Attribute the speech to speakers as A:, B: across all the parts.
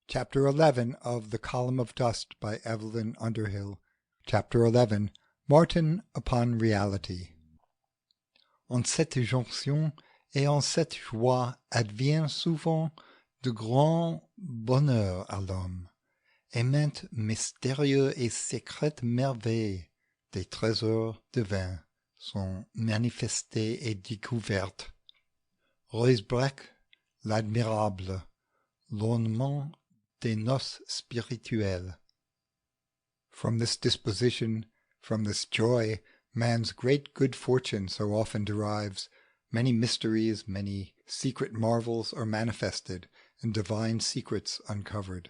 A: Chapter 11 of The Column of Dust by Evelyn Underhill. Chapter 11. Martin upon Reality. En cette jonction et en cette joie advient souvent de grands bonheurs à l'homme, et maintes mystérieuses et secrètes merveilles des trésors divins sont manifestées et découvertes. Ruysbroeck, l'admirable, l'ornement des noces spirituelles. From this disposition, from this joy, man's great good fortune so often derives. Many mysteries, many secret marvels are manifested, and divine secrets uncovered.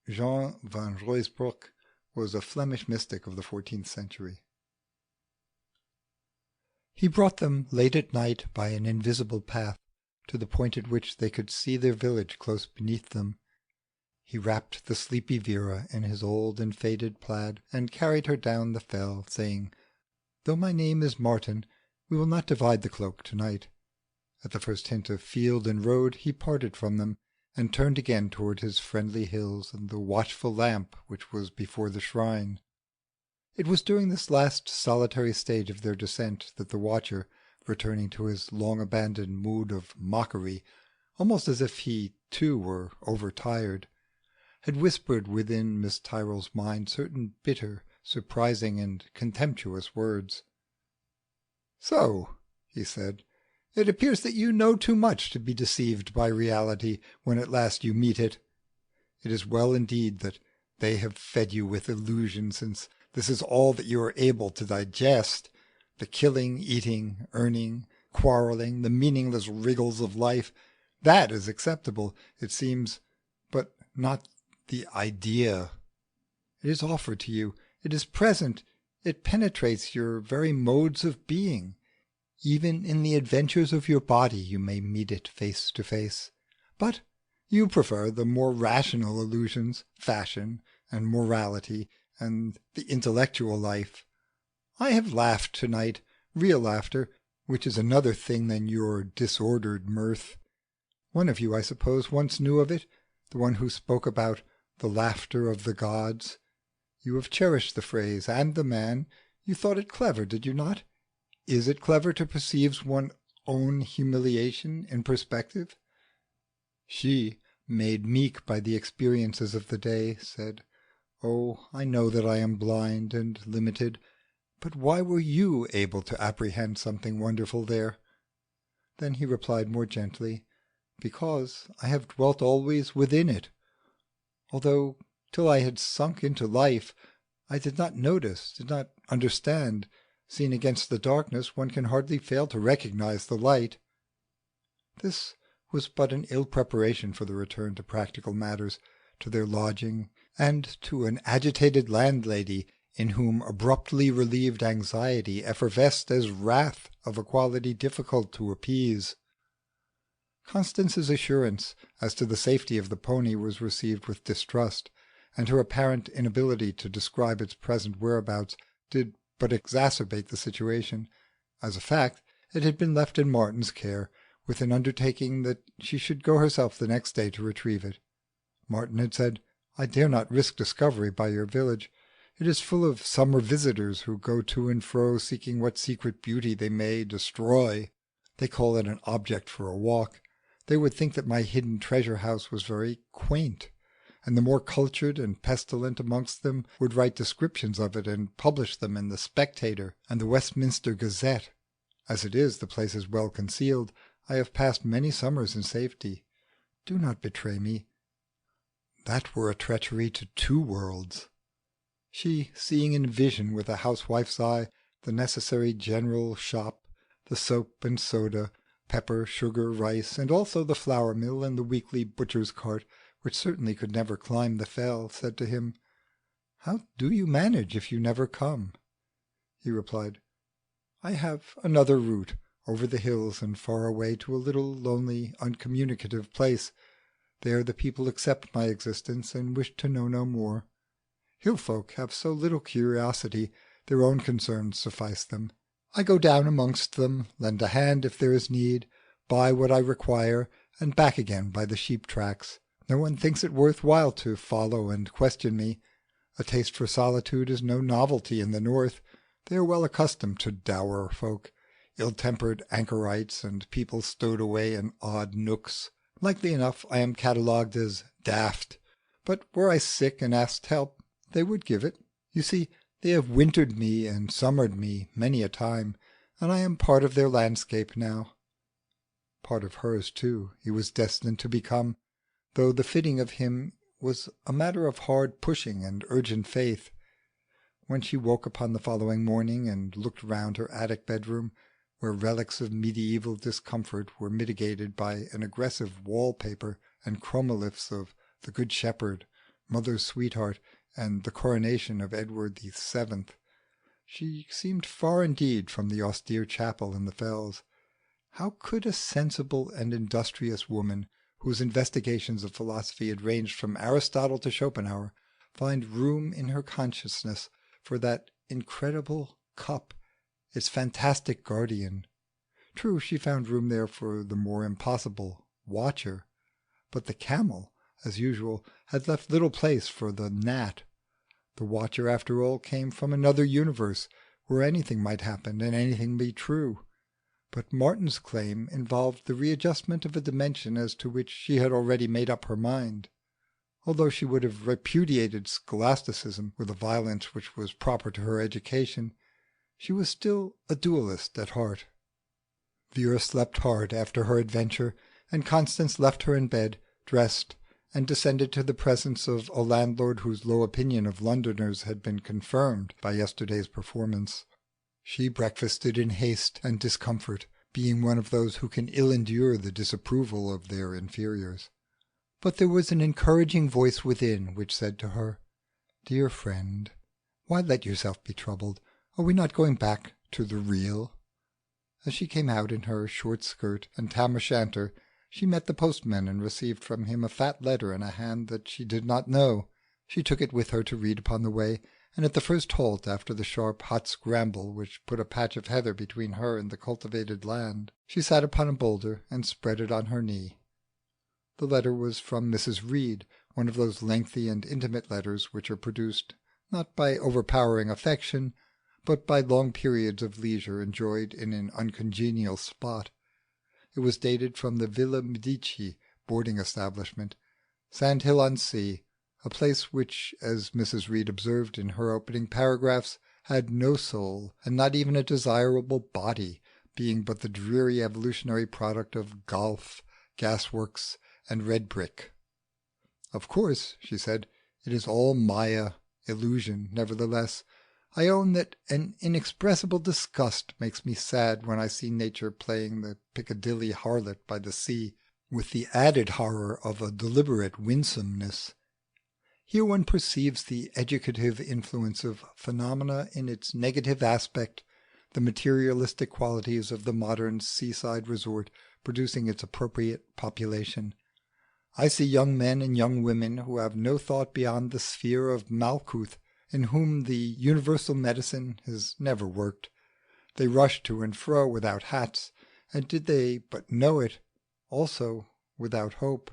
A: Jean van Ruysbroeck was a Flemish mystic of the 14th century. He brought them late at night by an invisible path to the point at which they could see their village close beneath them. He wrapped the sleepy Vera in his old and faded plaid, and carried her down the fell, saying, "Though my name is Martin, we will not divide the cloak to-night." At the first hint of field and road he parted from them, and turned again toward his friendly hills and the watchful lamp which was before the shrine. It was during this last solitary stage of their descent that the watcher, returning to his long-abandoned mood of mockery, almost as if he, too, were overtired, had whispered within Miss Tyrrel's mind certain bitter, surprising, and contemptuous words. "So," he said, "it appears that you know too much to be deceived by reality when at last you meet it. It is well indeed that they have fed you with illusion, since this is all that you are able to digest. The killing, eating, earning, quarrelling, the meaningless wriggles of life, that is acceptable, it seems, but not the idea. It is offered to you, it is present, it penetrates your very modes of being. Even in the adventures of your body you may meet it face to face. But you prefer the more rational illusions, fashion, and morality, and the intellectual life. I have laughed to-night, real laughter, which is another thing than your disordered mirth. One of you, I suppose, once knew of it, the one who spoke about the laughter of the gods. You have cherished the phrase, and the man. You thought it clever, did you not? Is it clever to perceive one's own humiliation in perspective?" She, made meek by the experiences of the day, said, "Oh, I know that I am blind and limited, but why were you able to apprehend something wonderful there?" Then he replied more gently, "Because I have dwelt always within it. Although, till I had sunk into life, I did not notice, did not understand. Seen against the darkness, one can hardly fail to recognize the light." This was but an ill preparation for the return to practical matters, to their lodging, and to an agitated landlady in whom abruptly relieved anxiety effervesced as wrath of a quality difficult to appease. Constance's assurance as to the safety of the pony was received with distrust, and her apparent inability to describe its present whereabouts did but exacerbate the situation. As a fact, it had been left in Martin's care, with an undertaking that she should go herself the next day to retrieve it. Martin had said, "I dare not risk discovery by your village. It is full of summer visitors who go to and fro seeking what secret beauty they may destroy. They call it an object for a walk. They would think that my hidden treasure house was very quaint, and the more cultured and pestilent amongst them would write descriptions of it and publish them in the Spectator and the Westminster Gazette. As it is, the place is well concealed. I have passed many summers in safety. Do not betray me." That were a treachery to two worlds. She, seeing in vision with a housewife's eye the necessary general shop, the soap and soda, pepper, sugar, rice, and also the flour mill and the weekly butcher's cart, which certainly could never climb the fell, said to him, "How do you manage if you never come?" He replied, "I have another route, over the hills and far away to a little lonely uncommunicative place. There the people accept my existence and wish to know no more. Hill folk have so little curiosity, their own concerns suffice them. I go down amongst them, lend a hand if there is need, buy what I require, and back again by the sheep tracks. No one thinks it worth while to follow and question me. A taste for solitude is no novelty in the North. They are well accustomed to dour folk, ill-tempered anchorites, and people stowed away in odd nooks. Likely enough I am catalogued as daft, but were I sick and asked help, they would give it. You see, they have wintered me and summered me many a time, and I am part of their landscape now. Part of hers, too, he was destined to become, though the fitting of him was a matter of hard pushing and urgent faith. When she woke upon the following morning and looked round her attic bedroom, where relics of medieval discomfort were mitigated by an aggressive wall-paper and chromoliths of the Good Shepherd, Mother's Sweetheart, and the Coronation of Edward VII, she seemed far indeed from the austere chapel in the fells. How could a sensible and industrious woman, whose investigations of philosophy had ranged from Aristotle to Schopenhauer, find room in her consciousness for that incredible cup, its fantastic guardian? True, she found room there for the more impossible watcher, but the camel, as usual, had left little place for the gnat. The watcher, after all, came from another universe, where anything might happen and anything be true. But Martin's claim involved the readjustment of a dimension as to which she had already made up her mind. Although she would have repudiated scholasticism with a violence which was proper to her education, she was still a dualist at heart. Vera slept hard after her adventure, and Constance left her in bed, dressed, and descended to the presence of a landlord whose low opinion of Londoners had been confirmed by yesterday's performance. She breakfasted in haste and discomfort, being one of those who can ill endure the disapproval of their inferiors. But there was an encouraging voice within which said to her, "Dear friend, why let yourself be troubled? Are we not going back to the real?" As she came out in her short skirt and tam o' shanter, she met the postman and received from him a fat letter in a hand that she did not know. She took it with her to read upon the way, and at the first halt after the sharp hot scramble which put a patch of heather between her and the cultivated land, she sat upon a boulder and spread it on her knee. The letter was from Mrs. Reed, one of those lengthy and intimate letters which are produced not by overpowering affection, but by long periods of leisure enjoyed in an uncongenial spot. It was dated from the Villa Medici boarding establishment, Sandhill-on-Sea, a place which, as Mrs. Reed observed in her opening paragraphs, had no soul, and not even a desirable body, being but the dreary evolutionary product of golf, gasworks, and red brick. "Of course," she said, "it is all Maya, illusion. Nevertheless, I own that an inexpressible disgust makes me sad when I see nature playing the Piccadilly harlot by the sea, with the added horror of a deliberate winsomeness. Here one perceives the educative influence of phenomena in its negative aspect, the materialistic qualities of the modern seaside resort producing its appropriate population. I see young men and young women who have no thought beyond the sphere of Malkuth, in whom the universal medicine has never worked. They rush to and fro without hats, and did they but know it, also without hope.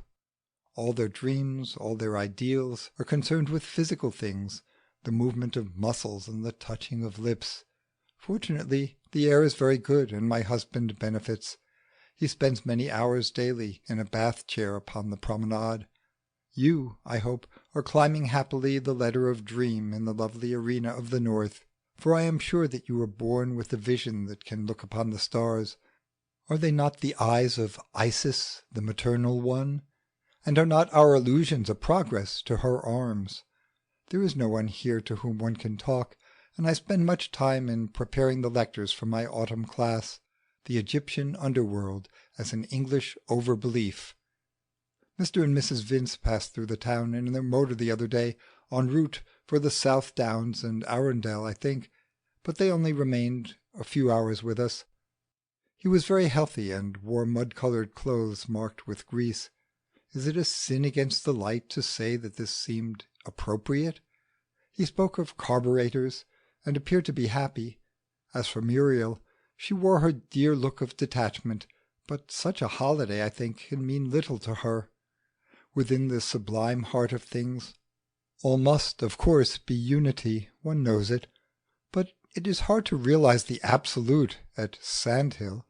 A: All their dreams, all their ideals, are concerned with physical things, the movement of muscles and the touching of lips. Fortunately, the air is very good, and my husband benefits. He spends many hours daily in a bath chair upon the promenade. You, I hope, are climbing happily the ladder of dream in the lovely arena of the north, for I am sure that you were born with a vision that can look upon the stars. Are they not the eyes of Isis, the maternal one? And are not our illusions a progress to her arms? There is no one here to whom one can talk, and I spend much time in preparing the lectures for my autumn class, the Egyptian underworld as an English overbelief. Mr. and Mrs. Vince passed through the town in their motor the other day, en route for the South Downs and Arundel, I think, but they only remained a few hours with us. He was very healthy and wore mud-coloured clothes marked with grease. Is it a sin against the light to say that this seemed appropriate? He spoke of carburetors, and appeared to be happy. As for Muriel, she wore her dear look of detachment, but such a holiday, I think, can mean little to her. within the sublime heart of things. All must, of course, be unity, one knows it, but it is hard to realize the absolute at Sandhill.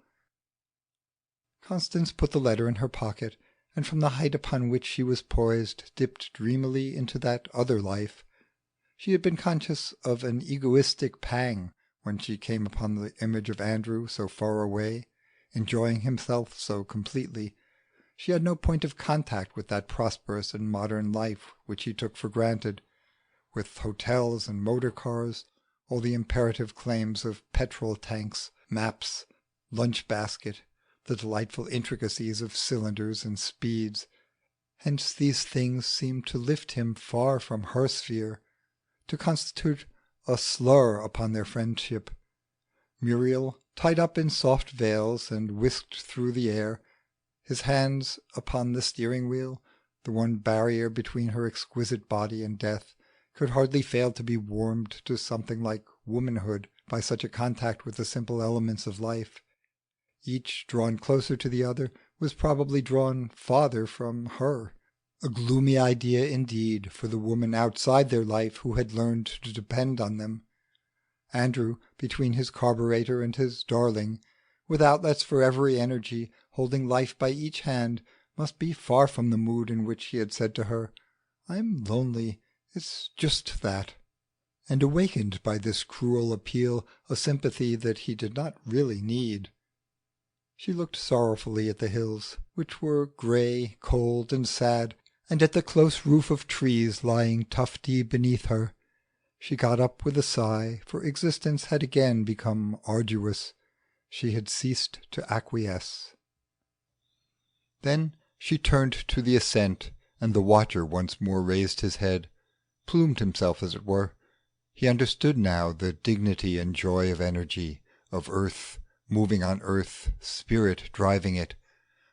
A: Constance put the letter in her pocket, and from the height upon which she was poised dipped dreamily into that other life. She had been conscious of an egoistic pang when she came upon the image of Andrew so far away, enjoying himself so completely. She had no point of contact with that prosperous and modern life which he took for granted, with hotels and motor cars, all the imperative claims of petrol tanks, maps, lunch basket, the delightful intricacies of cylinders and speeds. Hence these things seemed to lift him far from her sphere, to constitute a slur upon their friendship. Muriel, tied up in soft veils and whisked through the air, his hands upon the steering wheel, the one barrier between her exquisite body and death, could hardly fail to be warmed to something like womanhood by such a contact with the simple elements of life. Each, drawn closer to the other, was probably drawn farther from her. A gloomy idea indeed for the woman outside their life who had learned to depend on them. Andrew, between his carburetor and his darling, with outlets for every energy, holding life by each hand, must be far from the mood in which he had said to her, "I'm lonely, it's just that," and awakened by this cruel appeal a sympathy that he did not really need. She looked sorrowfully at the hills, which were grey, cold, and sad, and at the close roof of trees lying tufty beneath her. She got up with a sigh, for existence had again become arduous. She had ceased to acquiesce. Then she turned to the ascent, and the watcher once more raised his head, plumed himself as it were. He understood now the dignity and joy of energy, of earth, moving on earth, spirit driving it,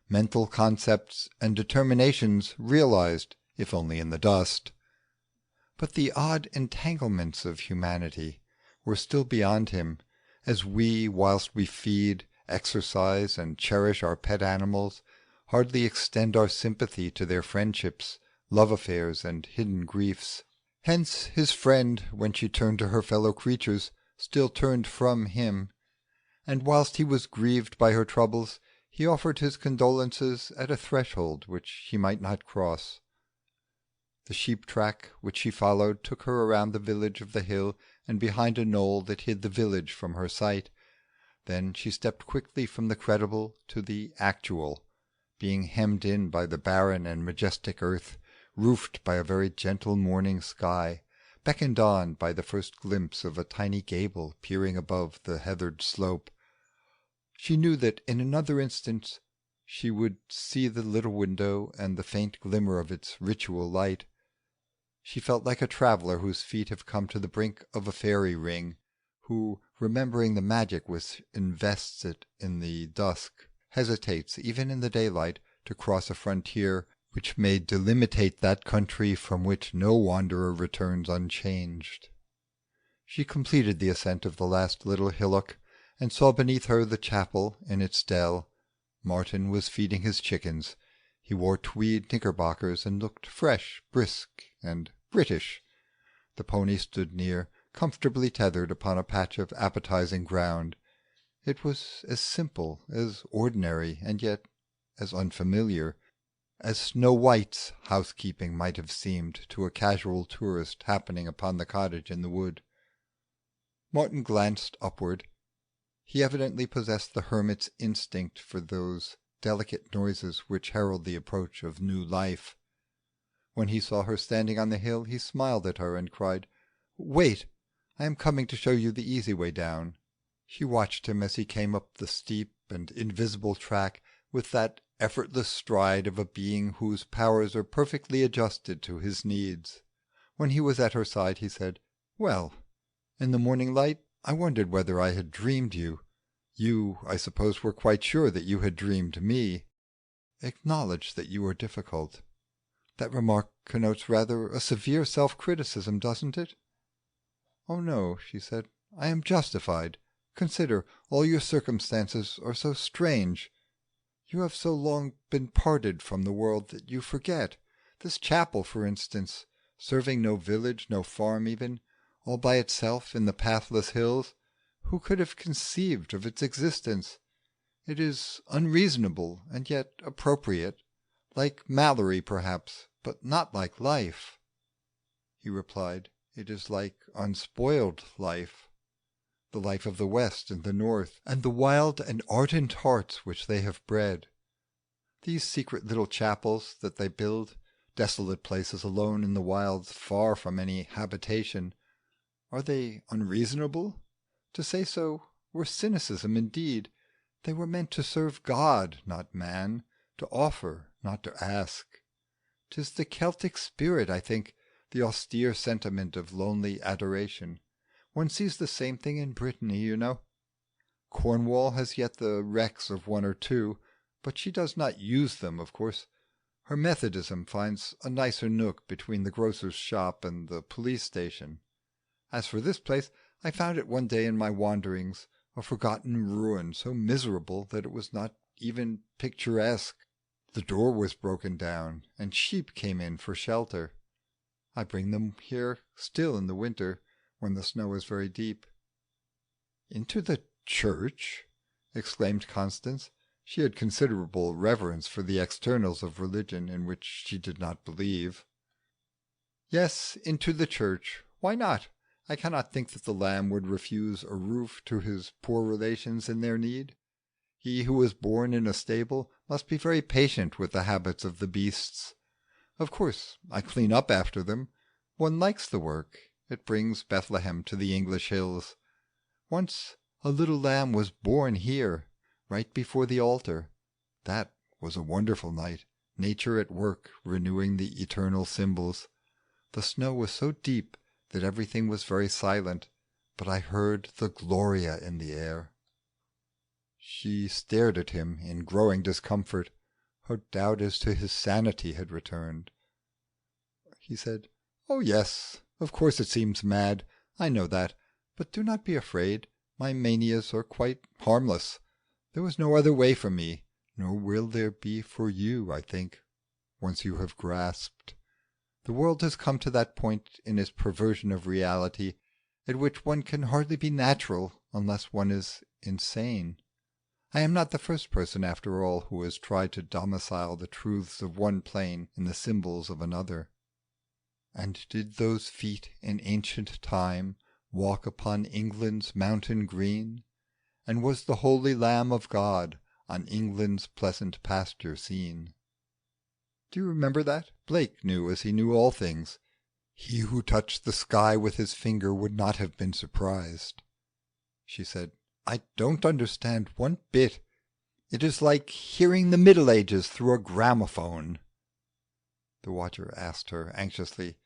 A: mental concepts and determinations realized, if only in the dust. But the odd entanglements of humanity were still beyond him, as we, whilst we feed, exercise, and cherish our pet animals, hardly extend our sympathy to their friendships, love affairs, and hidden griefs. Hence his friend, when she turned to her fellow creatures, still turned from him, and whilst he was grieved by her troubles, he offered his condolences at a threshold which he might not cross. The sheep track which she followed took her around the village of the hill and behind a knoll that hid the village from her sight. Then she stepped quickly from the credible to the actual, being hemmed in by the barren and majestic earth, roofed by a very gentle morning sky, beckoned on by the first glimpse of a tiny gable peering above the heathered slope. She knew that in another instant she would see the little window and the faint glimmer of its ritual light. She felt like a traveller whose feet have come to the brink of a fairy ring, who, remembering the magic which invests it in the dusk, hesitates, even in the daylight, to cross a frontier which may delimitate that country from which no wanderer returns unchanged. She completed the ascent of the last little hillock, and saw beneath her the chapel in its dell. Martin was feeding his chickens. He wore tweed knickerbockers and looked fresh, brisk, and British. The pony stood near, comfortably tethered upon a patch of appetizing ground. It was as simple, as ordinary, and yet as unfamiliar, as Snow White's housekeeping might have seemed to a casual tourist happening upon the cottage in the wood. Martin glanced upward. He evidently possessed the hermit's instinct for those delicate noises which herald the approach of new life. When he saw her standing on the hill, he smiled at her and cried, "Wait, I am coming to show you the easy way down." She watched him as he came up the steep and invisible track with that effortless stride of a being whose powers are perfectly adjusted to his needs. When he was at her side, he said, "Well, in the morning light I wondered whether I had dreamed you. You, I suppose, were quite sure that you had dreamed me. Acknowledge that you are difficult. That remark connotes rather a severe self-criticism, doesn't it?" "Oh no," she said, "I am justified. Consider, all your circumstances are so strange. You have so long been parted from the world that you forget. This chapel, for instance, serving no village, no farm even, all by itself in the pathless hills. Who could have conceived of its existence? It is unreasonable and yet appropriate, like Mallory perhaps, but not like life." He replied, "It is like unspoiled life, the life of the West and the North, and the wild and ardent hearts which they have bred. These secret little chapels that they build, desolate places alone in the wilds, far from any habitation, are they unreasonable? To say so were cynicism indeed. They were meant to serve God, not man, to offer, not to ask. 'Tis the Celtic spirit, I think, the austere sentiment of lonely adoration. One sees the same thing in Brittany, you know. Cornwall has yet the wrecks of one or two, but she does not use them, of course. Her Methodism finds a nicer nook between the grocer's shop and the police station. As for this place, I found it one day in my wanderings, a forgotten ruin so miserable that it was not even picturesque. The door was broken down, and sheep came in for shelter. I bring them here still in the winter, when the snow is very deep." "Into the church?" exclaimed Constance. She had considerable reverence for the externals of religion in which she did not believe. "Yes, into the church. Why not? I cannot think that the Lamb would refuse a roof to his poor relations in their need. He who was born in a stable must be very patient with the habits of the beasts. Of course, I clean up after them. One likes the work. It brings Bethlehem to the English hills. Once a little lamb was born here, right before the altar. That was a wonderful night, nature at work renewing the eternal symbols. The snow was so deep that everything was very silent, but I heard the Gloria in the air." She stared at him in growing discomfort. Her doubt as to his sanity had returned. He said, "Oh yes, of course it seems mad. I know that. But do not be afraid. My manias are quite harmless. There was no other way for me, nor will there be for you, I think, once you have grasped. The world has come to that point in its perversion of reality at which one can hardly be natural unless one is insane. I am not the first person, after all, who has tried to domicile the truths of one plane in the symbols of another. And did those feet in ancient time walk upon England's mountain green? And was the holy Lamb of God on England's pleasant pasture seen?" Do you remember that? Blake knew as he knew all things. He who touched the sky with his finger would not have been surprised. She said, "I don't understand one bit. It is like hearing the Middle Ages through a gramophone." The watcher asked her anxiously,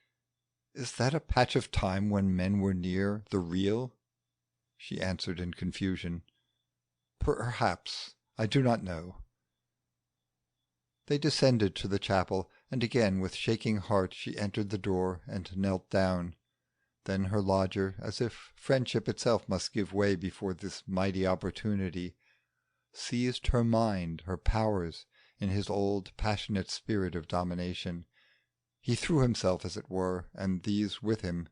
A: "Is that a patch of time when men were near the real?" She answered in confusion, "Perhaps. I do not know." They descended to the chapel, and again with shaking heart she entered the door and knelt down. Then her lodger, as if friendship itself must give way before this mighty opportunity, seized her mind, her powers, in his old passionate spirit of domination. He threw himself, as it were, and these with him,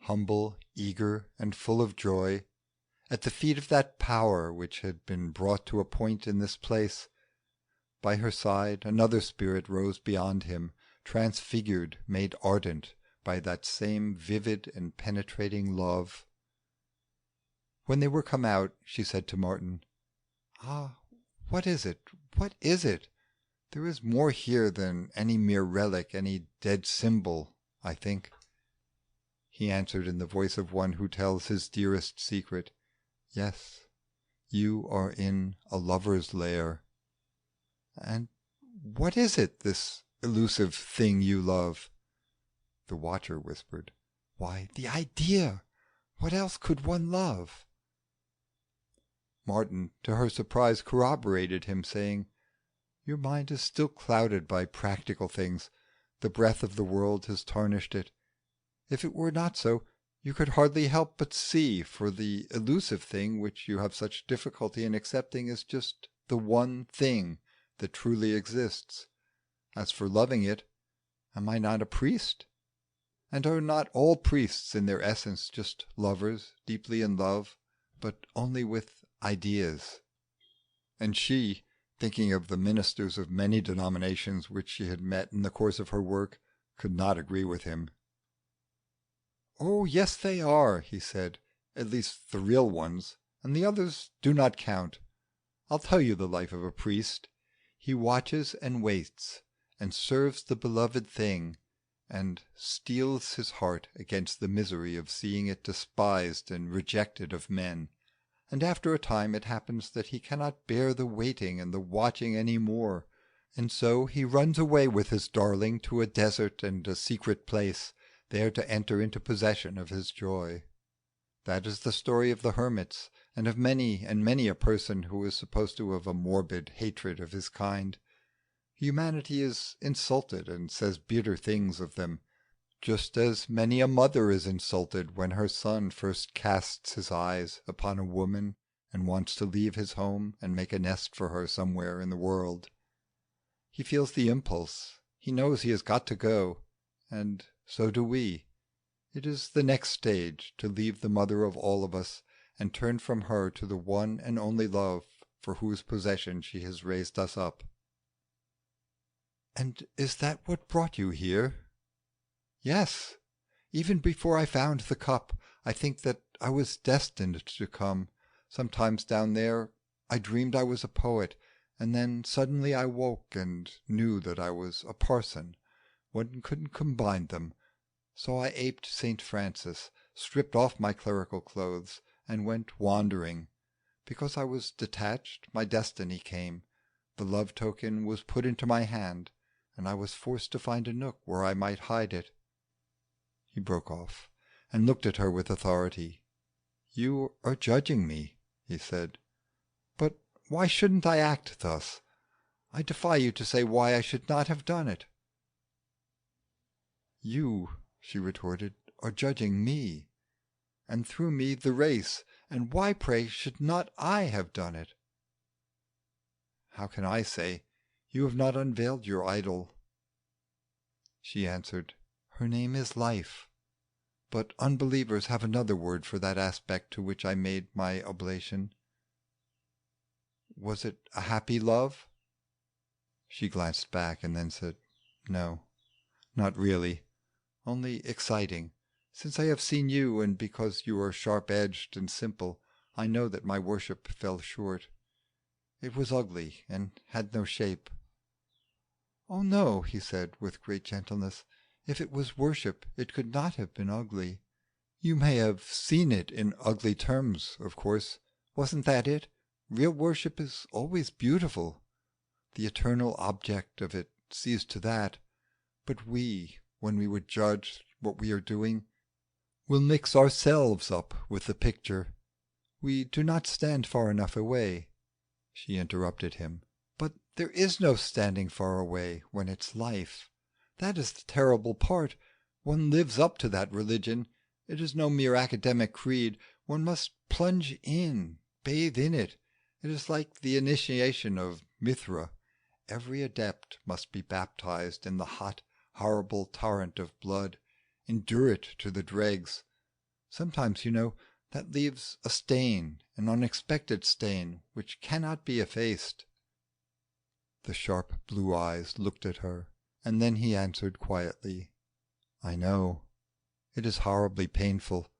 A: humble, eager, and full of joy, at the feet of that power which had been brought to a point in this place. By her side another spirit rose beyond him, transfigured, made ardent by that same vivid and penetrating love. When they were come out, she said to Martin, "Ah, what is it? What is it? There is more here than any mere relic, any dead symbol, I think." He answered in the voice of one who tells his dearest secret, "Yes, you are in a lover's lair." "And what is it, this elusive thing you love?" The watcher whispered, "Why, the idea. What else could one love?" Martin, to her surprise, corroborated him, saying, "Your mind is still clouded by practical things. The breath of the world has tarnished it. If it were not so, you could hardly help but see, for the elusive thing which you have such difficulty in accepting is just the one thing that truly exists. As for loving it, Am I not a priest? And are not all priests in their essence just lovers, deeply in love, but only with ideas? And she, thinking of the ministers of many denominations which she had met in the course of her work, could not agree with him. "Oh, yes, they are," he said, "at least the real ones, and the others do not count. I'll tell you the life of a priest. He watches and waits, and serves the beloved thing, and steels his heart against the misery of seeing it despised and rejected of men. And after a time it happens that he cannot bear the waiting and the watching any more, and so he runs away with his darling to a desert and a secret place, there to enter into possession of his joy. That is the story of the hermits, and of many and many a person who is supposed to have a morbid hatred of his kind. Humanity is insulted and says bitter things of them, just as many a mother is insulted when her son first casts his eyes upon a woman and wants to leave his home and make a nest for her somewhere in the world. He feels the impulse. He knows he has got to go, and so do we. It is the next stage, to leave the mother of all of us and turn from her to the one and only love for whose possession she has raised us up." "And is that what brought you here?" "Yes. Even before I found the cup, I think that I was destined to come. Sometimes down there I dreamed I was a poet, and then suddenly I woke and knew that I was a parson. One couldn't combine them. So I aped St. Francis, stripped off my clerical clothes, and went wandering. Because I was detached, my destiny came. The love token was put into my hand, and I was forced to find a nook where I might hide it." He broke off, and looked at her with authority. "You are judging me," he said. "But why shouldn't I act thus? I defy you to say why I should not have done it." "You," she retorted, "are judging me, and through me the race, and why, pray, should not I have done it?" "How can I say? You have not unveiled your idol." She answered, "Her name is Life. But unbelievers have another word for that aspect to which I made my oblation." "Was it a happy love?" She glanced back and then said, "No, not really. Only exciting. Since I have seen you, and because you are sharp-edged and simple, I know that my worship fell short. It was ugly, and had no shape." "Oh no," he said, with great gentleness. "If it was worship, it could not have been ugly. You may have seen it in ugly terms, of course. Wasn't that it? Real worship is always beautiful. The eternal object of it sees to that. But we, when we would judge what we are doing, will mix ourselves up with the picture. We do not stand far enough away." She interrupted him. "But there is no standing far away when it's life. That is the terrible part. One lives up to that religion. It is no mere academic creed. One must plunge in, bathe in it. It is like the initiation of Mithra. Every adept must be baptized in the hot, horrible torrent of blood, endure it to the dregs. Sometimes, you know, that leaves a stain, an unexpected stain, which cannot be effaced." The sharp blue eyes looked at her, and then he answered quietly, "I know. It is horribly painful,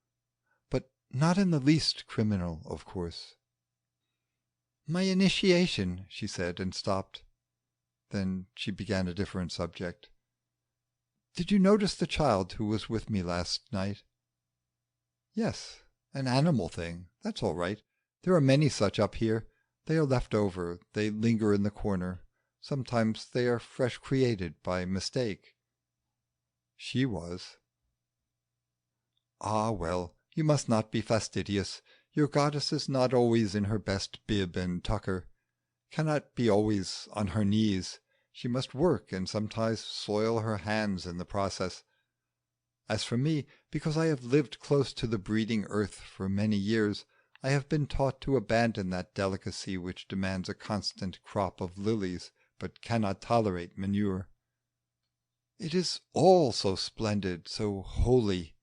A: but not in the least criminal, of course." "My initiation," she said, and stopped. Then she began a different subject. "Did you notice the child who was with me last night?" "Yes, an animal thing. That's all right. There are many such up here. They are left over. They linger in the corner. Sometimes they are fresh created by mistake." She was. "Ah, well, you must not be fastidious. Your goddess is not always in her best bib and tucker, cannot be always on her knees. She must work, and sometimes soil her hands in the process. As for me, because I have lived close to the breeding earth for many years, I have been taught to abandon that delicacy which demands a constant crop of lilies, but cannot tolerate manure. It is all so splendid, so holy.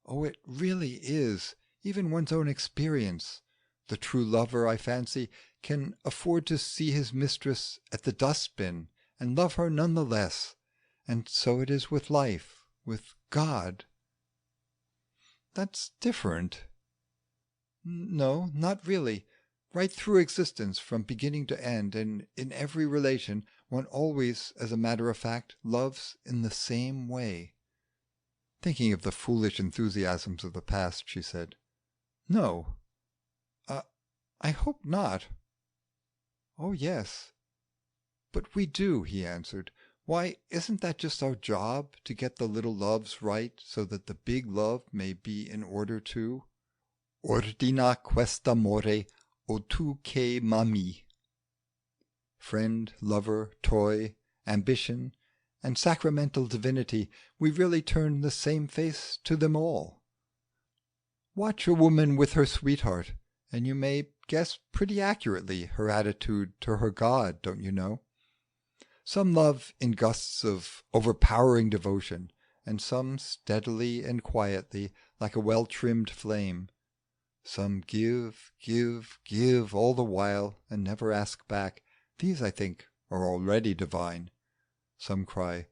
A: Oh, it really is, even one's own experience. The true lover, I fancy, can afford to see his mistress at the dustbin and love her none the less. And so it is with life, with God." "That's different." "No, not really. Right through existence, from beginning to end, and in every relation, one always, as a matter of fact, loves in the same way." Thinking of the foolish enthusiasms of the past, she said, "No, I hope not." "Oh, yes." "But we do," he answered. "Why, isn't that just our job, to get the little loves right, so that the big love may be in order too? Ordina quest'amore o tu che m'ami." Friend, lover, toy, ambition, and sacramental divinity, we really turn the same face to them all. Watch a woman with her sweetheart, and you may guess pretty accurately her attitude to her God, don't you know? Some love in gusts of overpowering devotion, and some steadily and quietly, like a well-trimmed flame. Some give, give, give all the while, and never ask back. These, I think, are already divine. Some cry,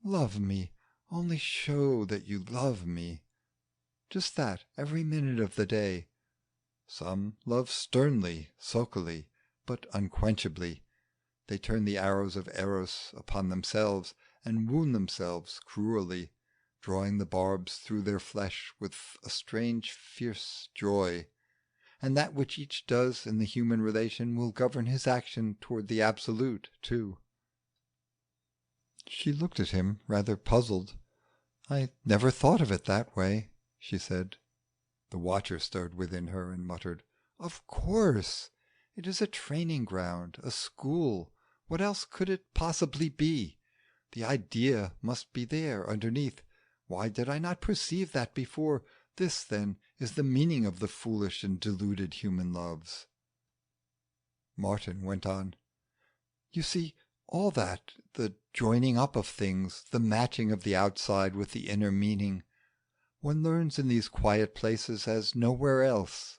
A: "Love me, only show that you love me." Just that, every minute of the day. Some love sternly, sulkily, but unquenchably. They turn the arrows of Eros upon themselves, and wound themselves cruelly, drawing the barbs through their flesh with a strange fierce joy. And that which each does in the human relation will govern his action toward the Absolute too. She looked at him, rather puzzled. "I never thought of it that way," she said. The watcher stirred within her and muttered, "Of course! It is a training ground, a school. What else could it possibly be? The idea must be there underneath. Why did I not perceive that before? This, then, is the meaning of the foolish and deluded human loves." Martin went on. "You see, all that, the joining up of things, the matching of the outside with the inner meaning, one learns in these quiet places as nowhere else.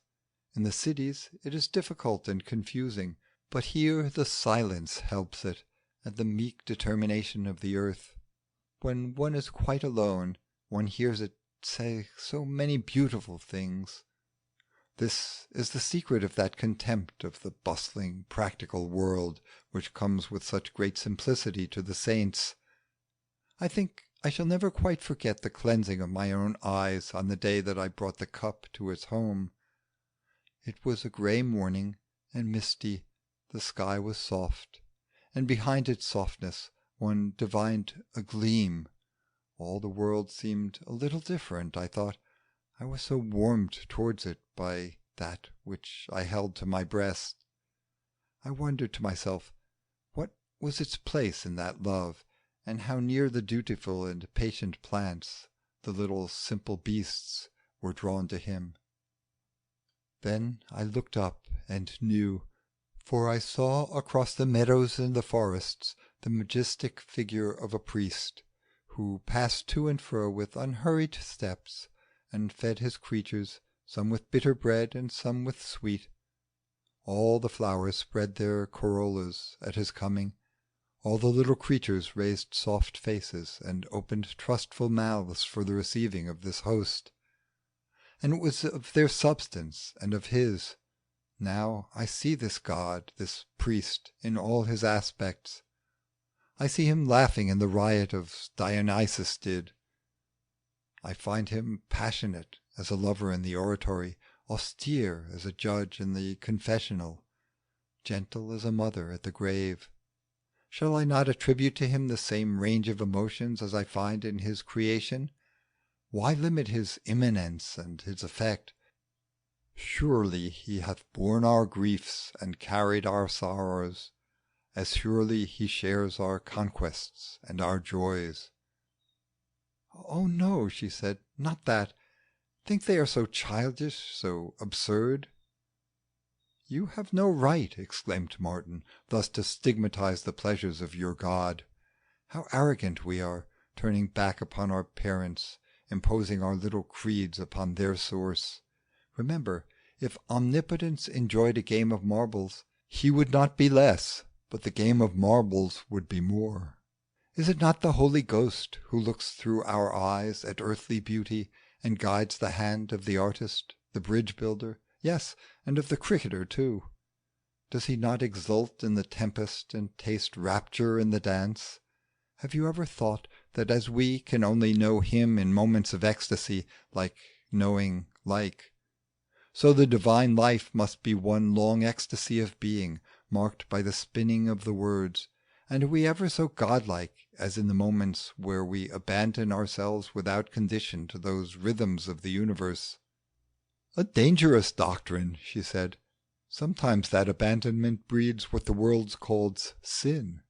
A: In the cities it is difficult and confusing, but here the silence helps it, and the meek determination of the earth. When one is quite alone, one hears it say so many beautiful things. This is the secret of that contempt of the bustling, practical world which comes with such great simplicity to the saints. I think I shall never quite forget the cleansing of my own eyes on the day that I brought the cup to its home. It was a grey morning and misty, the sky was soft, and behind its softness one divined a gleam. All the world seemed a little different, I thought. I was so warmed towards it by that which I held to my breast. I wondered to myself, what was its place in that love, and how near the dutiful and patient plants, the little simple beasts, were drawn to him. Then I looked up and knew, for I saw across the meadows and the forests the majestic figure of a priest, who passed to and fro with unhurried steps, and fed his creatures, some with bitter bread and some with sweet. All the flowers spread their corollas at his coming. All the little creatures raised soft faces and opened trustful mouths for the receiving of this host. And it was of their substance and of his. Now I see this God, this priest, in all his aspects. I see him laughing in the riot as Dionysus did. I find him passionate as a lover in the oratory, austere as a judge in the confessional, gentle as a mother at the grave. Shall I not attribute to him the same range of emotions as I find in his creation? Why limit his immanence and his effect? Surely he hath borne our griefs and carried our sorrows, as surely he shares our conquests and our joys." "Oh no," she said, "not that. Think they are so childish, so absurd?" "You have no right," exclaimed Martin, "thus to stigmatize the pleasures of your God. How arrogant we are, turning back upon our parents, imposing our little creeds upon their source. Remember, if Omnipotence enjoyed a game of marbles, he would not be less, but the game of marbles would be more. Is it not the Holy Ghost who looks through our eyes at earthly beauty and guides the hand of the artist, the bridge builder, yes, and of the cricketer too? Does he not exult in the tempest and taste rapture in the dance? Have you ever thought that as we can only know him in moments of ecstasy, like knowing like, so the divine life must be one long ecstasy of being, marked by the spinning of the words, and are we ever so godlike as in the moments where we abandon ourselves without condition to those rhythms of the universe? A dangerous doctrine, she said. Sometimes that abandonment breeds what the world calls sin.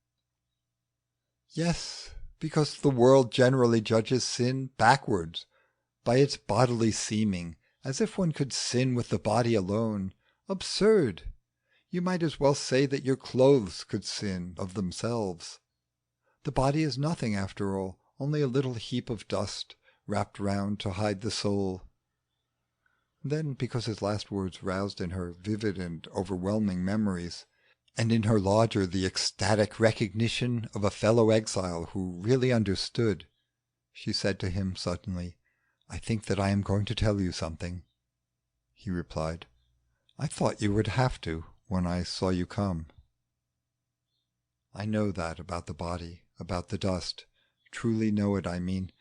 A: Yes, because the world generally judges sin backwards, by its bodily seeming, as if one could sin with the body alone. Absurd! You might as well say that your clothes could sin of themselves. The body is nothing after all, only a little heap of dust wrapped round to hide the soul. Then, because his last words roused in her vivid and overwhelming memories, and in her lodger the ecstatic recognition of a fellow exile who really understood, she said to him suddenly, "I think that I am going to tell you something." He replied, "I thought you would have to when I saw you come." I know that about the body, about the dust, truly know it, I mean,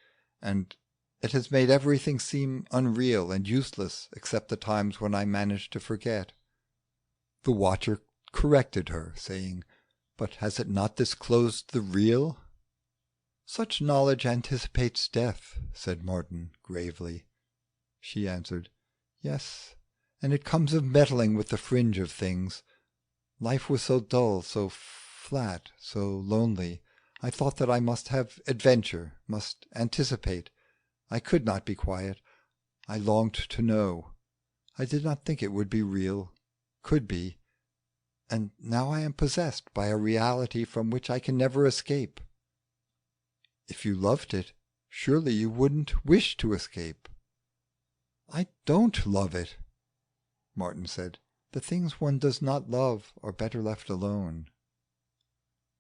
A: and it has made everything seem unreal and useless except the times when I managed to forget. The watcher corrected her, saying, "But has it not disclosed the real?" "Such knowledge anticipates death," said Martin gravely. She answered, "Yes, and it comes of meddling with the fringe of things. Life was so dull, so flat, so lonely. I thought that I must have adventure, must anticipate. I could not be quiet. I longed to know. I did not think it would be real, could be. And now I am possessed by a reality from which I can never escape." "If you loved it, surely you wouldn't wish to escape." "I don't love it," Martin said. "The things one does not love are better left alone."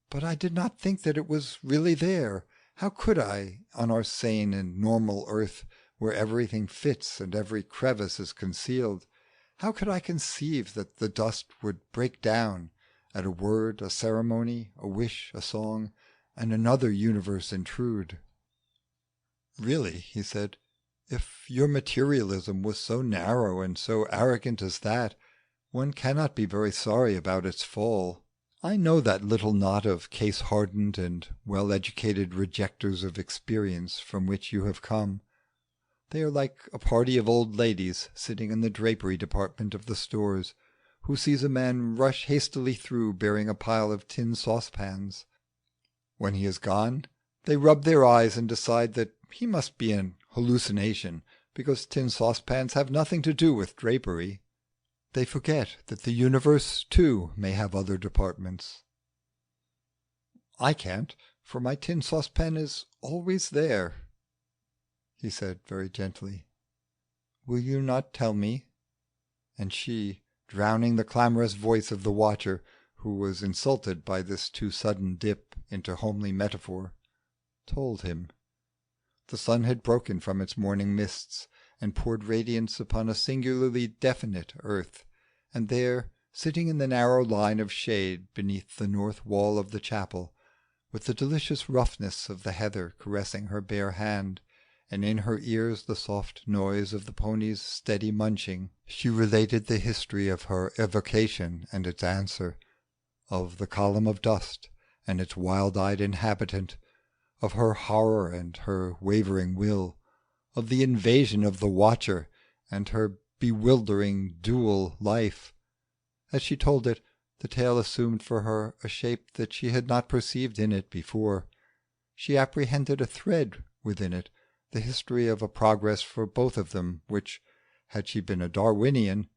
A: "But I did not think that it was really there. How could I, on our sane and normal earth, where everything fits and every crevice is concealed, how could I conceive that the dust would break down at a word, a ceremony, a wish, a song, and another universe intrude?" "Really," he said, "if your materialism was so narrow and so arrogant as that, one cannot be very sorry about its fall. I know that little knot of case-hardened and well-educated rejectors of experience from which you have come. They are like a party of old ladies sitting in the drapery department of the stores, who sees a man rush hastily through bearing a pile of tin saucepans. When he is gone, they rub their eyes and decide that he must be an hallucination, because tin saucepans have nothing to do with drapery. They forget that the universe, too, may have other departments. I can't, for my tin saucepan is always there," he said very gently. "Will you not tell me?" And she, drowning the clamorous voice of the watcher, who was insulted by this too sudden dip into homely metaphor, told him. The sun had broken from its morning mists and poured radiance upon a singularly definite earth, and there, sitting in the narrow line of shade beneath the north wall of the chapel, with the delicious roughness of the heather caressing her bare hand, and in her ears the soft noise of the pony's steady munching, she related the history of her evocation and its answer, of the column of dust and its wild-eyed inhabitant, of her horror and her wavering will, of the invasion of the watcher and her bewildering dual life. As she told it, the tale assumed for her a shape that she had not perceived in it before. She apprehended a thread within it, the history of a progress for both of them, which, had she been a Darwinian,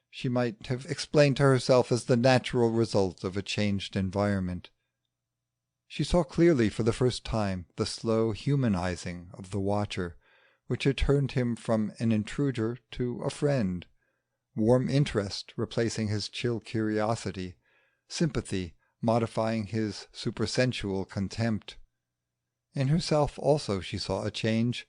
A: she might have explained to herself as the natural result of a changed environment. She saw clearly for the first time the slow humanizing of the watcher, which had turned him from an intruder to a friend, warm interest replacing his chill curiosity, sympathy modifying his supersensual contempt. In herself also she saw a change,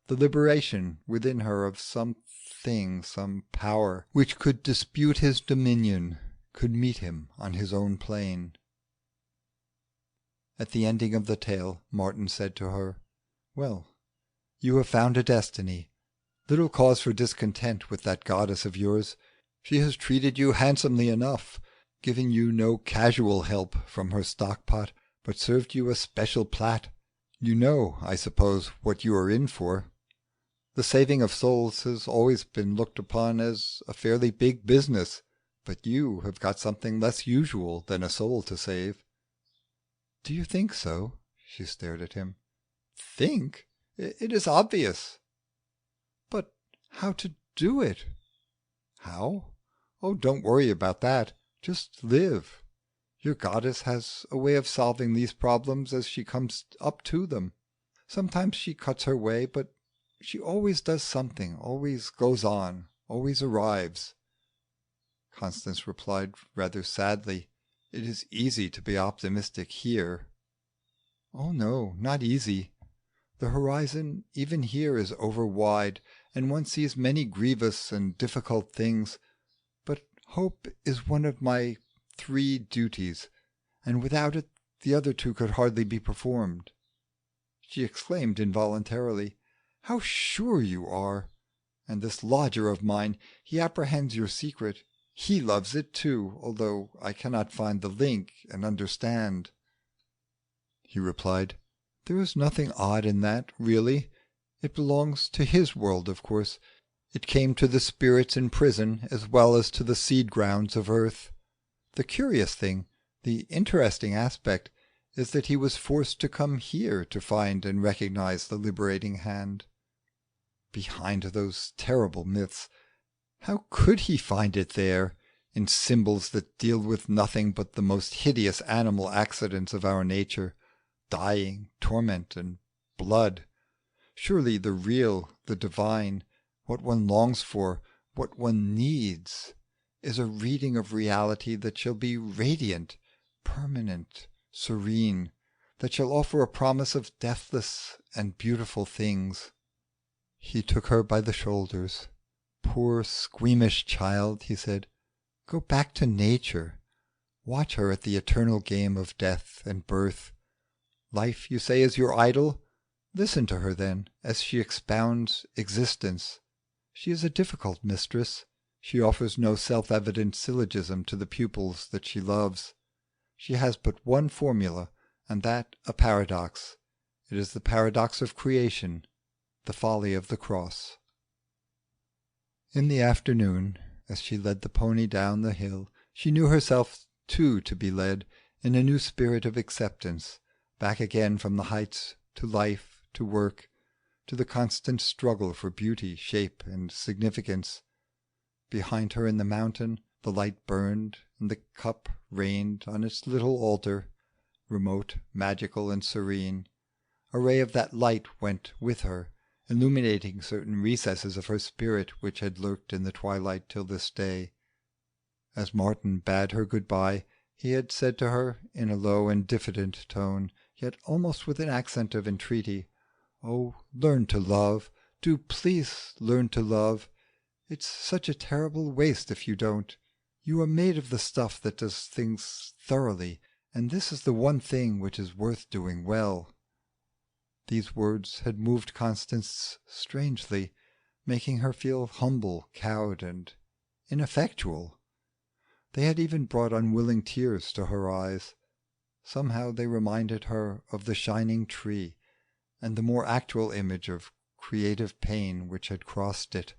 A: the liberation within her of some thing, some power, which could dispute his dominion, could meet him on his own plane. At the ending of the tale, Martin said to her, "Well, you have found a destiny. Little cause for discontent with that goddess of yours. She has treated you handsomely enough, giving you no casual help from her stock-pot, but served you a special plat. You know, I suppose, what you are in for. The saving of souls has always been looked upon as a fairly big business, but you have got something less usual than a soul to save." "Do you think so?" She stared at him. "Think? It is obvious." "But how to do it?" "How? Oh, don't worry about that. Just live. Your goddess has a way of solving these problems as she comes up to them. Sometimes she cuts her way, but she always does something, always goes on, always arrives." Constance replied rather sadly, "It is easy to be optimistic here." "Oh no, not easy. The horizon even here is over wide, and one sees many grievous and difficult things. But hope is one of my 3 duties, and without it the other 2 could hardly be performed." She exclaimed involuntarily, "How sure you are! And this lodger of mine, he apprehends your secret. He loves it too, although I cannot find the link and understand." He replied, "There is nothing odd in that, really. It belongs to his world, of course. It came to the spirits in prison as well as to the seed grounds of earth. The curious thing, the interesting aspect, is that he was forced to come here to find and recognize the liberating hand. Behind those terrible myths, how could he find it there, in symbols that deal with nothing but the most hideous animal accidents of our nature, dying, torment, and blood? Surely the real, the divine, what one longs for, what one needs, is a reading of reality that shall be radiant, permanent, serene, that shall offer a promise of deathless and beautiful things." He took her by the shoulders. "Poor squeamish child," he said, "go back to nature. Watch her at the eternal game of death and birth. Life, you say, is your idol? Listen to her, then, as she expounds existence. She is a difficult mistress. She offers no self-evident syllogism to the pupils that she loves. She has but one formula, and that a paradox. It is the paradox of creation, the folly of the cross." In the afternoon, as she led the pony down the hill, she knew herself too to be led, in a new spirit of acceptance, back again from the heights to life, to work, to the constant struggle for beauty, shape, and significance. Behind her in the mountain the light burned, and the cup reigned on its little altar, remote, magical, and serene. A ray of that light went with her, illuminating certain recesses of her spirit which had lurked in the twilight till this day. As Martin bade her good-bye, he had said to her, in a low and diffident tone, yet almost with an accent of entreaty, "Oh, learn to love, do please learn to love. It's such a terrible waste if you don't. You are made of the stuff that does things thoroughly, and this is the one thing which is worth doing well." These words had moved Constance strangely, making her feel humble, cowed, and ineffectual. They had even brought unwilling tears to her eyes. Somehow they reminded her of the shining tree, and the more actual image of creative pain which had crossed it.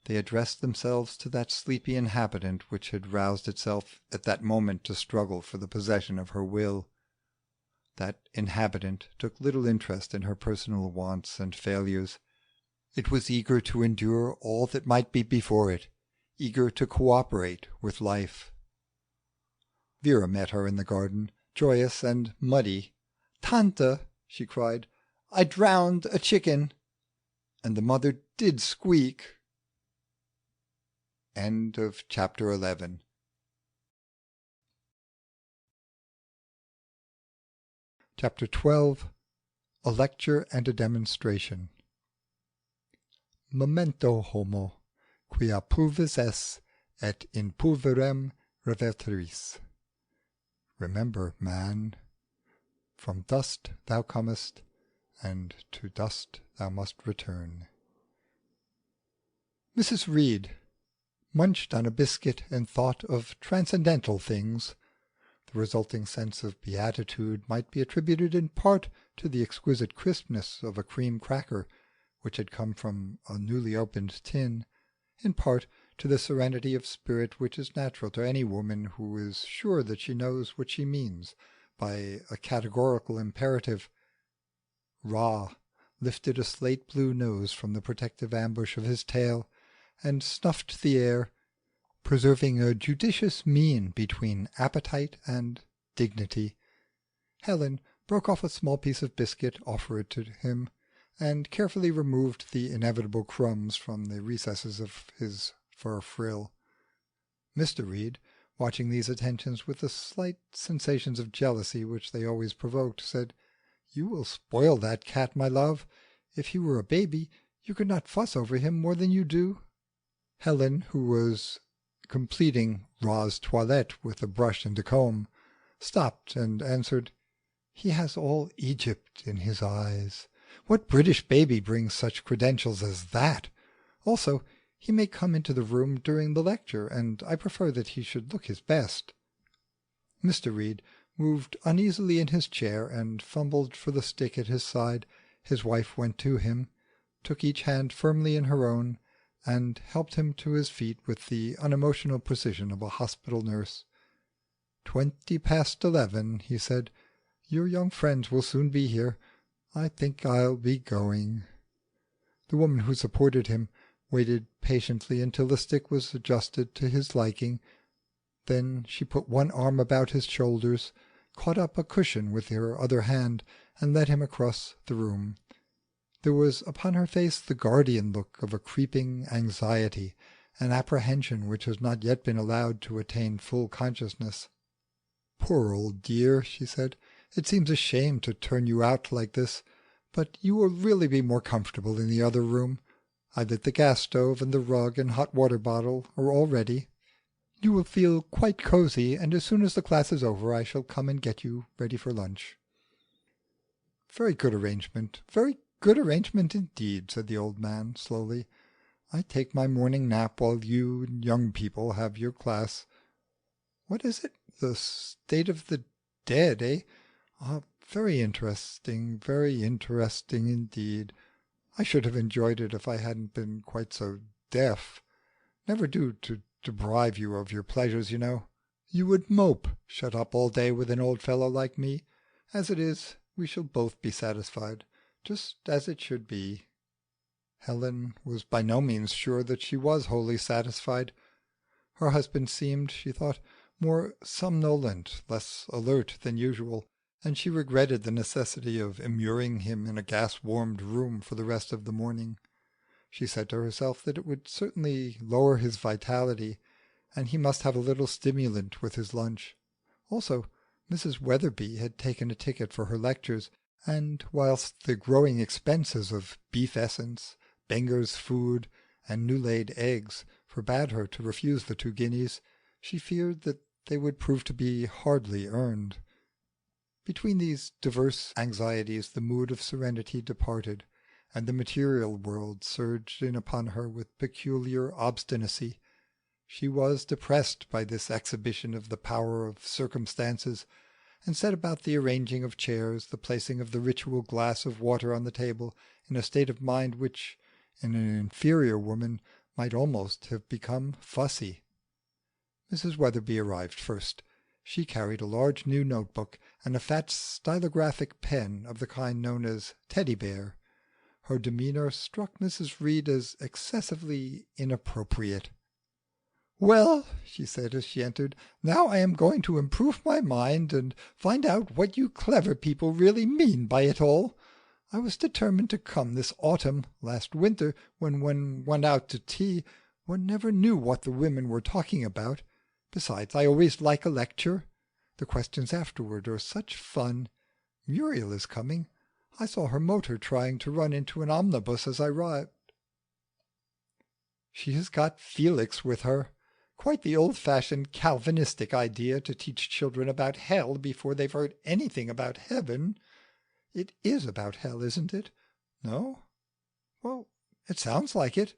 A: They addressed themselves to that sleepy inhabitant which had roused itself at that moment to struggle for the possession of her will. That inhabitant took little interest in her personal wants and failures. It was eager to endure all that might be before it, eager to cooperate with life. Vera met her in the garden, joyous and muddy. "Tante," she cried, "I drowned a chicken." And the mother did squeak. End of chapter 11. Chapter 12. A Lecture and a Demonstration. Memento homo, quia pulvis es, et in pulverem reverteris. Remember, man, from dust thou comest, and to dust thou must return. Mrs. Reed munched on a biscuit and thought of transcendental things. The resulting sense of beatitude might be attributed in part to the exquisite crispness of a cream cracker which had come from a newly opened tin, in part to the serenity of spirit which is natural to any woman who is sure that she knows what she means by a categorical imperative. Ra lifted a slate blue nose from the protective ambush of his tail, and snuffed the air, preserving a judicious mean between appetite and dignity. Helen broke off a small piece of biscuit, offered it to him, and carefully removed the inevitable crumbs from the recesses of his fur frill. Mr. Reed, watching these attentions with the slight sensations of jealousy which they always provoked, said, "You will spoil that cat, my love. If he were a baby, you could not fuss over him more than you do." Helen, who was completing Ra's toilette with a brush and a comb, stopped and answered, "He has all Egypt in his eyes. What British baby brings such credentials as that? Also, he may come into the room during the lecture, and I prefer that he should look his best." Mr. Reed moved uneasily in his chair and fumbled for the stick at his side. His wife went to him, took each hand firmly in her own, and helped him to his feet with the unemotional precision of a hospital nurse. 20 past 11, he said. "Your young friends will soon be here. I think I'll be going." The woman who supported him waited patiently until the stick was adjusted to his liking. Then she put one arm about his shoulders, caught up a cushion with her other hand, and led him across the room. There was upon her face the guardian look of a creeping anxiety, an apprehension which has not yet been allowed to attain full consciousness. "Poor old dear," she said, "it seems a shame to turn you out like this, but you will really be more comfortable in the other room. I lit the gas stove, and the rug and hot water bottle are all ready. You will feel quite cosy, and as soon as the class is over I shall come and get you ready for lunch." "Very good arrangement, very good arrangement indeed," said the old man slowly. "I take my morning nap while you young people have your class. What is it? The state of the dead, eh? Very interesting indeed. I should have enjoyed it if I hadn't been quite so deaf. Never do to deprive you of your pleasures, you know. You would mope shut up all day with an old fellow like me. As it is, we shall both be satisfied, just as it should be." Helen was by no means sure that she was wholly satisfied. Her husband seemed, she thought, more somnolent, less alert than usual, and she regretted the necessity of immuring him in a gas-warmed room for the rest of the morning. She said to herself that it would certainly lower his vitality, and he must have a little stimulant with his lunch. Also, Mrs. Weatherby had taken a ticket for her lectures, and whilst the growing expenses of beef essence, Benger's food, and new-laid eggs forbade her to refuse the 2 guineas, she feared that they would prove to be hardly earned. Between these diverse anxieties the mood of serenity departed, and the material world surged in upon her with peculiar obstinacy. She was depressed by this exhibition of the power of circumstances, and set about the arranging of chairs, the placing of the ritual glass of water on the table, in a state of mind which, in an inferior woman, might almost have become fussy. Mrs. Weatherby arrived first. She carried a large new notebook and a fat stylographic pen of the kind known as teddy bear. Her demeanour struck Mrs. Reed as excessively inappropriate. "Well," she said as she entered, "now I am going to improve my mind and find out what you clever people really mean by it all. I was determined to come this autumn. Last winter, when one went out to tea, one never knew what the women were talking about. Besides, I always like a lecture. The questions afterward are such fun. Muriel is coming. I saw her motor trying to run into an omnibus as I arrived. She has got Felix with her. Quite the old-fashioned Calvinistic idea to teach children about hell before they've heard anything about heaven. It is about hell, isn't it? No? Well, it sounds like it.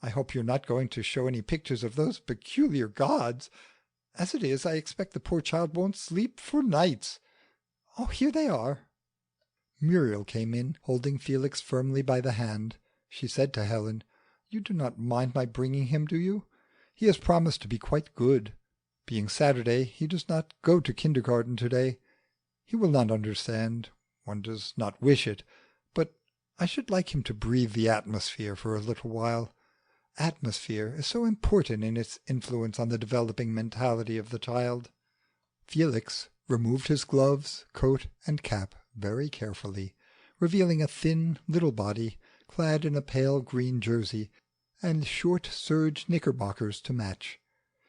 A: I hope you're not going to show any pictures of those peculiar gods. As it is, I expect the poor child won't sleep for nights. Oh, here they are." Muriel came in, holding Felix firmly by the hand. She said to Helen, "You do not mind my bringing him, do you? He has promised to be quite good. Being Saturday, he does not go to kindergarten to-day. He will not understand. One does not wish it. But I should like him to breathe the atmosphere for a little while. Atmosphere is so important in its influence on the developing mentality of the child." Felix removed his gloves, coat, and cap very carefully, revealing a thin little body clad in a pale green jersey and short serge knickerbockers to match.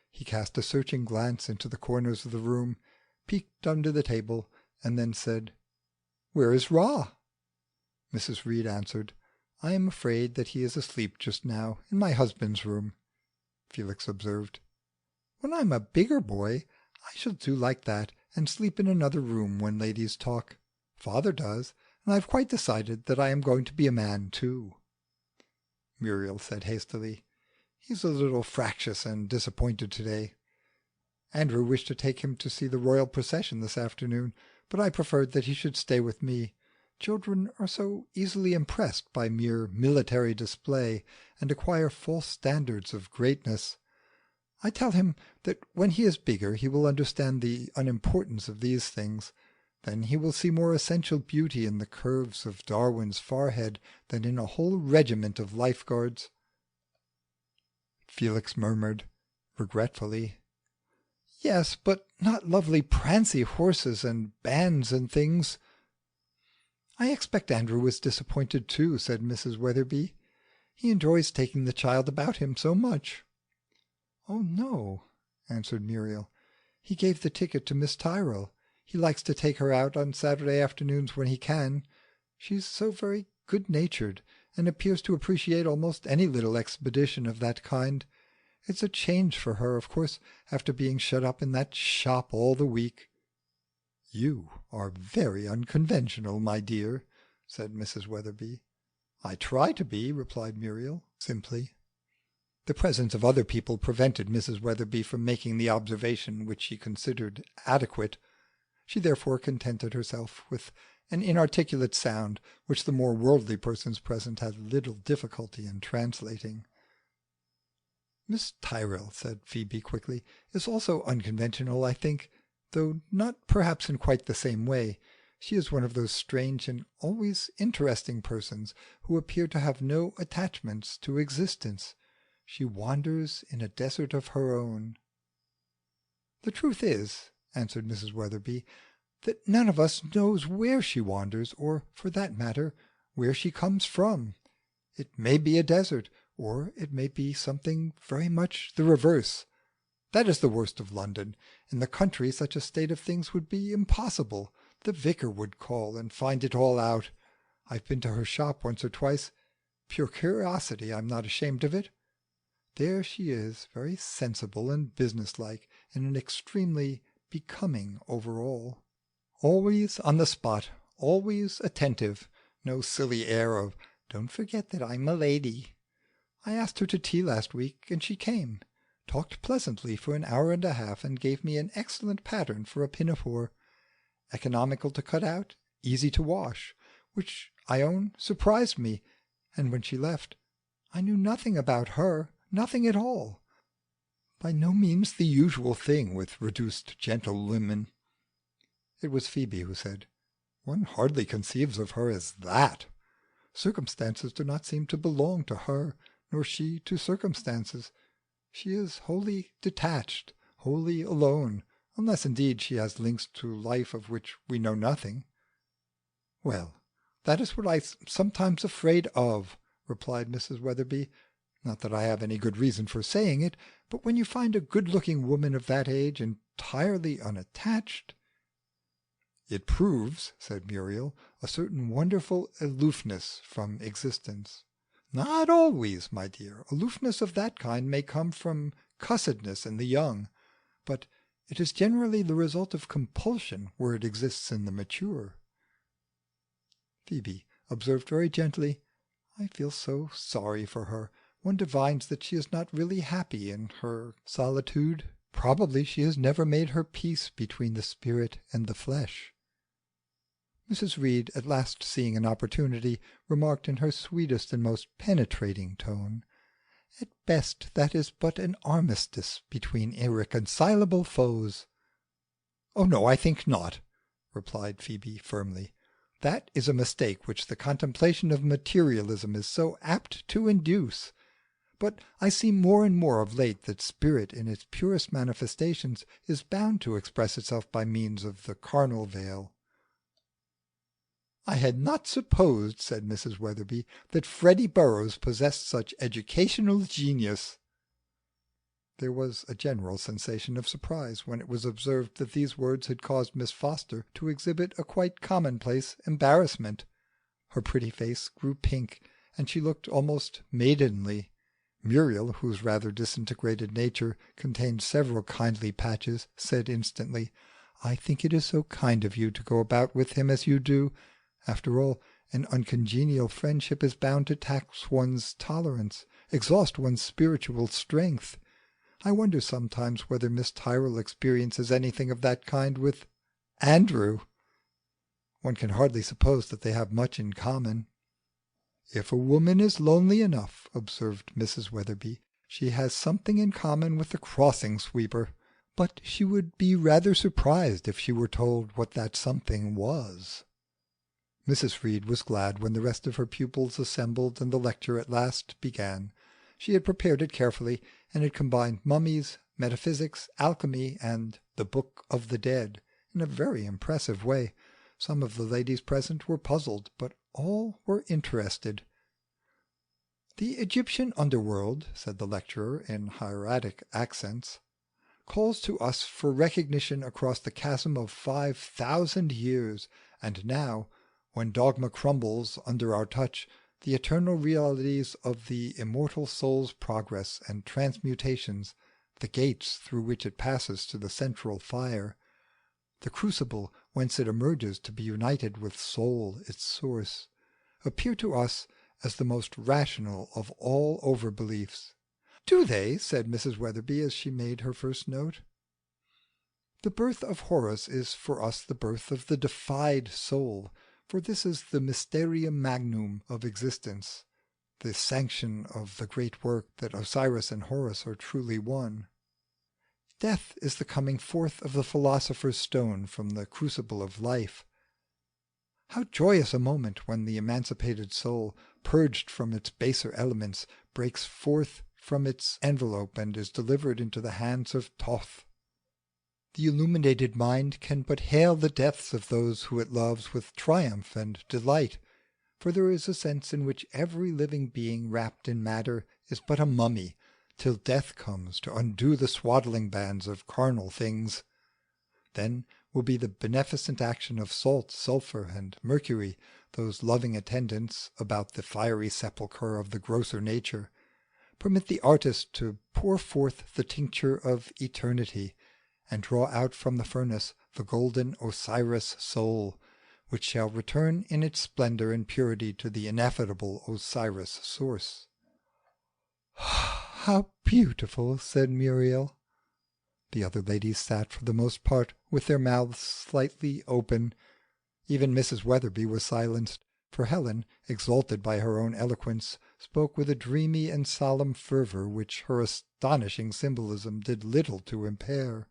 A: He cast a searching glance into the corners of the room, peeked under the table, and then said, "Where is Ra?" Mrs. Reed answered, "I am afraid that he is asleep just now in my husband's room." Felix observed, "When I'm a bigger boy I shall do like that, and sleep in another room when ladies talk. Father does, and I have quite decided that I am going to be a man too." Muriel said hastily, "He's a little fractious and disappointed to-day. Andrew wished to take him to see the royal procession this afternoon, but I preferred that he should stay with me. Children are so easily impressed by mere military display, and acquire false standards of greatness. I tell him that when he is bigger he will understand the unimportance of these things. Then he will see more essential beauty in the curves of Darwin's forehead than in a whole regiment of Life Guards." Felix murmured, regretfully, "Yes, but not lovely prancy horses and bands and things." "I expect Andrew is disappointed too," said Mrs. Weatherby. "He enjoys taking the child about him so much." "Oh no," answered Muriel. "He gave the ticket to Miss Tyrrel. He likes to take her out on Saturday afternoons when he can. She's so very good-natured, and appears to appreciate almost any little expedition of that kind. It's a change for her, of course, after being shut up in that shop all the week." "You are very unconventional, my dear," said Mrs. Weatherby. "I try to be," replied Muriel, simply. The presence of other people prevented Mrs. Weatherby from making the observation which she considered adequate. She therefore contented herself with an inarticulate sound which the more worldly persons present had little difficulty in translating. "Miss Tyrrel," said Phoebe quickly, "is also unconventional, I think, though not perhaps in quite the same way. She is one of those strange and always interesting persons who appear to have no attachments to existence. She wanders in a desert of her own." "The truth is," answered Mrs. Weatherby, "that none of us knows where she wanders, or, for that matter, where she comes from. It may be a desert, or it may be something very much the reverse. That is the worst of London. In the country such a state of things would be impossible. The vicar would call and find it all out. I've been to her shop once or twice. Pure curiosity, I'm not ashamed of it. There she is, very sensible and businesslike, in an extremely becoming overall. Always on the spot, always attentive, no silly air of 'don't forget that I'm a lady.' I asked her to tea last week, and she came, talked pleasantly for an hour and a half, and gave me an excellent pattern for a pinafore, economical to cut out, easy to wash, which, I own, surprised me, and when she left I knew nothing about her, nothing at all. By no means the usual thing with reduced gentlewomen." It was Phoebe who said, "One hardly conceives of her as that. Circumstances do not seem to belong to her, nor she to circumstances. She is wholly detached, wholly alone, unless indeed she has links to life of which we know nothing." "Well, that is what I am sometimes afraid of," replied Mrs. Weatherby. "Not that I have any good reason for saying it, but when you find a good-looking woman of that age entirely unattached—" "It proves," said Muriel, "a certain wonderful aloofness from existence." "Not always, my dear. Aloofness of that kind may come from cussedness in the young, but it is generally the result of compulsion where it exists in the mature." Phoebe observed very gently, "I feel so sorry for her. One divines that she is not really happy in her solitude. Probably she has never made her peace between the spirit and the flesh." Mrs. Reed, at last seeing an opportunity, remarked in her sweetest and most penetrating tone, "At best that is but an armistice between irreconcilable foes." "Oh no, I think not," replied Phoebe firmly. "That is a mistake which the contemplation of materialism is so apt to induce. But I see more and more of late that spirit in its purest manifestations is bound to express itself by means of the carnal veil." "I had not supposed," said Mrs. Weatherby, "that Freddie Burrows possessed such educational genius." There was a general sensation of surprise when it was observed that these words had caused Miss Foster to exhibit a quite commonplace embarrassment. Her pretty face grew pink, and she looked almost maidenly. Muriel, whose rather disintegrated nature contained several kindly patches, said instantly, "I think it is so kind of you to go about with him as you do. After all, an uncongenial friendship is bound to tax one's tolerance, exhaust one's spiritual strength. I wonder sometimes whether Miss Tyrrel experiences anything of that kind with Andrew. One can hardly suppose that they have much in common." "If a woman is lonely enough," observed Mrs. Weatherby, "she has something in common with the crossing sweeper. But she would be rather surprised if she were told what that something was." Mrs. Reed was glad when the rest of her pupils assembled and the lecture at last began. She had prepared it carefully, and it combined mummies, metaphysics, alchemy, and the Book of the Dead in a very impressive way. Some of the ladies present were puzzled, but all were interested. "The Egyptian underworld," said the lecturer in hieratic accents, "calls to us for recognition across the chasm of 5,000 years, and now, when dogma crumbles under our touch, the eternal realities of the immortal soul's progress and transmutations, the gates through which it passes to the central fire, the crucible whence it emerges to be united with soul its source, appear to us as the most rational of all overbeliefs." "Do they?" said Mrs. Weatherby as she made her first note. "The birth of Horus is for us the birth of the defied soul, for this is the mysterium magnum of existence, the sanction of the great work that Osiris and Horus are truly one. Death is the coming forth of the philosopher's stone from the crucible of life. How joyous a moment when the emancipated soul, purged from its baser elements, breaks forth from its envelope and is delivered into the hands of Thoth! The illuminated mind can but hail the deaths of those whom it loves with triumph and delight, for there is a sense in which every living being wrapped in matter is but a mummy, till death comes to undo the swaddling bands of carnal things. Then will be the beneficent action of salt, sulphur, and mercury, those loving attendants about the fiery sepulchre of the grosser nature. Permit the artist to pour forth the tincture of eternity, and draw out from the furnace the golden Osiris soul, which shall return in its splendour and purity to the ineffable Osiris source." "How beautiful!" said Muriel. The other ladies sat for the most part with their mouths slightly open. Even Mrs. Weatherby was silenced, for Helen, exalted by her own eloquence, spoke with a dreamy and solemn fervour which her astonishing symbolism did little to impair.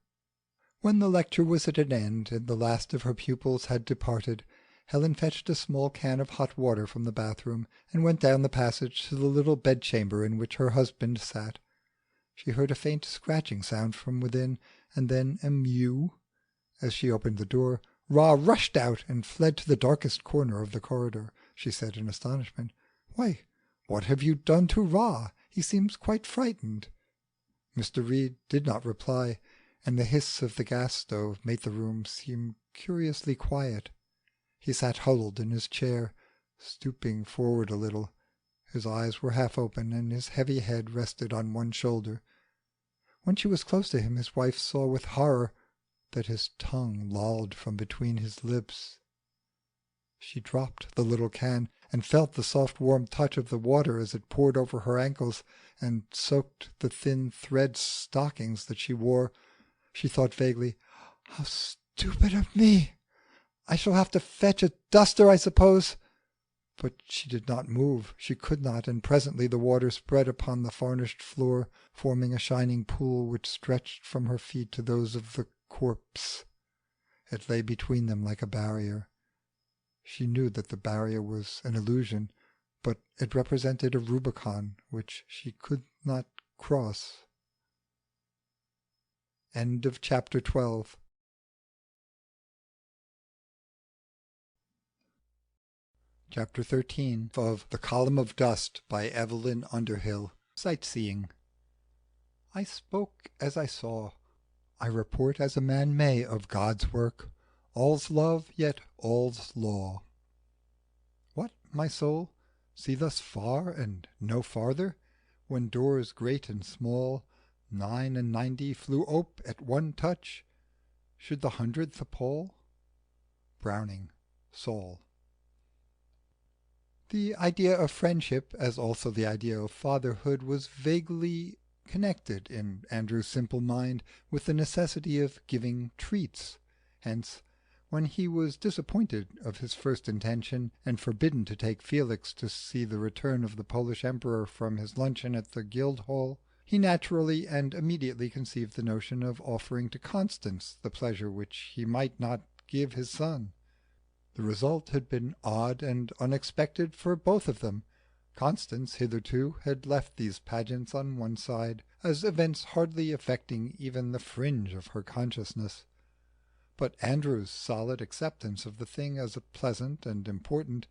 A: When the lecture was at an end and the last of her pupils had departed, Helen fetched a small can of hot water from the bathroom, and went down the passage to the little bedchamber in which her husband sat. She heard a faint scratching sound from within, and then a mew. As she opened the door, Ra rushed out and fled to the darkest corner of the corridor. She said in astonishment, "Why, what have you done to Ra? He seems quite frightened." Mr. Reed did not reply, and the hiss of the gas stove made the room seem curiously quiet. He sat huddled in his chair, stooping forward a little. His eyes were half open, and his heavy head rested on one shoulder. When she was close to him, his wife saw with horror that his tongue lolled from between his lips. She dropped the little can, and felt the soft warm touch of the water as it poured over her ankles and soaked the thin thread stockings that she wore. She thought vaguely, "How stupid of me! I shall have to fetch a duster, I suppose." But she did not move. She could not, and presently the water spread upon the varnished floor, forming a shining pool which stretched from her feet to those of the corpse. It lay between them like a barrier. She knew that the barrier was an illusion, but it represented a Rubicon which she could not cross. End of chapter 12. Chapter 13 of The Column of Dust by Evelyn Underhill. Sightseeing. I spoke as I saw. I report as a man may of God's work. All's love, yet all's law. What, my soul, see thus far and no farther, when doors great and small, 99 flew ope at one touch? Should the 100th appall? Browning, Saul. The idea of friendship, as also the idea of fatherhood, was vaguely connected in Andrew's simple mind with the necessity of giving treats. Hence, when he was disappointed of his first intention, and forbidden to take Felix to see the return of the Polish Emperor from his luncheon at the Guildhall, he naturally and immediately conceived the notion of offering to Constance the pleasure which he might not give his son. The result had been odd and unexpected for both of them. Constance hitherto had left these pageants on one side, as events hardly affecting even the fringe of her consciousness. But Andrew's solid acceptance of the thing as pleasant and important,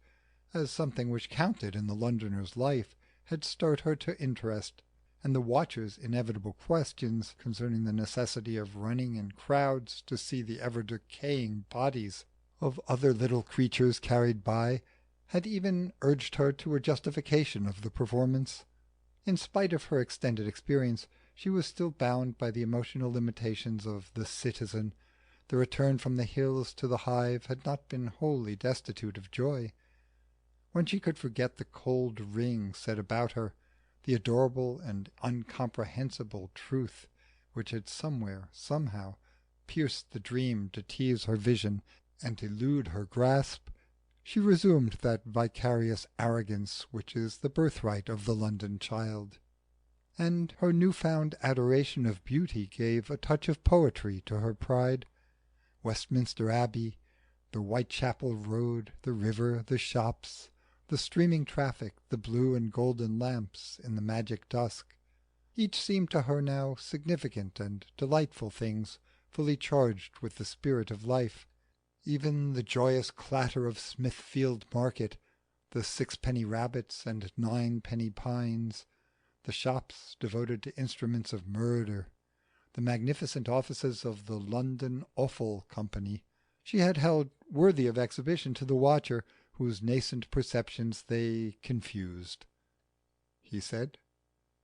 A: as something which counted in the Londoner's life, had stirred her to interest, and the watcher's inevitable questions concerning the necessity of running in crowds to see the ever-decaying bodies of other little creatures carried by had even urged her to a justification of the performance. In spite of her extended experience, she was still bound by the emotional limitations of the citizen. The return from the hills to the hive had not been wholly destitute of joy. When she could forget the cold ring set about her, the adorable and incomprehensible truth which had somewhere, somehow, pierced the dream to tease her vision and elude her grasp, she resumed that vicarious arrogance which is the birthright of the London child, and her new-found adoration of beauty gave a touch of poetry to her pride. Westminster Abbey, the Whitechapel Road, the river, the shops, the streaming traffic, the blue and golden lamps in the magic dusk, each seemed to her now significant and delightful things, fully charged with the spirit of life. Even the joyous clatter of Smithfield Market, the sixpenny rabbits and ninepenny pines, the shops devoted to instruments of murder, the magnificent offices of the London Offal Company, she had held worthy of exhibition to the watcher whose nascent perceptions they confused. He said,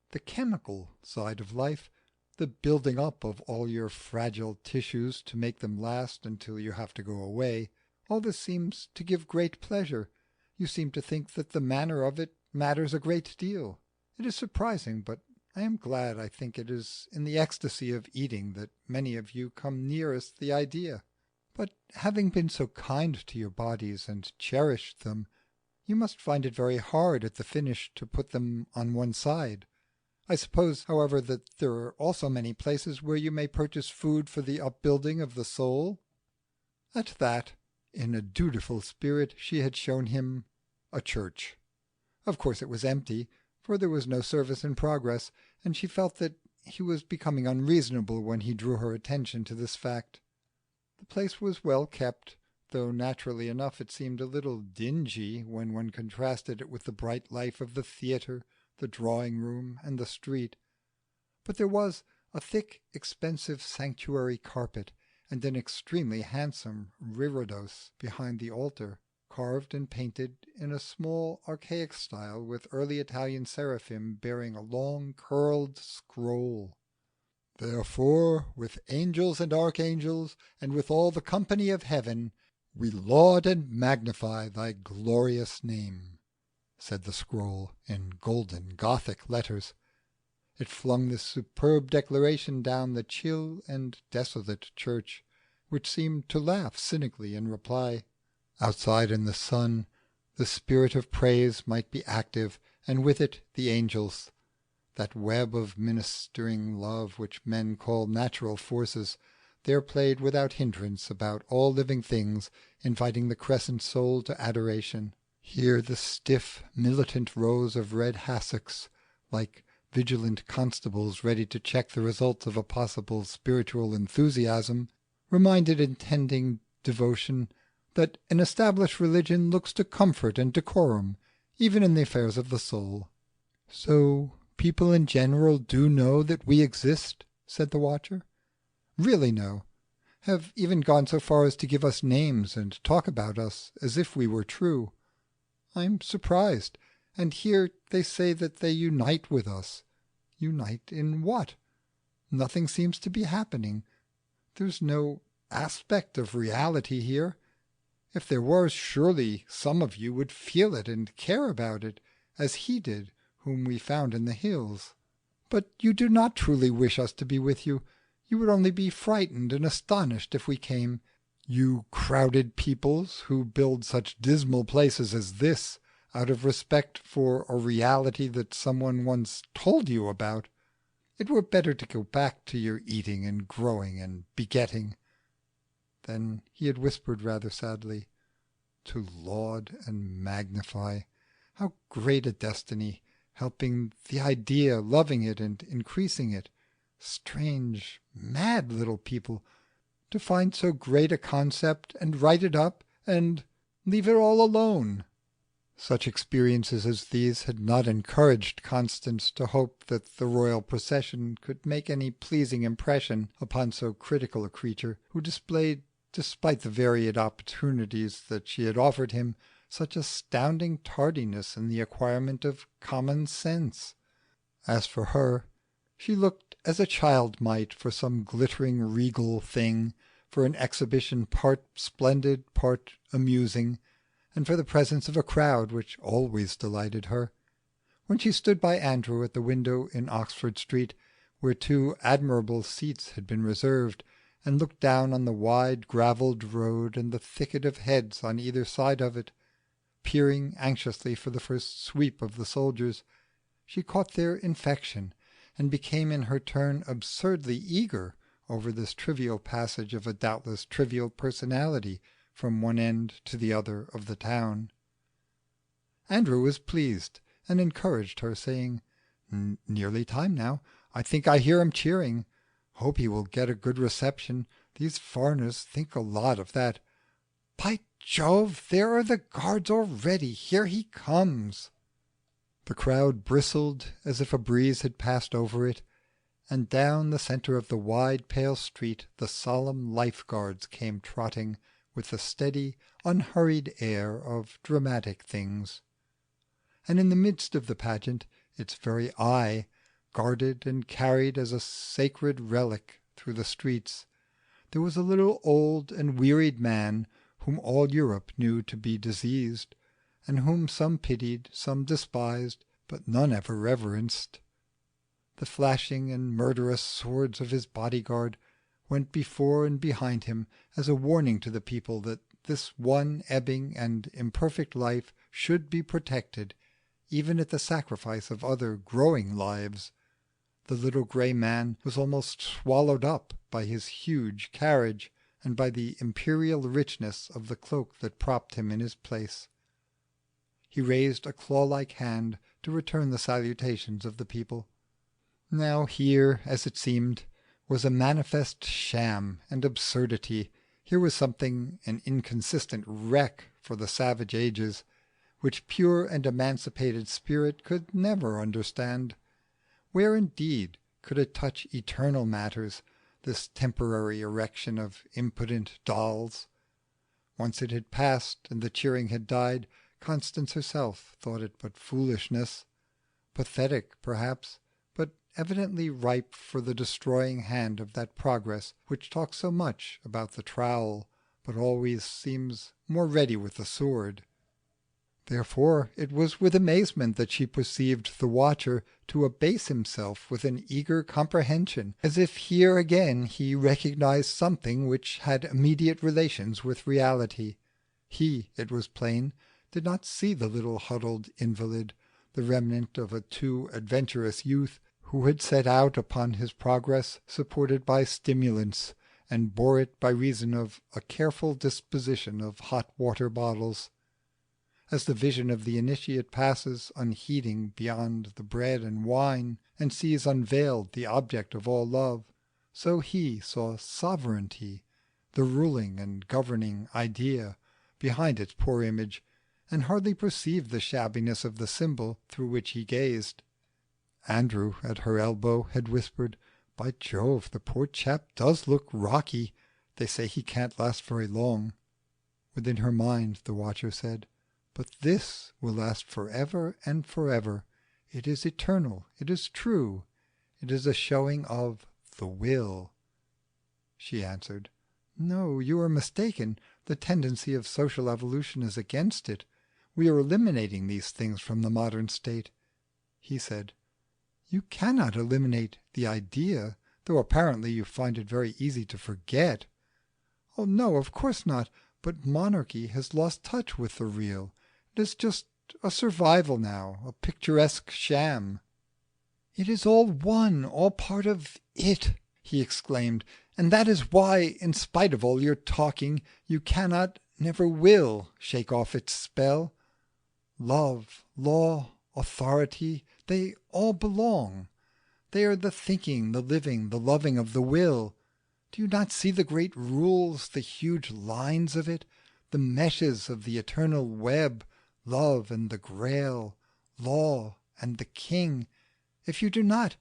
A: "The chemical side of life, the building up of all your fragile tissues to make them last until you have to go away, all this seems to give great pleasure. You seem to think that the manner of it matters a great deal. It is surprising, but I am glad. I think it is in the ecstasy of eating that many of you come nearest the idea. But having been so kind to your bodies and cherished them, you must find it very hard at the finish to put them on one side. I suppose, however, that there are also many places where you may purchase food for the upbuilding of the soul." At that, in a dutiful spirit, she had shown him a church. Of course it was empty, for there was no service in progress, and she felt that he was becoming unreasonable when he drew her attention to this fact. The place was well kept, though naturally enough it seemed a little dingy when one contrasted it with the bright life of the theatre, the drawing-room, and the street. But there was a thick expensive sanctuary carpet, and an extremely handsome reredos behind the altar, carved and painted in a small archaic style, with early Italian seraphim bearing a long curled scroll. "Therefore, with angels and archangels, and with all the company of heaven, we laud and magnify thy glorious name," said the scroll in golden Gothic letters. It flung this superb declaration down the chill and desolate church, which seemed to laugh cynically in reply. Outside in the sun the spirit of praise might be active, and with it the angels. That web of ministering love which men call natural forces there played without hindrance about all living things, inviting the crescent soul to adoration. Here the stiff militant rows of red hassocks, like vigilant constables ready to check the results of a possible spiritual enthusiasm, reminded intending devotion that an established religion looks to comfort and decorum even in the affairs of the soul. "So people in general do know that we exist," said the watcher. "Really know. Have even gone so far as to give us names and talk about us as if we were true. I'm surprised. And here they say that they unite with us. Unite in what? Nothing seems to be happening. There's no aspect of reality here. If there were, surely some of you would feel it and care about it, as he did whom we found in the hills. But you do not truly wish us to be with you. You would only be frightened and astonished if we came. You crowded peoples who build such dismal places as this out of respect for a reality that someone once told you about. It were better to go back to your eating and growing and begetting." Then he had whispered rather sadly, "To laud and magnify, how great a destiny, helping the idea, loving it and increasing it. Strange, mad little people, to find so great a concept and write it up and leave it all alone." Such experiences as these had not encouraged Constance to hope that the royal procession could make any pleasing impression upon so critical a creature, who displayed, despite the varied opportunities that she had offered him, such astounding tardiness in the acquirement of common sense. As for her, she looked as a child might for some glittering regal thing, for an exhibition part splendid, part amusing, and for the presence of a crowd which always delighted her. When she stood by Andrew at the window in Oxford Street, where two admirable seats had been reserved, and looked down on the wide gravelled road and the thicket of heads on either side of it, peering anxiously for the first sweep of the soldiers, she caught their infection, and became in her turn absurdly eager over this trivial passage of a doubtless trivial personality from one end to the other of the town. Andrew was pleased, and encouraged her, saying, "Nearly time now. I think I hear him cheering. Hope he will get a good reception. These foreigners think a lot of that. By Jove, there are the guards already. Here he comes." The crowd bristled as if a breeze had passed over it, and down the centre of the wide pale street the solemn life guards came trotting, with the steady unhurried air of dramatic things. And in the midst of the pageant, its very eye, guarded and carried as a sacred relic through the streets, there was a little old and wearied man whom all Europe knew to be diseased, and whom some pitied, some despised, but none ever reverenced. The flashing and murderous swords of his bodyguard went before and behind him as a warning to the people that this one ebbing and imperfect life should be protected, even at the sacrifice of other growing lives. The little grey man was almost swallowed up by his huge carriage, and by the imperial richness of the cloak that propped him in his place. He raised a claw-like hand to return the salutations of the people. Now here, as it seemed, was a manifest sham and absurdity. Here was something, an inconsistent wreck for the savage ages, which pure and emancipated spirit could never understand. Where indeed could it touch eternal matters, this temporary erection of impotent dolls? Once it had passed and the cheering had died, Constance herself thought it but foolishness, pathetic perhaps, but evidently ripe for the destroying hand of that progress which talks so much about the trowel, but always seems more ready with the sword. Therefore it was with amazement that she perceived the watcher to abase himself with an eager comprehension, as if here again he recognized something which had immediate relations with reality. He, it was plain, did not see the little huddled invalid, the remnant of a too adventurous youth, who had set out upon his progress supported by stimulants, and bore it by reason of a careful disposition of hot water bottles. As the vision of the initiate passes unheeding beyond the bread and wine, and sees unveiled the object of all love, so he saw sovereignty, the ruling and governing idea, behind its poor image, and hardly perceived the shabbiness of the symbol through which he gazed. Andrew, at her elbow, had whispered, "By Jove, the poor chap does look rocky. They say he can't last very long." Within her mind the watcher said, "But this will last for ever and for ever. It is eternal, it is true, it is a showing of the will." She answered, "No, you are mistaken. The tendency of social evolution is against it. We are eliminating these things from the modern state." He said, "You cannot eliminate the idea, though apparently you find it very easy to forget." "Oh no, of course not. But monarchy has lost touch with the real. It is just a survival now, a picturesque sham." "It is all one, all part of it," he exclaimed, "and that is why, in spite of all your talking, you cannot, never will, shake off its spell. Love, law, authority, they all belong. They are the thinking, the living, the loving of the will. Do you not see the great rules, the huge lines of it, the meshes of the eternal web, love and the Grail, law and the King? If you do not,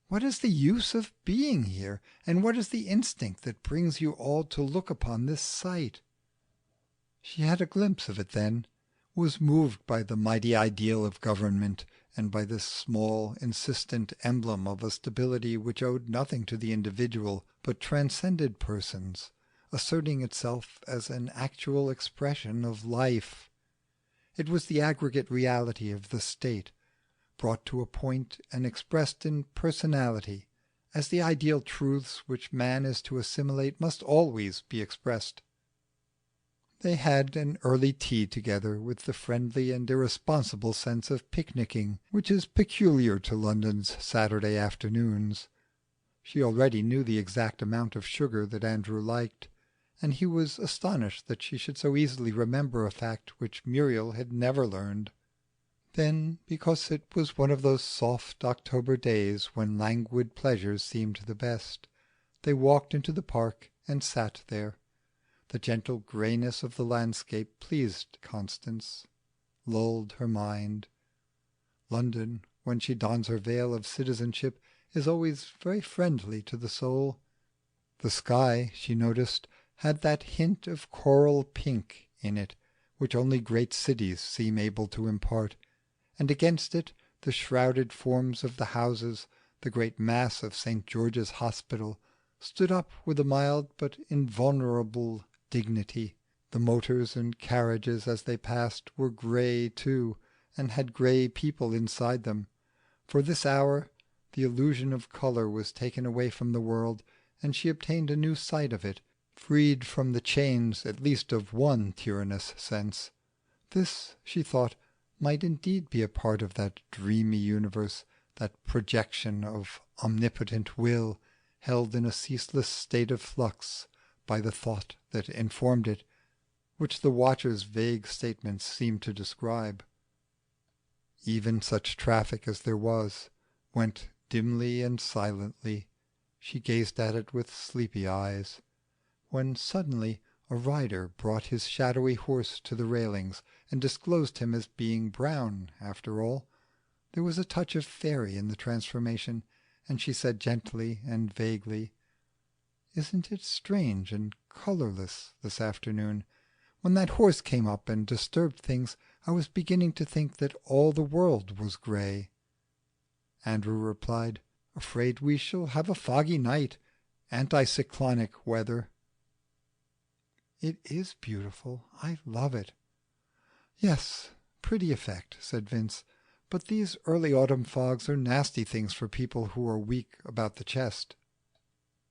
A: what is the use of being here, and what is the instinct that brings you all to look upon this sight?" She had a glimpse of it then, was moved by the mighty ideal of government, and by this small insistent emblem of a stability which owed nothing to the individual but transcended persons, asserting itself as an actual expression of life. It was the aggregate reality of the state, brought to a point and expressed in personality, as the ideal truths which man is to assimilate must always be expressed. They had an early tea together with the friendly and irresponsible sense of picnicking which is peculiar to London's Saturday afternoons. She already knew the exact amount of sugar that Andrew liked, and he was astonished that she should so easily remember a fact which Muriel had never learned. Then, because it was one of those soft October days when languid pleasures seemed the best, they walked into the park and sat there. The gentle greyness of the landscape pleased Constance, lulled her mind. London, when she dons her veil of citizenship, is always very friendly to the soul. The sky, she noticed, had that hint of coral pink in it which only great cities seem able to impart, and against it the shrouded forms of the houses, the great mass of St. George's Hospital, stood up with a mild but invulnerable dignity. The motors and carriages as they passed were grey too, and had grey people inside them. For this hour the illusion of colour was taken away from the world, and she obtained a new sight of it, freed from the chains at least of one tyrannous sense. This, she thought, might indeed be a part of that dreamy universe, that projection of omnipotent will, held in a ceaseless state of flux by the thought that informed it, which the watcher's vague statements seemed to describe. Even such traffic as there was went dimly and silently. She gazed at it with sleepy eyes, when suddenly a rider brought his shadowy horse to the railings, and disclosed him as being brown after all. There was a touch of fairy in the transformation, and she said gently and vaguely, "Isn't it strange and colourless this afternoon? When that horse came up and disturbed things, I was beginning to think that all the world was grey." Andrew replied, "Afraid we shall have a foggy night, anticyclonic weather." "It is beautiful. I love it." "Yes, pretty effect," said Vince. "But these early autumn fogs are nasty things for people who are weak about the chest."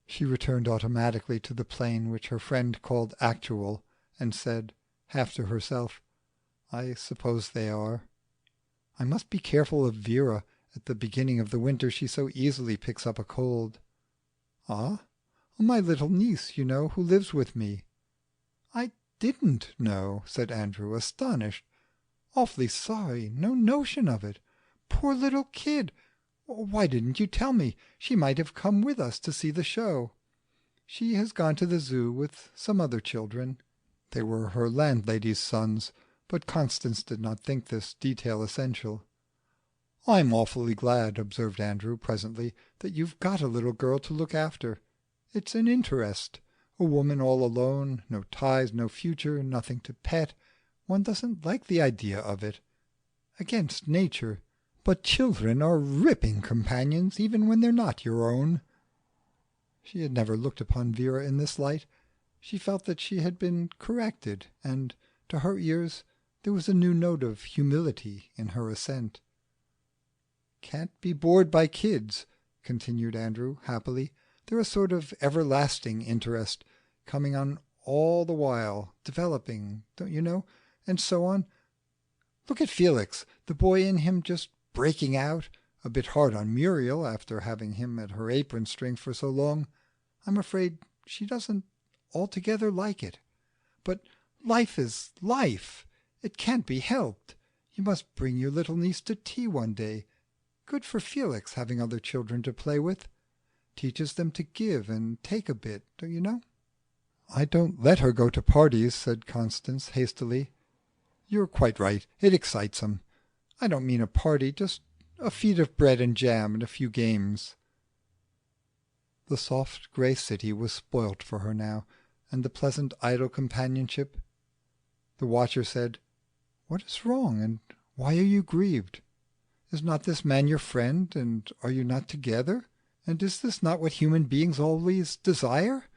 A: She returned automatically to the plane which her friend called actual, and said, half to herself, "I suppose they are. I must be careful of Vera. At the beginning of the winter she so easily picks up a cold." "Ah? My little niece, you know, who lives with me." "I didn't know," said Andrew, astonished. "Awfully sorry. No notion of it. Poor little kid. Why didn't you tell me? She might have come with us to see the show." "She has gone to the Zoo with some other children." They were her landlady's sons, but Constance did not think this detail essential. "I'm awfully glad," observed Andrew presently, "that you've got a little girl to look after. It's an interest. A woman all alone, no ties, no future, nothing to pet. One doesn't like the idea of it. Against nature. But children are ripping companions, even when they're not your own." She had never looked upon Vera in this light. She felt that she had been corrected, and, to her ears, there was a new note of humility in her assent. "Can't be bored by kids," continued Andrew happily. "They're a sort of everlasting interest, coming on all the while, developing, don't you know, and so on. Look at Felix, the boy in him just breaking out, a bit hard on Muriel after having him at her apron string for so long. I'm afraid she doesn't altogether like it. But life is life. It can't be helped. You must bring your little niece to tea one day. Good for Felix having other children to play with. Teaches them to give and take a bit, don't you know?" "I don't let her go to parties," said Constance hastily. "You're quite right. It excites them. I don't mean a party, just a feed of bread and jam and a few games." The soft grey city was spoilt for her now, and the pleasant idle companionship. The watcher said, "What is wrong, and why are you grieved? Is not this man your friend, and are you not together? And is this not what human beings always desire?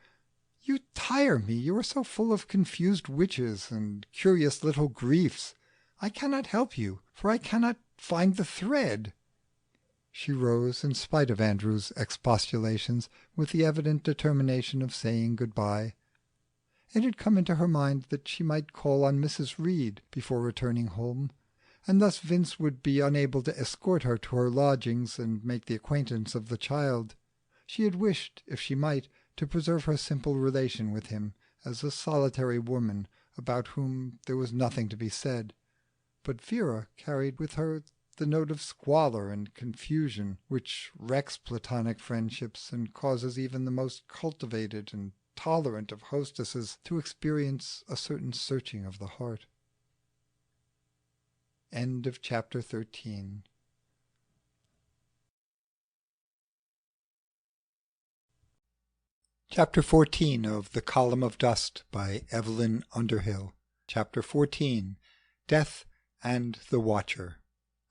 A: You tire me. You are so full of confused witches and curious little griefs. I cannot help you, for I cannot find the thread." She rose, in spite of Andrew's expostulations, with the evident determination of saying good-bye. It had come into her mind that she might call on Mrs. Reed before returning home, and thus Vince would be unable to escort her to her lodgings and make the acquaintance of the child. She had wished, if she might, to preserve her simple relation with him as a solitary woman about whom there was nothing to be said. But Vera carried with her the note of squalor and confusion which wrecks platonic friendships and causes even the most cultivated and tolerant of hostesses to experience a certain searching of the heart. End of chapter 13. Chapter 14 of The Column of Dust by Evelyn Underhill. Chapter 14. Death and the Watcher.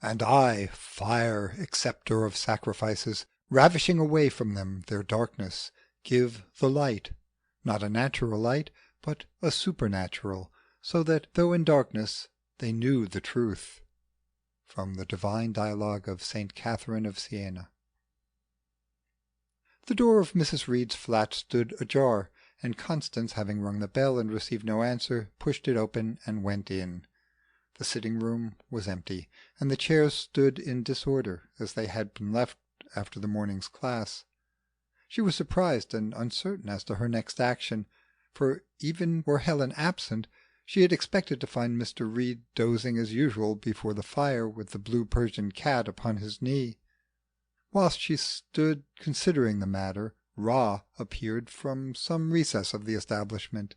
A: "And I, fire, acceptor of sacrifices, ravishing away from them their darkness, give the light, not a natural light, but a supernatural, so that, though in darkness, they knew the truth." From the Divine Dialogue of St. Catherine of Siena. The door of Mrs. Reed's flat stood ajar, and Constance, having rung the bell and received no answer, pushed it open and went in. The sitting-room was empty, and the chairs stood in disorder, as they had been left after the morning's class. She was surprised and uncertain as to her next action, for even were Helen absent, she had expected to find Mr. Reed dozing as usual before the fire with the blue Persian cat upon his knee. Whilst she stood considering the matter, Ra appeared from some recess of the establishment,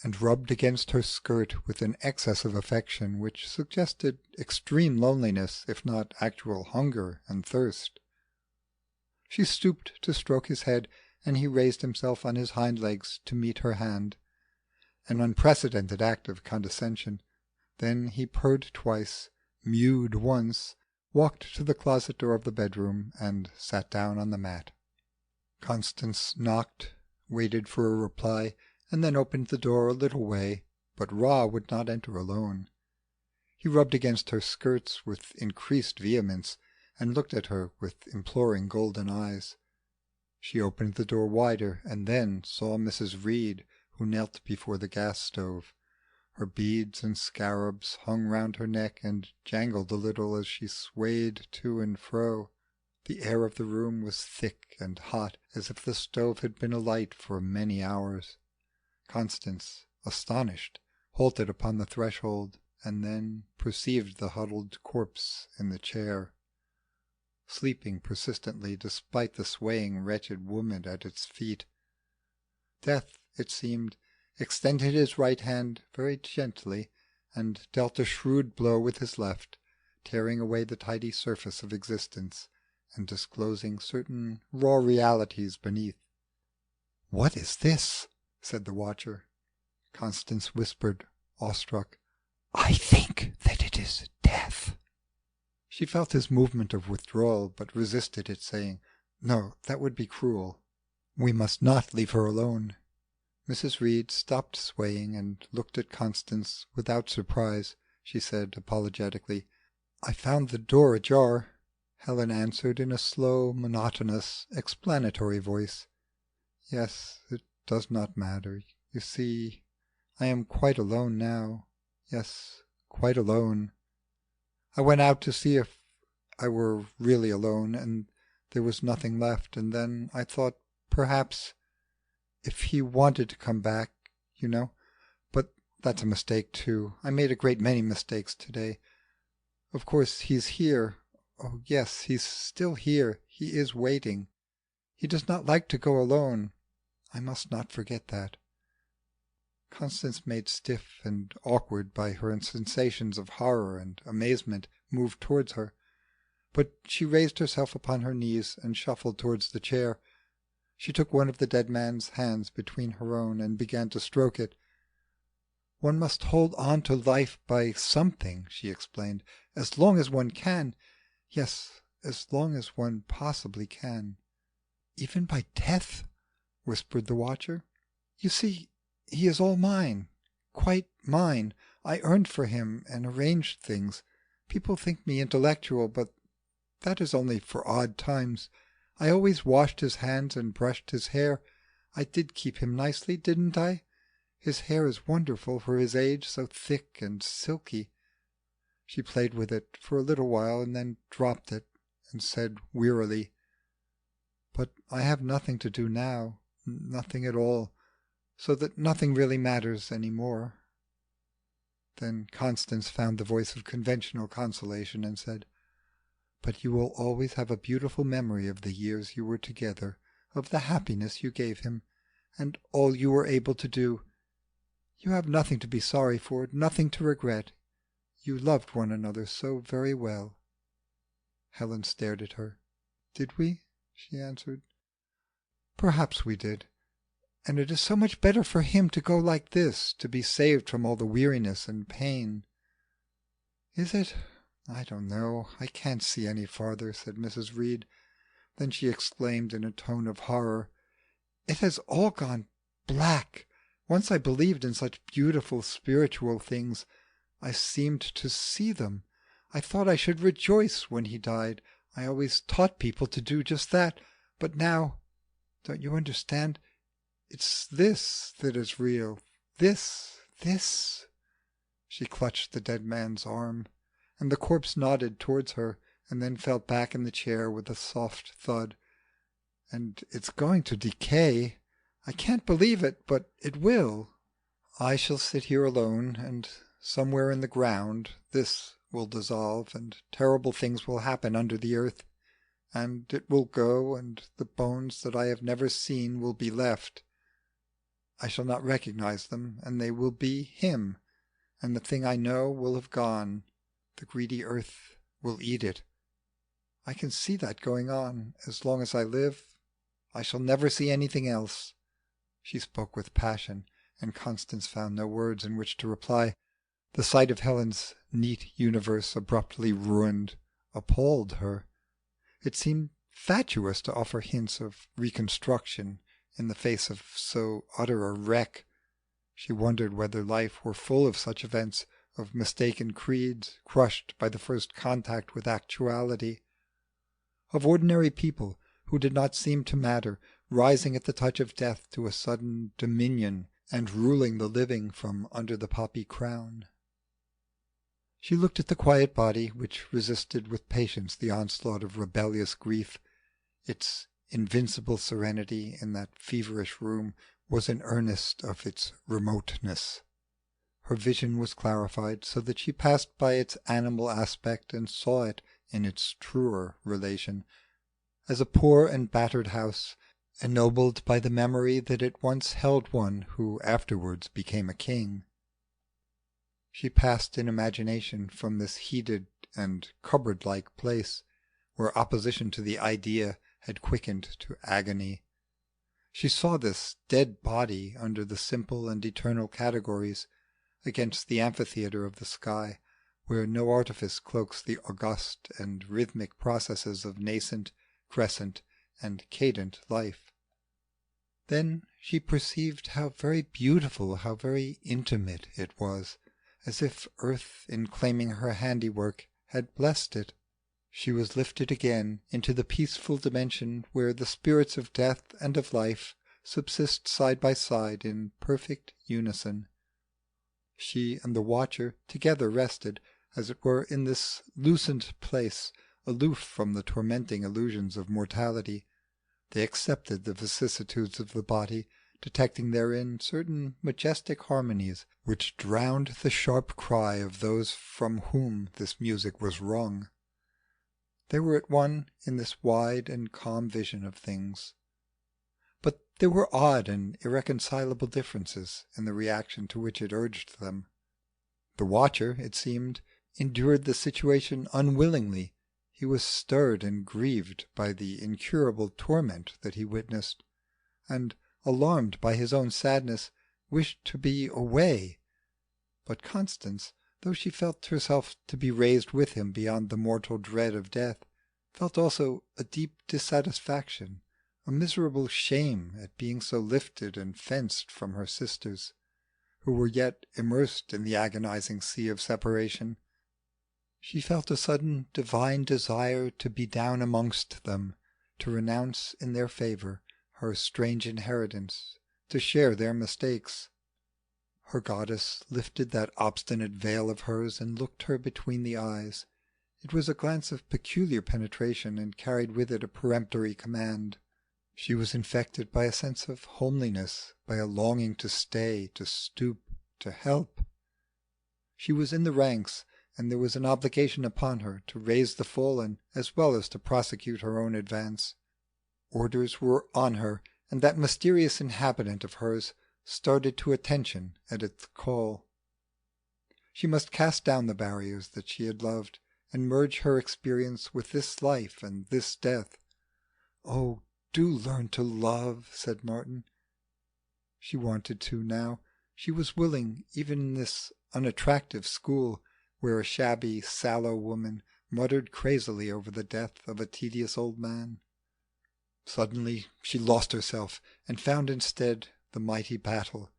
A: and rubbed against her skirt with an excess of affection which suggested extreme loneliness, if not actual hunger and thirst. She stooped to stroke his head, and he raised himself on his hind legs to meet her hand, an unprecedented act of condescension. Then he purred twice, mewed once, walked to the closet door of the bedroom, and sat down on the mat. Constance knocked, waited for a reply, and then opened the door a little way, but Ra would not enter alone. He rubbed against her skirts with increased vehemence, and looked at her with imploring golden eyes. She opened the door wider, and then saw Mrs. Reed, who knelt before the gas stove. Her beads and scarabs hung round her neck and jangled a little as she swayed to and fro. The air of the room was thick and hot, as if the stove had been alight for many hours. Constance, astonished, halted upon the threshold, and then perceived the huddled corpse in the chair, sleeping persistently despite the swaying wretched woman at its feet. Death, it seemed, extended his right hand very gently, and dealt a shrewd blow with his left, tearing away the tidy surface of existence, and disclosing certain raw realities beneath. "What is this?" said the watcher. Constance whispered, awestruck, "I think that it is death." She felt his movement of withdrawal, but resisted it, saying, "No, that would be cruel. We must not leave her alone." Mrs. Reed stopped swaying and looked at Constance without surprise. She said apologetically, "I found the door ajar." Helen answered in a slow, monotonous, explanatory voice, "Yes, it does not matter. You see, I am quite alone now. Yes, quite alone. I went out to see if I were really alone, and there was nothing left, and then I thought perhaps if he wanted to come back, you know. But that's a mistake too. I made a great many mistakes today. Of course he's here. Oh yes, he's still here. He is waiting. He does not like to go alone. I must not forget that." Constance, made stiff and awkward by her sensations of horror and amazement, moved towards her, but she raised herself upon her knees and shuffled towards the chair. She took one of the dead man's hands between her own and began to stroke it. "One must hold on to life by something," she explained, "as long as one can. Yes, as long as one possibly can." "Even by death?" whispered the watcher. "You see, he is all mine, quite mine. I earned for him and arranged things. People think me intellectual, but that is only for odd times. I always washed his hands and brushed his hair. I did keep him nicely, didn't I? His hair is wonderful for his age, so thick and silky." She played with it for a little while and then dropped it and said wearily, "But I have nothing to do now, nothing at all, so that nothing really matters any more." Then Constance found the voice of conventional consolation and said, "But you will always have a beautiful memory of the years you were together, of the happiness you gave him, and all you were able to do. You have nothing to be sorry for, nothing to regret. You loved one another so very well." Helen stared at her. "Did we?" she answered. "Perhaps we did. And it is so much better for him to go like this, to be saved from all the weariness and pain." "Is it? I don't know. I can't see any farther," said Mrs. Reed. Then she exclaimed in a tone of horror, "It has all gone black. Once I believed in such beautiful spiritual things. I seemed to see them. I thought I should rejoice when he died. I always taught people to do just that. But now, don't you understand? It's this that is real. This. She clutched the dead man's arm, and the corpse nodded towards her, and then fell back in the chair with a soft thud. "And it's going to decay. I can't believe it, but it will. I shall sit here alone, and somewhere in the ground this will dissolve, and terrible things will happen under the earth, and it will go, and the bones that I have never seen will be left. I shall not recognize them, and they will be him, and the thing I know will have gone. The greedy earth will eat it. I can see that going on. As long as I live, I shall never see anything else." She spoke with passion, and Constance found no words in which to reply. The sight of Helen's neat universe abruptly ruined appalled her. It seemed fatuous to offer hints of reconstruction in the face of so utter a wreck. She wondered whether life were full of such events, of mistaken creeds crushed by the first contact with actuality, of ordinary people who did not seem to matter, rising at the touch of death to a sudden dominion and ruling the living from under the poppy crown. She looked at the quiet body, which resisted with patience the onslaught of rebellious grief. Its invincible serenity in that feverish room was an earnest of its remoteness. Her vision was clarified, so that she passed by its animal aspect and saw it in its truer relation, as a poor and battered house, ennobled by the memory that it once held one who afterwards became a king. She passed in imagination from this heated and cupboard-like place, where opposition to the idea had quickened to agony. She saw this dead body under the simple and eternal categories, against the amphitheatre of the sky, where no artifice cloaks the august and rhythmic processes of nascent, crescent, and cadent life. Then she perceived how very beautiful, how very intimate it was, as if earth, in claiming her handiwork, had blessed it. She was lifted again into the peaceful dimension where the spirits of death and of life subsist side by side in perfect unison. She and the watcher together rested, as it were, in this lucent place, aloof from the tormenting illusions of mortality. They accepted the vicissitudes of the body, detecting therein certain majestic harmonies which drowned the sharp cry of those from whom this music was wrung. They were at one in this wide and calm vision of things. But there were odd and irreconcilable differences in the reaction to which it urged them. The watcher, it seemed, endured the situation unwillingly. He was stirred and grieved by the incurable torment that he witnessed, and, alarmed by his own sadness, wished to be away. But Constance, though she felt herself to be raised with him beyond the mortal dread of death, felt also a deep dissatisfaction, a miserable shame at being so lifted and fenced from her sisters, who were yet immersed in the agonizing sea of separation. She felt a sudden divine desire to be down amongst them, to renounce in their favour her strange inheritance, to share their mistakes. Her goddess lifted that obstinate veil of hers and looked her between the eyes. It was a glance of peculiar penetration, and carried with it a peremptory command. She was infected by a sense of homeliness, by a longing to stay, to stoop, to help. She was in the ranks, and there was an obligation upon her to raise the fallen as well as to prosecute her own advance. Orders were on her, and that mysterious inhabitant of hers started to attention at its call. She must cast down the barriers that she had loved, and merge her experience with this life and this death. "Oh, do learn to love," said Martin. She wanted to now. She was willing, even in this unattractive school, where a shabby, sallow woman muttered crazily over the death of a tedious old man. Suddenly she lost herself, and found instead the mighty battle.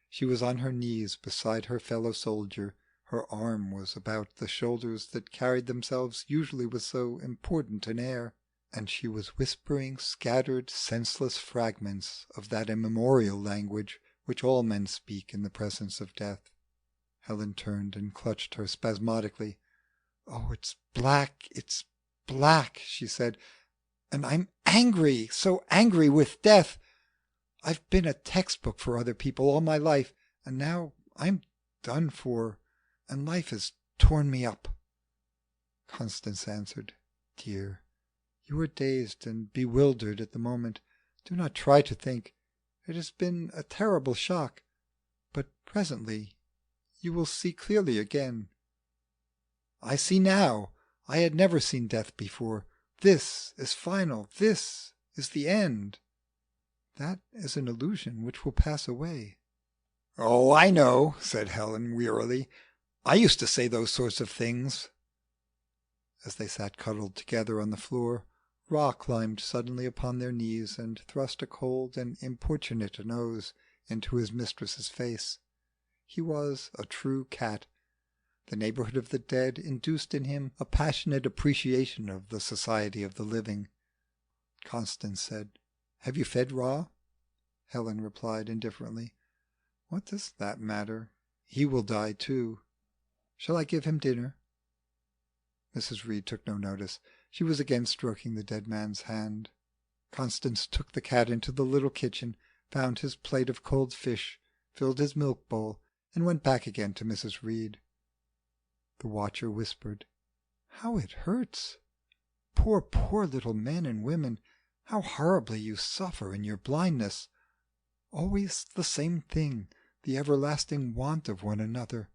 A: She was on her knees beside her fellow soldier. Her arm was about the shoulders that carried themselves usually with so important an air, and she was whispering scattered senseless fragments of that immemorial language which all men speak in the presence of death. Helen turned and clutched her spasmodically. "Oh, it's black, it's black," she said, "and I'm angry, so angry with death. I've been a textbook for other people all my life, and now I'm done for, and life has torn me up." Constance answered, "Dear, You are dazed and bewildered at the moment. Do not try to think. It has been a terrible shock, but presently you will see clearly again. I see now. I had never seen death before. This is final. This is the end. That is an illusion which will pass away. Oh, I know, said Helen wearily. I used to say those sorts of things. As they sat cuddled together on the floor, Ra climbed suddenly upon their knees and thrust a cold and importunate nose into his mistress's face. He was a true cat. The neighbourhood of the dead induced in him a passionate appreciation of the society of the living. Constance said, "Have you fed Ra?" Helen replied indifferently, "What does that matter? He will die too. Shall I give him dinner?" Mrs. Reed took no notice. She was again stroking the dead man's hand. Constance took the cat into the little kitchen, found his plate of cold fish, filled his milk bowl, and went back again to Mrs. Reed. The watcher whispered, "How it hurts! Poor, poor little men and women! How horribly you suffer in your blindness! Always the same thing, the everlasting want of one another.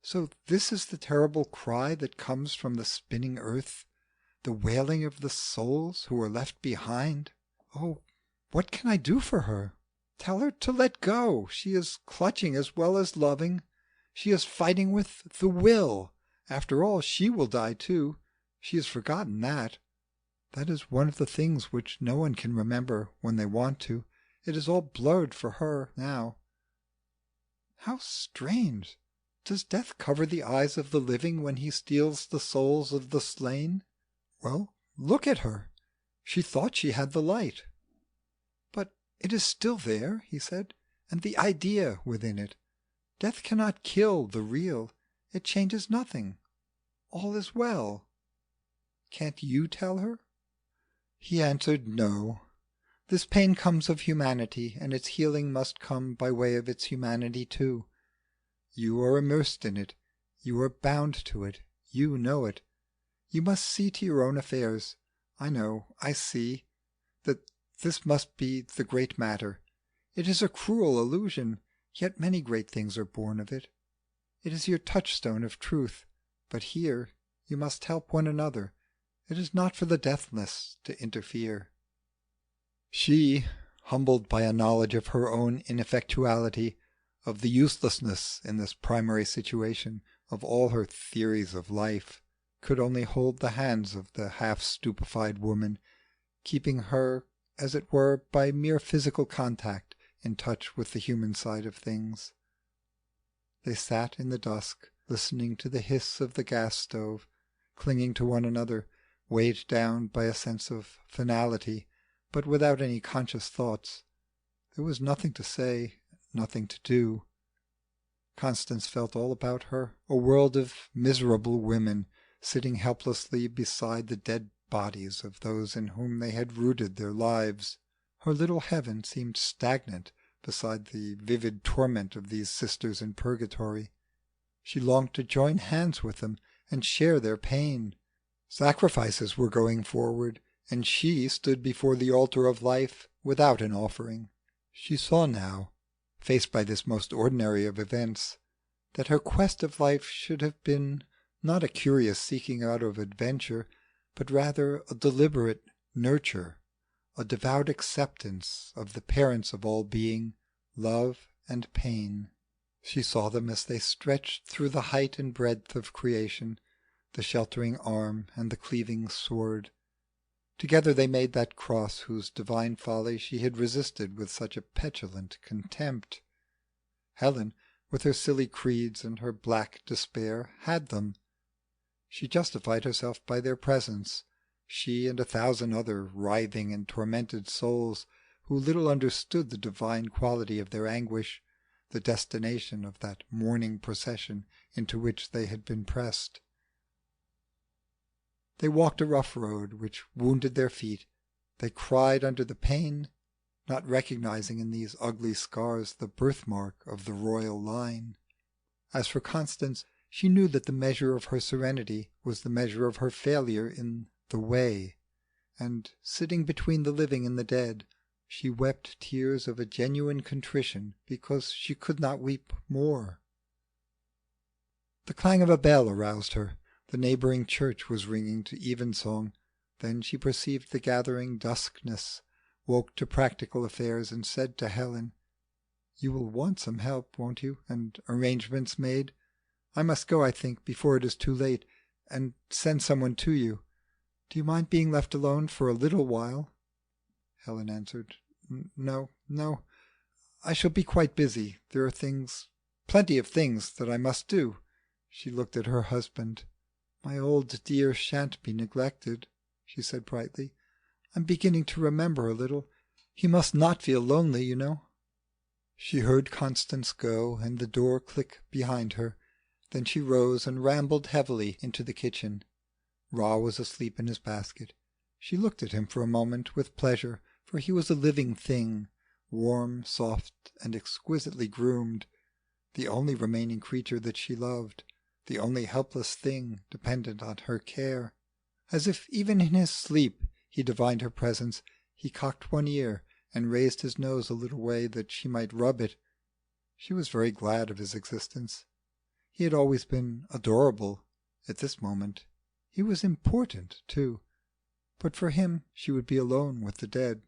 A: So this is the terrible cry that comes from the spinning earth, the wailing of the souls who are left behind. Oh, what can I do for her? Tell her to let go. She is clutching as well as loving. She is fighting with the will. After all, she will die too. She has forgotten that. That is one of the things which no one can remember when they want to. It is all blurred for her now. How strange! Does death cover the eyes of the living when he steals the souls of the slain? Well, look at her. She thought she had the light. But it is still there, he said, and the idea within it. Death cannot kill the real. It changes nothing. All is well. Can't you tell her?" He answered no. This pain comes of humanity, and its healing must come by way of its humanity too. You are immersed in it. You are bound to it. You know it. You must see to your own affairs. I know, I see, that this must be the great matter. It is a cruel illusion, yet many great things are born of it. It is your touchstone of truth, but here you must help one another. It is not for the deathless to interfere. She, humbled by a knowledge of her own ineffectuality, of the uselessness in this primary situation of all her theories of life, could only hold the hands of the half-stupefied woman, keeping her, as it were, by mere physical contact, in touch with the human side of things. They sat in the dusk, listening to the hiss of the gas stove, clinging to one another, weighed down by a sense of finality, but without any conscious thoughts. There was nothing to say, nothing to do. Constance felt all about her a world of miserable women, sitting helplessly beside the dead bodies of those in whom they had rooted their lives. Her little heaven seemed stagnant beside the vivid torment of these sisters in purgatory. She longed to join hands with them and share their pain. Sacrifices were going forward, and she stood before the altar of life without an offering. She saw now, faced by this most ordinary of events, that her quest of life should have been not a curious seeking out of adventure, but rather a deliberate nurture, a devout acceptance of the parents of all being, love and pain. She saw them as they stretched through the height and breadth of creation, the sheltering arm and the cleaving sword. Together they made that cross whose divine folly she had resisted with such a petulant contempt. Helen, with her silly creeds and her black despair, had them. She justified herself by their presence, she and 1,000 other writhing and tormented souls who little understood the divine quality of their anguish, the destination of that mourning procession into which they had been pressed. They walked a rough road which wounded their feet. They cried under the pain, not recognizing in these ugly scars the birthmark of the royal line. As for Constance, she knew that the measure of her serenity was the measure of her failure in the way, and, sitting between the living and the dead, she wept tears of a genuine contrition because she could not weep more. The clang of a bell aroused her. The neighbouring church was ringing to evensong. Then she perceived the gathering duskness, woke to practical affairs, and said to Helen, "You will want some help, won't you, and arrangements made? I must go, I think, before it is too late, and send someone to you. Do you mind being left alone for a little while?" Helen answered, No, I shall be quite busy. There are plenty of things that I must do." She looked at her husband. "My old dear shan't be neglected," she said brightly. "I'm beginning to remember a little. He must not feel lonely, you know." She heard Constance go and the door click behind her. Then she rose and rambled heavily into the kitchen. Ra was asleep in his basket. She looked at him for a moment with pleasure, for he was a living thing, warm, soft, and exquisitely groomed, the only remaining creature that she loved, the only helpless thing dependent on her care. As if even in his sleep he divined her presence, he cocked one ear and raised his nose a little way that she might rub it. She was very glad of his existence. He had always been adorable. At this moment he was important too, but for him she would be alone with the dead.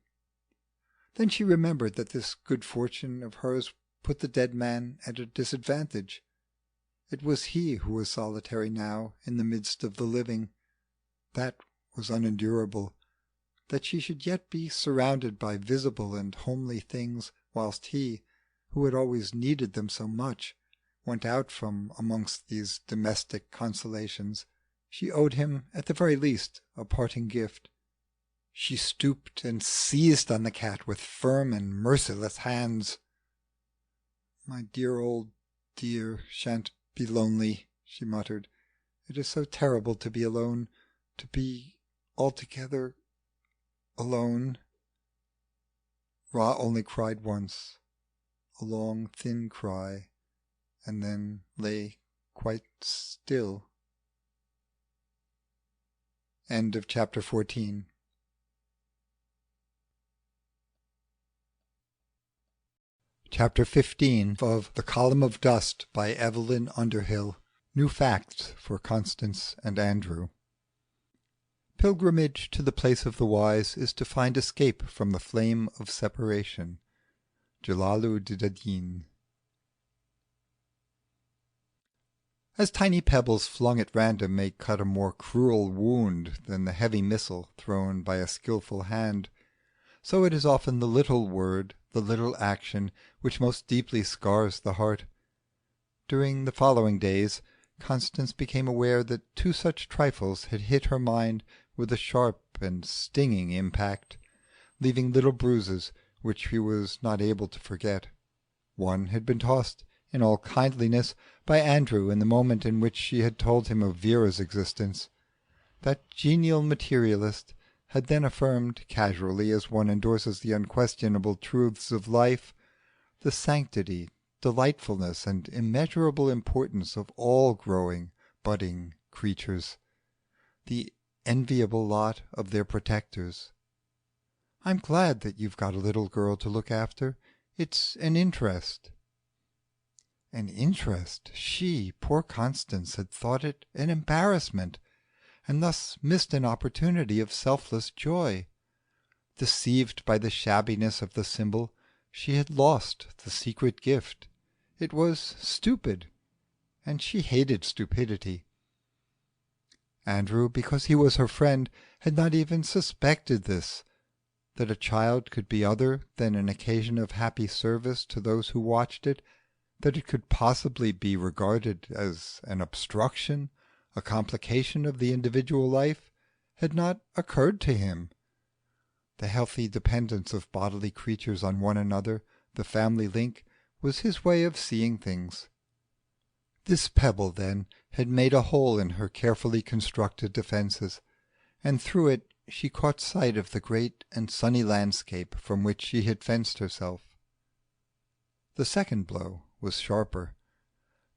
A: Then she remembered that this good fortune of hers put the dead man at a disadvantage. It was he who was solitary now in the midst of the living. That was unendurable. That she should yet be surrounded by visible and homely things, whilst he, who had always needed them so much, went out from amongst these domestic consolations. She owed him, at the very least, a parting gift. She stooped and seized on the cat with firm and merciless hands. "My dear old dear shan't be lonely," she muttered. "It is so terrible to be alone, to be altogether alone." Ra only cried once, a long thin cry, and then lay quite still. End of chapter 14. Chapter 15 of The Column of Dust by Evelyn Underhill. New facts for Constance and Andrew. Pilgrimage to the place of the wise is to find escape from the flame of separation. Jalaluddin. As tiny pebbles flung at random may cut a more cruel wound than the heavy missile thrown by a skilful hand, so it is often the little word, the little action, which most deeply scars the heart. During the following days Constance became aware that two such trifles had hit her mind with a sharp and stinging impact, leaving little bruises which she was not able to forget. One had been tossed, in all kindliness, by Andrew in the moment in which she had told him of Vera's existence. That genial materialist had then affirmed, casually as one endorses the unquestionable truths of life, the sanctity, delightfulness, and immeasurable importance of all growing, budding creatures, the enviable lot of their protectors. "I'm glad that you've got a little girl to look after. It's an interest." An interest! She, poor Constance, had thought it an embarrassment, and thus missed an opportunity of selfless joy. Deceived by the shabbiness of the symbol, she had lost the secret gift. It was stupid, and she hated stupidity. Andrew, because he was her friend, had not even suspected this, that a child could be other than an occasion of happy service to those who watched it, that it could possibly be regarded as an obstruction, a complication of the individual life, had not occurred to him. The healthy dependence of bodily creatures on one another, the family link, was his way of seeing things. This pebble, then, had made a hole in her carefully constructed defences, and through it she caught sight of the great and sunny landscape from which she had fenced herself. The second blow was sharper.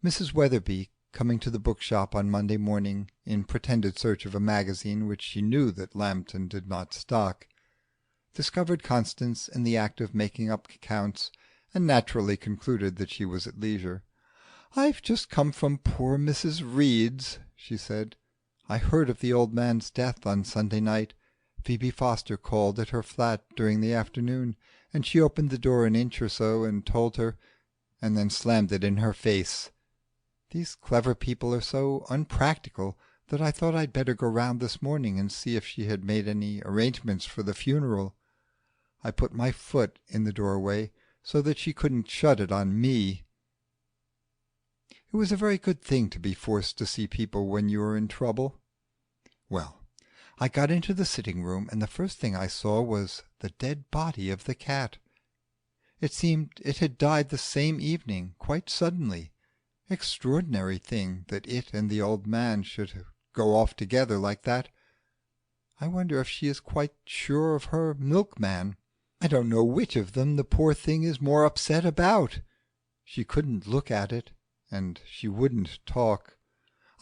A: Mrs. Weatherby, coming to the bookshop on Monday morning in pretended search of a magazine which she knew that Lambton did not stock, discovered Constance in the act of making up accounts, and naturally concluded that she was at leisure. "I've just come from poor Mrs. Reed's," she said. "I heard of the old man's death on Sunday night. Phoebe Foster called at her flat during the afternoon, and she opened the door an inch or so and told her, and then slammed it in her face. These clever people are so unpractical that I thought I'd better go round this morning and see if she had made any arrangements for the funeral. I put my foot in the doorway so that she couldn't shut it on me. It was a very good thing to be forced to see people when you are in trouble. Well, I got into the sitting room, and the first thing I saw was the dead body of the cat. It seemed it had died the same evening, quite suddenly. Extraordinary thing that it and the old man should go off together like that. I wonder if she is quite sure of her milkman. I don't know which of them the poor thing is more upset about. She couldn't look at it, and she wouldn't talk.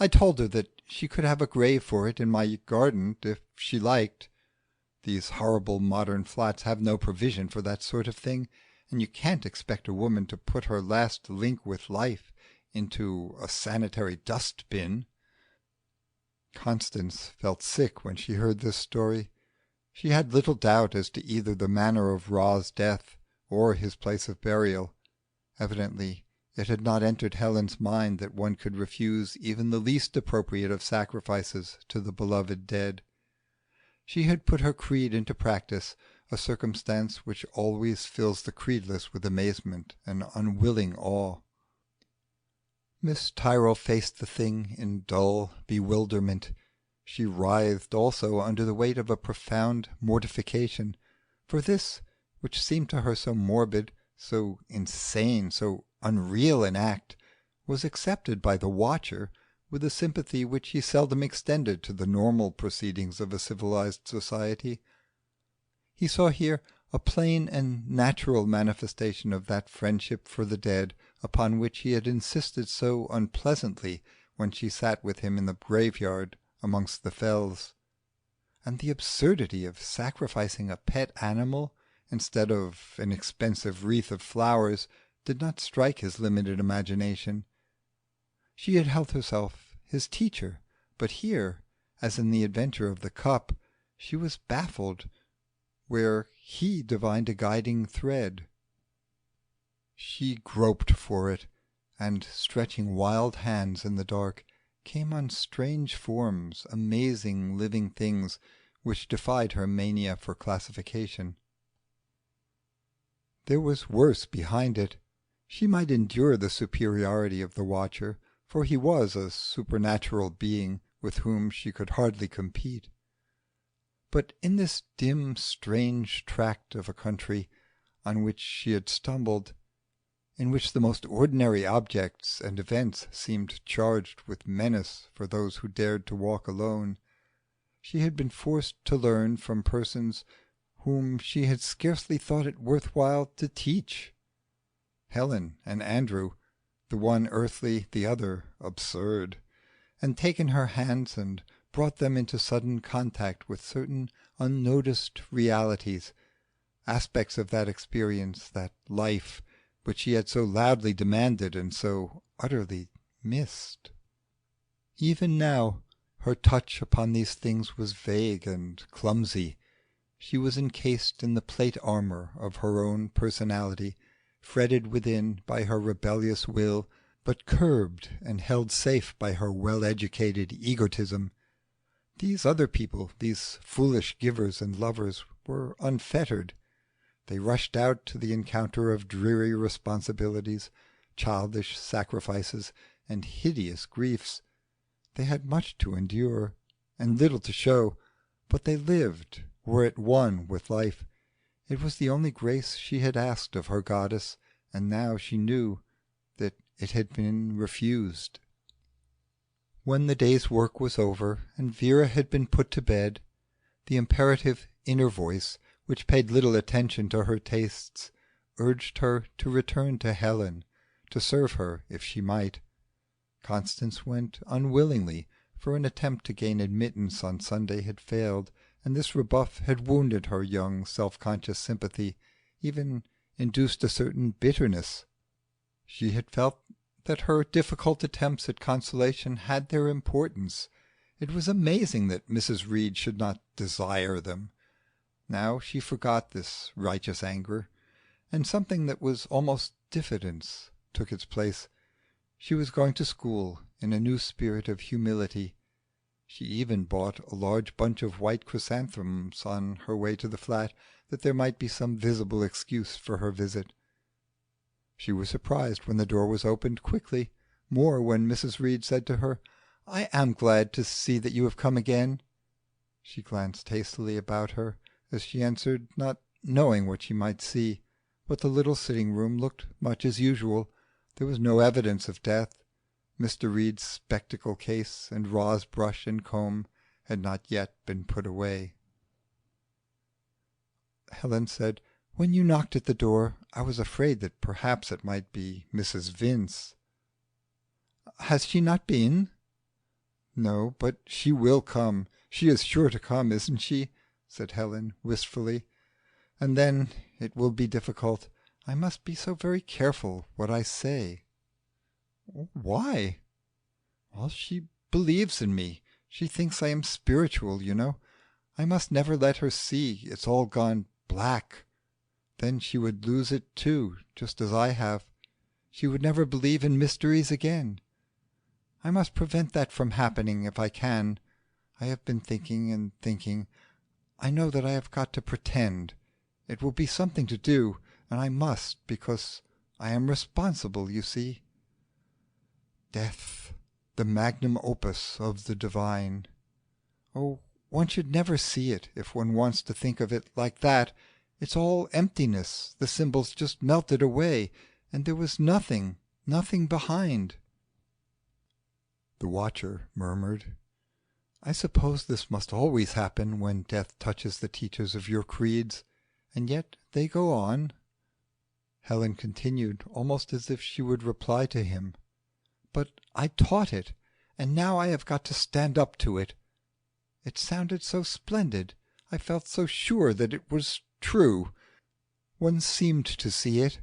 A: I told her that she could have a grave for it in my garden if she liked. These horrible modern flats have no provision for that sort of thing, and you can't expect a woman to put her last link with life into a sanitary dust-bin. Constance felt sick when she heard this story. She had little doubt as to either the manner of Ra's death or his place of burial. Evidently it had not entered Helen's mind that one could refuse even the least appropriate of sacrifices to the beloved dead. She had put her creed into practice, a circumstance which always fills the creedless with amazement and unwilling awe. Miss Tyrrel faced the thing in dull bewilderment. She writhed also under the weight of a profound mortification, for this, which seemed to her so morbid, so insane, so unreal an act, was accepted by the watcher with a sympathy which he seldom extended to the normal proceedings of a civilized society. He saw here a plain and natural manifestation of that friendship for the dead upon which he had insisted so unpleasantly when she sat with him in the graveyard amongst the fells, and the absurdity of sacrificing a pet animal instead of an expensive wreath of flowers did not strike his limited imagination. She had held herself his teacher, but here, as in the adventure of the cup, she was baffled where he divined a guiding thread. She groped for it, and, stretching wild hands in the dark, came on strange forms, amazing living things which defied her mania for classification. There was worse behind it. She might endure the superiority of the watcher, for he was a supernatural being with whom she could hardly compete. But in this dim, strange tract of a country on which she had stumbled, in which the most ordinary objects and events seemed charged with menace for those who dared to walk alone, she had been forced to learn from persons whom she had scarcely thought it worth while to teach. Helen and Andrew, the one earthly, the other absurd, and taken her hands and brought them into sudden contact with certain unnoticed realities, aspects of that experience, that life, which she had so loudly demanded and so utterly missed. Even now her touch upon these things was vague and clumsy. She was encased in the plate armor of her own personality, fretted within by her rebellious will, but curbed and held safe by her well-educated egotism. These other people, these foolish givers and lovers, were unfettered. They rushed out to the encounter of dreary responsibilities, childish sacrifices, and hideous griefs. They had much to endure, and little to show, but they lived, were at one with life. It was the only grace she had asked of her goddess, and now she knew that it had been refused. When the day's work was over, and Vera had been put to bed, the imperative inner voice, which paid little attention to her tastes, urged her to return to Helen, to serve her if she might. Constance went unwillingly, for an attempt to gain admittance on Sunday had failed, and this rebuff had wounded her young self-conscious sympathy, even induced a certain bitterness. She had felt that her difficult attempts at consolation had their importance. It was amazing that Mrs. Reed should not desire them. Now she forgot this righteous anger, and something that was almost diffidence took its place. She was going to school in a new spirit of humility. She even bought a large bunch of white chrysanthemums on her way to the flat, that there might be some visible excuse for her visit. She was surprised when the door was opened quickly, more when Mrs. Reed said to her, "I am glad to see that you have come again." She glanced hastily about her as she answered, not knowing what she might see, but the little sitting-room looked much as usual. There was no evidence of death. Mr. Reed's spectacle case and Ra's brush and comb had not yet been put away. Helen said, "When you knocked at the door, I was afraid that perhaps it might be Mrs. Vince." "Has she not been?" "No, but she will come. She is sure to come, isn't she?" said Helen wistfully. "And then it will be difficult. I must be so very careful what I say." "Why?" "Well, she believes in me. She thinks I am spiritual, you know. I must never let her see it's all gone black. Then she would lose it too, just as I have. She would never believe in mysteries again. I must prevent that from happening if I can. I have been thinking and thinking. I know that I have got to pretend. It will be something to do, and I must, because I am responsible, you see. Death, the magnum opus of the divine. Oh, one should never see it if one wants to think of it like that. It's all emptiness. The symbols just melted away, and there was nothing behind." The watcher murmured, "I suppose this must always happen when death touches the teachers of your creeds, and yet they go on." Helen continued, almost as if she would reply to him, "But I taught it, and now I have got to stand up to it. It sounded so splendid. I felt so sure that it was true. One seemed to see it,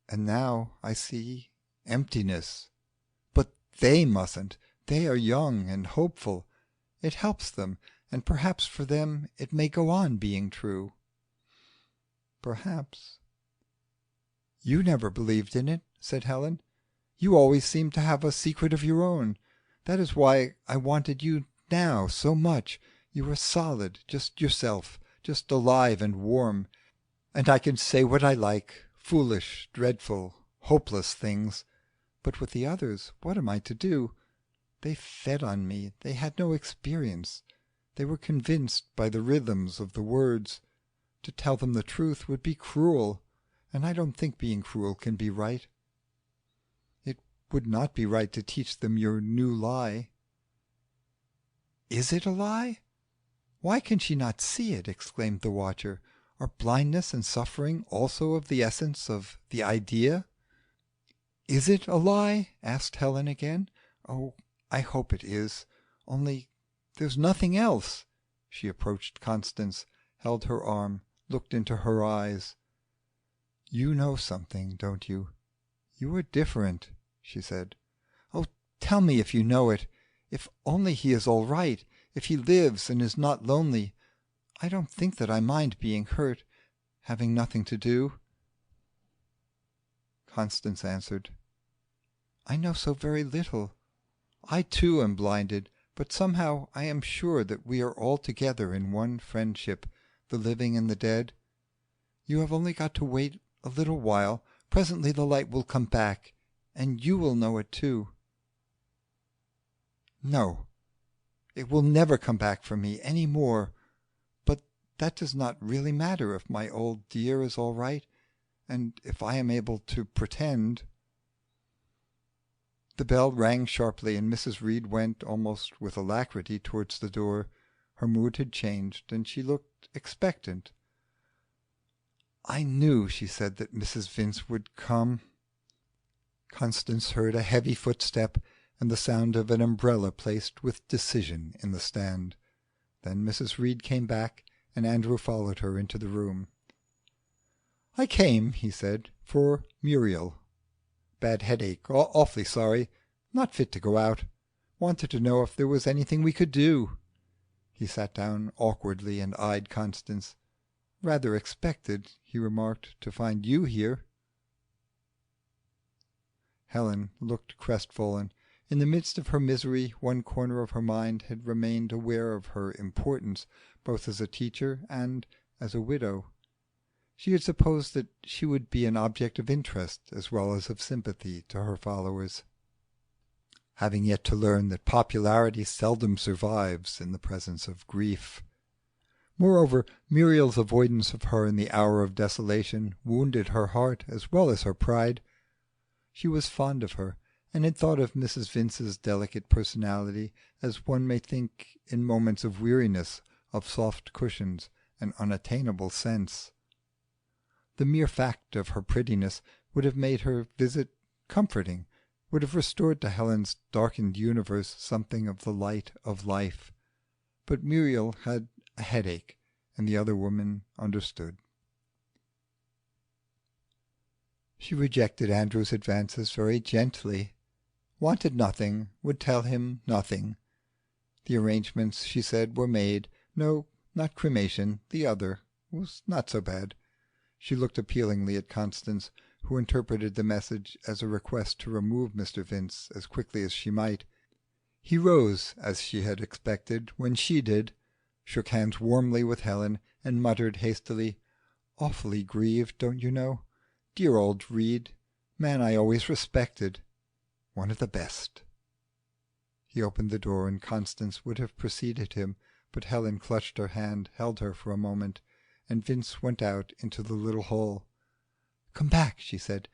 A: and now I see emptiness. But they mustn't. They are young and hopeful. It helps them, and perhaps for them it may go on being true." "Perhaps." "You never believed in it," said Helen. "You always seemed to have a secret of your own. That is why I wanted you now so much. You were solid, just yourself, just alive and warm, and I can say what I like, foolish, dreadful, hopeless things. But with the others, what am I to do? They fed on me. They had no experience. They were convinced by the rhythms of the words. To tell them the truth would be cruel, and I don't think being cruel can be right. It would not be right to teach them your new lie." "Is it a lie? Why can she not see it?" exclaimed the watcher. "Are blindness and suffering also of the essence of the idea?" "Is it a lie?" asked Helen again. "Oh, I hope it is. Only there's nothing else." She approached Constance, held her arm, looked into her eyes. "You know something, don't you? You are different," she said. "Oh, tell me if you know it. If only he is all right, if he lives and is not lonely, I don't think that I mind being hurt, having nothing to do." Constance answered, "I know so very little. I too am blinded, but somehow I am sure that we are all together in one friendship, the living and the dead. You have only got to wait a little while. Presently the light will come back, and you will know it too." "No, it will never come back for me any more. But that does not really matter if my old dear is all right, and if I am able to pretend." The bell rang sharply, and Mrs. Reed went almost with alacrity towards the door. Her mood had changed, and she looked expectant. "I knew," she said, "that Mrs. Vince would come." Constance heard a heavy footstep, and the sound of an umbrella placed with decision in the stand. Then Mrs. Reed came back, and Andrew followed her into the room. "I came," he said, "for Muriel. Bad headache. Awfully sorry. Not fit to go out. Wanted to know if there was anything we could do." He sat down awkwardly and eyed Constance. "Rather expected," he remarked, "to find you here." Helen looked crestfallen. In the midst of her misery, one corner of her mind had remained aware of her importance, both as a teacher and as a widow. She had supposed that she would be an object of interest as well as of sympathy to her followers, having yet to learn that popularity seldom survives in the presence of grief. Moreover, Muriel's avoidance of her in the hour of desolation wounded her heart as well as her pride. She was fond of her, and had thought of Mrs. Vince's delicate personality as one may think in moments of weariness of soft cushions and unattainable sense. The mere fact of her prettiness would have made her visit comforting, would have restored to Helen's darkened universe something of the light of life. But Muriel had a headache, and the other woman understood. She rejected Andrew's advances very gently, wanted nothing, would tell him nothing. The arrangements, she said, were made. No, not cremation, the other was not so bad. She looked appealingly at Constance, who interpreted the message as a request to remove Mr. Vince as quickly as she might. He rose, as she had expected, when she did, shook hands warmly with Helen, and muttered hastily, "Awfully grieved, don't you know? Dear old Reed, man I always respected. One of the best." He opened the door, and Constance would have preceded him, but Helen clutched her hand, held her for a moment, and Vince went out into the little hall. "Come back," she said.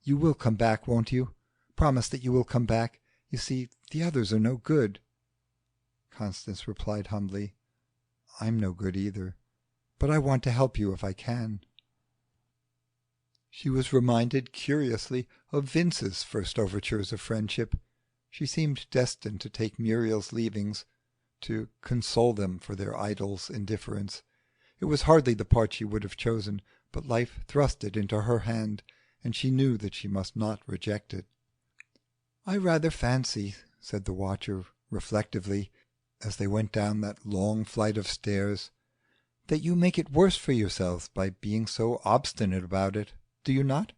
A: "You will come back, won't you? Promise that you will come back. You see, the others are no good." Constance replied humbly, "I'm no good either, but I want to help you if I can." She was reminded curiously of Vince's first overtures of friendship. She seemed destined to take Muriel's leavings, to console them for their idol's indifference. It was hardly the part she would have chosen, but life thrust it into her hand, and she knew that she must not reject it. "I rather fancy," said the watcher reflectively, as they went down that long flight of stairs, "that you make it worse for yourselves by being so obstinate about it. Do you not?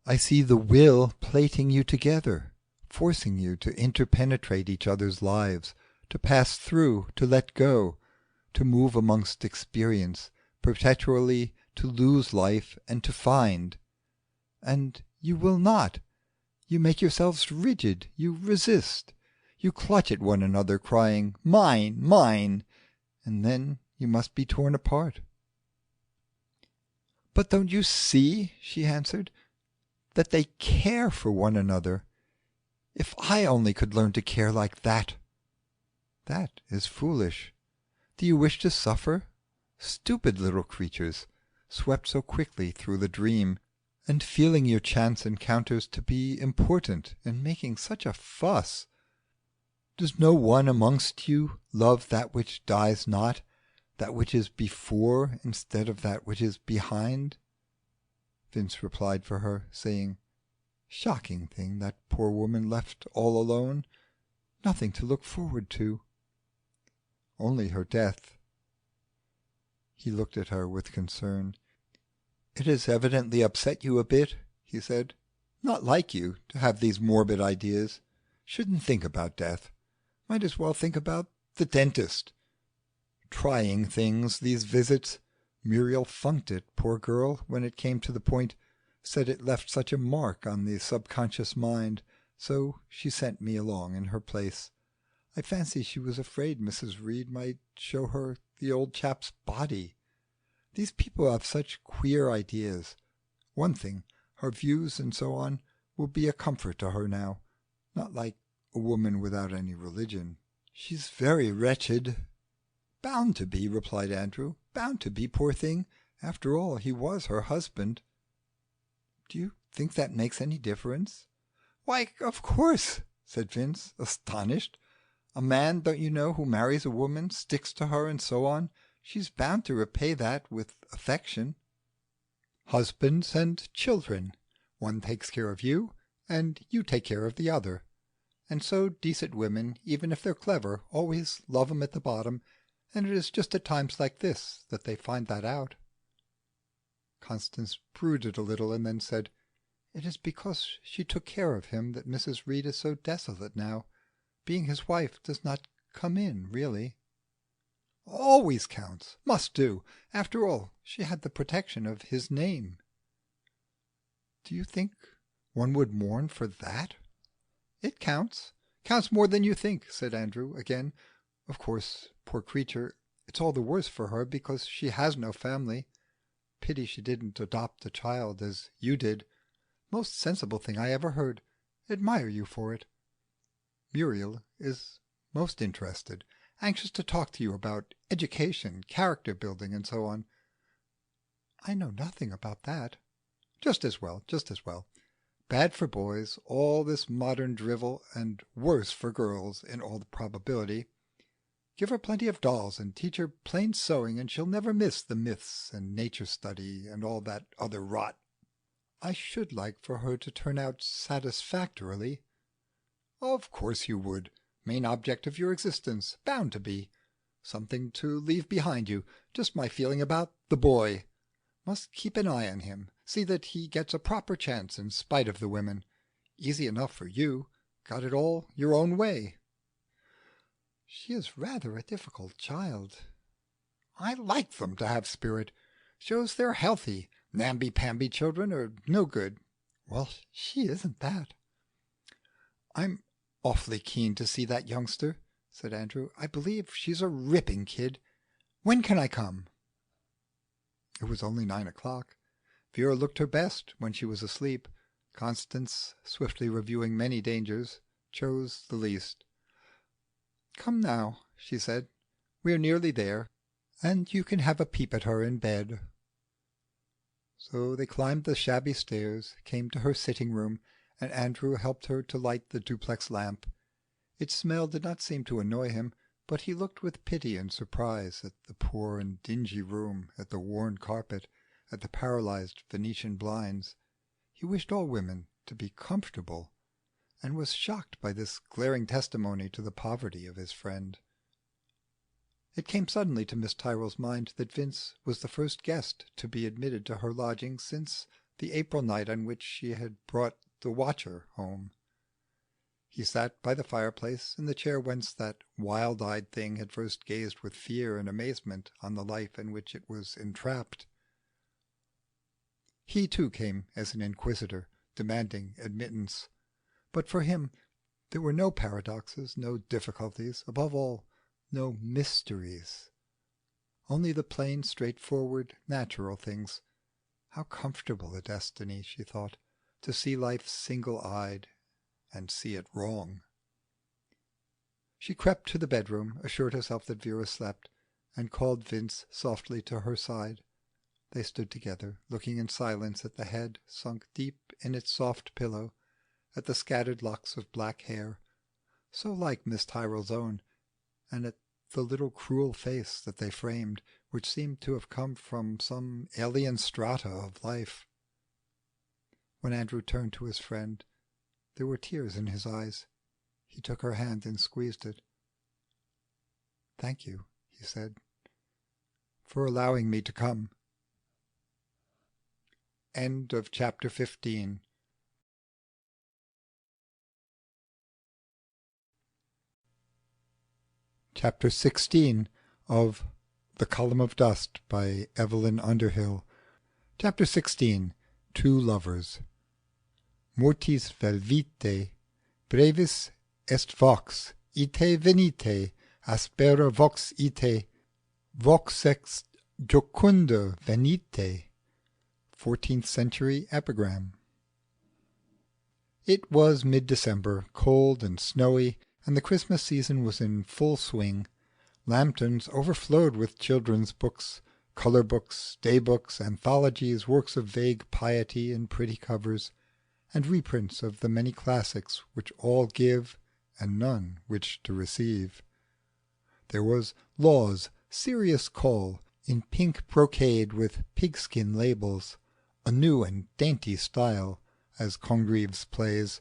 A: I see the will plating you together, forcing you to interpenetrate each other's lives, to pass through, to let go, to move amongst experience, perpetually to lose life and to find. And you will not. You make yourselves rigid, you resist, you clutch at one another, crying, 'Mine, mine,' and then you must be torn apart." "But don't you see," she answered, "that they care for one another? If I only could learn to care like that!" "That is foolish. Do you wish to suffer? Stupid little creatures, swept so quickly through the dream, and feeling your chance encounters to be important, and making such a fuss. Does no one amongst you love that which dies not, that which is before instead of that which is behind?" Vince replied for her, saying, "Shocking thing, that poor woman left all alone, nothing to look forward to." "Only her death." He looked at her with concern. "It has evidently upset you a bit," he said. "Not like you, to have these morbid ideas. Shouldn't think about death. Might as well think about the dentist. Trying things, these visits. Muriel funked it, poor girl, when it came to the point. Said it left such a mark on the subconscious mind, so she sent me along in her place. I fancy she was afraid Mrs. Reed might show her the old chap's body. These people have such queer ideas. One thing, her views and so on will be a comfort to her now, not like a woman without any religion. She's very wretched." "Bound to be," replied Andrew. "Bound to be, poor thing. After all, he was her husband." "Do you think that makes any difference?" "Why, of course. said Vince, astonished. "A man, don't you know, who marries a woman, sticks to her, and so on. She's bound to repay that with affection." "Husbands and children. One takes care of you, and you take care of the other. And so decent women, even if they're clever, always love 'em at the bottom, and it is just at times like this that they find that out." Constance brooded a little, and then said, "It is because she took care of him that Mrs. Reed is so desolate now. Being his wife does not come in, really." "Always counts. Must do. After all, she had the protection of his name." "Do you think one would mourn for that?" "It counts. Counts more than you think," said Andrew again. "Of course, poor creature, it's all the worse for her because she has no family. Pity she didn't adopt a child as you did. Most sensible thing I ever heard. Admire you for it. Muriel is most interested, anxious to talk to you about education, character building, and so on." "I know nothing about that." "Just as well, just as well. Bad for boys, all this modern drivel, and worse for girls, in all probability. Give her plenty of dolls and teach her plain sewing, and she'll never miss the myths and nature study and all that other rot." "I should like for her to turn out satisfactorily." "Of course you would. Main object of your existence. Bound to be. Something to leave behind you. Just my feeling about the boy. Must keep an eye on him. See that he gets a proper chance in spite of the women. Easy enough for you. Got it all your own way." "She is rather a difficult child." "I like them to have spirit. Shows they're healthy. Namby-pamby children are no good." "Well, she isn't that." "I'm awfully keen to see that youngster," said Andrew. "I believe she's a ripping kid. When can I come?" It was only 9 o'clock. Vera looked her best when she was asleep. Constance, swiftly reviewing many dangers, chose the least. "Come now," she said. "We are nearly there, and you can have a peep at her in bed." So they climbed the shabby stairs, came to her sitting room, and Andrew helped her to light the duplex lamp. Its smell did not seem to annoy him, but he looked with pity and surprise at the poor and dingy room, at the worn carpet, at the paralyzed Venetian blinds. He wished all women to be comfortable, and was shocked by this glaring testimony to the poverty of his friend. It came suddenly to Miss Tyrrel's mind that Vince was the first guest to be admitted to her lodging since the April night on which she had brought the watcher home. He sat by the fireplace in the chair whence that wild-eyed thing had first gazed with fear and amazement on the life in which it was entrapped. He too came as an inquisitor, demanding admittance. But for him there were no paradoxes, no difficulties, above all, no mysteries. Only the plain, straightforward, natural things. How comfortable a destiny, she thought, to see life single-eyed and see it wrong. She crept to the bedroom, assured herself that Vera slept, and called Vince softly to her side. They stood together, looking in silence at the head sunk deep in its soft pillow, at the scattered locks of black hair, so like Miss Tyrrel's own, and at the little cruel face that they framed, which seemed to have come from some alien strata of life. When Andrew turned to his friend, there were tears in his eyes. He took her hand and squeezed it. "Thank you," he said, "for allowing me to come." End of chapter 15. Chapter 16 of The Column of Dust by Evelyn Underhill. Chapter 16. Two Lovers. Mortis vel vitae, brevis est vox, ite venite, aspera vox ite, vox ex jocunda venite. 14th century epigram. It was mid-December, cold and snowy, and the Christmas season was in full swing. Lambtons overflowed with children's books, colour books, day books, anthologies, works of vague piety in pretty covers. and reprints of the many classics which all give and none which to receive. There was Law's Serious Call, in pink brocade with pigskin labels, a new and dainty style, as Congreve's plays,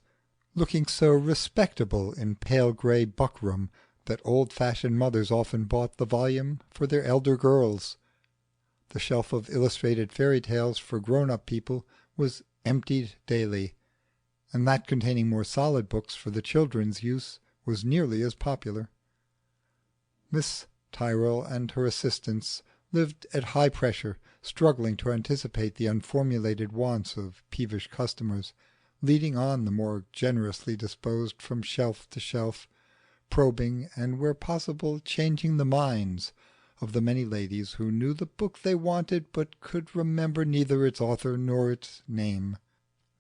A: looking so respectable in pale grey buckram that old-fashioned mothers often bought the volume for their elder girls. The shelf of illustrated fairy tales for grown-up people was emptied daily, and that containing more solid books for the children's use was nearly as popular. Miss Tyrrel and her assistants lived at high pressure, struggling to anticipate the unformulated wants of peevish customers, leading on the more generously disposed from shelf to shelf, probing and where possible changing the minds of the many ladies who knew the book they wanted but could remember neither its author nor its name.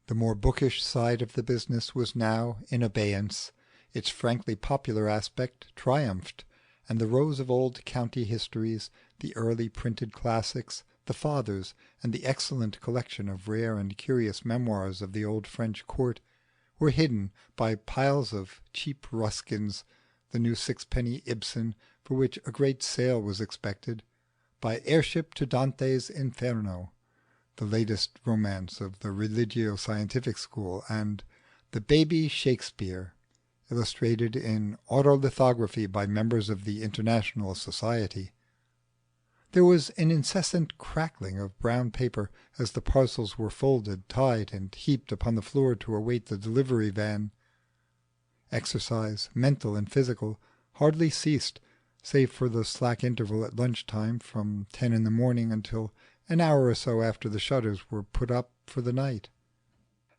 A: The more bookish side of the business was now in abeyance, its frankly popular aspect triumphed, and the rows of old county histories, the early printed classics, the Fathers, and the excellent collection of rare and curious memoirs of the old French court were hidden by piles of cheap Ruskins, the new sixpenny Ibsen for which a great sale was expected, by Airship to Dante's Inferno, the latest romance of the religio-scientific school, and The Baby Shakespeare, illustrated in autolithography by members of the International Society. There was an incessant crackling of brown paper as the parcels were folded, tied, and heaped upon the floor to await the delivery van. Exercise, mental and physical, hardly ceased, save for the slack interval at lunch-time from 10 in the morning until an hour or so after the shutters were put up for the night.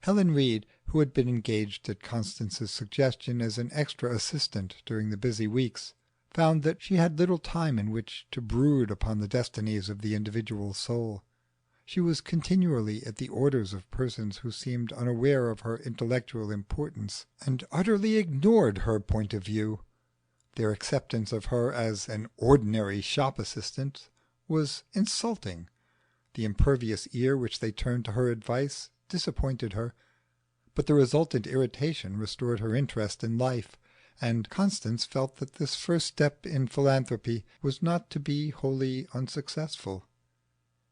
A: Helen Reid, who had been engaged at Constance's suggestion as an extra assistant during the busy weeks, found that she had little time in which to brood upon the destinies of the individual soul. She was continually at the orders of persons who seemed unaware of her intellectual importance, and utterly ignored her point of view. Their acceptance of her as an ordinary shop assistant was insulting. The impervious ear which they turned to her advice disappointed her, but the resultant irritation restored her interest in life, and Constance felt that this first step in philanthropy was not to be wholly unsuccessful.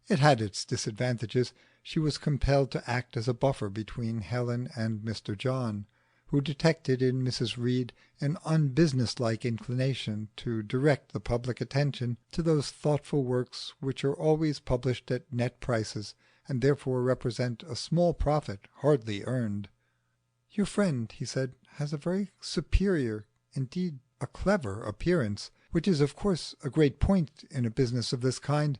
A: It had its disadvantages. She was compelled to act as a buffer between Helen and Mr. John, who detected in Mrs. Reid an unbusinesslike inclination to direct the public attention to those thoughtful works which are always published at net prices, and therefore represent a small profit hardly earned. "Your friend," he said, "has a very superior, indeed a clever appearance, which is of course a great point in a business of this kind.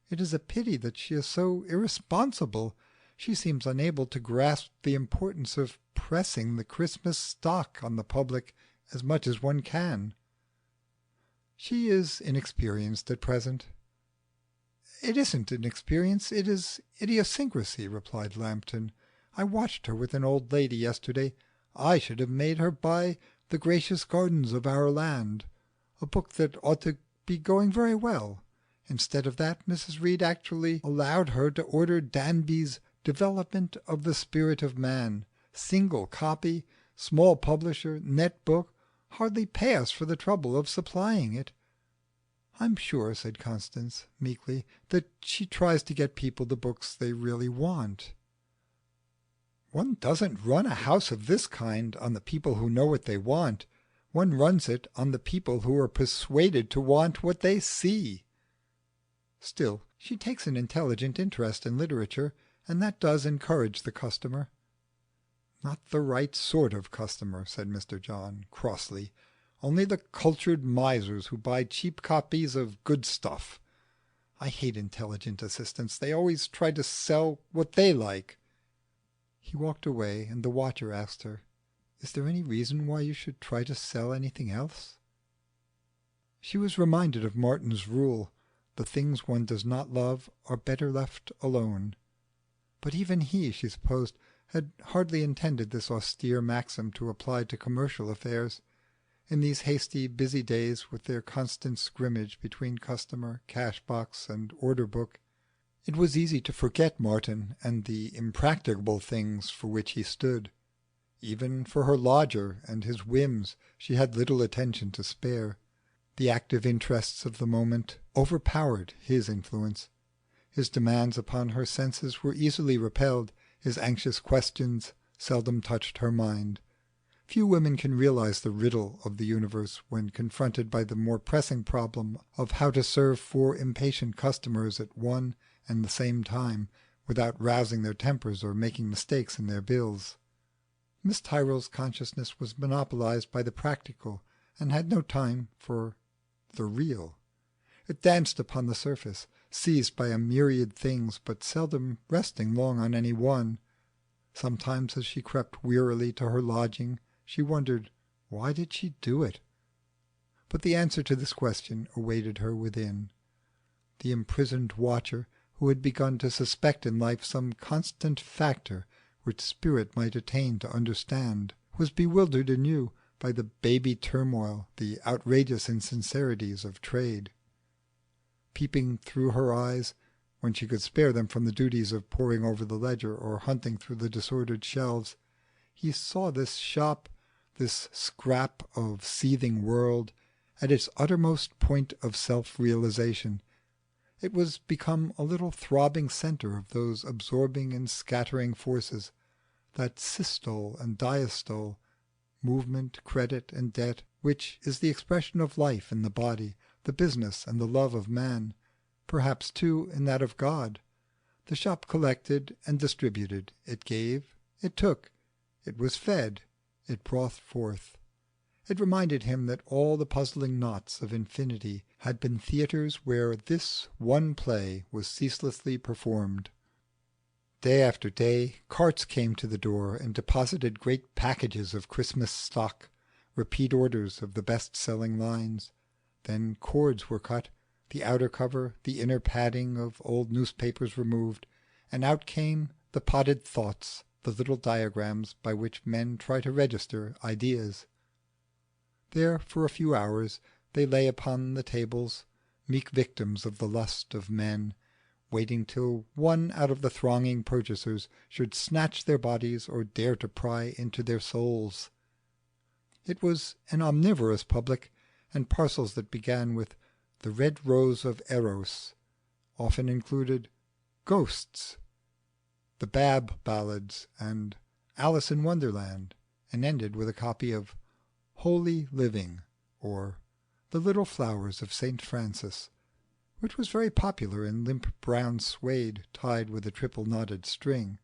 A: It is a pity that she is so irresponsible. She seems unable to grasp the importance of pressing the Christmas stock on the public as much as one can." "She is inexperienced at present." "It isn't inexperience, it is idiosyncrasy," replied Lambton. "I watched her with an old lady yesterday. I should have made her buy The Gracious Gardens of Our Land, a book that ought to be going very well. Instead of that, Mrs. Reid actually allowed her to order Danby's Development of the Spirit of Man, single copy, small publisher, net book, hardly pay us for the trouble of supplying it." "I'm sure," said Constance meekly, "that she tries to get people the books they really want." "One doesn't run a house of this kind on the people who know what they want. One runs it on the people who are persuaded to want what they see." "Still, she takes an intelligent interest in literature, and that does encourage the customer." "Not the right sort of customer," said Mr. John crossly. "Only the cultured misers who buy cheap copies of good stuff. I hate intelligent assistants. They always try to sell what they like." He walked away, and the watcher asked her, "Is there any reason why you should try to sell anything else?" She was reminded of Martin's rule, the things one does not love are better left alone. But even he, she supposed, had hardly intended this austere maxim to apply to commercial affairs. In these hasty, busy days, with their constant scrimmage between customer, cash box, and order book, It was easy to forget Martin and the impracticable things for which he stood. Even for her lodger and his whims she had little attention to spare. The active interests of the moment overpowered his influence. His demands upon her senses were easily repelled, his anxious questions seldom touched her mind. Few women can realize the riddle of the universe when confronted by the more pressing problem of how to serve 4 impatient customers at one and the same time without rousing their tempers or making mistakes in their bills. Miss Tyrrel's consciousness was monopolized by the practical and had no time for the real. It danced upon the surface, seized by a myriad things, but seldom resting long on any one. Sometimes as she crept wearily to her lodging she wondered, why did she do it? But the answer to this question awaited her within. The imprisoned watcher, who had begun to suspect in life some constant factor which spirit might attain to understand, was bewildered anew by the baby turmoil, the outrageous insincerities of trade. Peeping through her eyes, when she could spare them from the duties of poring over the ledger or hunting through the disordered shelves, he saw this shop, this scrap of seething world, at its uttermost point of self-realization. It was become a little throbbing centre of those absorbing and scattering forces, that systole and diastole, movement, credit, and debt, which is the expression of life in the body, the business and the love of man, perhaps too in that of God. The shop collected and distributed, it gave, it took, it was fed, it brought forth. It reminded him that all the puzzling knots of infinity had been theatres where this one play was ceaselessly performed. Day after day carts came to the door and deposited great packages of Christmas stock, repeat orders of the best-selling lines. Then cords were cut, the outer cover, the inner padding of old newspapers removed, and out came the potted thoughts, the little diagrams by which men try to register ideas. There for a few hours they lay upon the tables, meek victims of the lust of men, waiting till one out of the thronging purchasers should snatch their bodies or dare to pry into their souls. It was an omnivorous public, and parcels that began with the Red Rose of Eros often included Ghosts, the Bab Ballads, and Alice in Wonderland, and ended with a copy of Holy Living, or The Little Flowers of St. Francis, which was very popular in limp brown suede tied with a triple knotted string.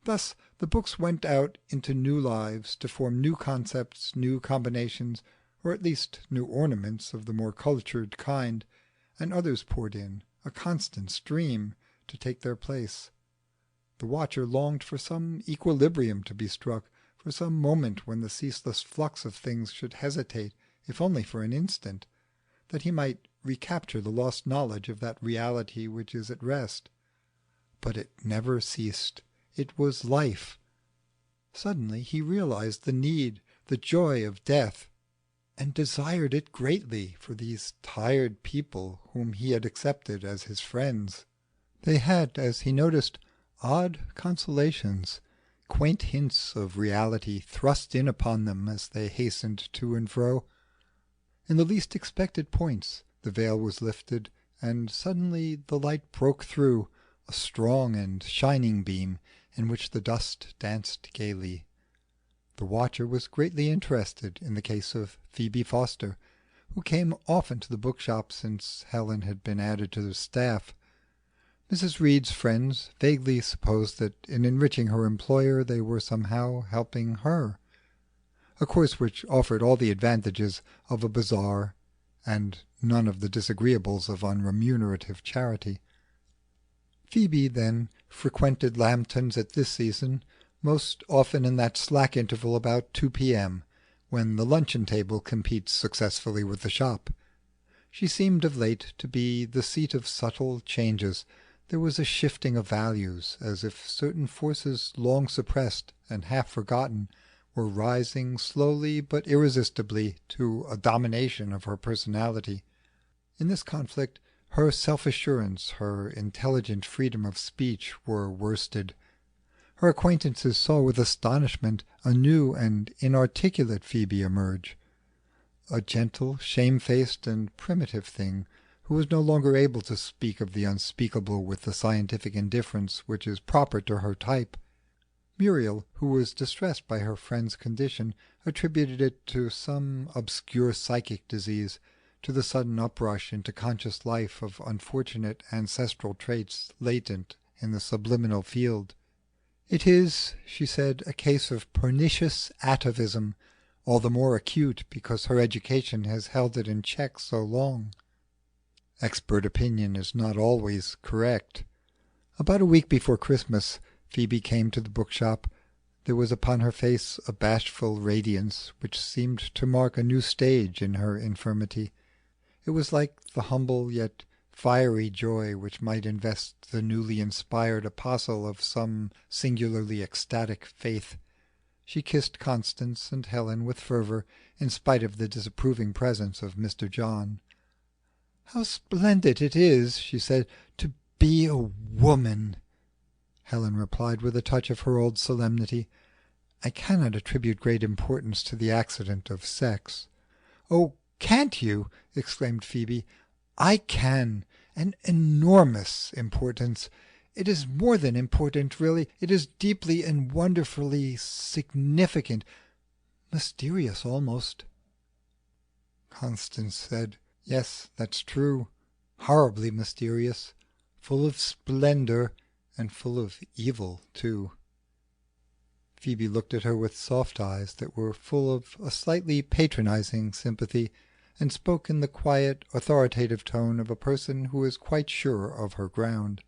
A: Thus the books went out into new lives to form new concepts, new combinations, or at least new ornaments of the more cultured kind, and others poured in, a constant stream, to take their place. The watcher longed for some equilibrium to be struck, for some moment when the ceaseless flux of things should hesitate, if only for an instant, that he might recapture the lost knowledge of that reality which is at rest. But it never ceased. It was life. Suddenly he realized the need, the joy of death, and desired it greatly for these tired people whom he had accepted as his friends. They had, as he noticed, odd consolations, quaint hints of reality thrust in upon them as they hastened to and fro. In the least expected points the veil was lifted, and suddenly the light broke through, a strong and shining beam in which the dust danced gaily. The watcher was greatly interested in the case of Phoebe Foster, who came often to the bookshop since Helen had been added to the staff. Mrs. Reed's friends vaguely supposed that in enriching her employer they were somehow helping her, a course which offered all the advantages of a bazaar and none of the disagreeables of unremunerative charity. Phoebe, then, frequented Lambton's at this season, most often in that slack interval about 2 p.m., when the luncheon-table competes successfully with the shop. She seemed of late to be the seat of subtle changes. There was a shifting of values, as if certain forces long suppressed and half forgotten were rising slowly but irresistibly to a domination of her personality. In this conflict Her self-assurance, her intelligent freedom of speech were worsted. Her acquaintances saw with astonishment a new and inarticulate Phoebe emerge, a gentle, shamefaced, and primitive thing, who was no longer able to speak of the unspeakable with the scientific indifference which is proper to her type. Muriel, who was distressed by her friend's condition, attributed it to some obscure psychic disease, to the sudden uprush into conscious life of unfortunate ancestral traits latent in the subliminal field. "It is," she said, "a case of pernicious atavism, all the more acute because her education has held it in check so long." Expert opinion is not always correct. About a week before Christmas, Phoebe came to the bookshop. There was upon her face a bashful radiance which seemed to mark a new stage in her infirmity. It was like the humble yet fiery joy which might invest the newly inspired apostle of some singularly ecstatic faith. She kissed Constance and Helen with fervour, in spite of the disapproving presence of Mr. John. "How splendid it is," she said, "to be a woman!" Helen replied with a touch of her old solemnity, "I cannot attribute great importance to the accident of sex." "Oh, can't you?" exclaimed Phoebe. "I can. An enormous importance. It is more than important, really. It is deeply and wonderfully significant, mysterious almost." Constance said, "Yes, that's true. Horribly mysterious, full of splendour, and full of evil too." Phoebe looked at her with soft eyes that were full of a slightly patronizing sympathy, and spoke in the quiet, authoritative tone of a person who is quite sure of her ground.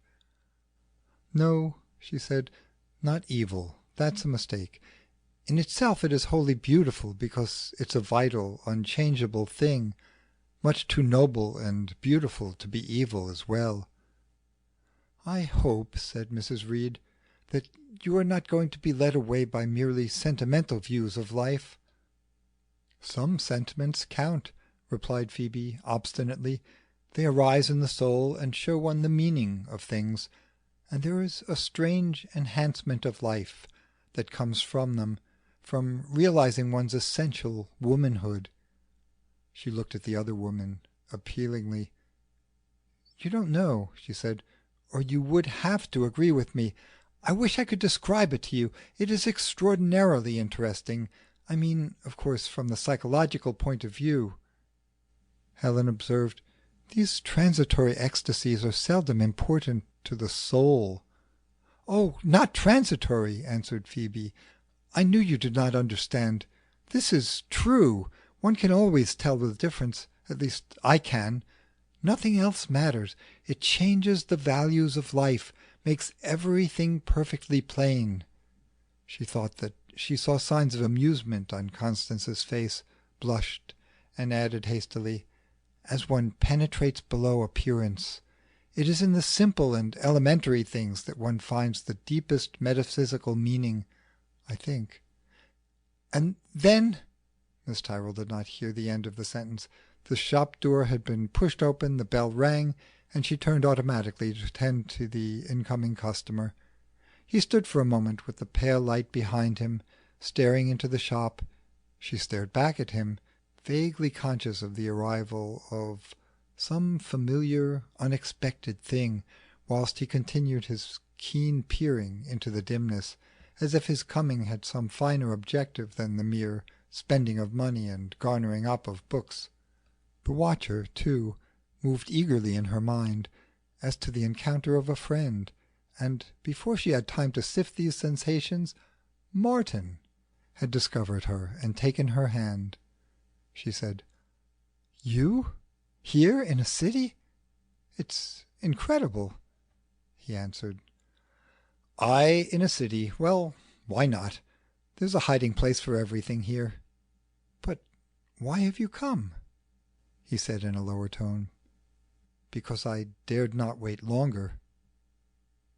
A: "No," she said, "not evil. That's a mistake. In itself it is wholly beautiful, because it's a vital, unchangeable thing, much too noble and beautiful to be evil as well." "I hope," said Mrs. Reed, "that you are not going to be led away by merely sentimental views of life." "Some sentiments count," replied Phoebe obstinately. "They arise in the soul and show one the meaning of things, and there is a strange enhancement of life that comes from them, from realizing one's essential womanhood." She looked at the other woman appealingly. "You don't know," she said, "or you would have to agree with me. I wish I could describe it to you. It is extraordinarily interesting. I mean, of course, from the psychological point of view." Helen observed, "These transitory ecstasies are seldom important to the soul." "Oh, not transitory," answered Phoebe. "I knew you did not understand. This is true. One can always tell the difference. At least I can. Nothing else matters. It changes the values of life, makes everything perfectly plain." She thought that she saw signs of amusement on Constance's face, blushed, and added hastily, "As one penetrates below appearance. It is in the simple and elementary things that one finds the deepest metaphysical meaning, I think." "And then—" Miss Tyrrel did not hear the end of the sentence. The shop door had been pushed open, the bell rang, and she turned automatically to tend to the incoming customer. He stood for a moment with the pale light behind him, staring into the shop. She stared back at him, vaguely conscious of the arrival of some familiar, unexpected thing, whilst he continued his keen peering into the dimness, as if his coming had some finer objective than the mere spending of money and garnering up of books. The watcher, too, moved eagerly in her mind, as to the encounter of a friend, and before she had time to sift these sensations, Martin had discovered her and taken her hand. She said, "You? Here in a city? It's incredible." He answered, "I in a city. Well, why not? There's a hiding place for everything here." "But why have you come?" he said in a lower tone. "Because I dared not wait longer."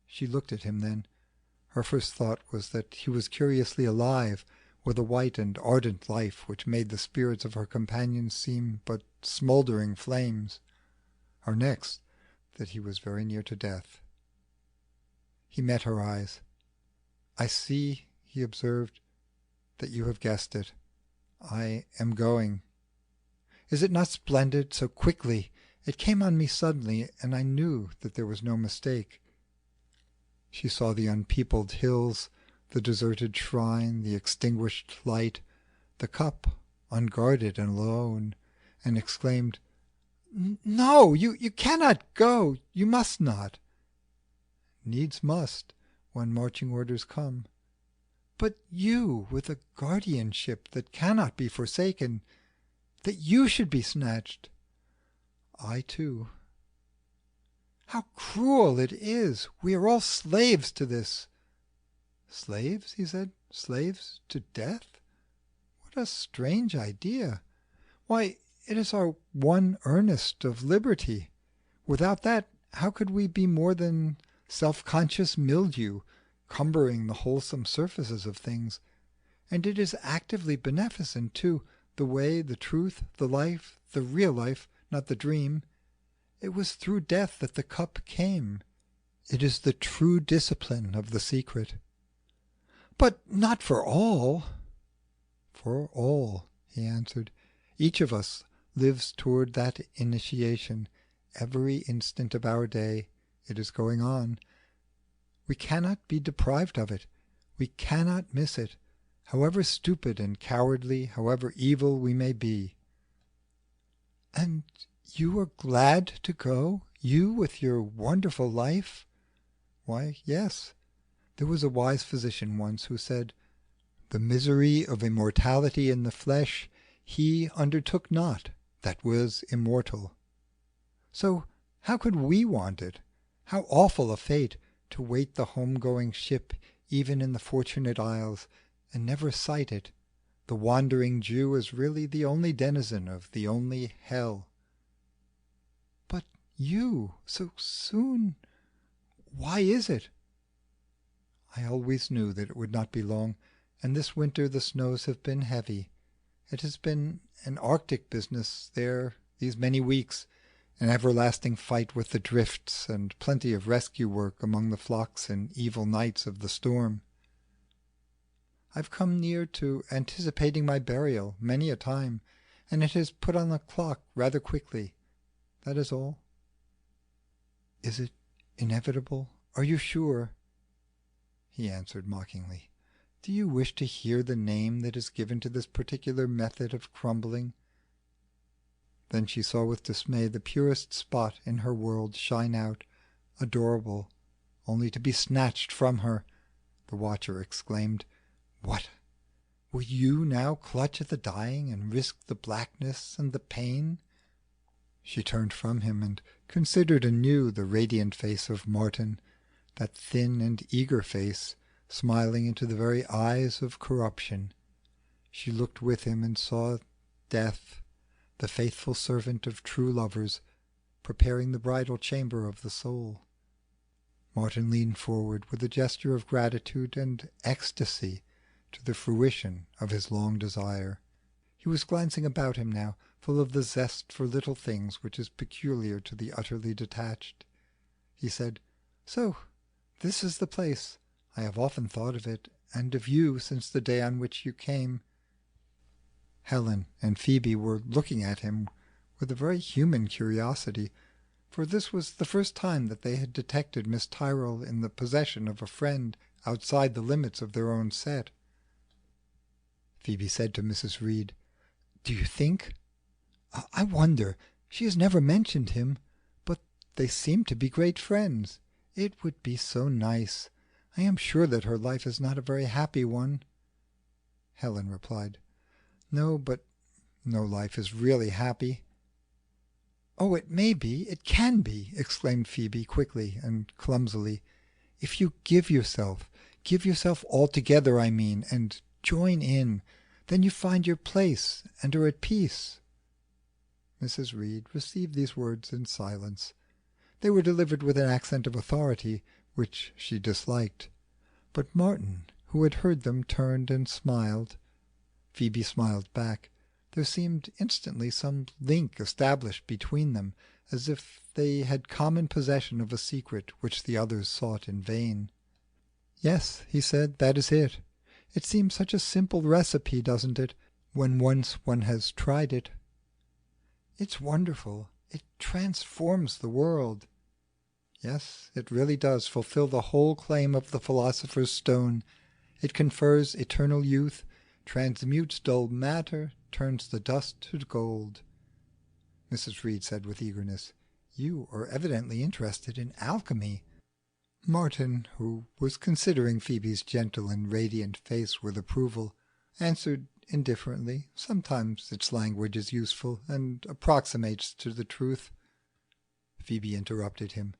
A: She looked at him then. Her first thought was that he was curiously alive, with a white and ardent life which made the spirits of her companions seem but smouldering flames. Her next that he was very near to death. He met her eyes. "I see," he observed, "that you have guessed it. I am going. Is it not splendid? So quickly! It came on me suddenly, and I knew that there was no mistake." She saw the unpeopled hills, the deserted shrine, the extinguished light, the cup unguarded and alone, and exclaimed, "No, you cannot go. You must not." "Needs must, when marching orders come." "But you, with a guardianship that cannot be forsaken, that you should be snatched." "I too." "How cruel it is! We are all slaves to this." "Slaves?" he said. "Slaves to death? What a strange idea! Why, it is our one earnest of liberty. Without that, how could we be more than self-conscious mildew, cumbering the wholesome surfaces of things? And it is actively beneficent, too, the way, the truth, the life, the real life, not the dream. It was through death that the cup came. It is the true discipline of the secret." "But not for all." "For all," he answered. "Each of us lives toward that initiation. Every instant of our day it is going on. We cannot be deprived of it. We cannot miss it, however stupid and cowardly, however evil we may be." "And you are glad to go, you with your wonderful life?" "Why, yes. There was a wise physician once who said, 'The misery of immortality in the flesh he undertook not that was immortal.' So how could we want it? How awful a fate, to wait the home-going ship even in the Fortunate Isles, and never sight it! The wandering Jew is really the only denizen of the only hell." "But you, so soon, why is it?" "I always knew that it would not be long, and this winter the snows have been heavy. It has been an Arctic business there these many weeks, an everlasting fight with the drifts, and plenty of rescue work among the flocks in evil nights of the storm. I've come near to anticipating my burial many a time, and it has put on the clock rather quickly. That is all." "Is it inevitable? Are you sure?" He answered mockingly, "Do you wish to hear the name that is given to this particular method of crumbling?" Then she saw with dismay the purest spot in her world shine out, adorable, only to be snatched from her. The watcher exclaimed, "What! Will you now clutch at the dying and risk the blackness and the pain?" She turned from him and considered anew the radiant face of Martin, that thin and eager face, smiling into the very eyes of corruption. She looked with him and saw Death, the faithful servant of true lovers, preparing the bridal chamber of the soul. Martin leaned forward with a gesture of gratitude and ecstasy to the fruition of his long desire. He was glancing about him now, full of the zest for little things which is peculiar to the utterly detached. He said, "So this is the place. I have often thought of it, and of you since the day on which you came." Helen and Phoebe were looking at him with a very human curiosity, for this was the first time that they had detected Miss Tyrrel in the possession of a friend outside the limits of their own set. Phoebe said to Mrs. Reed, "Do you think? I wonder. She has never mentioned him, but they seem to be great friends. It would be so nice. I am sure that her life is not a very happy one." Helen replied, "No, but no life is really happy." "Oh, it may be, it can be," exclaimed Phoebe quickly and clumsily. "If you give yourself altogether, I mean, and join in, then you find your place and are at peace." Mrs. Reed received these words in silence. They were delivered with an accent of authority which she disliked. But Martin, who had heard them, turned and smiled. Phoebe smiled back. There seemed instantly some link established between them, as if they had common possession of a secret which the others sought in vain. "Yes," he said, "that is it. It seems such a simple recipe, doesn't it, when once one has tried it? It's wonderful. It transforms the world." Yes, it really does fulfil the whole claim of the philosopher's stone. It confers eternal youth, transmutes dull matter, turns the dust to gold. Mrs. Reed said with eagerness, "You are evidently interested in alchemy." Martin, who was considering Phoebe's gentle and radiant face with approval, answered indifferently, "Sometimes its language is useful and approximates to the truth." Phoebe interrupted him.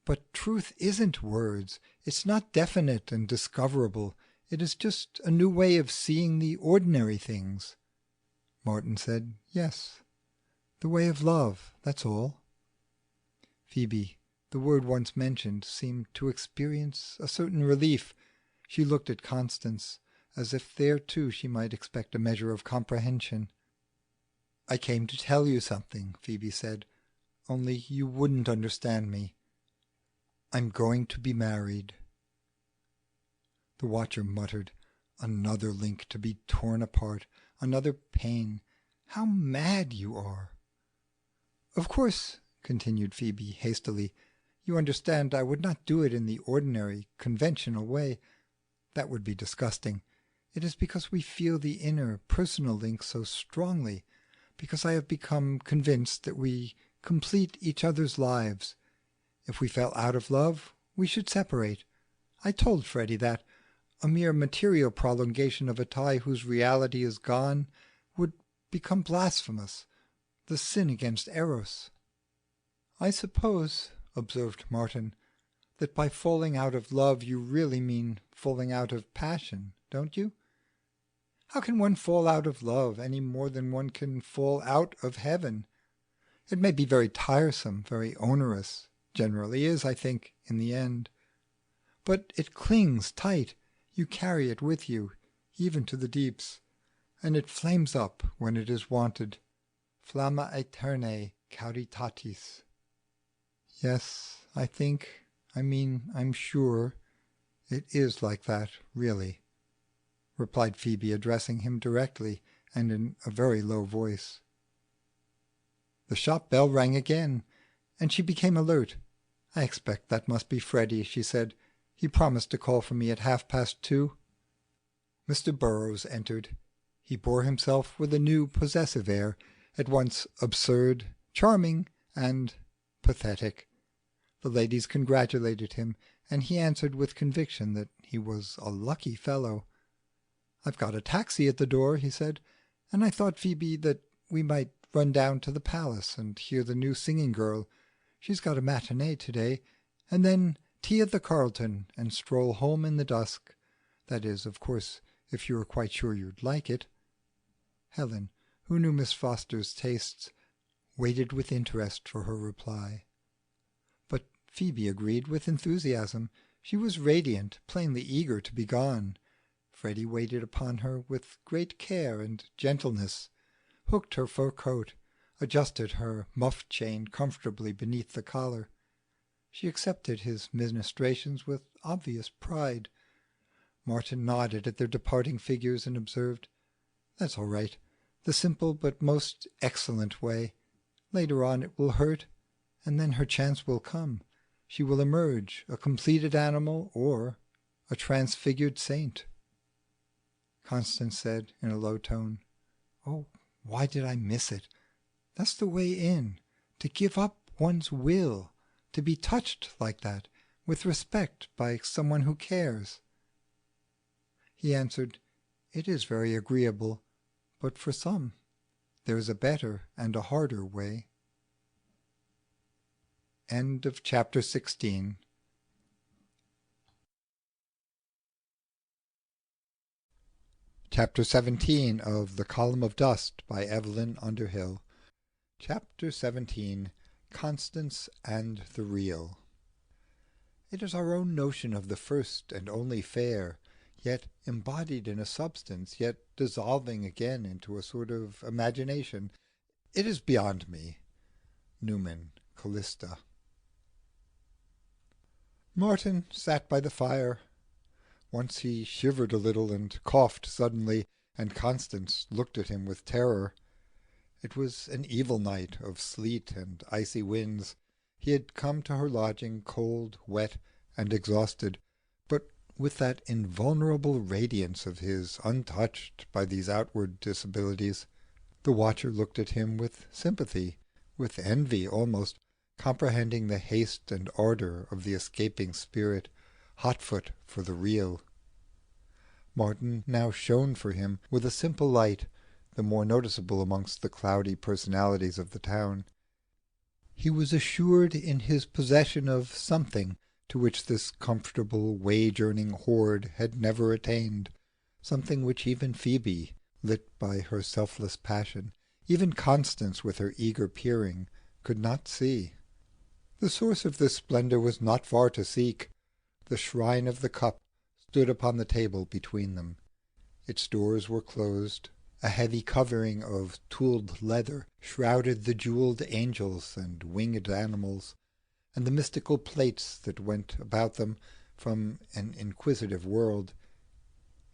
A: "But truth isn't words. It's not definite and discoverable. It is just a new way of seeing the ordinary things." Martin said, "Yes, the way of love, that's all." Phoebe, the word once mentioned, seemed to experience a certain relief. She looked at Constance, as if there too she might expect a measure of comprehension. "I came to tell you something," Phoebe said, "only you wouldn't understand me. I'm going to be married." The watcher muttered, "Another link to be torn apart, another pain. How mad you are!" "Of course," continued Phoebe hastily, "you understand I would not do it in the ordinary conventional way. That would be disgusting. It is because we feel the inner personal link so strongly, because I have become convinced that we complete each other's lives. If we fell out of love we should separate. I told Freddie that a mere material prolongation of a tie whose reality is gone would become blasphemous, the sin against Eros." "I suppose," observed Martin, "that by falling out of love you really mean falling out of passion, don't you? How can one fall out of love any more than one can fall out of heaven? It may be very tiresome, very onerous, generally is, I think, in the end. But it clings tight, you carry it with you, even to the deeps, and it flames up when it is wanted. Flamma aeternae caritatis." "Yes, I think, I'm sure, it is like that, really," replied Phoebe, addressing him directly and in a very low voice. The shop bell rang again, and she became alert. "I expect that must be Freddie," she said. "He promised to call for me at 2:30." Mr. Burroughs entered. He bore himself with a new possessive air, at once absurd, charming, and pathetic. The ladies congratulated him, and he answered with conviction that he was a lucky fellow. "I've got a taxi at the door," he said, "and I thought, Phoebe, that we might run down to the Palace and hear the new singing girl. She's got a matinee to-day, and then tea at the Carlton, and stroll home in the dusk. That is, of course, if you are quite sure you'd like it." Helen, who knew Miss Foster's tastes, waited with interest for her reply. But Phoebe agreed with enthusiasm. She was radiant, plainly eager to be gone. Freddie waited upon her with great care and gentleness, hooked her fur coat, adjusted her muff chain comfortably beneath the collar. She accepted his ministrations with obvious pride. Martin nodded at their departing figures and observed, "That's all right. The simple but most excellent way. Later on it will hurt, and then her chance will come. She will emerge a completed animal or a transfigured saint." Constance said in a low tone, "Oh, why did I miss it? That's the way in, to give up one's will, to be touched like that, with respect, by someone who cares." He answered, "It is very agreeable, but for some there is a better and a harder way." End of chapter 16. Chapter 17 of The Column of Dust by Evelyn Underhill. Chapter 17. Constance and the Real. It is our own notion of the first and only fair, yet embodied in a substance, yet dissolving again into a sort of imagination. It is beyond me. Newman, Callista. Martin sat by the fire. Once he shivered a little and coughed suddenly, and Constance looked at him with terror. It was an evil night of sleet and icy winds. He had come to her lodging cold, wet, and exhausted, but with that invulnerable radiance of his, untouched by these outward disabilities. The watcher looked at him with sympathy, with envy almost, comprehending the haste and ardour of the escaping spirit, hotfoot for the real. Martin now shone for him with a simple light, the more noticeable amongst the cloudy personalities of the town. He was assured in his possession of something to which this comfortable wage-earning horde had never attained, something which even Phoebe, lit by her selfless passion, even Constance with her eager peering, could not see. The source of this splendour was not far to seek. The shrine of the cup stood upon the table between them. Its doors were closed. A heavy covering of tooled leather shrouded the jewelled angels and winged animals, and the mystical plates that went about them from an inquisitive world.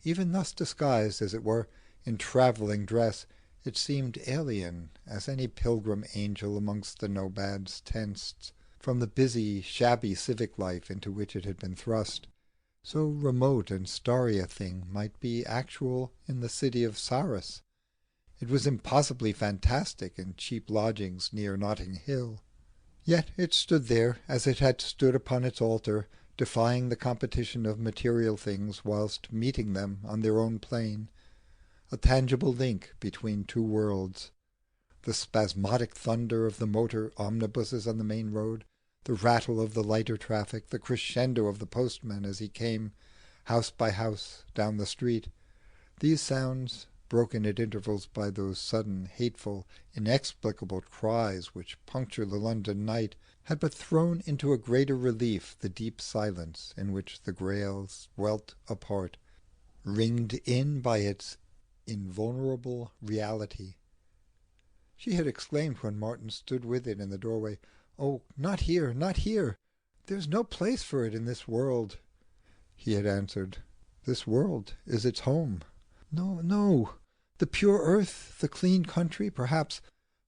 A: Even thus disguised, as it were, in travelling dress, it seemed alien as any pilgrim angel amongst the nomads' tents, from the busy, shabby civic life into which it had been thrust. So remote and starry a thing might be actual in the city of Sarras. It was impossibly fantastic in cheap lodgings near Notting Hill. Yet it stood there as it had stood upon its altar, defying the competition of material things whilst meeting them on their own plane, a tangible link between two worlds. The spasmodic thunder of the motor omnibuses on the main road, the rattle of the lighter traffic, the crescendo of the postman as he came, house by house, down the street, these sounds, broken at intervals by those sudden, hateful, inexplicable cries which puncture the London night, had but thrown into a greater relief the deep silence in which the Grails dwelt apart, ringed in by its invulnerable reality. She had exclaimed when Martin stood with it in the doorway, "Oh, not here, not here! There's no place for it in this world." He had answered, "This world is its home. No, no, the pure earth, the clean country, perhaps,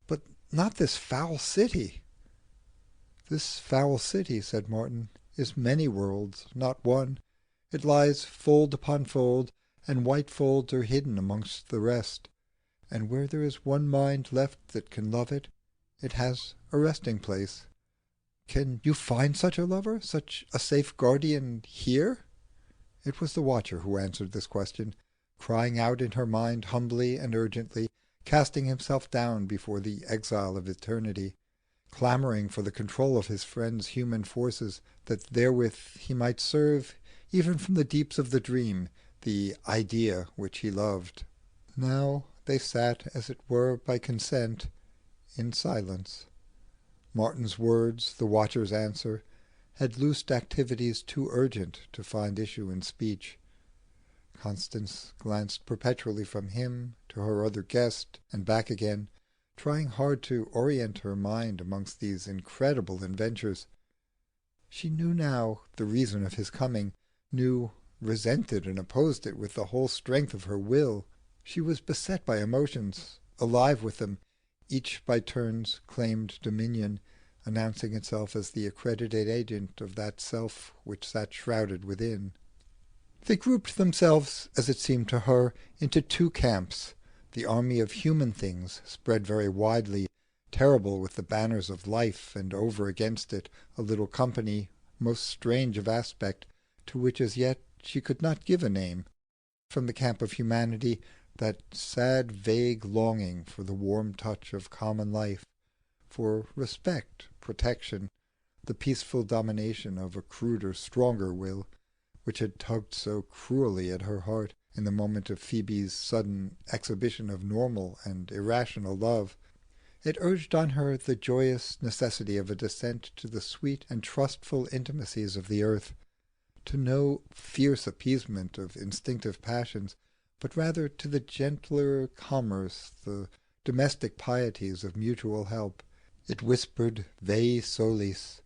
A: but not this foul city." "This foul city," said Martin, "is many worlds, not one. It lies fold upon fold, and white folds are hidden amongst the rest. And where there is one mind left that can love it, it has a resting place. Can you find such a lover, such a safe guardian here?" It was the watcher who answered this question, crying out in her mind humbly and urgently, casting himself down before the exile of eternity, clamouring for the control of his friend's human forces, that therewith he might serve, even from the deeps of the dream, the idea which he loved. Now they sat, as it were by consent, in silence. Martin's words, the watcher's answer, had loosed activities too urgent to find issue in speech. Constance glanced perpetually from him to her other guest and back again, trying hard to orient her mind amongst these incredible adventures. She knew now the reason of his coming, knew, resented and opposed it with the whole strength of her will. She was beset by emotions, alive with them. Each by turns claimed dominion, announcing itself as the accredited agent of that self which sat shrouded within. They grouped themselves, as it seemed to her, into two camps, the army of human things spread very widely, terrible with the banners of life, and over against it a little company, most strange of aspect, to which as yet she could not give a name. From the camp of humanity, that sad vague longing for the warm touch of common life, for respect, protection, the peaceful domination of a cruder, stronger will, which had tugged so cruelly at her heart in the moment of Phoebe's sudden exhibition of normal and irrational love. It urged on her the joyous necessity of a descent to the sweet and trustful intimacies of the earth, to no fierce appeasement of instinctive passions, but rather to the gentler commerce, the domestic pieties of mutual help. It whispered Vae solis,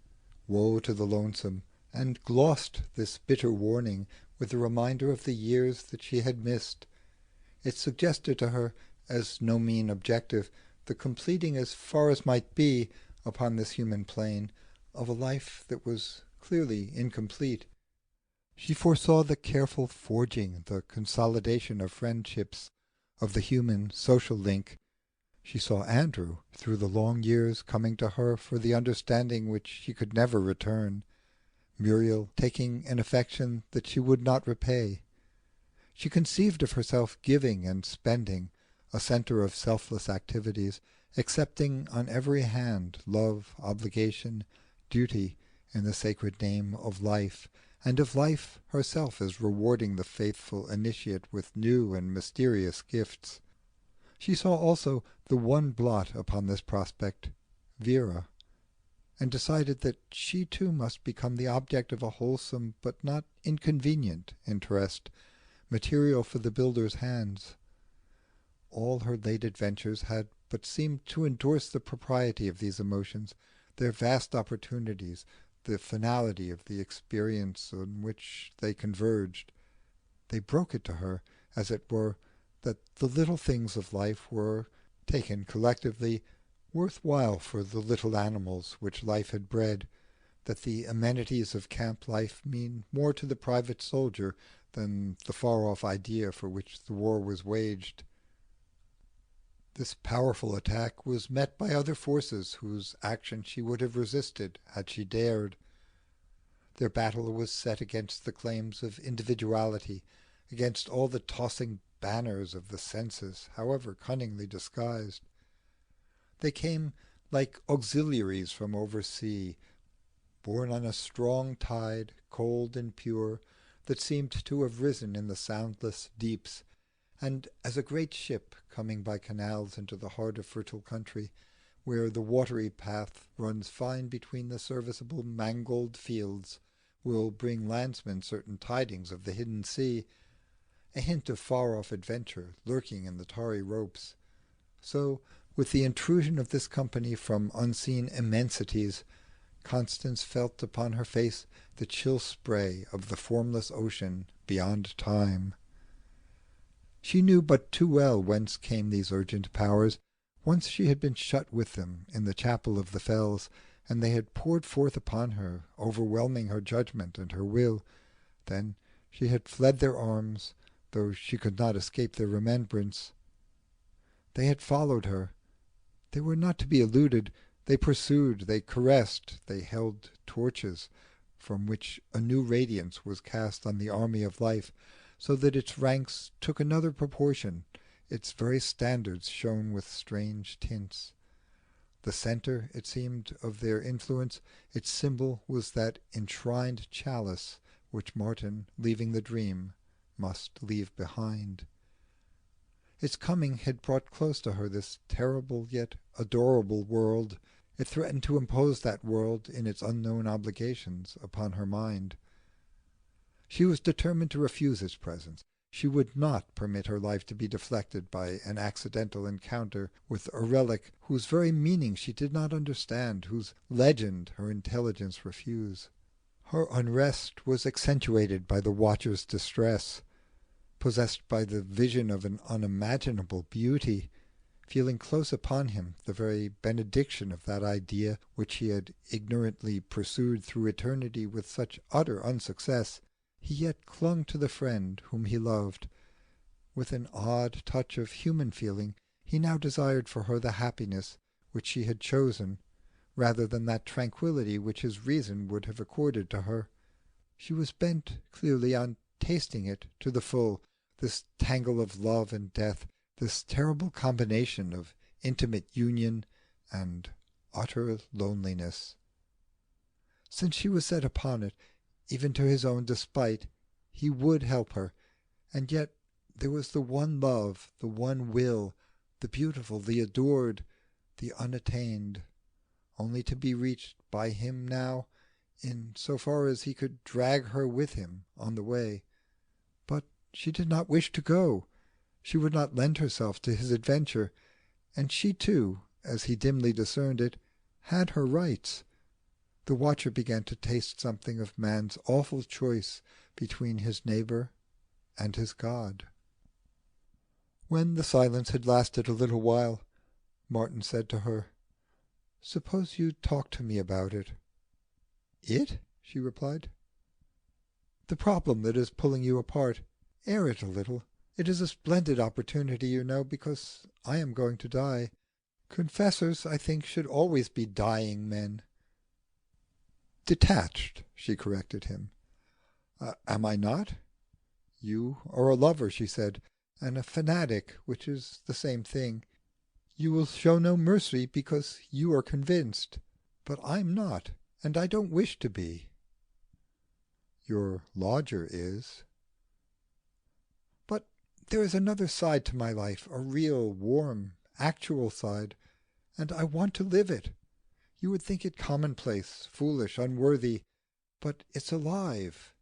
A: woe to the lonesome, and glossed this bitter warning with a reminder of the years that she had missed. It suggested to her, as no mean objective, the completing as far as might be, upon this human plane, of a life that was clearly incomplete. She foresaw the careful forging, the consolidation of friendships, of the human social link. She saw Andrew, through the long years, coming to her for the understanding which she could never return, Muriel taking an affection that she would not repay. She conceived of herself giving and spending, a centre of selfless activities, accepting on every hand love, obligation, duty, in the sacred name of life, and of life herself as rewarding the faithful initiate with new and mysterious gifts. She saw also the one blot upon this prospect, Vera, and decided that she too must become the object of a wholesome but not inconvenient interest, material for the builder's hands. All her late adventures had but seemed to endorse the propriety of these emotions, their vast opportunities, the finality of the experience on which they converged. They broke it to her, as it were, that the little things of life were, taken collectively, worth while for the little animals which life had bred, that the amenities of camp life mean more to the private soldier than the far-off idea for which the war was waged. This powerful attack was met by other forces whose action she would have resisted had she dared. Their battle was set against the claims of individuality, against all the tossing banners of the senses, however cunningly disguised. They came like auxiliaries from oversea, borne on a strong tide, cold and pure, that seemed to have risen in the soundless deeps, and as a great ship coming by canals into the heart of fertile country, where the watery path runs fine between the serviceable mangold fields, will bring landsmen certain tidings of the hidden sea, a hint of far-off adventure lurking in the tarry ropes. So, with the intrusion of this company from unseen immensities, Constance felt upon her face the chill spray of the formless ocean beyond time. She knew but too well whence came these urgent powers. Once she had been shut with them in the chapel of the fells, and they had poured forth upon her, overwhelming her judgment and her will. Then she had fled their arms, though she could not escape their remembrance. They had followed her. They were not to be eluded. They pursued, they caressed, they held torches, from which a new radiance was cast on the army of life, so that its ranks took another proportion, its very standards shone with strange tints. The centre, it seemed, of their influence, its symbol, was that enshrined chalice which Martin, leaving the dream, must leave behind. Its coming had brought close to her this terrible yet adorable world. It threatened to impose that world in its unknown obligations upon her mind. She was determined to refuse its presence. She would not permit her life to be deflected by an accidental encounter with a relic whose very meaning she did not understand, whose legend her intelligence refused. Her unrest was accentuated by the watcher's distress. Possessed by the vision of an unimaginable beauty, feeling close upon him the very benediction of that idea which he had ignorantly pursued through eternity with such utter unsuccess, he yet clung to the friend whom he loved. With an odd touch of human feeling, he now desired for her the happiness which she had chosen, rather than that tranquillity which his reason would have accorded to her. She was bent clearly on tasting it to the full, this tangle of love and death, this terrible combination of intimate union and utter loneliness. Since she was set upon it, even to his own despite, he would help her, and yet there was the one love, the one will, the beautiful, the adored, the unattained, only to be reached by him now, in so far as he could drag her with him on the way. But she did not wish to go. She would not lend herself to his adventure, and she too, as he dimly discerned it, had her rights. The watcher began to taste something of man's awful choice between his neighbour and his God. When the silence had lasted a little while, Martin said to her, "Suppose you talk to me about it." "It?" she replied. "The problem that is pulling you apart. Air it a little. It is a splendid opportunity, you know, because I am going to die. Confessors, I think, should always be dying men." "Detached," she corrected him. "Am I not?" "You are a lover," she said, "and a fanatic, which is the same thing. You will show no mercy because you are convinced. But I'm not, and I don't wish to be." "Your lodger is." "But there is another side to my life, a real, warm, actual side, and I want to live it. You would think it commonplace, foolish, unworthy, but it's alive.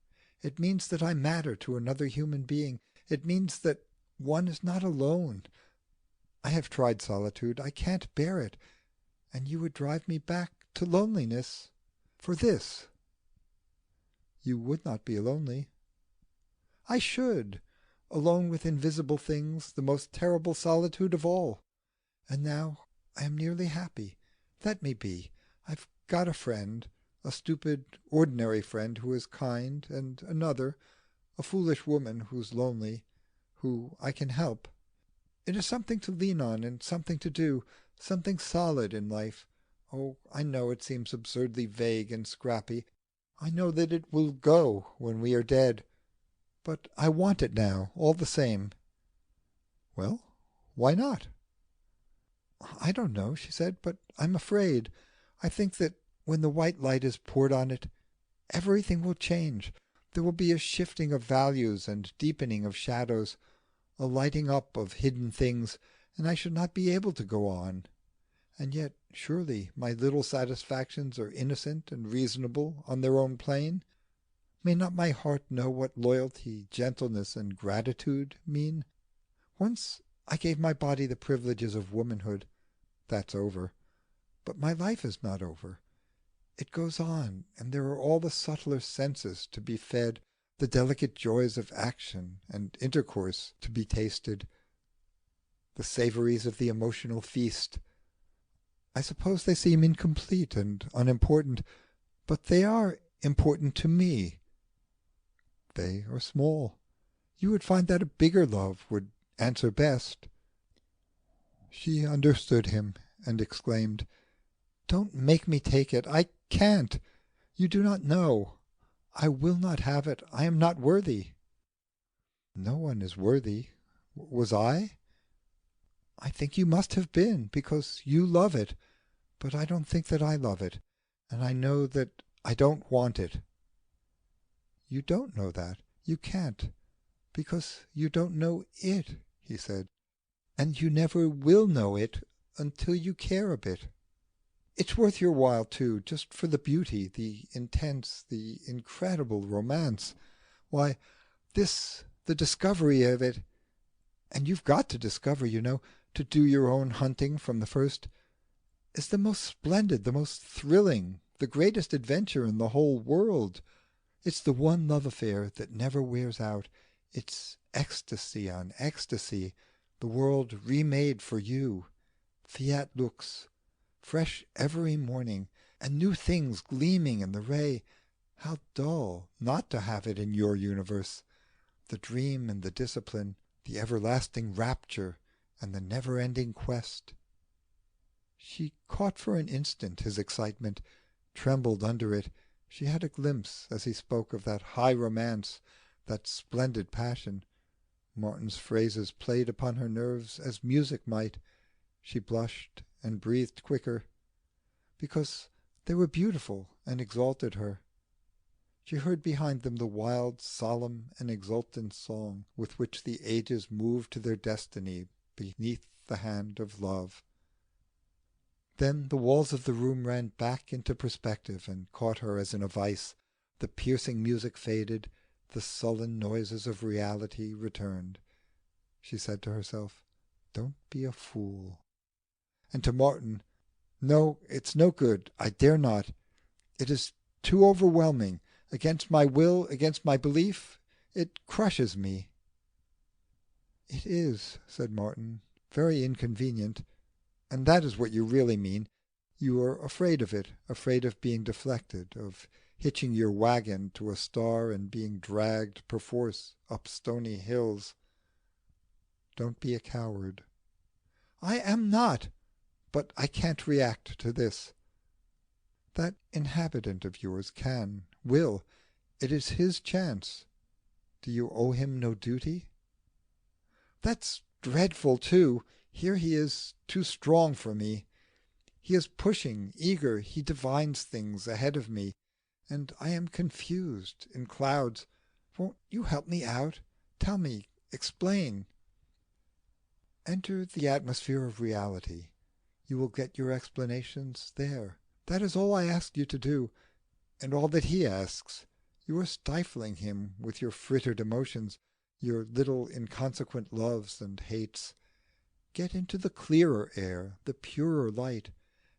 A: It means that I matter to another human being. It means that one is not alone. I have tried solitude. I can't bear it. And you would drive me back to loneliness for this." "You would not be lonely." "I should. Alone with invisible things, the most terrible solitude of all. And now I am nearly happy. Let me be. I've got a friend, a stupid, ordinary friend who is kind, and another, a foolish woman who's lonely, who I can help. It is something to lean on and something to do, something solid in life. Oh, I know it seems absurdly vague and scrappy. I know that it will go when we are dead. But I want it now, all the same." "Well, why not?" "I don't know," she said, "but I'm afraid. I think that when the white light is poured on it, everything will change. There will be a shifting of values and deepening of shadows, a lighting up of hidden things, and I should not be able to go on. And yet, surely, my little satisfactions are innocent and reasonable on their own plane. May not my heart know what loyalty, gentleness, and gratitude mean? Once I gave my body the privileges of womanhood. That's over. But my life is not over. It goes on, and there are all the subtler senses to be fed, the delicate joys of action and intercourse to be tasted, the savories of the emotional feast. I suppose they seem incomplete and unimportant, but they are important to me. They are small. You would find that a bigger love would answer best." She understood him and exclaimed, "Don't make me take it. I can't. You do not know. I will not have it. I am not worthy." "No one is worthy. Was I?" "I think you must have been, because you love it. But I don't think that I love it, and I know that I don't want it." "You don't know that. You can't, because you don't know it," he said. "And you never will know it until you care a bit. It's worth your while, too, just for the beauty, the intense, the incredible romance. Why, the discovery of it, and you've got to discover, you know, to do your own hunting from the first, is the most splendid, the most thrilling, the greatest adventure in the whole world. It's the one love affair that never wears out. It's ecstasy on ecstasy, the world remade for you. Fiat lux, fresh every morning, and new things gleaming in the ray. How dull not to have it in your universe. The dream and the discipline, the everlasting rapture and the never-ending quest." She caught for an instant his excitement, trembled under it. She had a glimpse, as he spoke, of that high romance, that splendid passion. Martin's phrases played upon her nerves as music might. She blushed and breathed quicker, because they were beautiful and exalted her. She heard behind them the wild, solemn, and exultant song with which the ages move to their destiny beneath the hand of love. Then the walls of the room ran back into perspective and caught her as in a vice. The piercing music faded, the sullen noises of reality returned. She said to herself, "Don't be a fool." And to Martin, No, it's no good. I dare not. It is too overwhelming. Against my will, against my belief, it crushes me." "It is," said Martin, "very inconvenient. And that is what you really mean. You are afraid of it, afraid of being deflected, of hitching your wagon to a star and being dragged perforce up stony hills. Don't be a coward." "I am not. But I can't react to this. That inhabitant of yours can, will. It is his chance. Do you owe him no duty?" "That's dreadful too. Here he is, too strong for me. He is pushing, eager, he divines things ahead of me, and I am confused, in clouds. Won't you help me out? Tell me, explain." "Enter the atmosphere of reality. You will get your explanations there. That is all I ask you to do, and all that he asks. You are stifling him with your frittered emotions, your little inconsequent loves and hates. Get into the clearer air, the purer light,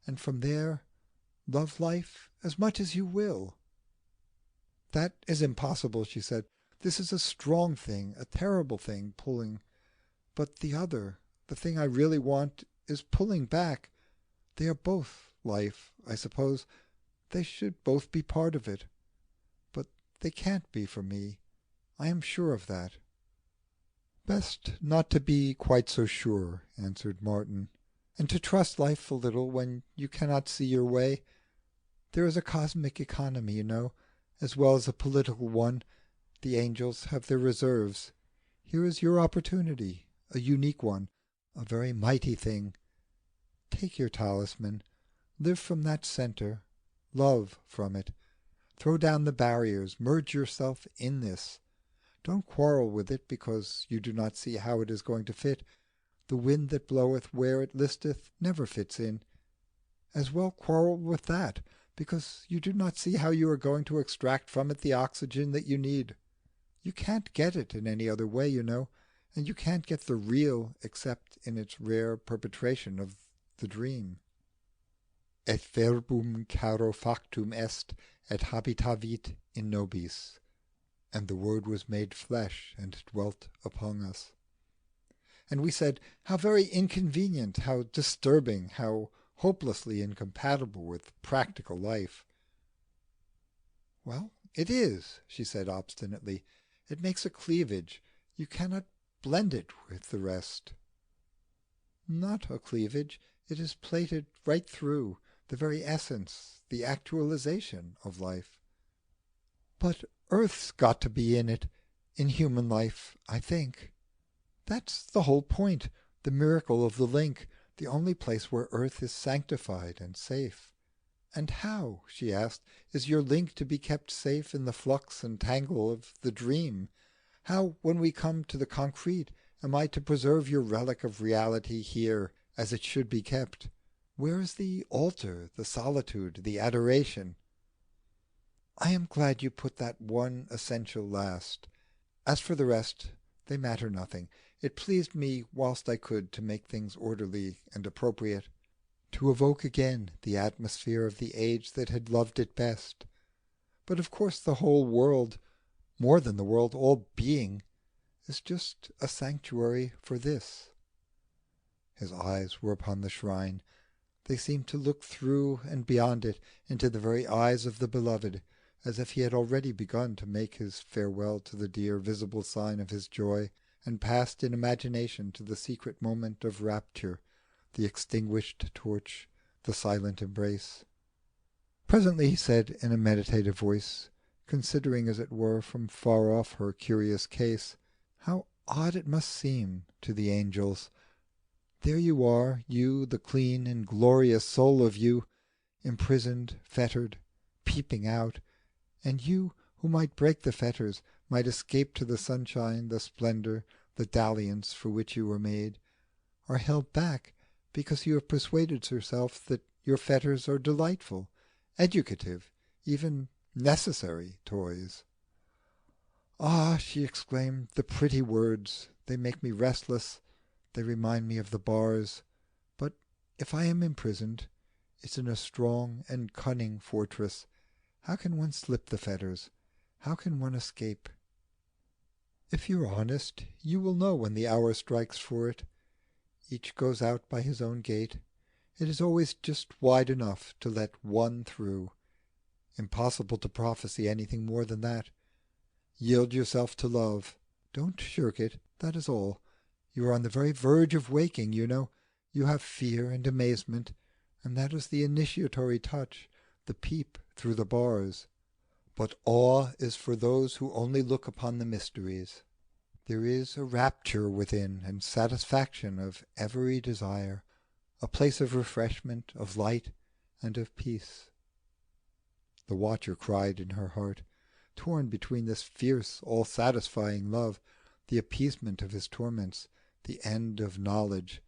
A: and from there love life as much as you will." "That is impossible," she said. "This is a strong thing, a terrible thing, pulling. But the other, the thing I really want, is pulling back. They are both life, I suppose. They should both be part of it. But they can't be for me. I am sure of that." "Best not to be quite so sure," answered Martin, "and to trust life a little when you cannot see your way. There is a cosmic economy, you know, as well as a political one. The angels have their reserves. Here is your opportunity, a unique one, a very mighty thing. Take your talisman, live from that centre, love from it. Throw down the barriers, merge yourself in this. Don't quarrel with it because you do not see how it is going to fit. The wind that bloweth where it listeth never fits in. As well quarrel with that, because you do not see how you are going to extract from it the oxygen that you need. You can't get it in any other way, you know, and you can't get the real except in its rare perpetration of the dream. Et verbum caro factum est, et habitavit in nobis. And the word was made flesh and dwelt among us. And we said, how very inconvenient, how disturbing, how hopelessly incompatible with practical life. "Well, it is," she said obstinately. "It makes a cleavage. You cannot blend it with the rest." "Not a cleavage. It is plated right through, the very essence, the actualization of life." "But earth's got to be in it, in human life, I think. That's the whole point, the miracle of the link, the only place where earth is sanctified and safe." "And how," she asked, "is your link to be kept safe in the flux and tangle of the dream? How, when we come to the concrete, am I to preserve your relic of reality here as it should be kept? Where is the altar, the solitude, the adoration?" "I am glad you put that one essential last. As for the rest, they matter nothing. It pleased me whilst I could to make things orderly and appropriate, to evoke again the atmosphere of the age that had loved it best. But of course the whole world, more than the world, all being, is just a sanctuary for this." His eyes were upon the shrine. They seemed to look through and beyond it into the very eyes of the beloved, as if he had already begun to make his farewell to the dear visible sign of his joy, and passed in imagination to the secret moment of rapture, the extinguished torch, the silent embrace. Presently he said in a meditative voice, considering as it were from far off her curious case, "How odd it must seem to the angels. There you are, you, the clean and glorious soul of you, imprisoned, fettered, peeping out, and you who might break the fetters, might escape to the sunshine, the splendour, the dalliance for which you were made, are held back because you have persuaded yourself that your fetters are delightful, educative, even necessary toys." "Ah," she exclaimed, "the pretty words! They make me restless. They remind me of the bars. But if I am imprisoned, It's in a strong and cunning fortress. How can one slip the fetters? How can one escape? If you're honest, you will know when the hour strikes for it. Each goes out by his own gate. It is always just wide enough to let one through. Impossible to prophesy anything more than that. Yield yourself to love. Don't shirk it, that is all. You are on the very verge of waking, you know. You have fear and amazement, and that is the initiatory touch, the peep through the bars. But awe is for those who only look upon the mysteries. There is a rapture within, and satisfaction of every desire, a place of refreshment, of light, and of peace. The watcher cried in her heart, torn between this fierce, all-satisfying love, the appeasement of his torments, the end of knowledge,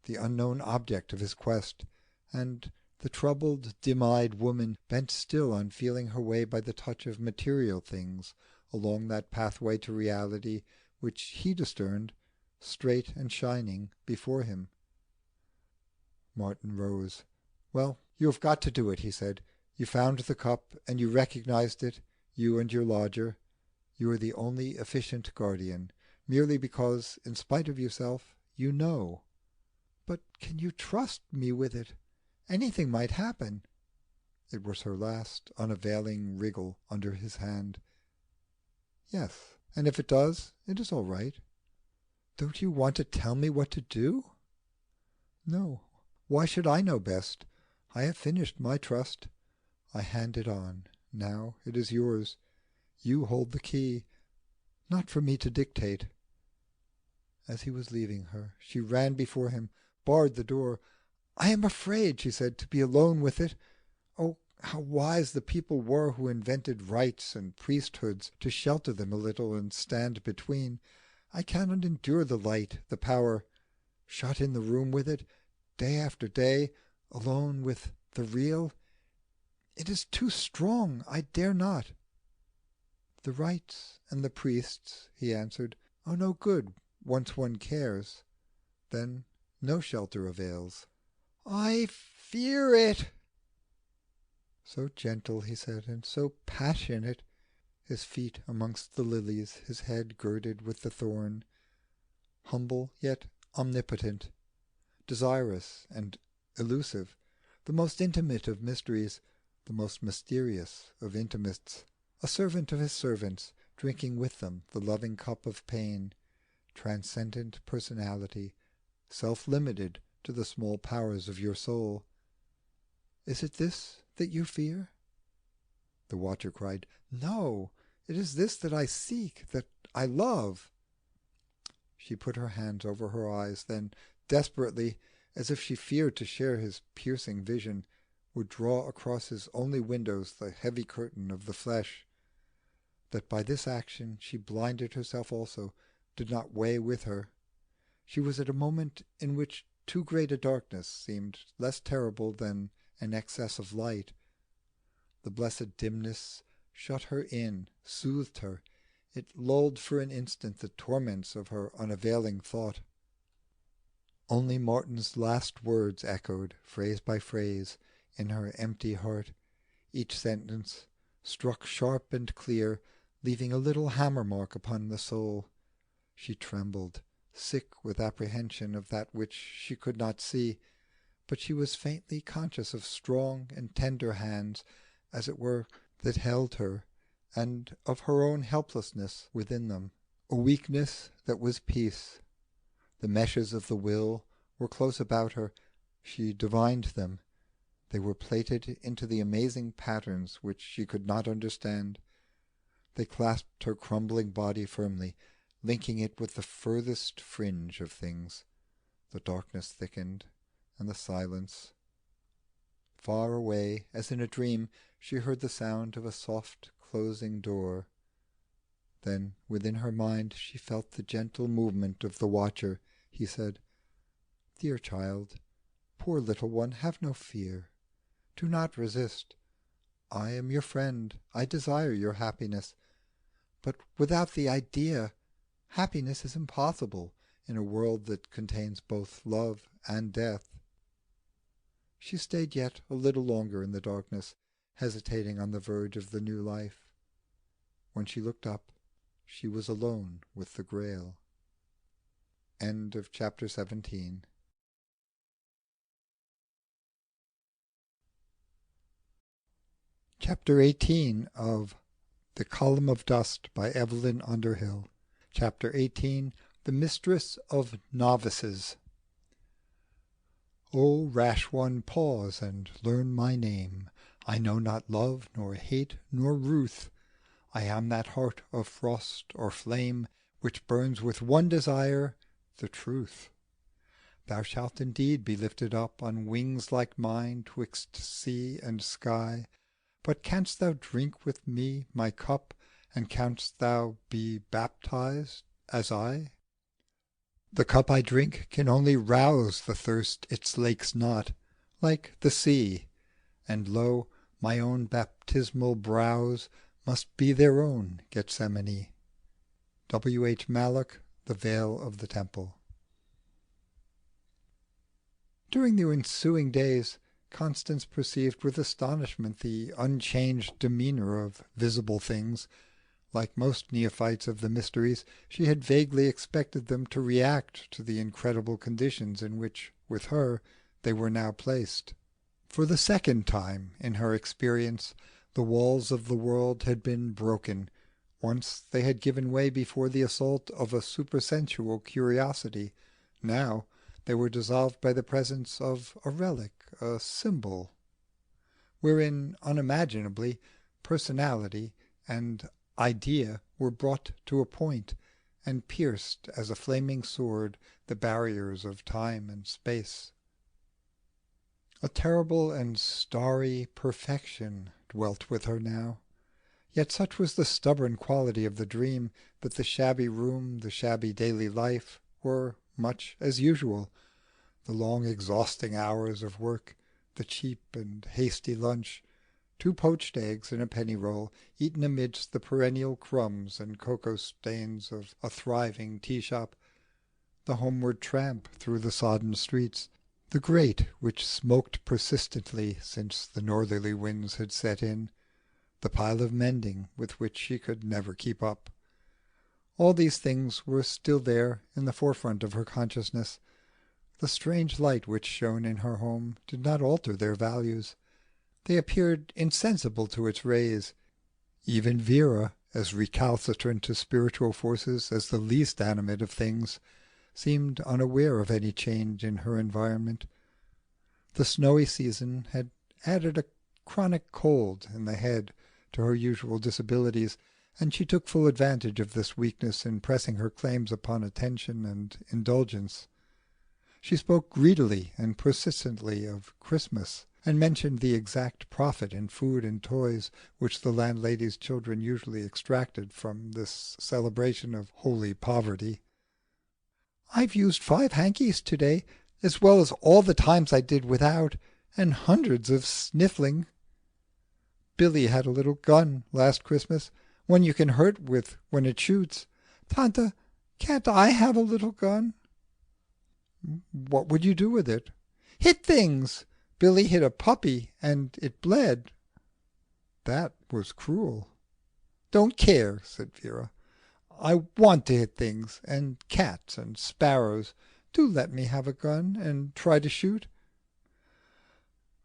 A: the unknown object of his quest, and the troubled, dim-eyed woman bent still on feeling her way by the touch of material things along that pathway to reality which he discerned, straight and shining, before him. Martin rose. "Well, you have got to do it," he said. "You found the cup, and you recognized it, you and your lodger. You are the only efficient guardian, merely because, in spite of yourself, you know. But can you trust me with it? Anything might happen." It was her last unavailing wriggle under his hand. "Yes, and if it does, it is all right." "Don't you want to tell me what to do?" "No. Why should I know best? I have finished my trust. I hand it on. Now it is yours. You hold the key. Not for me to dictate." As he was leaving her, she ran before him, barred the door. "I am afraid," she said, "to be alone with it. Oh, how wise the people were who invented rites and priesthoods to shelter them a little and stand between. I cannot endure the light, the power. Shut in the room with it, day after day, alone with the real. It is too strong. I dare not." "The rites and the priests," he answered, "are no good once one cares. Then no shelter avails." "I fear it." So gentle, he said, and so passionate, his feet amongst the lilies, his head girded with the thorn, humble yet omnipotent, desirous and elusive, the most intimate of mysteries, the most mysterious of intimates, a servant of his servants, drinking with them the loving cup of pain, transcendent personality, self-limited to the small powers of your soul. Is it this that you fear? The watcher cried, "No, it is this that I seek, that I love." She put her hands over her eyes, then, desperately, as if she feared to share his piercing vision, would draw across his only windows the heavy curtain of the flesh. That by this action she blinded herself also did not weigh with her. She was at a moment in which too great a darkness seemed less terrible than an excess of light. The blessed dimness shut her in, soothed her. It lulled for an instant the torments of her unavailing thought. Only Martin's last words echoed, phrase by phrase, in her empty heart, each sentence struck sharp and clear, leaving a little hammer mark upon the soul. She trembled, sick with apprehension of that which she could not see, but she was faintly conscious of strong and tender hands, as it were, that held her, and of her own helplessness within them, a weakness that was peace. The meshes of the will were close about her. She divined them. They were plaited into the amazing patterns which she could not understand. They clasped her crumbling body firmly, linking it with the furthest fringe of things. The darkness thickened, and the silence. Far away, as in a dream, she heard the sound of a soft closing door. Then within her mind she felt the gentle movement of the watcher. He said, "Dear child, poor little one, have no fear. Do not resist. I am your friend. I desire your happiness. But without the idea, happiness is impossible in a world that contains both love and death." She stayed yet a little longer in the darkness, hesitating on the verge of the new life. When she looked up, she was alone with the Grail. End of chapter 17. Chapter 18 of The Column of Dust by Evelyn Underhill. Chapter 18. The Mistress of Novices. O rash one, pause and learn my name. I know not love, nor hate, nor ruth. I am that heart of frost or flame which burns with one desire, the truth. Thou shalt indeed be lifted up on wings like mine 'twixt sea and sky. But canst thou drink with me my cup, and canst thou be baptized as I? The cup I drink can only rouse the thirst it slakes not, like the sea, and lo, my own baptismal brows must be their own Gethsemane. W. H. Mallock, The Veil of the Temple. During the ensuing days, Constance perceived with astonishment the unchanged demeanour of visible things. Like most neophytes of the mysteries, she had vaguely expected them to react to the incredible conditions in which, with her, they were now placed. For the second time in her experience, the walls of the world had been broken. Once they had given way before the assault of a supersensual curiosity. Now they were dissolved by the presence of a relic, a symbol, wherein unimaginably personality and idea were brought to a point, and pierced as a flaming sword the barriers of time and space. A terrible and starry perfection dwelt with her now. Yet such was the stubborn quality of the dream that the shabby room, the shabby daily life, were much as usual. The long exhausting hours of work, the cheap and hasty lunch, 2 poached eggs and a penny roll, eaten amidst the perennial crumbs and cocoa stains of a thriving tea shop, the homeward tramp through the sodden streets, the grate which smoked persistently since the northerly winds had set in, the pile of mending with which she could never keep up. All these things were still there in the forefront of her consciousness. The strange light which shone in her home did not alter their values. They appeared insensible to its rays. Even Vera, as recalcitrant to spiritual forces as the least animate of things, seemed unaware of any change in her environment. The snowy season had added a chronic cold in the head to her usual disabilities, and she took full advantage of this weakness in pressing her claims upon attention and indulgence. She spoke greedily and persistently of Christmas, and mentioned the exact profit in food and toys which the landlady's children usually extracted from this celebration of holy poverty. "I've used 5 hankies to-day, as well as all the times I did without, and hundreds of sniffling. Billy had a little gun last Christmas, one you can hurt with when it shoots. Tante, can't I have a little gun?" "What would you do with it?" "Hit things. Billy hit a puppy, and it bled." "That was cruel." "Don't care," said Vera. "I want to hit things, and cats and sparrows. Do let me have a gun and try to shoot."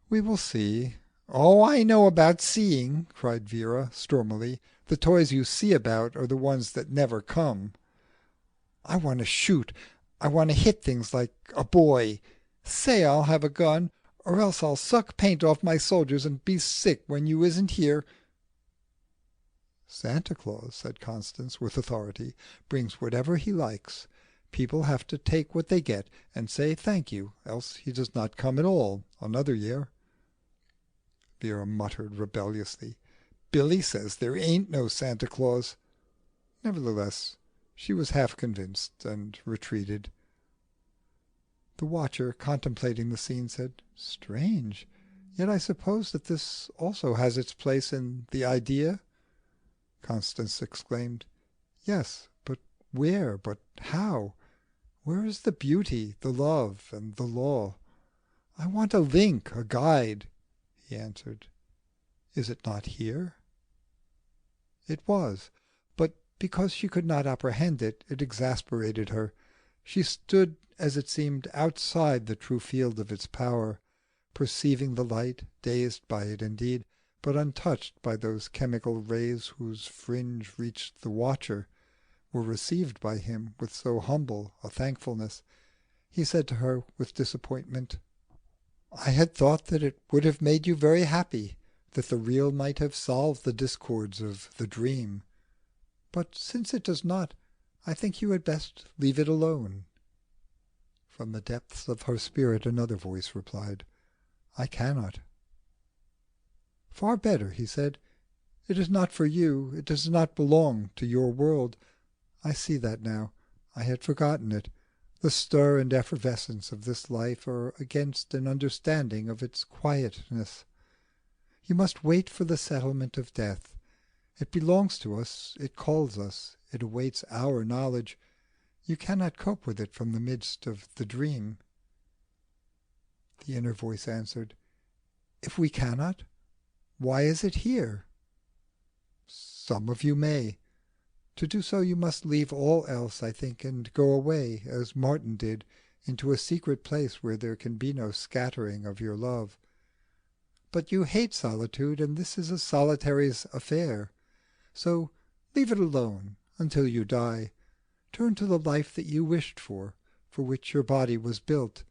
A: "We will see." "Oh, I know about seeing," cried Vera stormily. "The toys you see about are the ones that never come." "I want to shoot. I want to hit things like a boy. Say I'll have a gun, or else I'll suck paint off my soldiers and be sick when you isn't here." "Santa Claus," said Constance with authority, "brings whatever he likes. People have to take what they get and say thank you, else he does not come at all another year." Vera muttered rebelliously, "Billy says there ain't no Santa Claus." Nevertheless, she was half convinced, and retreated. The watcher, contemplating the scene, said, "Strange. Yet I suppose that this also has its place in the idea." Constance exclaimed, "Yes, but where? But how? Where is the beauty, the love, and the law? "I want a link, a guide," he answered. "Is it not here?" It was, but because she could not apprehend it, it exasperated her. She stood, as it seemed, outside the true field of its power, perceiving the light, dazed by it indeed, but untouched by those chemical rays whose fringe reached the watcher, were received by him with so humble a thankfulness. He said to her with disappointment, "I had thought that it would have made you very happy, that the real might have solved the discords of the dream. But since it does not, I think you had best leave it alone." From the depths of her spirit another voice replied, "I cannot." "Far better," he said. "It is not for you. It does not belong to your world. I see that now. I had forgotten it. The stir and effervescence of this life are against an understanding of its quietness. You must wait for the settlement of death. It belongs to us, it calls us, it awaits our knowledge. You cannot cope with it from the midst of the dream." The inner voice answered, "If we cannot, why is it here?" "Some of you may. To do so you must leave all else, I think, and go away, as Martin did, into a secret place where there can be no scattering of your love. But you hate solitude, and this is a solitary's affair. So leave it alone until you die. Turn to the life that you wished for which your body was built.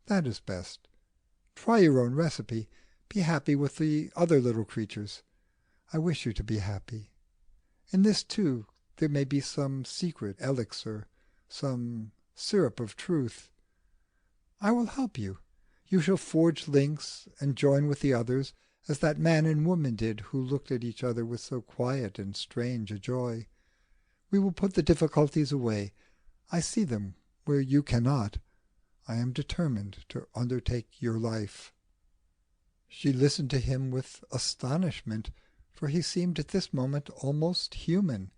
A: That is best. Try your own recipe. Be happy with the other little creatures. I wish you to be happy. In this too there may be some secret elixir, some syrup of truth. I will help you. You shall forge links and join with the others, as that man and woman did who looked at each other with so quiet and strange a joy. We will put the difficulties away. I see them where you cannot. I am determined to undertake your life." She listened to him with astonishment, for he seemed at this moment almost human.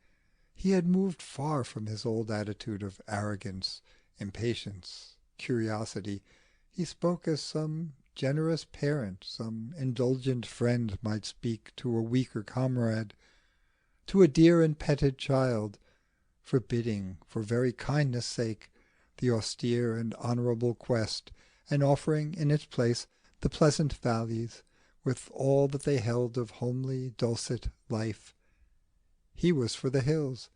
A: He had moved far from his old attitude of arrogance, impatience, curiosity. He spoke as some generous parent, some indulgent friend might speak to a weaker comrade, to a dear and petted child, forbidding, for very kindness' sake, the austere and honourable quest, and offering in its place the pleasant valleys, with all that they held of homely dulcet life. He was for the hills.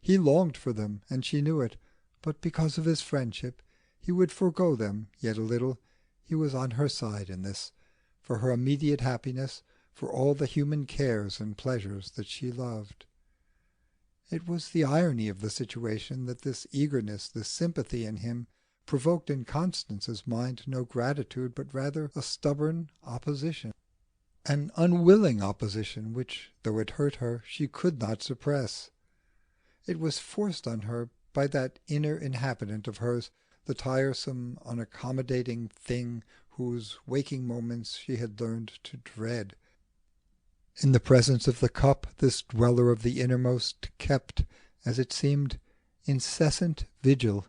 A: He longed for them, and she knew it, but because of his friendship he would forego them yet a little. He was on her side in this, for her immediate happiness, for all the human cares and pleasures that she loved. It was the irony of the situation that this eagerness, this sympathy in him, provoked in Constance's mind no gratitude, but rather a stubborn opposition, an unwilling opposition which, though it hurt her, she could not suppress. It was forced on her by that inner inhabitant of hers, the tiresome, unaccommodating thing whose waking moments she had learned to dread. In the presence of the cup this dweller of the innermost kept, as it seemed, incessant vigil.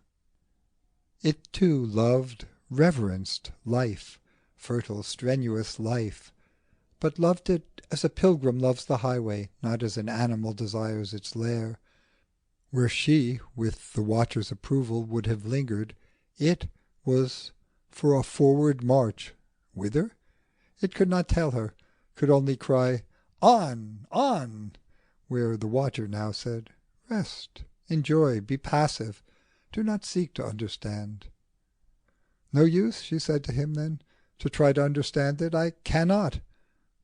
A: It too loved, reverenced life, fertile, strenuous life, but loved it as a pilgrim loves the highway, not as an animal desires its lair. Where she, with the watcher's approval, would have lingered, it was for a forward march. Whither? It could not tell her, could only cry, "On, on!" where the watcher now said, "Rest, enjoy, be passive, do not seek to understand." "No use," she said to him then, "to try to understand it. I cannot.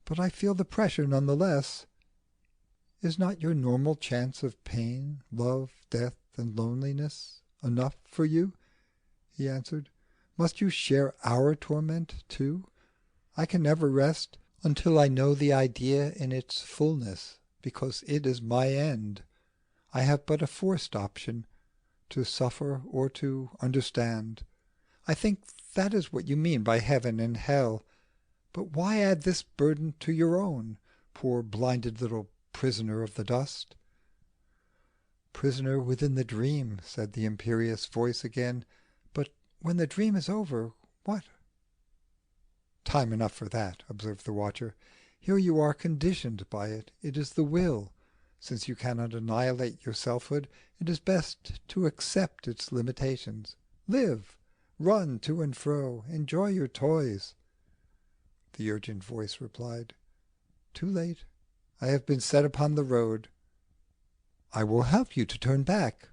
A: But I feel the pressure none the less." "Is not your normal chance of pain, love, death, and loneliness enough for you?" he answered. "Must you share our torment too? I can never rest until I know the idea in its fullness, because it is my end. I have but a forced option, to suffer or to understand. I think that is what you mean by heaven and hell. But why add this burden to your own, poor blinded little prisoner of the dust?" "Prisoner within the dream," said the imperious voice again. "But when the dream is over, what?" "Time enough for that," observed the watcher. "Here you are conditioned by it. It is the will. Since you cannot annihilate your selfhood, it is best to accept its limitations. Live, run to and fro, enjoy your toys." The urgent voice replied, "Too late. I have been set upon the road. I will help you to turn back."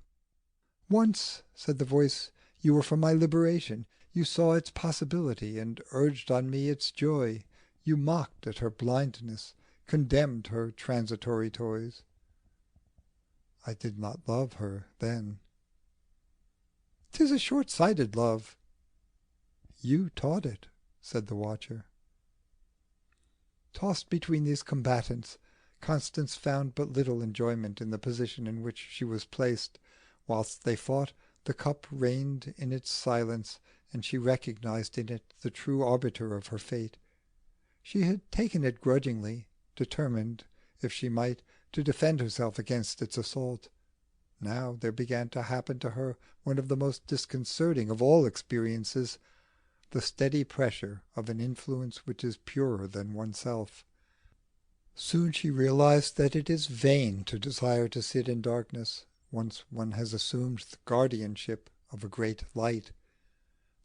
A: "Once," said the voice, "you were for my liberation. You saw its possibility, and urged on me its joy. You mocked at her blindness, condemned her transitory toys." "I did not love her then." "'Tis a short-sighted love." "You taught it," said the watcher. Tossed between these combatants, Constance found but little enjoyment in the position in which she was placed. Whilst they fought, the cup reigned in its silence, and she recognized in it the true arbiter of her fate. She had taken it grudgingly, determined, if she might, to defend herself against its assault. Now there began to happen to her one of the most disconcerting of all experiences, the steady pressure of an influence which is purer than oneself. Soon she realized that it is vain to desire to sit in darkness, once one has assumed the guardianship of a great light.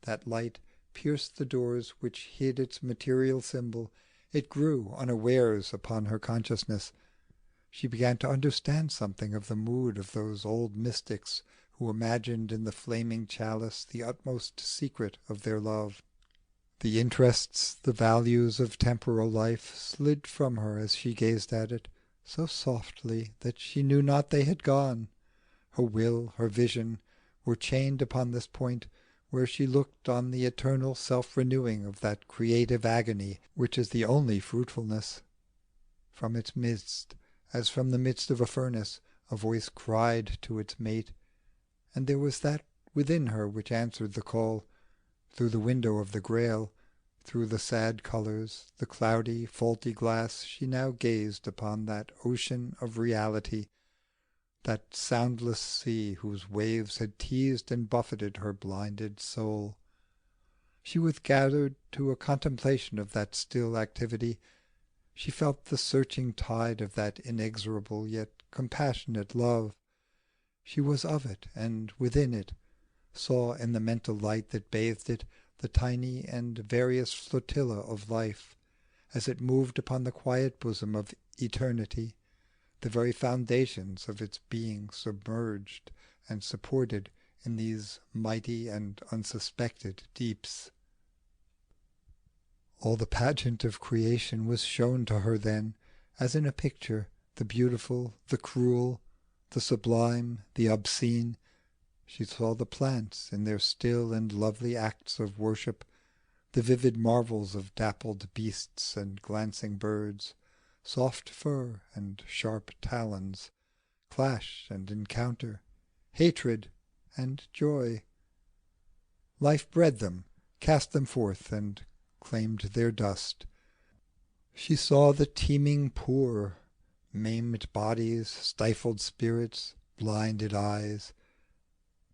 A: That light pierced the doors which hid its material symbol. It grew unawares upon her consciousness. She began to understand something of the mood of those old mystics who imagined in the flaming chalice the utmost secret of their love. The interests, the values of temporal life slid from her as she gazed at it, so softly that she knew not they had gone. Her will, her vision, were chained upon this point, where she looked on the eternal self-renewing of that creative agony which is the only fruitfulness. From its midst, as from the midst of a furnace, a voice cried to its mate, and there was that within her which answered the call. Through the window of the Grail, through the sad colours, the cloudy, faulty glass, she now gazed upon that ocean of reality, that soundless sea whose waves had teased and buffeted her blinded soul. She was gathered to a contemplation of that still activity. She felt the searching tide of that inexorable yet compassionate love. She was of it, and within it saw in the mental light that bathed it the tiny and various flotilla of life, as it moved upon the quiet bosom of eternity, the very foundations of its being submerged and supported in these mighty and unsuspected deeps. All the pageant of creation was shown to her then, as in a picture, the beautiful, the cruel, the sublime, the obscene. She saw the plants in their still and lovely acts of worship, the vivid marvels of dappled beasts and glancing birds, soft fur and sharp talons, clash and encounter, hatred and joy. Life bred them, cast them forth, and claimed their dust. She saw the teeming poor, maimed bodies, stifled spirits, blinded eyes,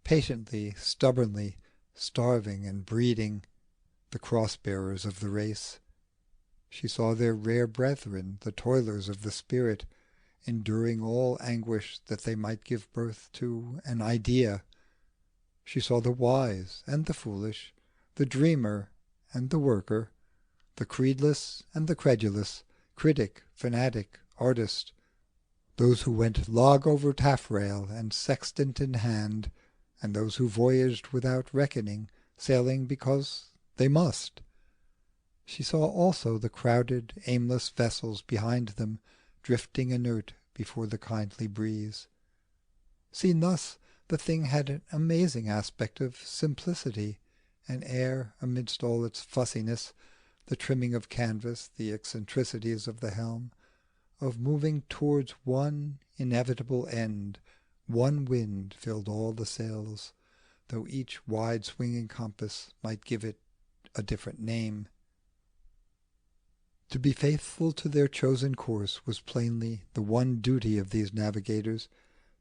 A: patiently, stubbornly, starving and breeding, the cross-bearers of the race. She saw their rare brethren, the toilers of the spirit, enduring all anguish that they might give birth to an idea. She saw the wise and the foolish, the dreamer and the worker, the creedless and the credulous, critic, fanatic, artist, those who went log over taffrail and sextant in hand, and those who voyaged without reckoning, sailing because they must. She saw also the crowded, aimless vessels behind them, drifting inert before the kindly breeze. Seen thus, the thing had an amazing aspect of simplicity, an air, amidst all its fussiness, the trimming of canvas, the eccentricities of the helm, of moving towards one inevitable end. One wind filled all the sails, though each wide swinging compass might give it a different name. To be faithful to their chosen course was plainly the one duty of these navigators,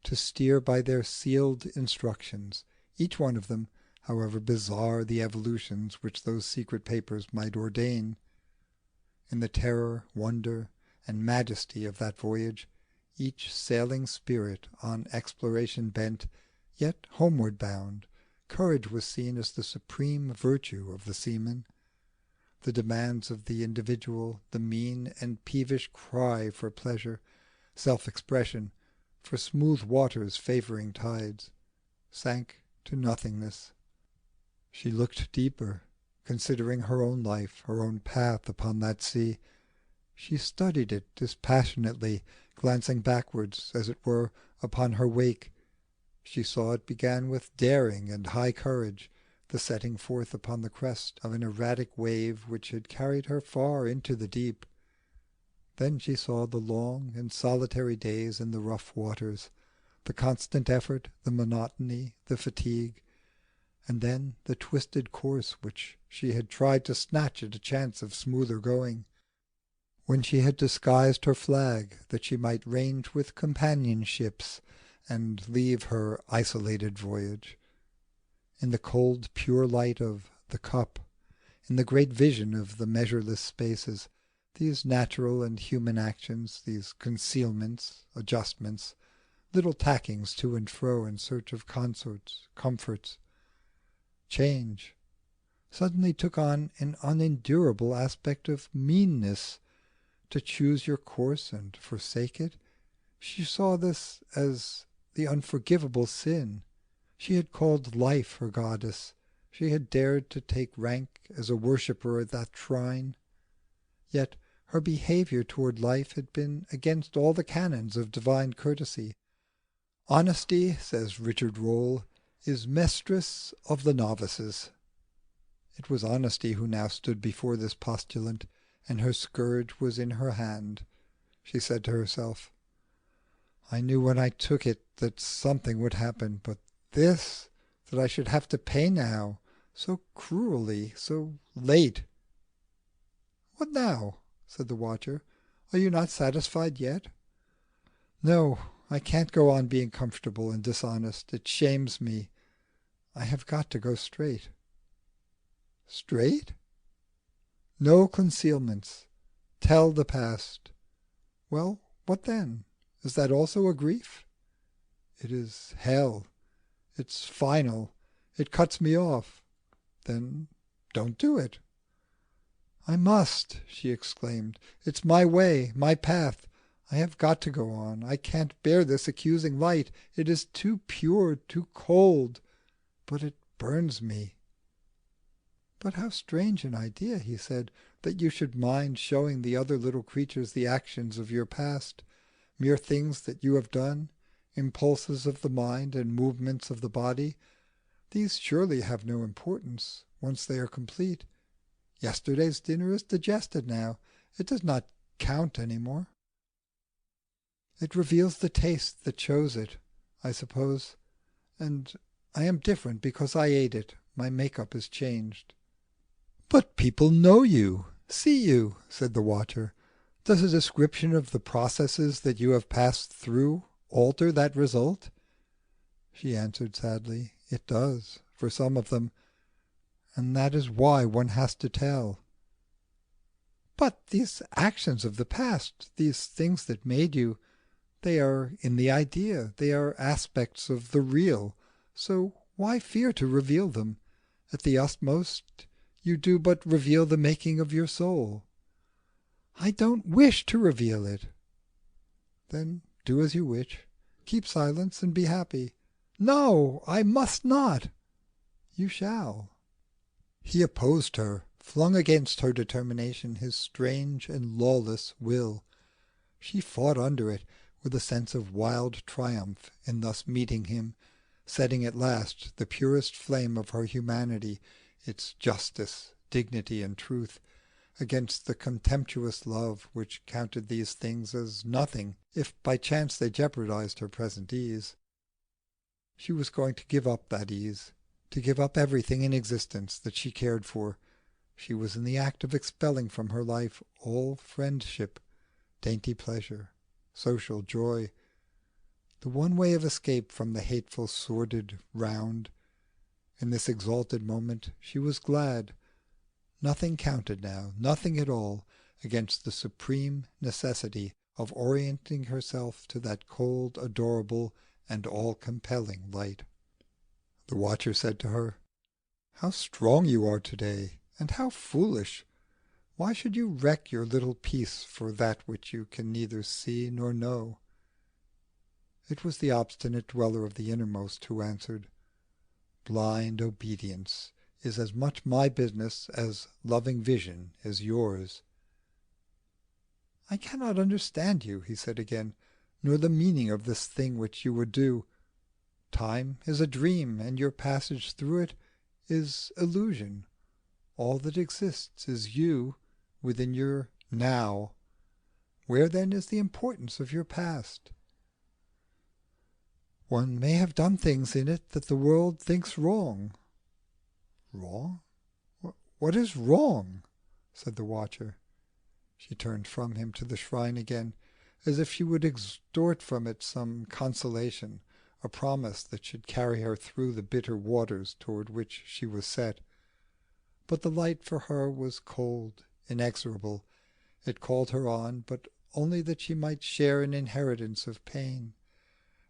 A: to steer by their sealed instructions, each one of them, however bizarre the evolutions which those secret papers might ordain. in the terror, wonder, and majesty of that voyage, each sailing spirit on exploration bent, yet homeward bound, courage was seen as the supreme virtue of the seaman. The demands of the individual, the mean and peevish cry for pleasure, self-expression, for smooth waters favouring tides, sank to nothingness. She looked deeper, considering her own life, her own path upon that sea. She studied it dispassionately, glancing backwards, as it were, upon her wake. She saw it began with daring and high courage, the setting forth upon the crest of an erratic wave which had carried her far into the deep. Then she saw the long and solitary days in the rough waters, the constant effort, the monotony, the fatigue, and then the twisted course which she had tried to snatch at a chance of smoother going, when she had disguised her flag that she might range with companion ships and leave her isolated voyage. In the cold pure light of the cup, in the great vision of the measureless spaces, these natural and human actions, these concealments, adjustments, little tackings to and fro in search of consorts, comforts, change, suddenly took on an unendurable aspect of meanness. To choose your course and forsake it, she saw this as the unforgivable sin. She had called life her goddess, she had dared to take rank as a worshipper at that shrine. Yet her behaviour toward life had been against all the canons of divine courtesy. Honesty, says Richard Rolle, is mistress of the novices. It was honesty who now stood before this postulant, and her scourge was in her hand. She said to herself, "I knew when I took it that something would happen, but this, that I should have to pay now, so cruelly, so late." "What now?" said the watcher. "Are you not satisfied yet?" "No, I can't go on being comfortable and dishonest. It shames me. I have got to go straight." "Straight?" "No concealments. Tell the past." "Well, what then? Is that also a grief?" "It is hell. It's final. It cuts me off." "Then don't do it." "I must," she exclaimed. "It's my way, my path. I have got to go on. I can't bear this accusing light. It is too pure, too cold. But it burns me." "But how strange an idea," he said, "that you should mind showing the other little creatures the actions of your past, mere things that you have done, impulses of the mind and movements of the body. These surely have no importance, once they are complete. Yesterday's dinner is digested now. It does not count any more. It reveals the taste that chose it, I suppose, and I am different because I ate it. My make-up is changed." "But people know you, see you," said the watcher. "Does a description of the processes that you have passed through alter that result?" She answered sadly, "It does, for some of them, and that is why one has to tell." "But these actions of the past, these things that made you, they are in the idea, they are aspects of the real, so why fear to reveal them? At the utmost you do but reveal the making of your soul." "I don't wish to reveal it." "Then do as you wish. Keep silence and be happy." "No, I must not." "You shall." He opposed her, flung against her determination his strange and lawless will. She fought under it, with a sense of wild triumph in thus meeting him, setting at last the purest flame of her humanity, its justice, dignity, and truth, against the contemptuous love which counted these things as nothing if by chance they jeopardized her present ease. She was going to give up that ease, to give up everything in existence that she cared for. She was in the act of expelling from her life all friendship, dainty pleasure, social joy, the one way of escape from the hateful sordid round. In this exalted moment she was glad. Nothing counted now, nothing at all, against the supreme necessity of orienting herself to that cold, adorable, and all-compelling light. The watcher said to her, "How strong you are to-day, and how foolish! Why should you wreck your little peace for that which you can neither see nor know?" It was the obstinate dweller of the innermost who answered, "Blind obedience is as much my business as loving vision is yours." "I cannot understand you," he said again, "nor the meaning of this thing which you would do. Time is a dream, and your passage through it is illusion. All that exists is you within your now. Where then is the importance of your past?" "One may have done things in it that the world thinks wrong." "Wrong? What is wrong?" said the watcher. She turned from him to the shrine again, as if she would extort from it some consolation, a promise that should carry her through the bitter waters toward which she was set. But the light for her was cold, inexorable. It called her on, but only that she might share an inheritance of pain,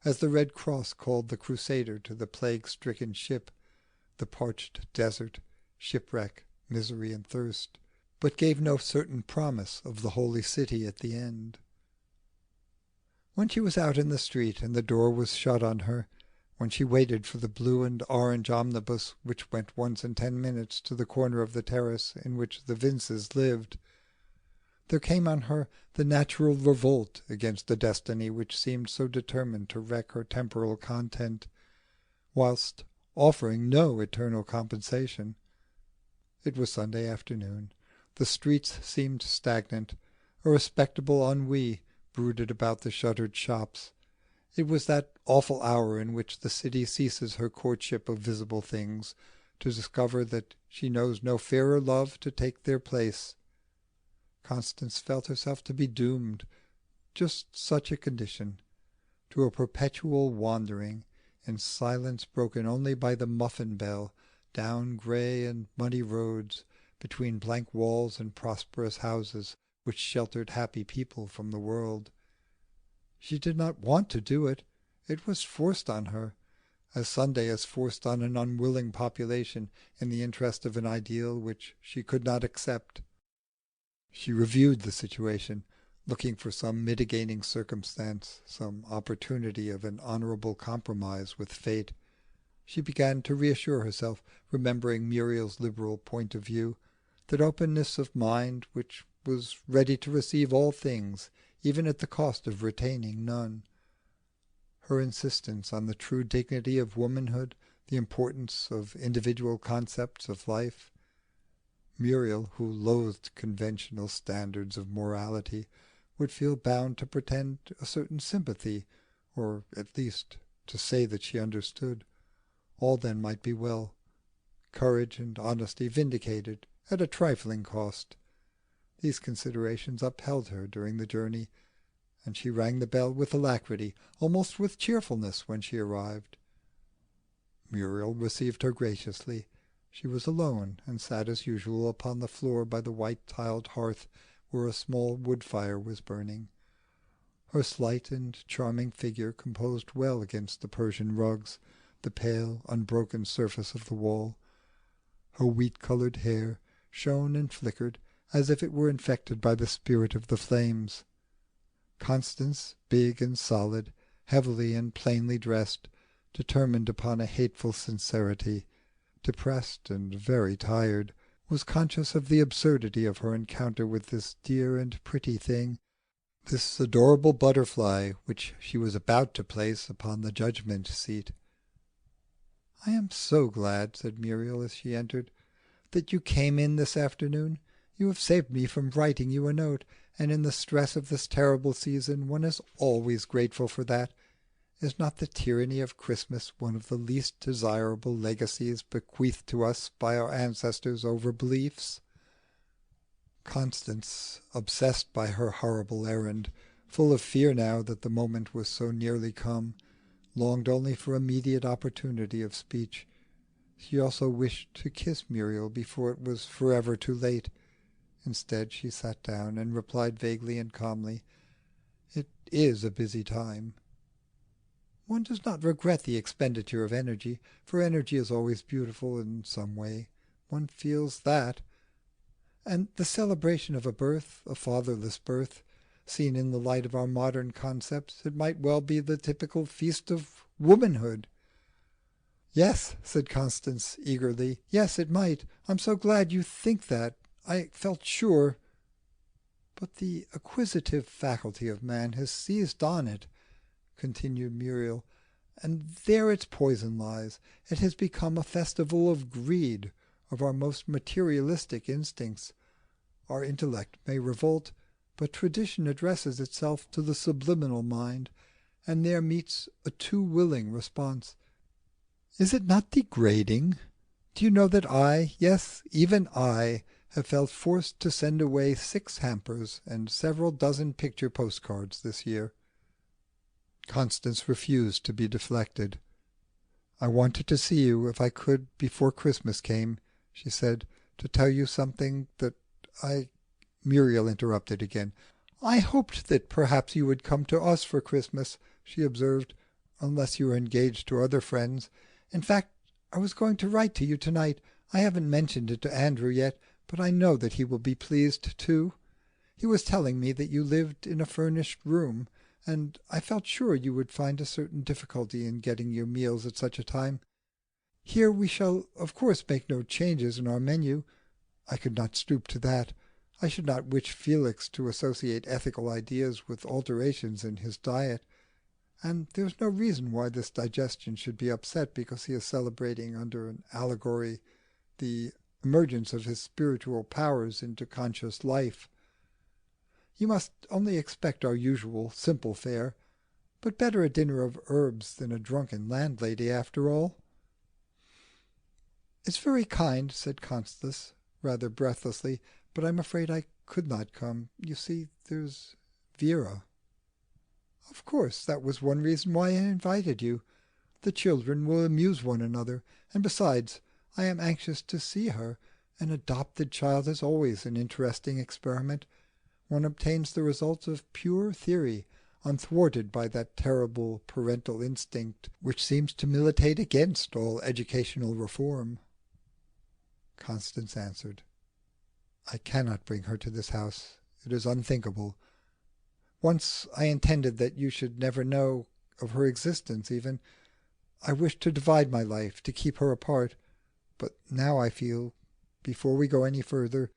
A: as the Red Cross called the Crusader to the plague-stricken ship, the parched desert, shipwreck, misery, and thirst, but gave no certain promise of the holy city at the end. When she was out in the street and the door was shut on her, when she waited for the blue and orange omnibus which went once in 10 minutes to the corner of the terrace in which the Vinces lived, there came on her the natural revolt against a destiny which seemed so determined to wreck her temporal content, whilst offering no eternal compensation. It was Sunday afternoon. The streets seemed stagnant. A respectable ennui brooded about the shuttered shops. It was that awful hour in which the city ceases her courtship of visible things, to discover that she knows no fairer love to take their place. Constance felt herself to be doomed, just such a condition, to a perpetual wandering, in silence broken only by the muffin bell, down grey and muddy roads, between blank walls and prosperous houses which sheltered happy people from the world. She did not want to do it. It was forced on her, as Sunday is forced on an unwilling population in the interest of an ideal which she could not accept. She reviewed the situation, looking for some mitigating circumstance, some opportunity of an honourable compromise with fate. She began to reassure herself, remembering Muriel's liberal point of view, that openness of mind which was ready to receive all things, even at the cost of retaining none. Her insistence on the true dignity of womanhood, the importance of individual concepts of life. Muriel, who loathed conventional standards of morality, would feel bound to pretend a certain sympathy, or at least to say that she understood. All then might be well. Courage and honesty vindicated, at a trifling cost. These considerations upheld her during the journey, and she rang the bell with alacrity, almost with cheerfulness, when she arrived. Muriel received her graciously. She was alone, and sat as usual upon the floor by the white-tiled hearth where a small wood fire was burning. Her slight and charming figure composed well against the Persian rugs, the pale unbroken surface of the wall. Her wheat-coloured hair shone and flickered as if it were infected by the spirit of the flames. Constance, big and solid, heavily and plainly dressed, determined upon a hateful sincerity, depressed and very tired, was conscious of the absurdity of her encounter with this dear and pretty thing, this adorable butterfly which she was about to place upon the judgment seat. "I am so glad," said Muriel as she entered, "that you came in this afternoon. You have saved me from writing you a note, and in the stress of this terrible season one is always grateful for that. Is not the tyranny of Christmas one of the least desirable legacies bequeathed to us by our ancestors over beliefs?" Constance, obsessed by her horrible errand, full of fear now that the moment was so nearly come, longed only for immediate opportunity of speech. She also wished to kiss Muriel before it was forever too late. Instead, she sat down and replied vaguely and calmly, "It is a busy time." One does not regret the expenditure of energy, for energy is always beautiful in some way. One feels that. And the celebration of a birth, a fatherless birth, seen in the light of our modern concepts, it might well be the typical feast of womanhood. "Yes," said Constance eagerly, "yes, it might. I'm so glad you think that. I felt sure—" "But the acquisitive faculty of man has seized on it," continued Muriel, "and there its poison lies. It has become a festival of greed, of our most materialistic instincts. Our intellect may revolt, but tradition addresses itself to the subliminal mind, and there meets a too willing response. Is it not degrading? Do you know that I, yes, even I, have felt forced to send away 6 hampers and several dozen picture postcards this year?" Constance refused to be deflected. "I wanted to see you if I could before Christmas came," she said, "to tell you something that I—" Muriel interrupted again. "I hoped that perhaps you would come to us for Christmas," she observed, "unless you are engaged to other friends. In fact, I was going to write to you to night. I haven't mentioned it to Andrew yet, but I know that he will be pleased too. He was telling me that you lived in a furnished room, and I felt sure you would find a certain difficulty in getting your meals at such a time. Here we shall of course make no changes in our menu. I could not stoop to that. I should not wish Felix to associate ethical ideas with alterations in his diet. And there is no reason why this digestion should be upset because he is celebrating under an allegory the emergence of his spiritual powers into conscious life. You must only expect our usual simple fare, but better a dinner of herbs than a drunken landlady after all." "It's very kind," said Constance, rather breathlessly, "but I'm afraid I could not come. You see, there's Vera." "Of course, that was one reason why I invited you. The children will amuse one another, and besides, I am anxious to see her. An adopted child is always an interesting experiment. One obtains the results of pure theory, unthwarted by that terrible parental instinct which seems to militate against all educational reform." Constance answered, "I cannot bring her to this house. It is unthinkable. Once I intended that you should never know of her existence even. I wished to divide my life, to keep her apart. But now I feel, before we go any further,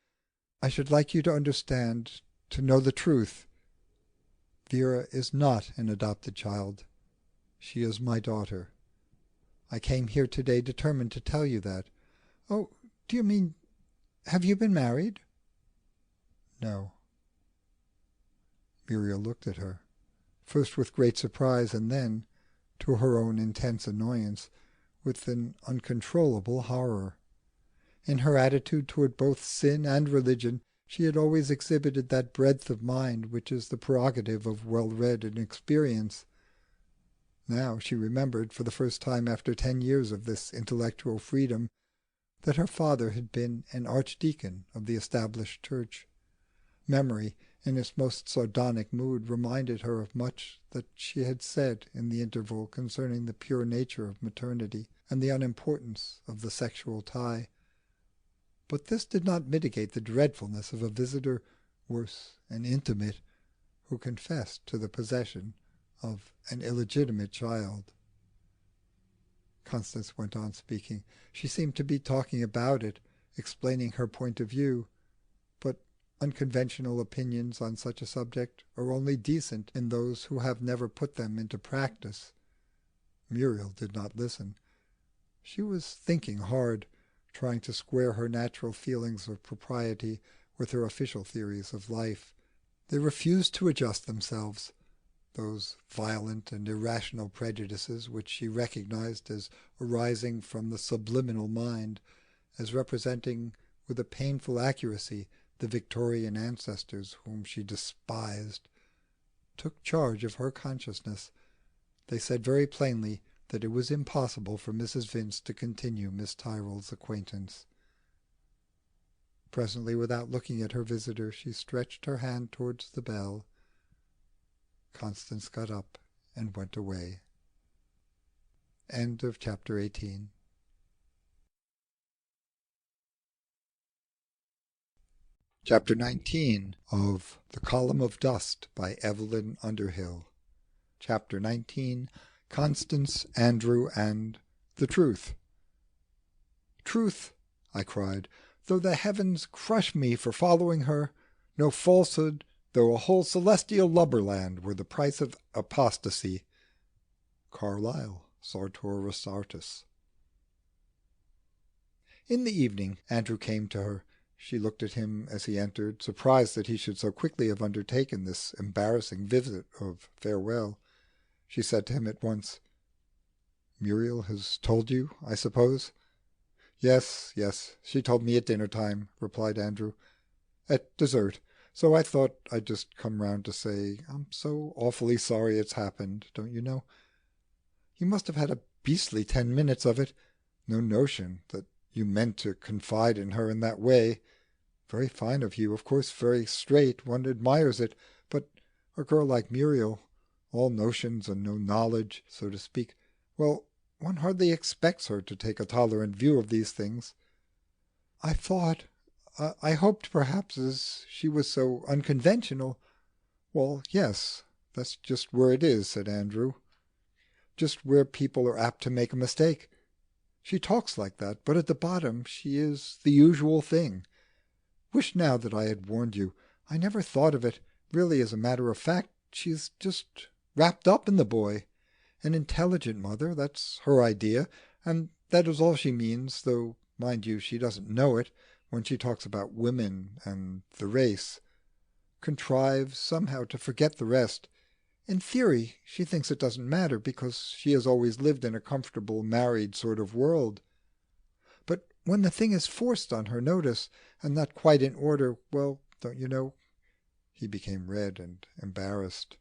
A: I should like you to understand, to know the truth. Vera is not an adopted child. She is my daughter. I came here today determined to tell you that." "Oh, do you mean, have you been married?" "No." Muriel looked at her, first with great surprise, and then, to her own intense annoyance, with an uncontrollable horror. In her attitude toward both sin and religion she had always exhibited that breadth of mind which is the prerogative of well-read and experience. Now she remembered, for the first time after 10 years of this intellectual freedom, that her father had been an archdeacon of the Established Church. Memory, in its most sardonic mood, reminded her of much that she had said in the interval concerning the pure nature of maternity and the unimportance of the sexual tie. But this did not mitigate the dreadfulness of a visitor, worse, an intimate, who confessed to the possession of an illegitimate child. Constance went on speaking. She seemed to be talking about it, explaining her point of view, but unconventional opinions on such a subject are only decent in those who have never put them into practice. Muriel did not listen. She was thinking hard, trying to square her natural feelings of propriety with her official theories of life. They refused to adjust themselves, those violent and irrational prejudices which she recognized as arising from the subliminal mind, as representing with a painful accuracy the Victorian ancestors whom she despised, took charge of her consciousness. They said very plainly that it was impossible for Mrs. Vince to continue Miss Tyrrel's acquaintance. Presently, without looking at her visitor, she stretched her hand towards the bell. Constance got up and went away. End of chapter 18. Chapter 19 of The Column of Dust by Evelyn Underhill. Chapter 19. Constance, Andrew, and the Truth. Truth, I cried, though the heavens crush me for following her, no falsehood, though a whole celestial lubberland were the price of apostasy. Carlyle, Sartor Resartus. In the evening Andrew came to her. She looked at him as he entered, surprised that he should so quickly have undertaken this embarrassing visit of farewell. She said to him at once, "Muriel has told you, I suppose?" Yes, she told me at dinner-time," replied Andrew. "At dessert. So I thought I'd just come round to say I'm so awfully sorry it's happened, don't you know? You must have had a beastly 10 minutes of it. No notion that you meant to confide in her in that way. Very fine of you, of course, very straight, one admires it, but a girl like Muriel, all notions and no knowledge, so to speak, well, one hardly expects her to take a tolerant view of these things. I thought, I hoped perhaps as she was so unconventional—" "Well, yes, that's just where it is," said Andrew. "Just where people are apt to make a mistake. She talks like that, but at the bottom she is the usual thing. Wish now that I had warned you. I never thought of it. Really, as a matter of fact, she's just wrapped up in the boy. An intelligent mother, that's her idea, and that is all she means, though, mind you, she doesn't know it, when she talks about women and the race. Contrives somehow to forget the rest. In theory, she thinks it doesn't matter, because she has always lived in a comfortable married sort of world. But when the thing is forced on her notice, and not quite in order, well, don't you know—" He became red and embarrassed.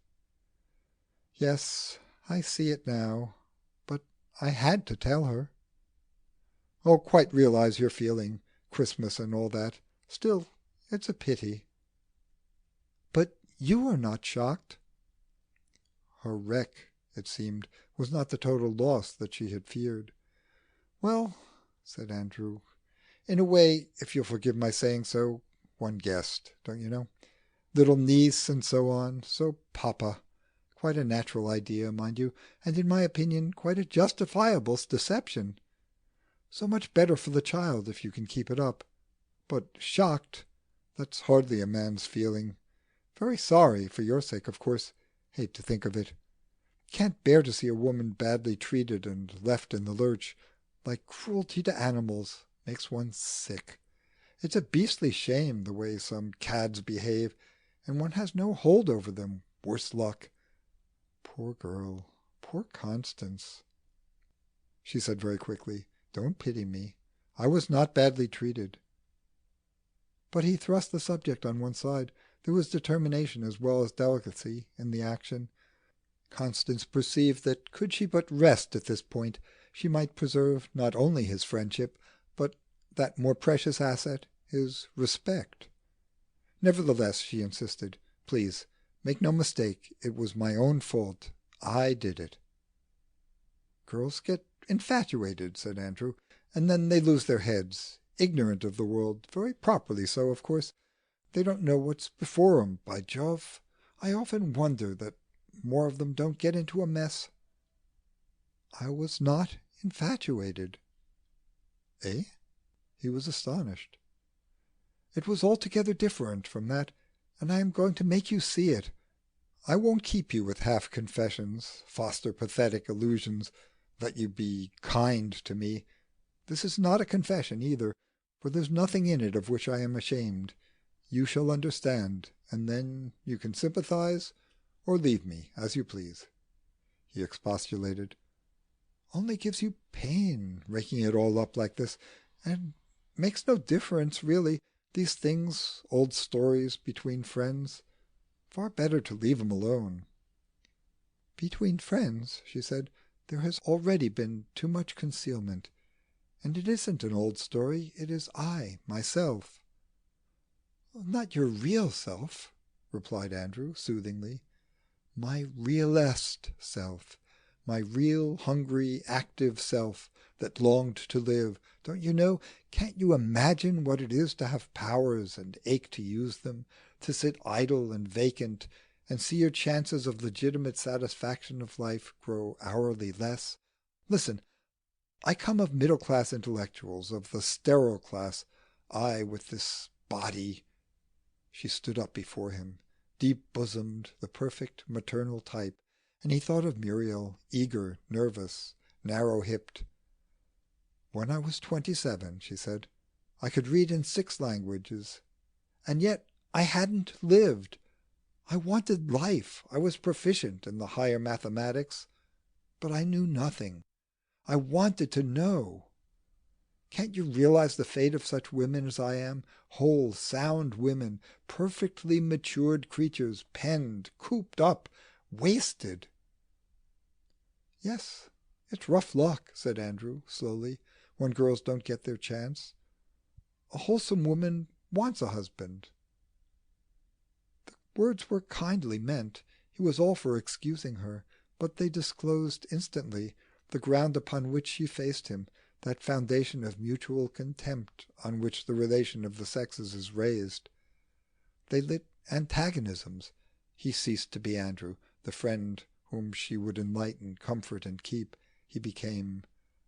A: "Yes, I see it now. But I had to tell her." "Oh, quite realize your feeling. Christmas and all that. Still, it's a pity." "But you are not shocked?" Her wreck, it seemed, was not the total loss that she had feared. "Well," said Andrew, "in a way, if you'll forgive my saying so, one guessed, don't you know? Little niece and so on, so papa. Quite a natural idea, mind you, and in my opinion quite a justifiable deception. So much better for the child if you can keep it up. But shocked, that's hardly a man's feeling. Very sorry, for your sake, of course. Hate to think of it. Can't bear to see a woman badly treated and left in the lurch. Like cruelty to animals. Makes one sick. It's a beastly shame the way some cads behave, and one has no hold over them, worse luck. Poor girl, poor Constance." She said very quickly, "Don't pity me. I was not badly treated." But he thrust the subject on one side. There was determination as well as delicacy in the action. Constance perceived that could she but rest at this point, she might preserve not only his friendship, but that more precious asset, his respect. Nevertheless, she insisted, "Please, make no mistake, it was my own fault. I did it." "Girls get infatuated," said Andrew, "and then they lose their heads, ignorant of the world, very properly so, of course. They don't know what's before 'em, by Jove. I often wonder that more of them don't get into a mess." "I was not infatuated." "Eh?" He was astonished. "It was altogether different from that, and I am going to make you see it. I won't keep you with half confessions, foster pathetic illusions, let you be kind to me. This is not a confession either, for there's nothing in it of which I am ashamed. You shall understand, and then you can sympathize or leave me, as you please." He expostulated. "Only gives you pain, raking it all up like this, and makes no difference, really. These things, old stories between friends, far better to leave 'em alone." "Between friends," she said, "there has already been too much concealment. And it isn't an old story, it is I, myself." "Not your real self," replied Andrew soothingly. "My realest self. My real, hungry, active self that longed to live. Don't you know? Can't you imagine what it is to have powers and ache to use them, to sit idle and vacant, and see your chances of legitimate satisfaction of life grow hourly less? Listen, I come of middle-class intellectuals, of the sterile class. I, with this body." She stood up before him, deep-bosomed, the perfect maternal type, and he thought of Muriel, eager, nervous, narrow-hipped. "When I was 27," she said, "I could read in 6 languages. And yet I hadn't lived. I wanted life. I was proficient in the higher mathematics. But I knew nothing. I wanted to know. Can't you realize the fate of such women as I am? Whole, sound women, perfectly matured creatures, penned, cooped up, wasted." "Yes, it's rough luck," said Andrew slowly, "when girls don't get their chance. A wholesome woman wants a husband." The words were kindly meant. He was all for excusing her, but they disclosed instantly the ground upon which she faced him, that foundation of mutual contempt on which the relation of the sexes is raised. They lit antagonisms. He ceased to be Andrew, the friend whom she would enlighten, comfort, and keep. He became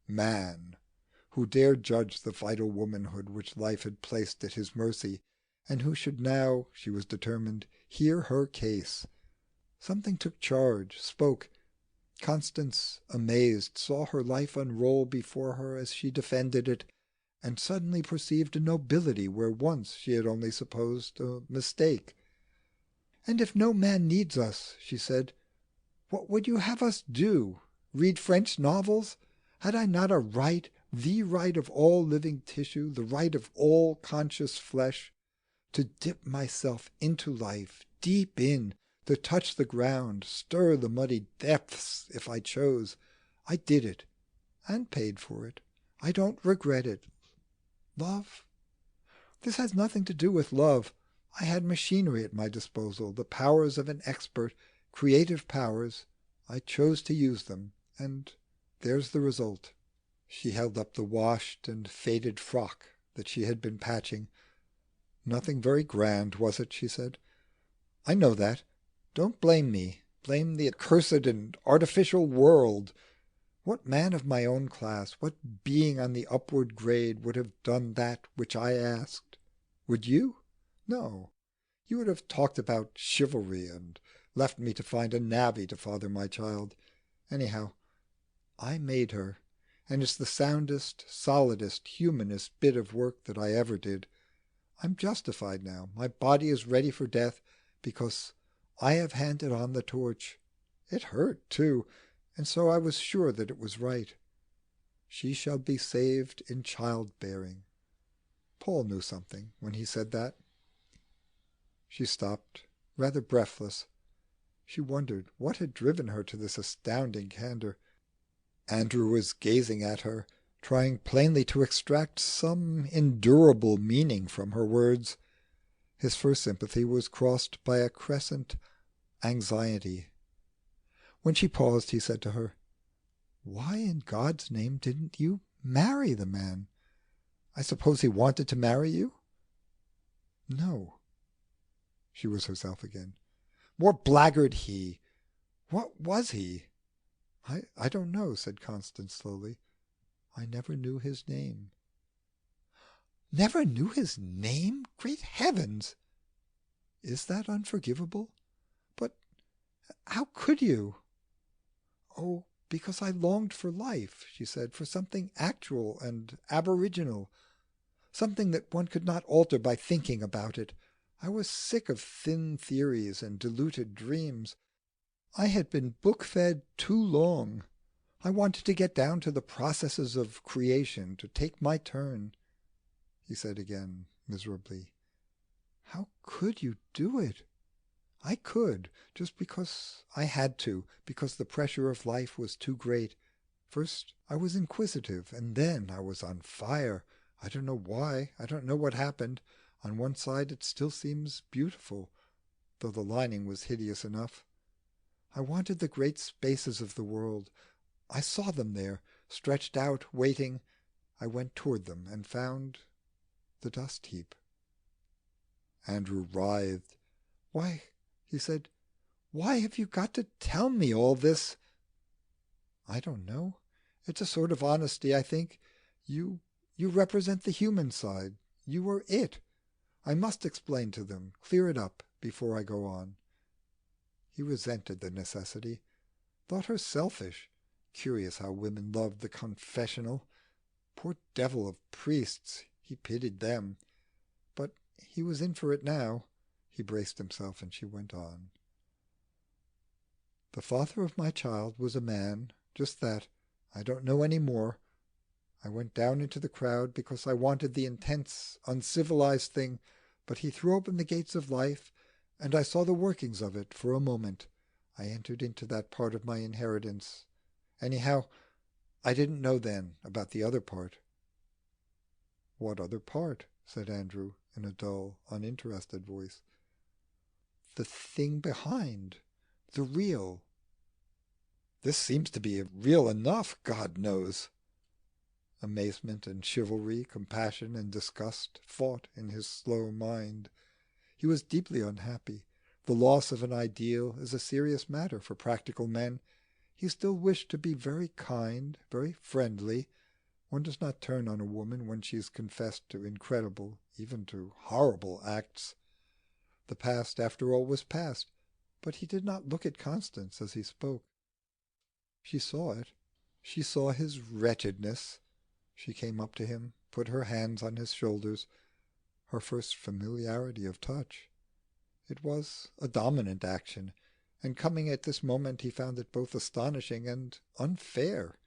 A: man, who dared judge the vital womanhood which life had placed at his mercy, and who should now, she was determined, hear her case. Something took charge, spoke. Constance, amazed, saw her life unroll before her as she defended it, and suddenly perceived a nobility where once she had only supposed a mistake. "And if no man needs us," she said, "what would you have us do? Read French novels? Had I not a right, the right of all living tissue, the right of all conscious flesh, to dip myself into life, deep in, to touch the ground, stir the muddy depths if I chose? I did it, and paid for it. I don't regret it. Love? This has nothing to do with love. I had machinery at my disposal, the powers of an expert, creative powers. I chose to use them, and there's the result." She held up the washed and faded frock that she had been patching. "Nothing very grand, was it?" she said. "I know that. Don't blame me. Blame the accursed and artificial world. What man of my own class, what being on the upward grade, would have done that which I asked? Would you? No. You would have talked about chivalry and left me to find a navvy to father my child. Anyhow, I made her, and it's the soundest, solidest, humanest bit of work that I ever did. I'm justified now. My body is ready for death because I have handed on the torch. It hurt, too, and so I was sure that it was right. She shall be saved in childbearing. Paul knew something when he said that." She stopped, rather breathless. She wondered what had driven her to this astounding candour. Andrew was gazing at her, trying plainly to extract some endurable meaning from her words. His first sympathy was crossed by a crescent anxiety. When she paused, he said to her, "Why in God's name didn't you marry the man? I suppose he wanted to marry you?" "No." She was herself again. "More blackguard he. What was he?" I don't know," said Constance slowly. "I never knew his name." "Never knew his name? Great heavens!" "Is that unforgivable?" "But how could you?" "Oh, because I longed for life," she said, "for something actual and aboriginal, something that one could not alter by thinking about it. I was sick of thin theories and diluted dreams. I had been book-fed too long. I wanted to get down to the processes of creation, to take my turn." He said again, miserably, "How could you do it?" "I could, just because I had to, because the pressure of life was too great. First I was inquisitive, and then I was on fire. I don't know why, I don't know what happened. On one side it still seems beautiful, though the lining was hideous enough. I wanted the great spaces of the world. I saw them there, stretched out, waiting. I went toward them and found the dust heap." Andrew writhed. "Why," he said, "why have you got to tell me all this?" "I don't know. It's a sort of honesty, I think. You represent the human side. You are it. I must explain to them, clear it up, before I go on." He resented the necessity, thought her selfish. Curious how women loved the confessional. Poor devil of priests, he pitied them. But he was in for it now. He braced himself, and she went on. "The father of my child was a man, just that. I don't know any more. I went down into the crowd because I wanted the intense, uncivilized thing, but he threw open the gates of life, and I saw the workings of it for a moment. I entered into that part of my inheritance. Anyhow, I didn't know then about the other part." "What other part?" said Andrew, in a dull, uninterested voice. "The thing behind. The real." "This seems to be real enough, God knows." Amazement and chivalry, compassion and disgust fought in his slow mind. He was deeply unhappy. The loss of an ideal is a serious matter for practical men. He still wished to be very kind, very friendly. One does not turn on a woman when she is confessed to incredible, even to horrible acts. The past, after all, was past, but he did not look at Constance as he spoke. She saw it. She saw his wretchedness. She came up to him, put her hands on his shoulders, her first familiarity of touch. It was a dominant action, and coming at this moment he found it both astonishing and unfair.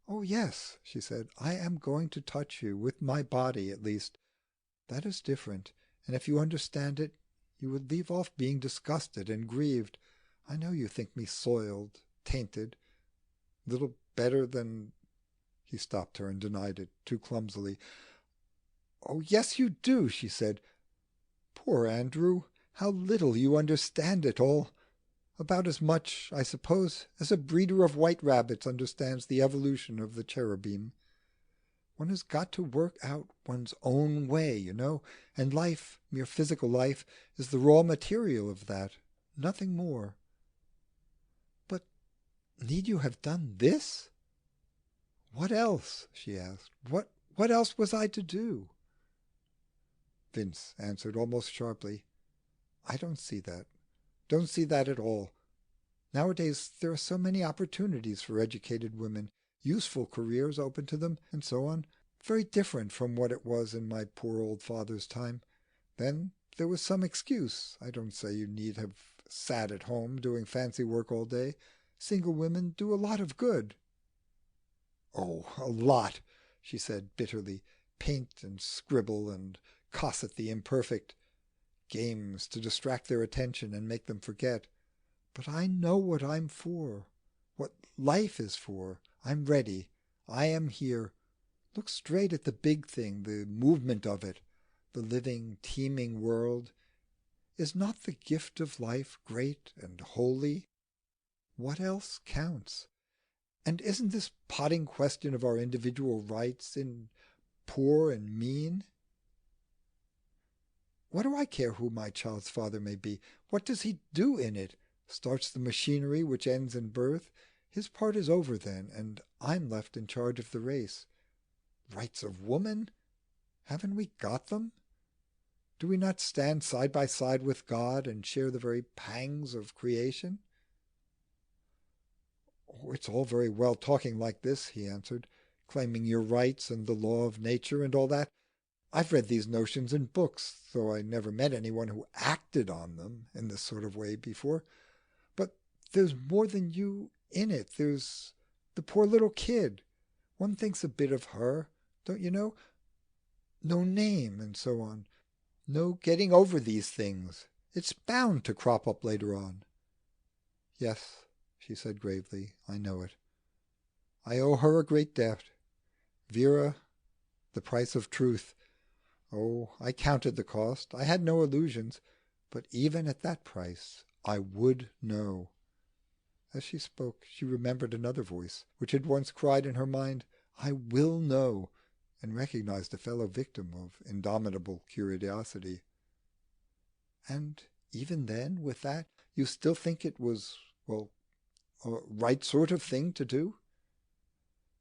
A: "Oh yes," she said, "I am going to touch you, with my body at least. That is different, and if you understand it, you would leave off being disgusted and grieved. I know you think me soiled, tainted, little better than—" He stopped her and denied it, too clumsily. "Oh yes, you do," she said. "Poor Andrew, how little you understand it all. About as much, I suppose, as a breeder of white rabbits understands the evolution of the cherubim. One has got to work out one's own way, and life, mere physical life, is the raw material of that, nothing more." "But need you have done this?" "What else?" she asked. What else was I to do?" Vince answered almost sharply, "I don't see that. Don't see that at all. Nowadays there are so many opportunities for educated women, useful careers open to them, and so on. Very different from what it was in my poor old father's time. Then there was some excuse. I don't say you need have sat at home doing fancy work all day. Single women do a lot of good." "Oh, a lot," she said bitterly. "Paint and scribble and cosset the imperfect. Games to distract their attention and make them forget. But I know what I'm for, what life is for. I'm ready. I am here. Look straight at the big thing, the movement of it, the living, teeming world. Is not the gift of life great and holy? What else counts? And isn't this potting question of our individual rights in poor and mean? What do I care who my child's father may be? What does he do in it? Starts the machinery which ends in birth. His part is over then, and I'm left in charge of the race. Rights of woman? Haven't we got them? Do we not stand side by side with God and share the very pangs of creation?" "Oh, it's all very well talking like this," he answered, "claiming your rights and the law of nature and all that. I've read these notions in books, though I never met anyone who acted on them in this sort of way before. But there's more than you in it. There's the poor little kid. One thinks a bit of her, don't you know? No name, and so on. No getting over these things. It's bound to crop up later on." "Yes," she said gravely, "I know it. I owe her a great debt. Vera, the price of truth. Oh, I counted the cost. I had no illusions. But even at that price I would know. As she spoke, she remembered another voice, which had once cried in her mind, I will know, and recognized a fellow victim of indomitable curiosity. And even then, with that, you still think it was, well, a right sort of thing to do?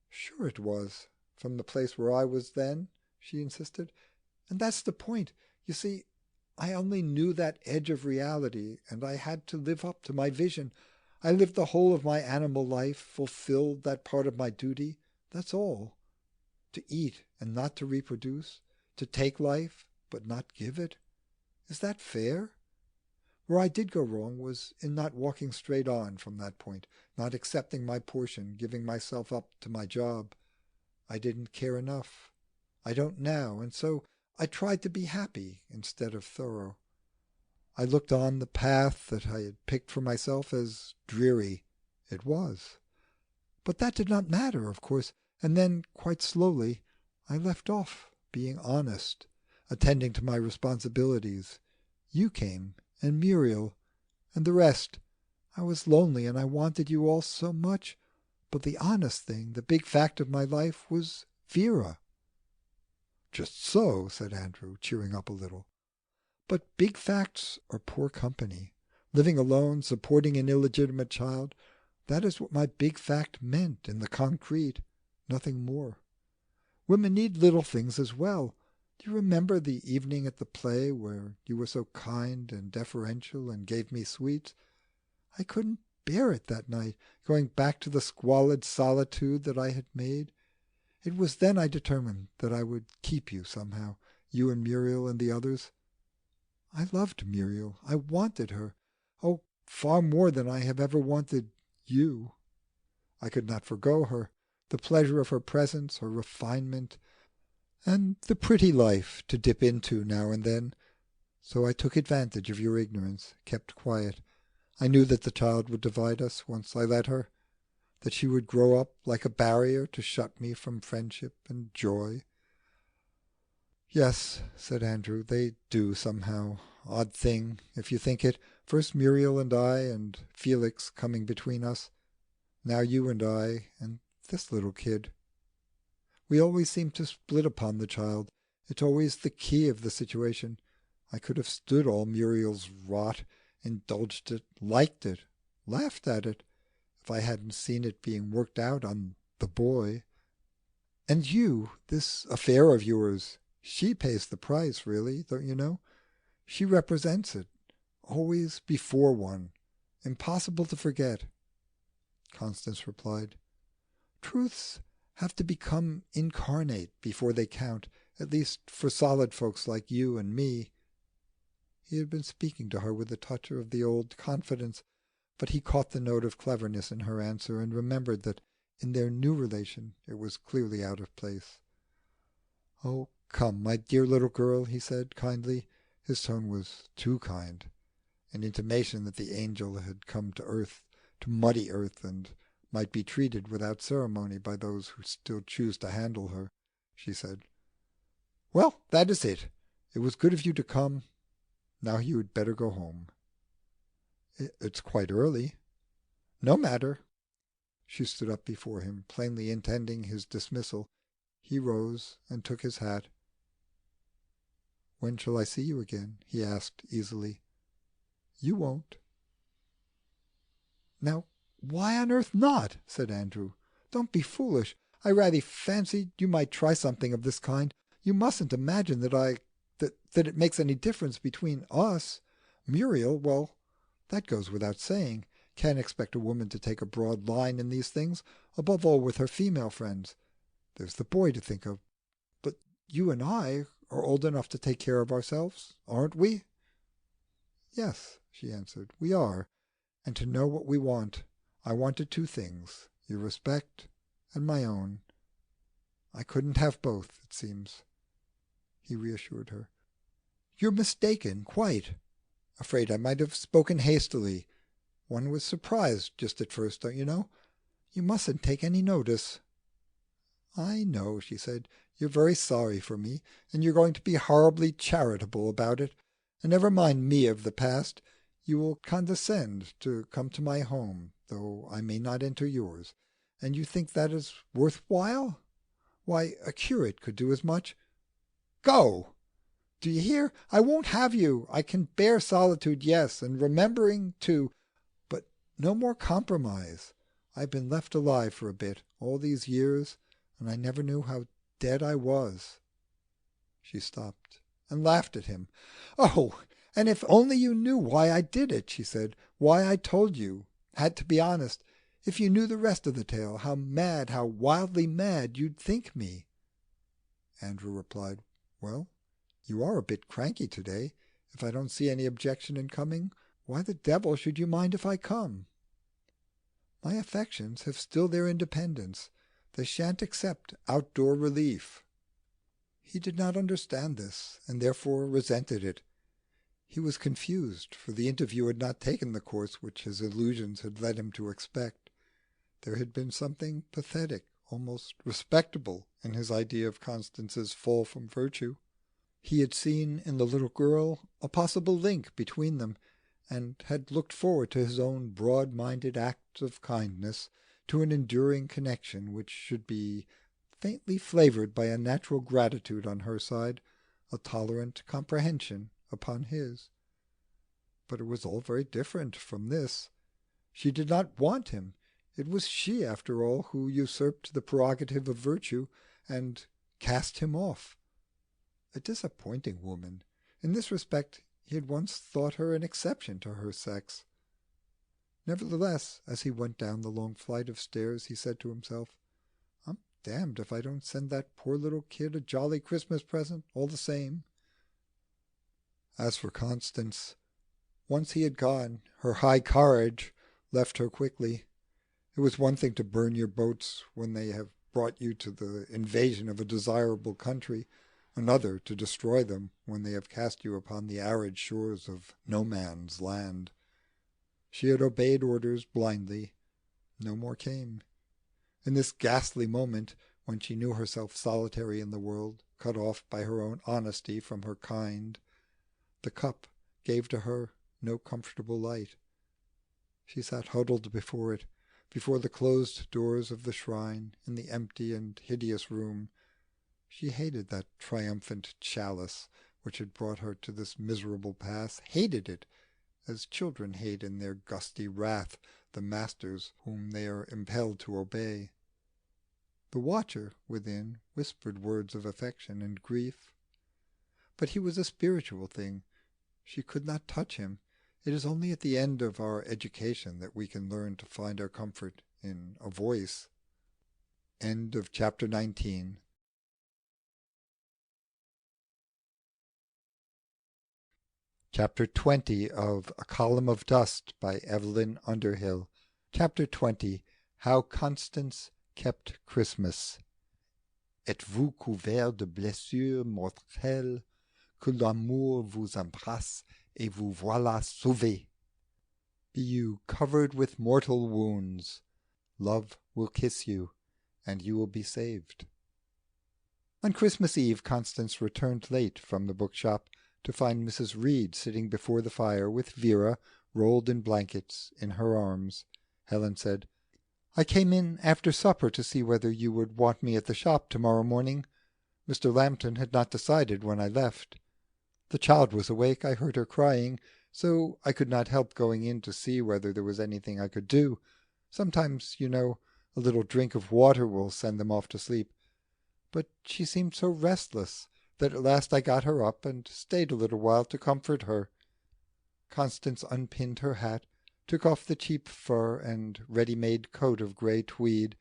A: Sure it was, from the place where I was then, she insisted. And that's the point. You see, I only knew that edge of reality, and I had to live up to my vision. I lived the whole of my animal life, fulfilled that part of my duty. That's all. To eat and not to reproduce, to take life but not give it. Is that fair? Where I did go wrong was in not walking straight on from that point, not accepting my portion, giving myself up to my job. I didn't care enough. I don't now, and so I tried to be happy instead of thorough. I looked on the path that I had picked for myself as dreary. It was. But that did not matter, of course, and then, quite slowly, I left off being honest, attending to my responsibilities. You came, and Muriel, and the rest. I was lonely, and I wanted you all so much, but the honest thing, the big fact of my life, was Vera. Just so, said Andrew, cheering up a little. But big facts are poor company. Living alone, supporting an illegitimate child, that is what my big fact meant in the concrete, nothing more. Women need little things as well. Do you remember the evening at the play where you were so kind and deferential and gave me sweets? I couldn't bear it that night, going back to the squalid solitude that I had made. It was then I determined that I would keep you somehow, you and Muriel and the others. I loved Muriel. I wanted her. Oh, far more than I have ever wanted you. I could not forgo her, the pleasure of her presence, her refinement, and the pretty life to dip into now and then. So I took advantage of your ignorance, kept quiet. I knew that the child would divide us once I let her, that she would grow up like a barrier to shut me from friendship and joy. Yes, said Andrew, they do somehow. Odd thing, if you think it. First Muriel and I, and Felix coming between us. Now you and I, and this little kid. We always seem to split upon the child. It's always the key of the situation. I could have stood all Muriel's rot, indulged it, liked it, laughed at it, if I hadn't seen it being worked out on the boy. And you, this affair of yours, she pays the price, really, don't you know? She represents it, always before one, impossible to forget. Constance replied, Truths have to become incarnate before they count, at least for solid folks like you and me. He had been speaking to her with a touch of the old confidence, but he caught the note of cleverness in her answer and remembered that in their new relation it was clearly out of place. "Oh, come, my dear little girl," he said kindly. His tone was too kind, an intimation that the angel had come to earth, to muddy earth, and might be treated without ceremony by those who still choose to handle her. She said, "Well, that is it. It was good of you to come. Now you had better go home." "It's quite early." "No matter." She stood up before him, plainly intending his dismissal. He rose and took his hat. "When shall I see you again?" he asked easily. "You won't." "Now, why on earth not?" said Andrew. "Don't be foolish. I rather fancied you might try something of this kind. You mustn't imagine that that it makes any difference between us. Muriel, well, that goes without saying. Can't expect a woman to take a broad line in these things, above all with her female friends. There's the boy to think of. But you and I are old enough to take care of ourselves, aren't we?" "Yes," she answered, "we are, and to know what we want. I wanted two things, your respect and my own. I couldn't have both, it seems." He reassured her. "You're mistaken, quite. Afraid I might have spoken hastily. One was surprised just at first, don't you know? You mustn't take any notice." "I know," she said. "You're very sorry for me, and you're going to be horribly charitable about it. And never mind me of the past. You will condescend to come to my home, though I may not enter yours. And you think that is worth while? Why, a curate could do as much. Go! Do you hear? I won't have you. I can bear solitude, yes, and remembering too, but no more compromise. I've been left alive for a bit, all these years, and I never knew how dead I was." She stopped and laughed at him. "Oh, and if only you knew why I did it," she said, "why I told you, had to be honest. If you knew the rest of the tale, how mad, how wildly mad you'd think me." Andrew replied, "Well, you are a bit cranky today. If I don't see any objection in coming, why the devil should you mind if I come? My affections have still their independence. They shan't accept outdoor relief." He did not understand this, and therefore resented it. He was confused, for the interview had not taken the course which his illusions had led him to expect. There had been something pathetic, almost respectable, in his idea of Constance's fall from virtue. He had seen in the little girl a possible link between them, and had looked forward to his own broad-minded acts of kindness, to an enduring connection which should be faintly flavoured by a natural gratitude on her side, a tolerant comprehension upon his. But it was all very different from this. She did not want him. It was she, after all, who usurped the prerogative of virtue, and cast him off. A disappointing woman. In this respect he had once thought her an exception to her sex. Nevertheless, as he went down the long flight of stairs, he said to himself, "I'm damned if I don't send that poor little kid a jolly Christmas present, all the same." As for Constance, once he had gone, her high courage left her quickly. It was one thing to burn your boats when they have brought you to the invasion of a desirable country, another to destroy them when they have cast you upon the arid shores of no man's land. She had obeyed orders blindly. No more came. In this ghastly moment, when she knew herself solitary in the world, cut off by her own honesty from her kind, the cup gave to her no comfortable light. She sat huddled before it, before the closed doors of the shrine, in the empty and hideous room. She hated that triumphant chalice which had brought her to this miserable pass, hated it, as children hate in their gusty wrath the masters whom they are impelled to obey. The watcher within whispered words of affection and grief. But he was a spiritual thing. She could not touch him. It is only at the end of our education that we can learn to find our comfort in a voice. End of chapter 19. Chapter 20 of A Column of Dust by Evelyn Underhill. Chapter 20. How Constance Kept Christmas. Êtes-vous couvert de blessures mortelles, que l'amour vous embrasse et vous voilà sauvé? Be you covered with mortal wounds, love will kiss you, and you will be saved. On Christmas Eve, Constance returned late from the bookshop to find Mrs. Reed sitting before the fire with Vera, rolled in blankets, in her arms. Helen said, "I came in after supper to see whether you would want me at the shop tomorrow morning. Mr. Lambton had not decided when I left. The child was awake, I heard her crying, so I could not help going in to see whether there was anything I could do. Sometimes, you know, a little drink of water will send them off to sleep. But she seemed so restless that at last I got her up and stayed a little while to comfort her." Constance unpinned her hat, took off the cheap fur and ready-made coat of grey tweed,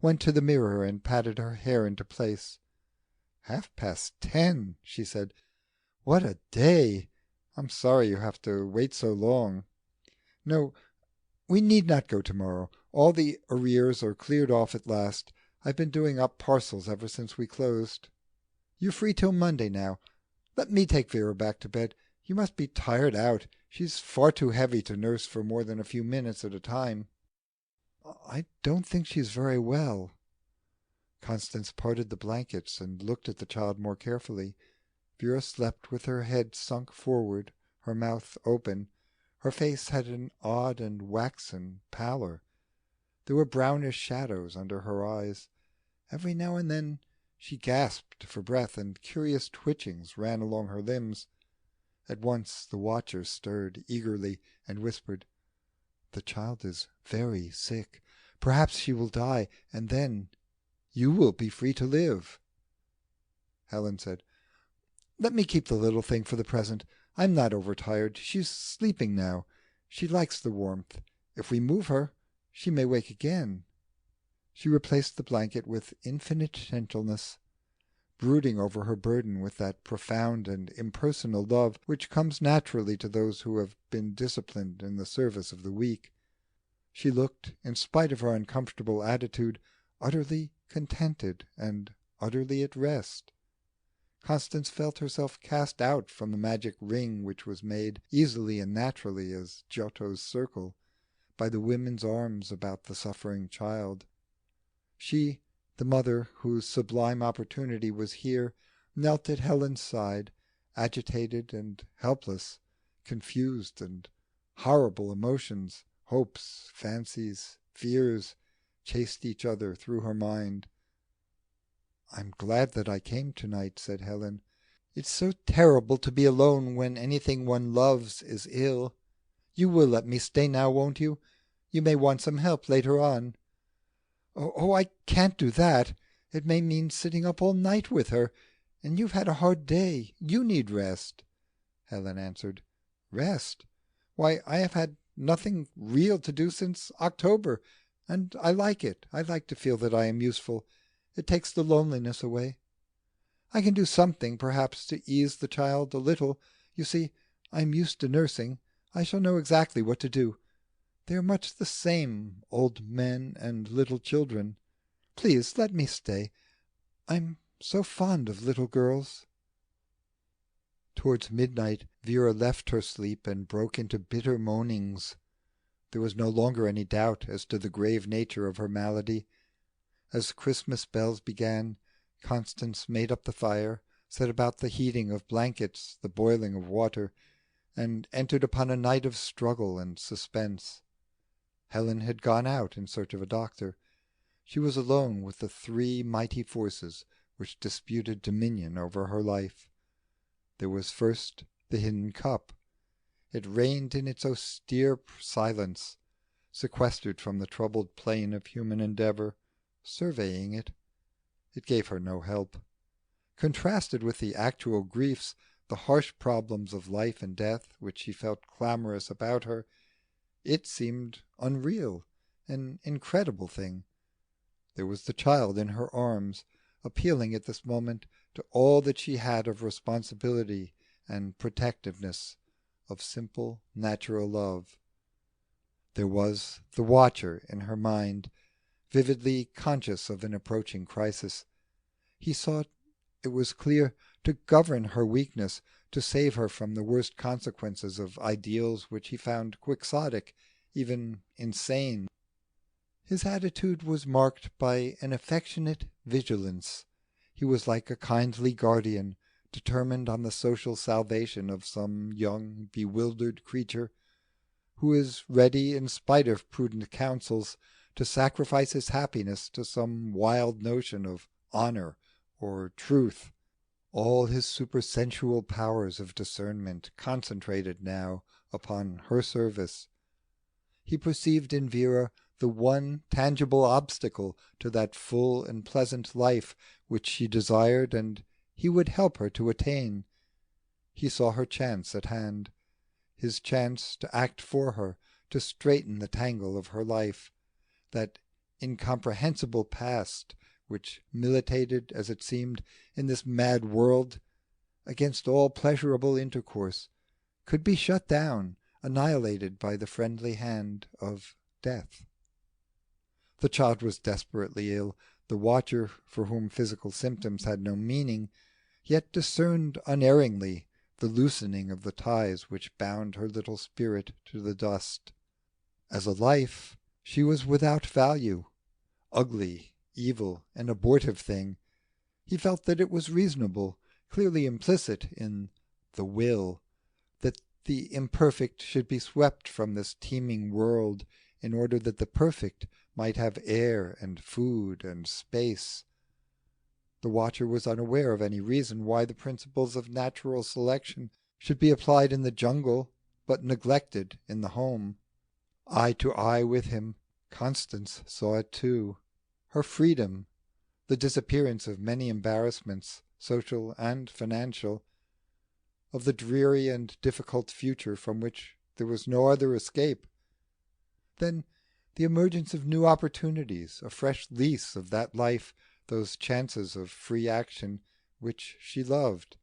A: went to the mirror and patted her hair into place. 10:30, she said. "What a day! I'm sorry you have to wait so long. No, we need not go tomorrow. All the arrears are cleared off at last. I've been doing up parcels ever since we closed. You're free till Monday now. Let me take Vera back to bed. You must be tired out. She's far too heavy to nurse for more than a few minutes at a time." "I don't think she's very well." Constance parted the blankets and looked at the child more carefully. Vera slept with her head sunk forward, her mouth open. Her face had an odd and waxen pallor. There were brownish shadows under her eyes. Every now and then she gasped for breath, and curious twitchings ran along her limbs. At once the watcher stirred eagerly and whispered, "The child is very sick. Perhaps she will die, and then you will be free to live." Helen said, "Let me keep the little thing for the present. I'm not overtired. She's sleeping now. She likes the warmth. If we move her, she may wake again." She replaced the blanket with infinite gentleness, brooding over her burden with that profound and impersonal love which comes naturally to those who have been disciplined in the service of the weak. She looked, in spite of her uncomfortable attitude, utterly contented and utterly at rest. Constance felt herself cast out from the magic ring which was made, easily and naturally as Giotto's circle, by the women's arms about the suffering child. She, the mother whose sublime opportunity was here, knelt at Helen's side, agitated and helpless. Confused and horrible emotions, hopes, fancies, fears, chased each other through her mind. "I'm glad that I came tonight," said Helen. "It's so terrible to be alone when anything one loves is ill. You will let me stay now, won't you? You may want some help later on." Oh, I can't do that. It may mean sitting up all night with her, and you've had a hard day. You need rest." Helen answered, "Rest? Why, I have had nothing real to do since October, and I like it. I like to feel that I am useful. It takes the loneliness away. I can do something, perhaps, to ease the child a little. You see, I'm used to nursing. I shall know exactly what to do. They are much the same, old men and little children. Please let me stay. I'm so fond of little girls." Towards midnight Vera left her sleep and broke into bitter moanings. There was no longer any doubt as to the grave nature of her malady. As Christmas bells began, Constance made up the fire, set about the heating of blankets, the boiling of water, and entered upon a night of struggle and suspense. Helen had gone out in search of a doctor. She was alone with the three mighty forces which disputed dominion over her life. There was first the hidden cup. It reigned in its austere silence, sequestered from the troubled plain of human endeavour, surveying it. It gave her no help. Contrasted with the actual griefs, the harsh problems of life and death which she felt clamorous about her, it seemed unreal, an incredible thing. There was the child in her arms, appealing at this moment to all that she had of responsibility and protectiveness, of simple natural love. There was the watcher in her mind, vividly conscious of an approaching crisis. He sought, it was clear, to govern her weakness, to save her from the worst consequences of ideals which he found quixotic, even insane. His attitude was marked by an affectionate vigilance. He was like a kindly guardian, determined on the social salvation of some young, bewildered creature, who is ready, in spite of prudent counsels, to sacrifice his happiness to some wild notion of honour or truth. All his supersensual powers of discernment concentrated now upon her service. He perceived in Vera the one tangible obstacle to that full and pleasant life which she desired, and he would help her to attain. He saw her chance at hand, his chance to act for her, to straighten the tangle of her life, that incomprehensible past which militated, as it seemed, in this mad world against all pleasurable intercourse, could be shut down, annihilated by the friendly hand of death. The child was desperately ill. The watcher, for whom physical symptoms had no meaning, yet discerned unerringly the loosening of the ties which bound her little spirit to the dust. As a life she was without value, ugly evil, an abortive thing. He felt that it was reasonable, clearly implicit in the will, that the imperfect should be swept from this teeming world in order that the perfect might have air and food and space. The watcher was unaware of any reason why the principles of natural selection should be applied in the jungle but neglected in the home. Eye to eye with him, Constance saw it too. Her freedom, the disappearance of many embarrassments, social and financial, of the dreary and difficult future from which there was no other escape. Then the emergence of new opportunities, a fresh lease of that life, those chances of free action which she loved.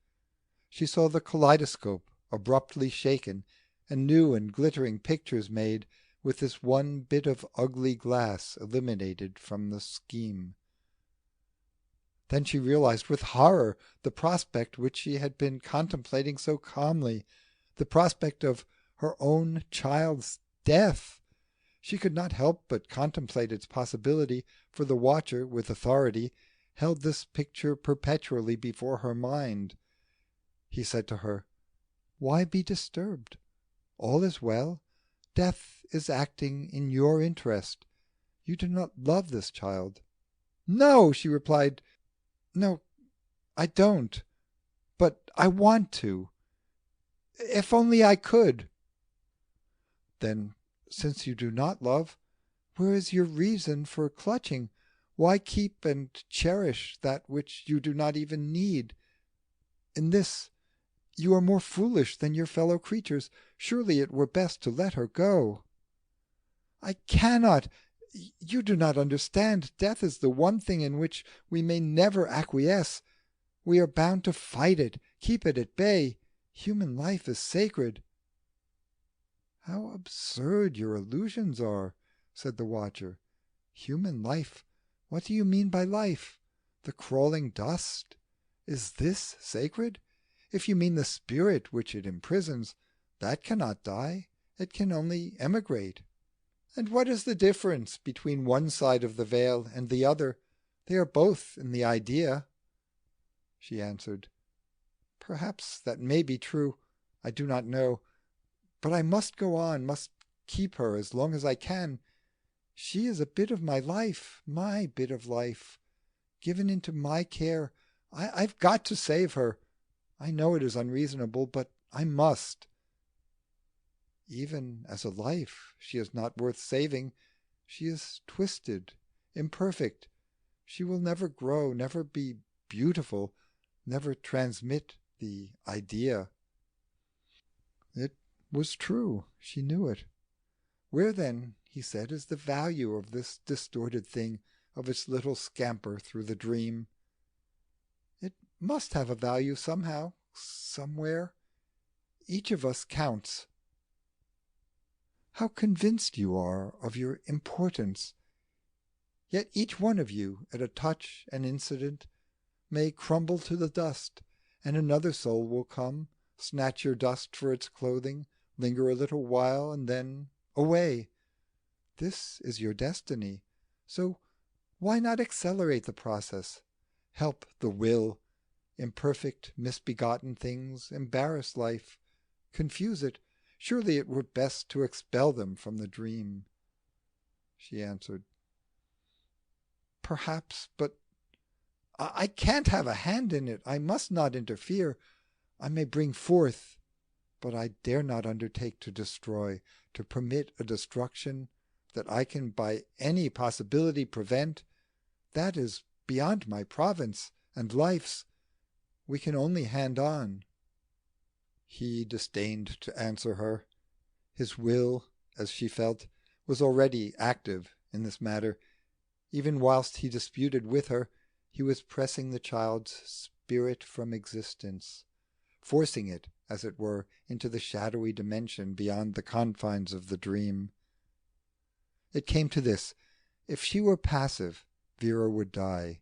A: She saw the kaleidoscope abruptly shaken, and new and glittering pictures made, with this one bit of ugly glass eliminated from the scheme. Then she realized with horror the prospect which she had been contemplating so calmly, the prospect of her own child's death. She could not help but contemplate its possibility, for the watcher, with authority, held this picture perpetually before her mind. He said to her, "Why be disturbed? All is well. Death is acting in your interest. You do not love this child." "No," she replied. "No, I don't. But I want to. If only I could." "Then, since you do not love, where is your reason for clutching? Why keep and cherish that which you do not even need? In this you are more foolish than your fellow creatures. Surely it were best to let her go." "I cannot. You do not understand. Death is the one thing in which we may never acquiesce. We are bound to fight it, keep it at bay. Human life is sacred." "How absurd your illusions are," said the watcher. "Human life? What do you mean by life? The crawling dust? Is this sacred? If you mean the spirit which it imprisons, that cannot die. It can only emigrate." "And what is the difference between one side of the veil and the other? They are both in the idea." She answered, "Perhaps that may be true. I do not know. But I must go on, must keep her as long as I can. She is a bit of my life, my bit of life, given into my care. I've got to save her. I know it is unreasonable, but I must." "Even as a life she is not worth saving. She is twisted, imperfect. She will never grow, never be beautiful, never transmit the idea." It was true. She knew it. "Where then," he said, "is the value of this distorted thing, of its little scamper through the dream?" "It must have a value somehow, somewhere. Each of us counts." "How convinced you are of your importance! Yet each one of you, at a touch, an incident, may crumble to the dust, and another soul will come, snatch your dust for its clothing, linger a little while, and then away. This is your destiny. So why not accelerate the process? Help the will. Imperfect, misbegotten things embarrass life, confuse it. Surely it were best to expel them from the dream." She answered, "Perhaps, but I can't have a hand in it. I must not interfere. I may bring forth, but I dare not undertake to destroy, to permit a destruction that I can by any possibility prevent. That is beyond my province and life's. We can only hand on." He disdained to answer her. His will, as she felt, was already active in this matter. Even whilst he disputed with her, he was pressing the child's spirit from existence, forcing it, as it were, into the shadowy dimension beyond the confines of the dream. It came to this: if she were passive, Vera would die.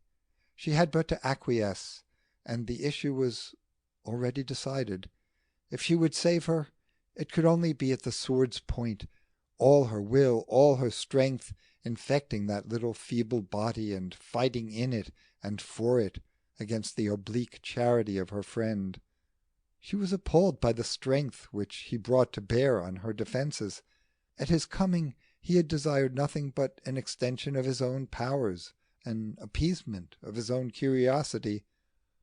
A: She had but to acquiesce, and the issue was already decided. If she would save her, it could only be at the sword's point, all her will, all her strength, infecting that little feeble body and fighting in it and for it against the oblique charity of her friend. She was appalled by the strength which he brought to bear on her defences. At his coming he had desired nothing but an extension of his own powers, an appeasement of his own curiosity.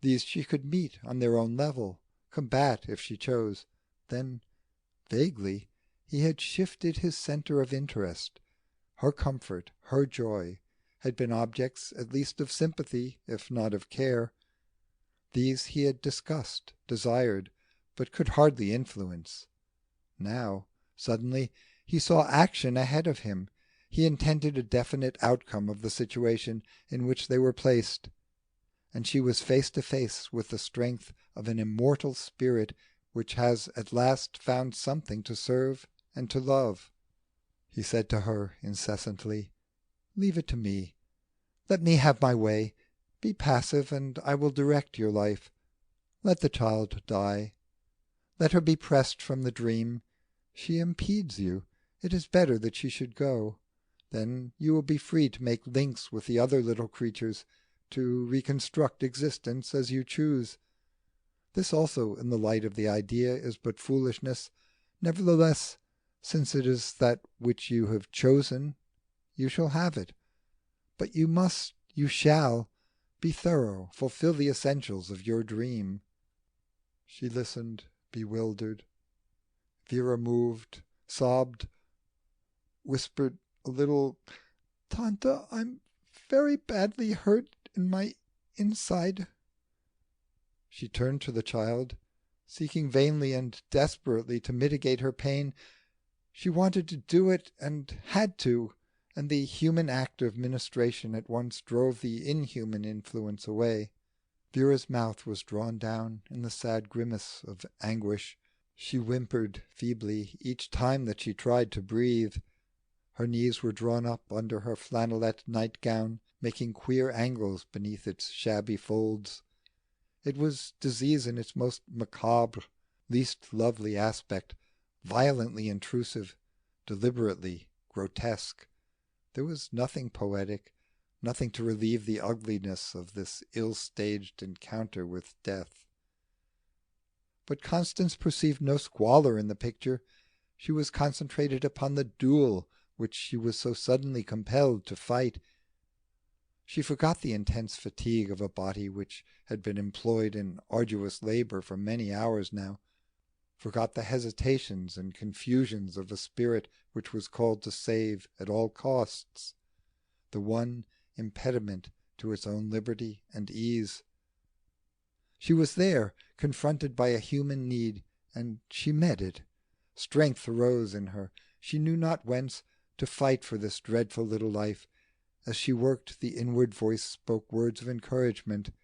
A: These she could meet on their own level, combat if she chose. Then, vaguely, he had shifted his centre of interest. Her comfort, her joy, had been objects at least of sympathy, if not of care. These he had discussed, desired, but could hardly influence. Now, suddenly, he saw action ahead of him. He intended a definite outcome of the situation in which they were placed, and she was face to face with the strength of an immortal spirit which has at last found something to serve and to love. He said to her incessantly, "Leave it to me. Let me have my way. Be passive, and I will direct your life. Let the child die. Let her be pressed from the dream. She impedes you. It is better that she should go. Then you will be free to make links with the other little creatures, to reconstruct existence as you choose. This also, in the light of the idea, is but foolishness. Nevertheless, since it is that which you have chosen, you shall have it. But you shall, be thorough, fulfill the essentials of your dream." She listened, bewildered. Vera moved, sobbed, whispered a little, "Tante, I'm very badly hurt in my inside." She turned to the child, seeking vainly and desperately to mitigate her pain. She wanted to do it and had to, and the human act of ministration at once drove the inhuman influence away. Vera's mouth was drawn down in the sad grimace of anguish. She whimpered feebly each time that she tried to breathe. Her knees were drawn up under her flannelette nightgown, making queer angles beneath its shabby folds. It was disease in its most macabre, least lovely aspect, violently intrusive, deliberately grotesque. There was nothing poetic, nothing to relieve the ugliness of this ill-staged encounter with death. But Constance perceived no squalor in the picture. She was concentrated upon the duel which she was so suddenly compelled to fight. She forgot the intense fatigue of a body which had been employed in arduous labour for many hours now, forgot the hesitations and confusions of a spirit which was called to save at all costs, the one impediment to its own liberty and ease. She was there, confronted by a human need, and she met it. Strength arose in her, she knew not whence, to fight for this dreadful little life. As she worked, the inward voice spoke words of encouragement.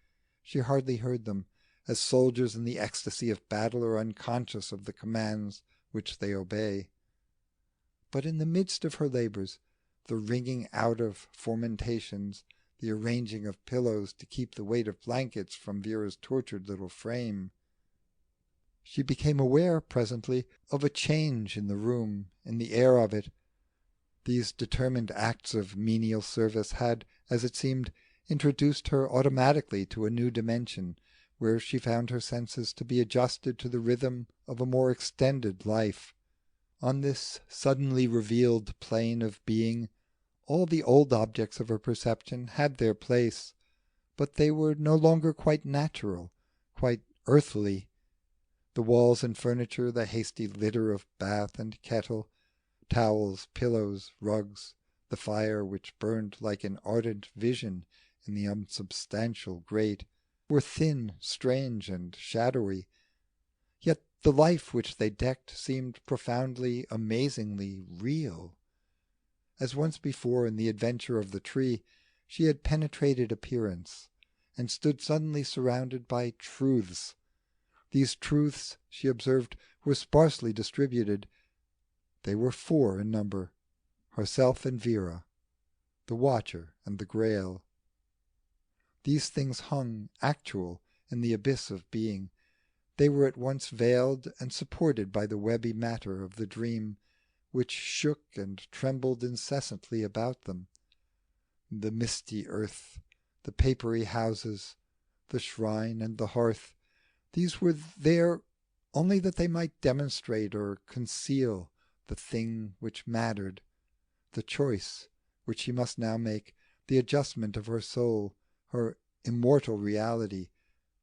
A: She hardly heard them, as soldiers in the ecstasy of battle are unconscious of the commands which they obey. But in the midst of her labours, the wringing out of fomentations, the arranging of pillows to keep the weight of blankets from Vera's tortured little frame, she became aware presently of a change in the room, in the air of it. These determined acts of menial service had, as it seemed, introduced her automatically to a new dimension, where she found her senses to be adjusted to the rhythm of a more extended life. On this suddenly revealed plane of being, all the old objects of her perception had their place, but they were no longer quite natural, quite earthly. The walls and furniture, the hasty litter of bath and kettle, towels, pillows, rugs, the fire which burned like an ardent vision in the unsubstantial grate, were thin, strange, and shadowy. Yet the life which they decked seemed profoundly, amazingly real. As once before in the adventure of the tree, she had penetrated appearance, and stood suddenly surrounded by truths. These truths, she observed, were sparsely distributed. They were 4 in number: herself and Vera, the Watcher and the Grail. These things hung, actual, in the abyss of being. They were at once veiled and supported by the webby matter of the dream, which shook and trembled incessantly about them. The misty earth, the papery houses, the shrine and the hearth, these were there only that they might demonstrate or conceal the thing which mattered, the choice which she must now make, the adjustment of her soul, her immortal reality,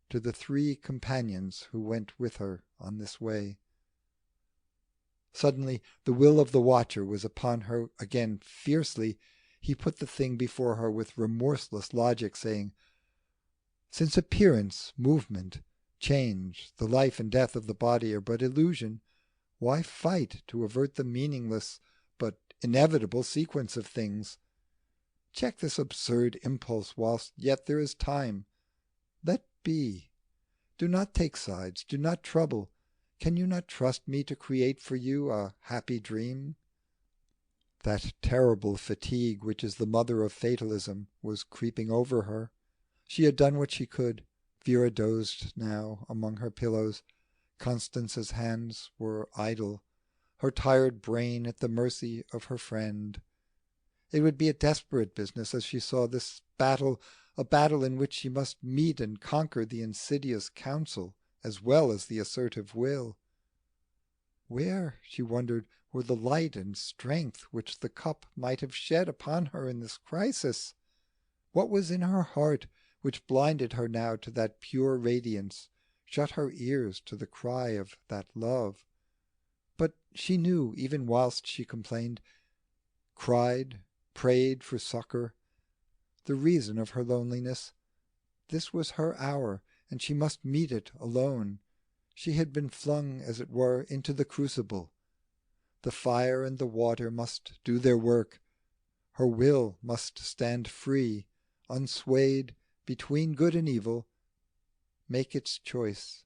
A: to the three companions who went with her on this way. Suddenly the will of the watcher was upon her again fiercely. He put the thing before her with remorseless logic, saying, "Since appearance, movement, change, the life and death of the body are but illusion, why fight to avert the meaningless but inevitable sequence of things? Check this absurd impulse whilst yet there is time. Let be. Do not take sides, do not trouble. Can you not trust me to create for you a happy dream?" That terrible fatigue which is the mother of fatalism was creeping over her. She had done what she could. Vera dozed now among her pillows. Constance's hands were idle, her tired brain at the mercy of her friend. It would be a desperate business, as she saw this battle, a battle in which she must meet and conquer the insidious counsel as well as the assertive will. Where, she wondered, were the light and strength which the cup might have shed upon her in this crisis? What was in her heart which blinded her now to that pure radiance, shut her ears to the cry of that love? But she knew, even whilst she complained, cried, prayed for succour, the reason of her loneliness. This was her hour, and she must meet it alone. She had been flung, as it were, into the crucible. The fire and the water must do their work. Her will must stand free, unswayed, between good and evil, make its choice.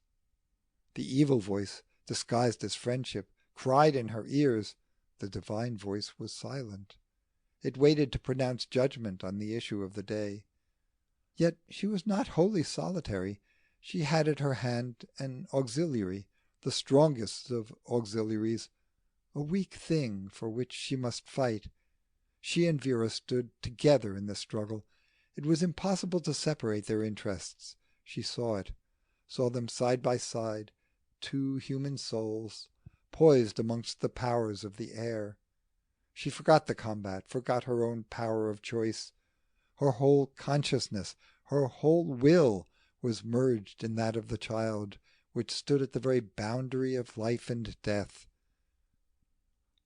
A: The evil voice, disguised as friendship, cried in her ears. The divine voice was silent. It waited to pronounce judgment on the issue of the day. Yet she was not wholly solitary. She had at her hand an auxiliary, the strongest of auxiliaries, a weak thing for which she must fight. She and Vera stood together in this struggle. It was impossible to separate their interests. She saw it, saw them side by side, two human souls, poised amongst the powers of the air. She forgot the combat, forgot her own power of choice. Her whole consciousness, her whole will was merged in that of the child, which stood at the very boundary of life and death.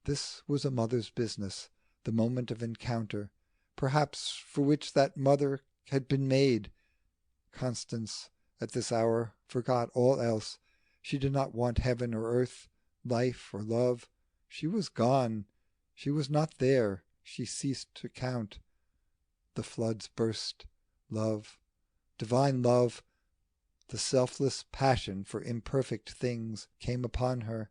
A: This was a mother's business, the moment of encounter, perhaps for which that mother had been made. Constance, at this hour, forgot all else. She did not want heaven or earth, life or love. She was gone. She was not there. She ceased to count. The floods burst. Love, divine love, the selfless passion for imperfect things came upon her.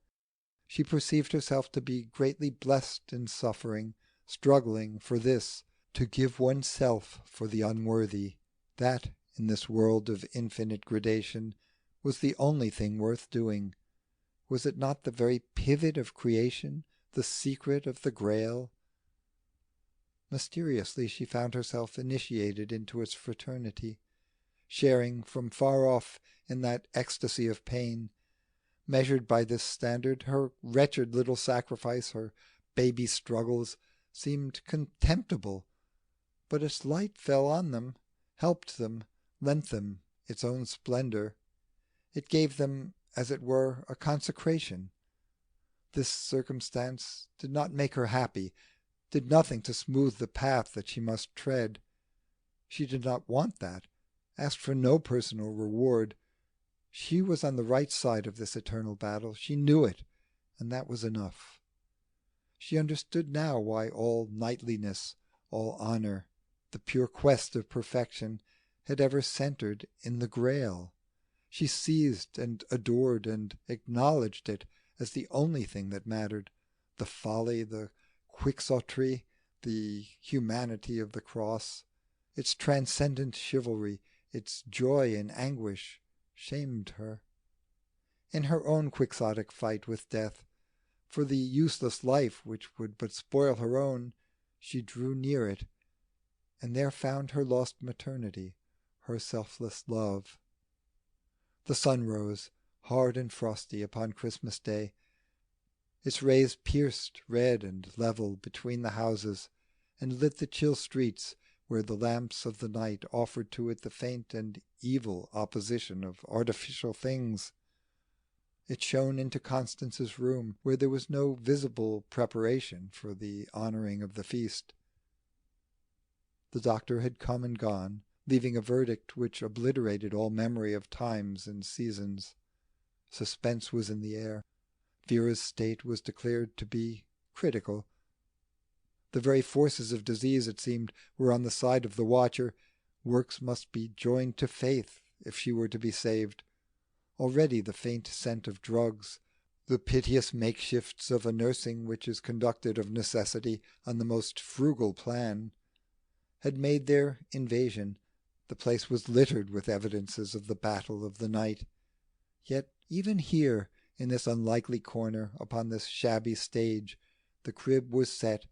A: She perceived herself to be greatly blessed in suffering, struggling for this, to give oneself for the unworthy. That, in this world of infinite gradation, was the only thing worth doing. Was it not the very pivot of creation, the secret of the Grail? Mysteriously she found herself initiated into its fraternity, sharing from far off in that ecstasy of pain. Measured by this standard, her wretched little sacrifice, her baby struggles, seemed contemptible, but its light fell on them, helped them, lent them its own splendour. It gave them, as it were, a consecration. This circumstance did not make her happy, did nothing to smooth the path that she must tread. She did not want that, asked for no personal reward. She was on the right side of this eternal battle. She knew it, and that was enough. She understood now why all knightliness, all honour, the pure quest of perfection, had ever centred in the Grail. She seized and adored and acknowledged it as the only thing that mattered. The folly, the quixotry, the humanity of the cross, its transcendent chivalry, its joy in anguish, shamed her. In her own quixotic fight with death, for the useless life which would but spoil her own, she drew near it, and there found her lost maternity, her selfless love. The sun rose, hard and frosty, upon Christmas Day. Its rays pierced red and level between the houses, and lit the chill streets where the lamps of the night offered to it the faint and evil opposition of artificial things. It shone into Constance's room, where there was no visible preparation for the honouring of the feast. The doctor had come and gone, leaving a verdict which obliterated all memory of times and seasons. Suspense was in the air. Vera's state was declared to be critical. The very forces of disease, it seemed, were on the side of the watcher. Works must be joined to faith if she were to be saved. Already the faint scent of drugs, the piteous makeshifts of a nursing which is conducted of necessity on the most frugal plan, had made their invasion. The place was littered with evidences of the battle of the night. Yet even here, in this unlikely corner, upon this shabby stage, the crib was set,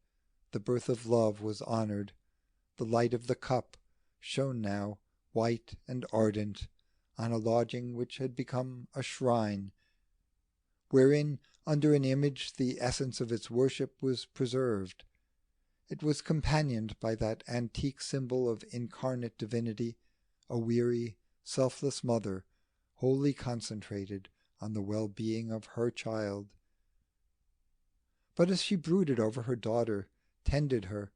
A: the birth of love was honoured. The light of the cup shone now, white and ardent, on a lodging which had become a shrine, wherein under an image the essence of its worship was preserved. It was companioned by that antique symbol of incarnate divinity, a weary, selfless mother, wholly concentrated on the well-being of her child. But as she brooded over her daughter, tended her,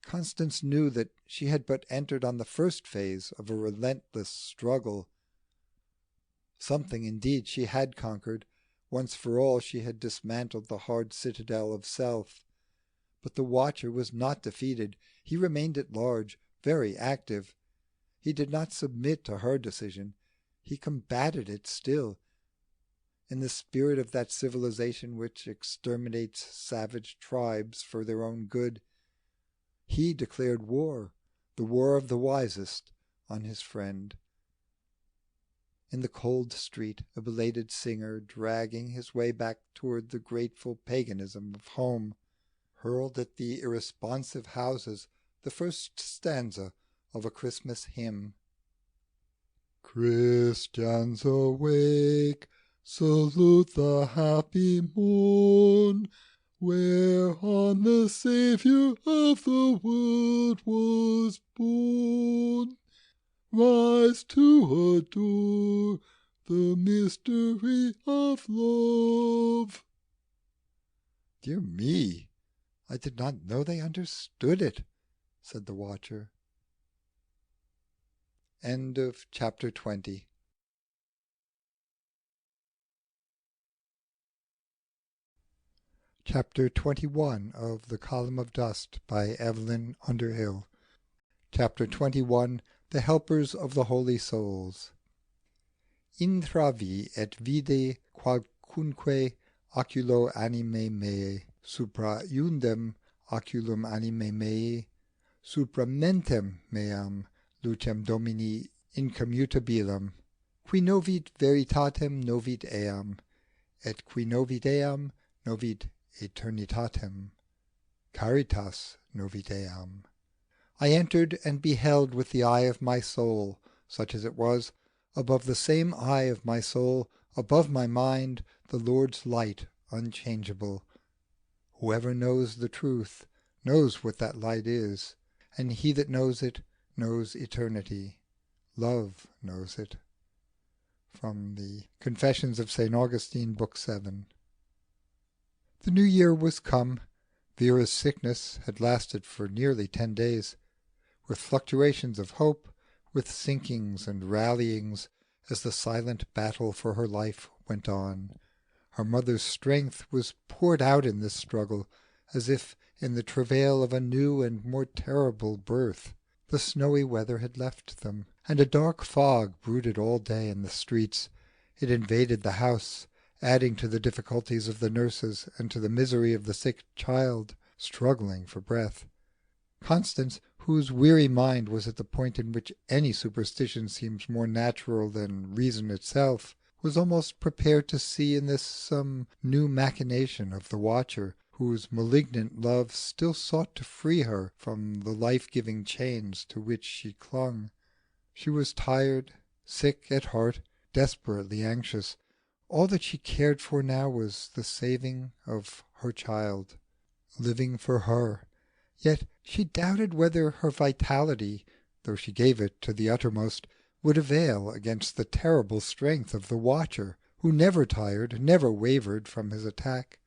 A: Constance knew that she had but entered on the first phase of a relentless struggle. Something indeed she had conquered. Once for all she had dismantled the hard citadel of self. But the watcher was not defeated. He remained at large, very active. He did not submit to her decision. He combated it still, in the spirit of that civilization which exterminates savage tribes for their own good. He declared war, the war of the wisest, on his friend. In the cold street, a belated singer, dragging his way back toward the grateful paganism of home, hurled at the irresponsive houses the first stanza of a Christmas hymn. Christians awake, salute the happy morn, whereon the Saviour of the world was born. Rise to adore the mystery of love. Dear me, I did not know they understood it, said the watcher. End of chapter 20. Chapter 21 of The Column of Dust by Evelyn Underhill. Chapter 21. The Helpers of the Holy Souls. Intravi et vide qualcunque oculo anime mei, supra iundem oculum anime mei, supra mentem meam lucem Domini incommutabilem, qui novit veritatem novit eam, et qui novit eam novit eternitatem, caritas novit eam. I entered and beheld with the eye of my soul, such as it was, above the same eye of my soul, above my mind, the Lord's light unchangeable. Whoever knows the truth knows what that light is, and he that knows it knows eternity. Love knows it. From the Confessions of St. Augustine, Book 7. The new year was come. Vera's sickness had lasted for nearly 10 days, with fluctuations of hope, with sinkings and rallyings, as the silent battle for her life went on. Her mother's strength was poured out in this struggle, as if in the travail of a new and more terrible birth. The snowy weather had left them, and a dark fog brooded all day in the streets. It invaded the house, adding to the difficulties of the nurses and to the misery of the sick child, struggling for breath. Constance, whose weary mind was at the point in which any superstition seems more natural than reason itself, was almost prepared to see in this some new machination of the watcher, whose malignant love still sought to free her from the life-giving chains to which she clung. She was tired, sick at heart, desperately anxious. All that she cared for now was the saving of her child, living for her. Yet she doubted whether her vitality, though she gave it to the uttermost, would avail against the terrible strength of the watcher, who never tired, never wavered from his attack.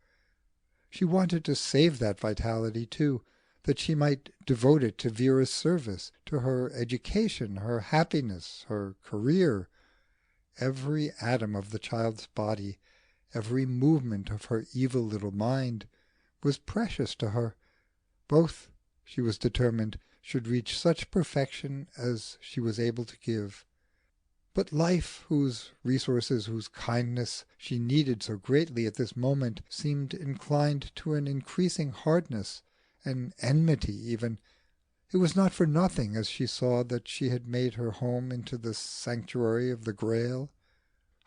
A: She wanted to save that vitality too, that she might devote it to Vera's service, to her education, her happiness, her career. Every atom of the child's body, every movement of her evil little mind, was precious to her. Both, she was determined, should reach such perfection as she was able to give. But life, whose resources, whose kindness she needed so greatly at this moment, seemed inclined to an increasing hardness, an enmity even. It was not for nothing, as she saw, that she had made her home into the sanctuary of the Grail.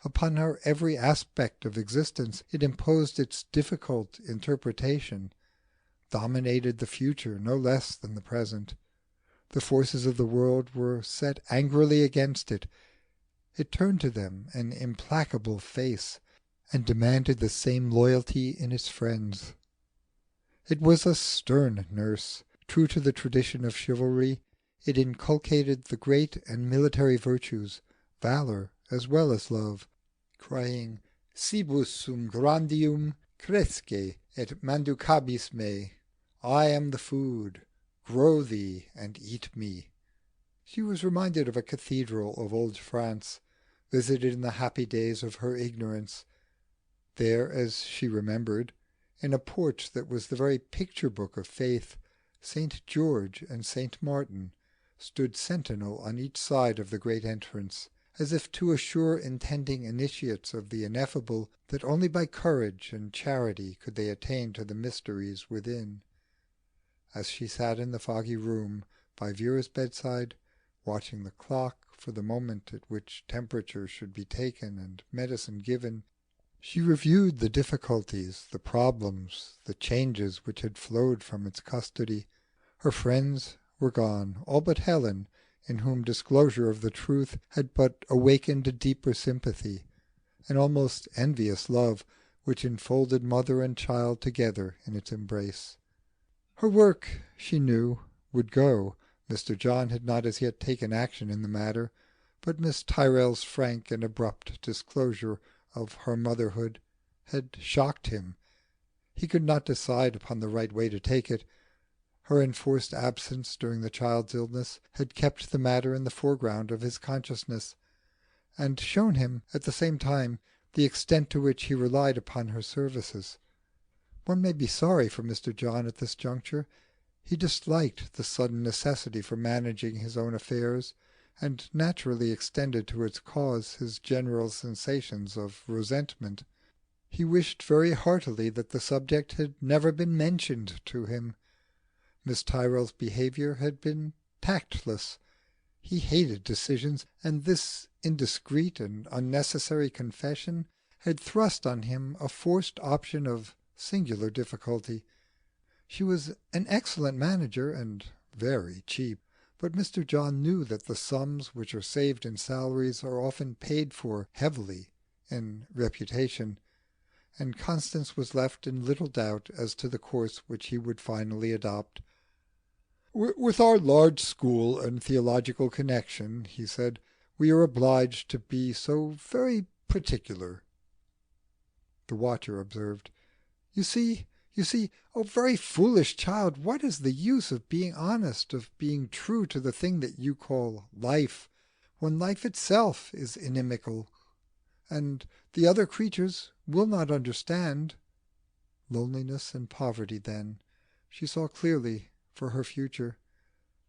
A: Upon her every aspect of existence it imposed its difficult interpretation, dominated the future no less than the present. The forces of the world were set angrily against it. It turned to them an implacable face, and demanded the same loyalty in its friends. It was a stern nurse. True to the tradition of chivalry, it inculcated the great and military virtues, valour as well as love, crying, "Cibus sum grandium cresce et manducabis me." I am the food, grow thee and eat me. She was reminded of a cathedral of old France, visited in the happy days of her ignorance. There, as she remembered, in a porch that was the very picture-book of faith, St. George and St. Martin stood sentinel on each side of the great entrance, as if to assure intending initiates of the ineffable that only by courage and charity could they attain to the mysteries within. As she sat in the foggy room by Vera's bedside, watching the clock for the moment at which temperature should be taken and medicine given, she reviewed the difficulties, the problems, the changes which had flowed from its custody. Her friends were gone, all but Helen, in whom disclosure of the truth had but awakened a deeper sympathy, an almost envious love, which enfolded mother and child together in its embrace. Her work, she knew, would go. Mr. John had not as yet taken action in the matter, but Miss Tyrrel's frank and abrupt disclosure of her motherhood had shocked him. He could not decide upon the right way to take it. Her enforced absence during the child's illness had kept the matter in the foreground of his consciousness, and shown him at the same time the extent to which he relied upon her services. One may be sorry for Mr. John at this juncture. He disliked the sudden necessity for managing his own affairs, and naturally extended to its cause his general sensations of resentment. He wished very heartily that the subject had never been mentioned to him. Miss Tyrrel's behaviour had been tactless. He hated decisions, and this indiscreet and unnecessary confession had thrust on him a forced option of singular difficulty. She was an excellent manager and very cheap, but Mr. John knew that the sums which are saved in salaries are often paid for heavily in reputation, and Constance was left in little doubt as to the course which he would finally adopt. "With our large school and theological connection," he said, "we are obliged to be so very particular." The watcher observed, You see, oh very foolish child, what is the use of being honest, of being true to the thing that you call life, when life itself is inimical, and the other creatures will not understand?" Loneliness and poverty, then, she saw clearly for her future.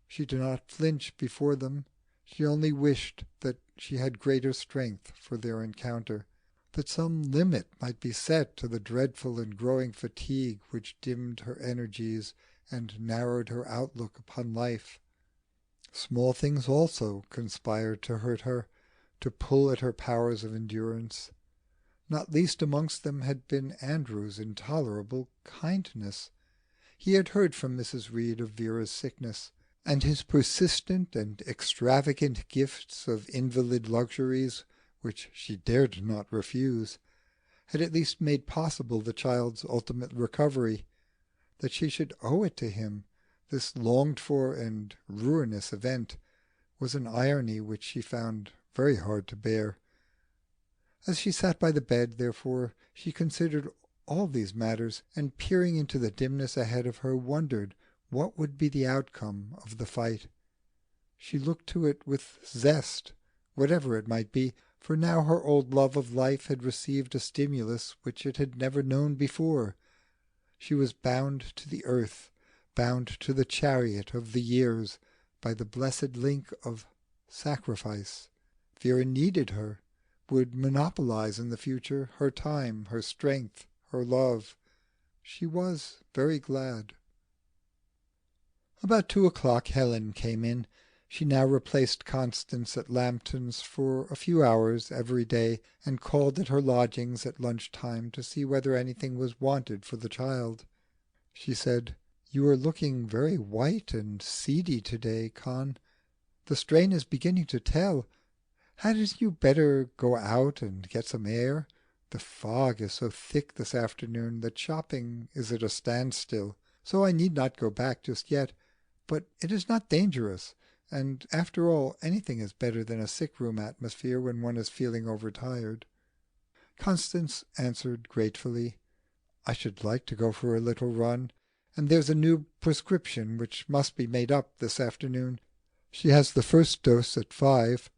A: She did not flinch before them. She only wished that she had greater strength for their encounter, that some limit might be set to the dreadful and growing fatigue which dimmed her energies and narrowed her outlook upon life. Small things also conspired to hurt her, to pull at her powers of endurance. Not least amongst them had been Andrew's intolerable kindness. He had heard from Mrs. Reed of Vera's sickness, and his persistent and extravagant gifts of invalid luxuries, which she dared not refuse, had at least made possible the child's ultimate recovery. That she should owe it to him, this longed-for and ruinous event, was an irony which she found very hard to bear. As she sat by the bed, therefore, she considered all these matters, and peering into the dimness ahead of her, wondered what would be the outcome of the fight. She looked to it with zest, whatever it might be, for now her old love of life had received a stimulus which it had never known before. She was bound to the earth, bound to the chariot of the years, by the blessed link of sacrifice. Vera needed her, would monopolize in the future her time, her strength, her love. She was very glad. About 2 o'clock Helen came in. She now replaced Constance at Lambton's for a few hours every day, and called at her lodgings at lunch-time to see whether anything was wanted for the child. She said, "You are looking very white and seedy to-day, Con. The strain is beginning to tell. Hadn't you better go out and get some air? The fog is so thick this afternoon that shopping is at a standstill, so I need not go back just yet. But it is not dangerous, and after all anything is better than a sick-room atmosphere when one is feeling overtired." Constance answered gratefully, "I should like to go for a little run, and there's a new prescription which must be made up this afternoon. She has the first dose at 5.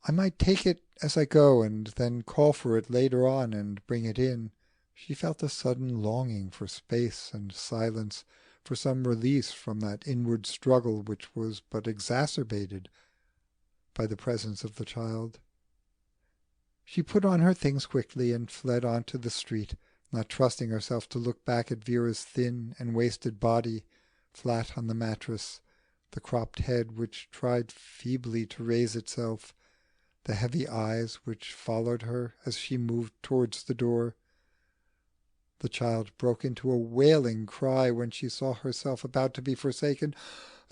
A: I might take it as I go and then call for it later on and bring it in." She felt a sudden longing for space and silence, for some release from that inward struggle which was but exacerbated by the presence of the child. She put on her things quickly and fled on to the street, not trusting herself to look back at Vera's thin and wasted body, flat on the mattress, the cropped head which tried feebly to raise itself, the heavy eyes which followed her as she moved towards the door. The child broke into a wailing cry when she saw herself about to be forsaken.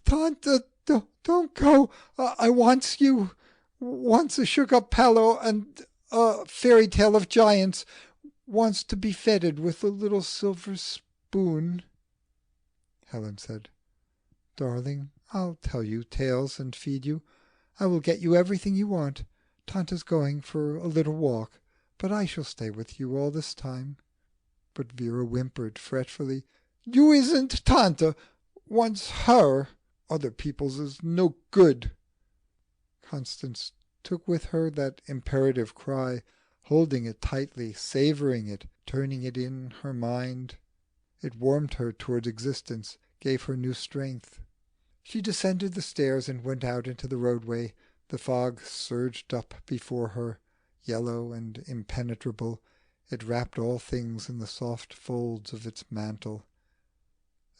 A: "Tante, don't go. I wants you. Wants a sugar pillow and a fairy tale of giants. Wants to be fedded with a little silver spoon." Helen said, "Darling, I'll tell you tales and feed you. I will get you everything you want. Tante's going for a little walk, but I shall stay with you all this time." But Vera whimpered fretfully, "You isn't Tante. Wants her. Other people's is no good." Constance took with her that imperative cry, holding it tightly, savouring it, turning it in her mind. It warmed her towards existence, gave her new strength. She descended the stairs and went out into the roadway. The fog surged up before her, yellow and impenetrable. It wrapped all things in the soft folds of its mantle.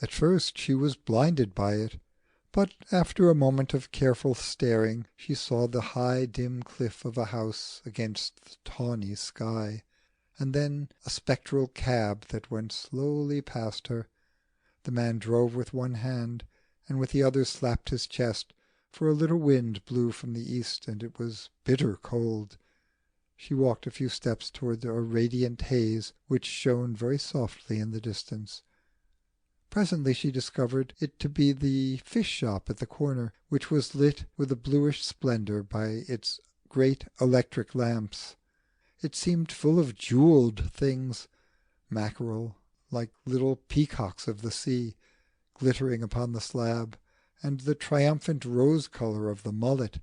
A: At first she was blinded by it, but after a moment of careful staring she saw the high dim cliff of a house against the tawny sky, and then a spectral cab that went slowly past her. The man drove with one hand, and with the other slapped his chest, for a little wind blew from the east and it was bitter cold. She walked a few steps toward a radiant haze which shone very softly in the distance. Presently she discovered it to be the fish shop at the corner, which was lit with a bluish splendour by its great electric lamps. It seemed full of jewelled things, mackerel, like little peacocks of the sea, glittering upon the slab, and the triumphant rose colour of the mullet,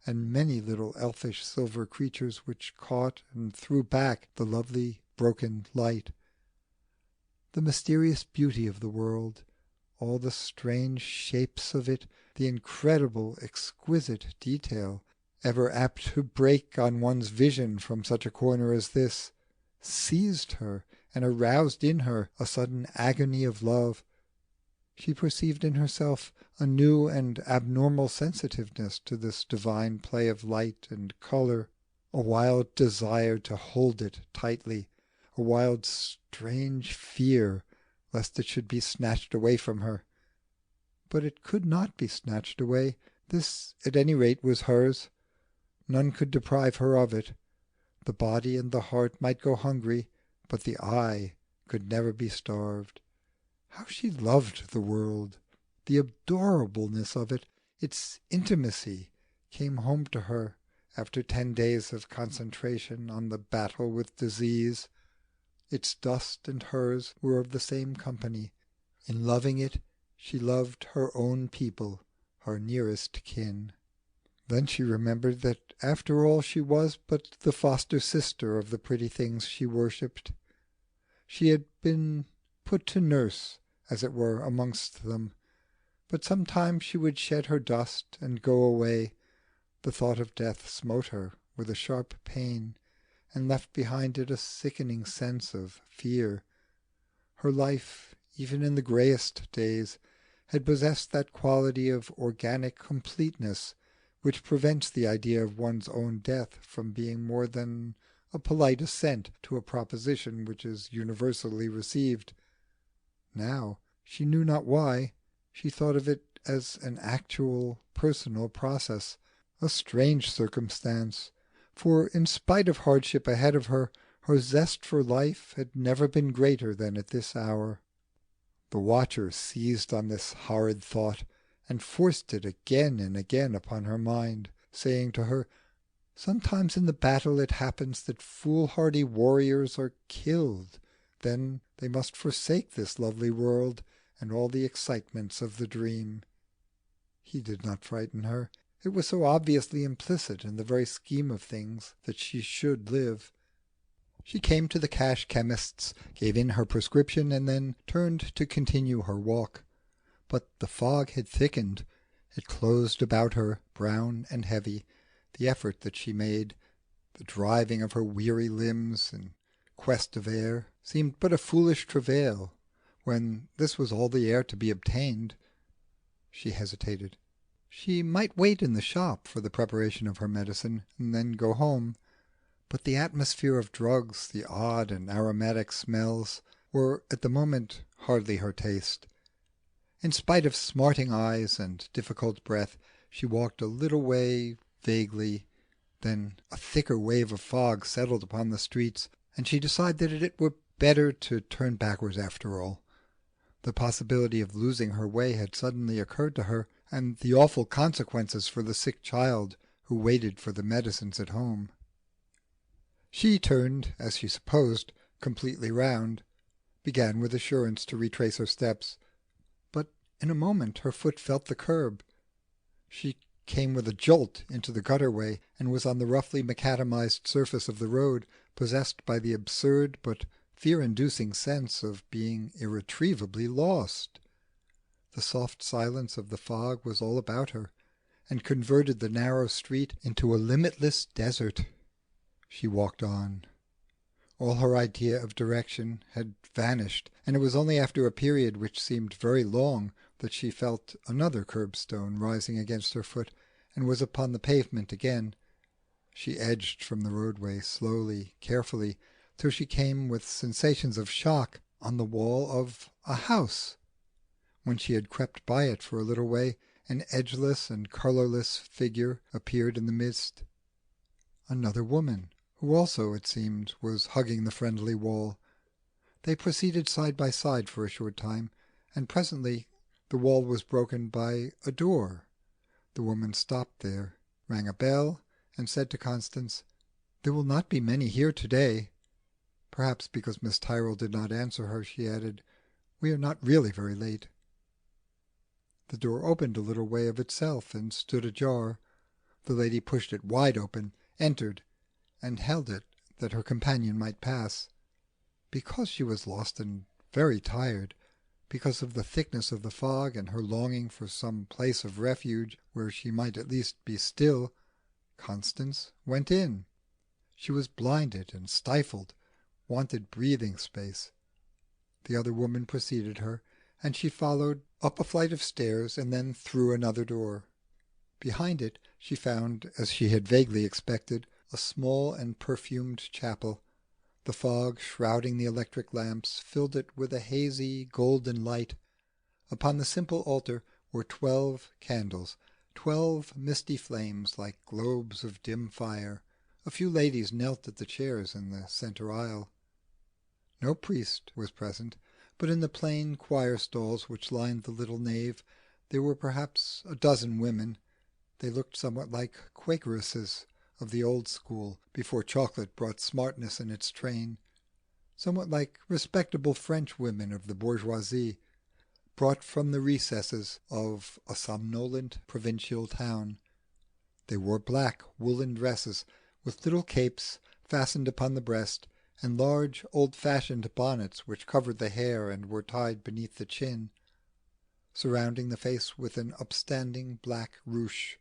A: and many little elfish silver creatures which caught and threw back the lovely broken light. The mysterious beauty of the world, all the strange shapes of it, the incredible exquisite detail, ever apt to break on one's vision from such a corner as this, seized her and aroused in her a sudden agony of love. She perceived in herself a new and abnormal sensitiveness to this divine play of light and colour, a wild desire to hold it tightly, a wild strange fear lest it should be snatched away from her. But it could not be snatched away. This at any rate was hers. None could deprive her of it. The body and the heart might go hungry, but the eye could never be starved. How she loved the world! The adorableness of it, its intimacy, came home to her after 10 days of concentration on the battle with disease. Its dust and hers were of the same company. In loving it, she loved her own people, her nearest kin. Then she remembered that after all she was but the foster sister of the pretty things she worshipped. She had been put to nurse, as it were, amongst them, but sometimes she would shed her dust and go away. The thought of death smote her with a sharp pain, and left behind it a sickening sense of fear. Her life, even in the greyest days, had possessed that quality of organic completeness which prevents the idea of one's own death from being more than a polite assent to a proposition which is universally received. Now, she knew not why, she thought of it as an actual personal process, a strange circumstance, for in spite of hardship ahead of her, her zest for life had never been greater than at this hour. The watcher seized on this horrid thought, and forced it again and again upon her mind, saying to her, "Sometimes in the battle it happens that foolhardy warriors are killed. Then they must forsake this lovely world and all the excitements of the dream." He did not frighten her. It was so obviously implicit in the very scheme of things that she should live. She came to the cash chemist's, gave in her prescription, and then turned to continue her walk. But the fog had thickened. It closed about her, brown and heavy. The effort that she made, the driving of her weary limbs in quest of air, seemed but a foolish travail, when this was all the air to be obtained. She hesitated. She might wait in the shop for the preparation of her medicine, and then go home. But the atmosphere of drugs, the odd and aromatic smells, were at the moment hardly her taste. In spite of smarting eyes and difficult breath, she walked a little way vaguely. Then a thicker wave of fog settled upon the streets, and she decided that it were better to turn backwards after all. The possibility of losing her way had suddenly occurred to her, and the awful consequences for the sick child who waited for the medicines at home. She turned, as she supposed, completely round, began with assurance to retrace her steps, but in a moment her foot felt the curb. She came with a jolt into the gutter-way, and was on the roughly macadamized surface of the road, possessed by the absurd but fear-inducing sense of being irretrievably lost. The soft silence of the fog was all about her, and converted the narrow street into a limitless desert. She walked on. All her idea of direction had vanished, and it was only after a period which seemed very long that she felt another curbstone rising against her foot, and was upon the pavement again. She edged from the roadway slowly, carefully, till she came with sensations of shock on the wall of a house. When she had crept by it for a little way, an edgeless and colourless figure appeared in the mist. Another woman, who also, it seemed, was hugging the friendly wall. They proceeded side by side for a short time, and presently the wall was broken by a door. The woman stopped there, rang a bell, and said to Constance, "There will not be many here to-day." Perhaps because Miss Tyrrel did not answer her, she added, "We are not really very late." The door opened a little way of itself and stood ajar. The lady pushed it wide open, entered, and held it that her companion might pass. Because she was lost and very tired, because of the thickness of the fog and her longing for some place of refuge where she might at least be still, Constance went in. She was blinded and stifled, wanted breathing space. The other woman preceded her, and she followed up a flight of stairs, and then through another door. Behind it she found, as she had vaguely expected, a small and perfumed chapel. The fog shrouding the electric lamps filled it with a hazy golden light. Upon the simple altar were 12 candles, 12 misty flames like globes of dim fire. A few ladies knelt at the chairs in the centre aisle. No priest was present, but in the plain choir stalls which lined the little nave there were perhaps a dozen women. They looked somewhat like Quakeresses of the old school, before chocolate brought smartness in its train, somewhat like respectable French women of the bourgeoisie, brought from the recesses of a somnolent provincial town. They wore black woollen dresses, with little capes fastened upon the breast, and large old-fashioned bonnets which covered the hair and were tied beneath the chin, surrounding the face with an upstanding black ruche.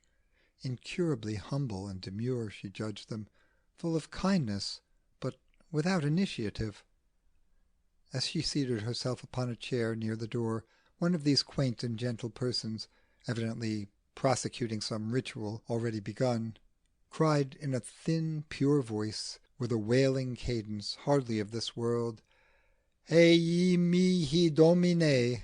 A: Incurably humble and demure she judged them, full of kindness, but without initiative. As she seated herself upon a chair near the door, one of these quaint and gentle persons, evidently prosecuting some ritual already begun, cried in a thin, pure voice, with a wailing cadence hardly of this world, "Ei mihi Domine,"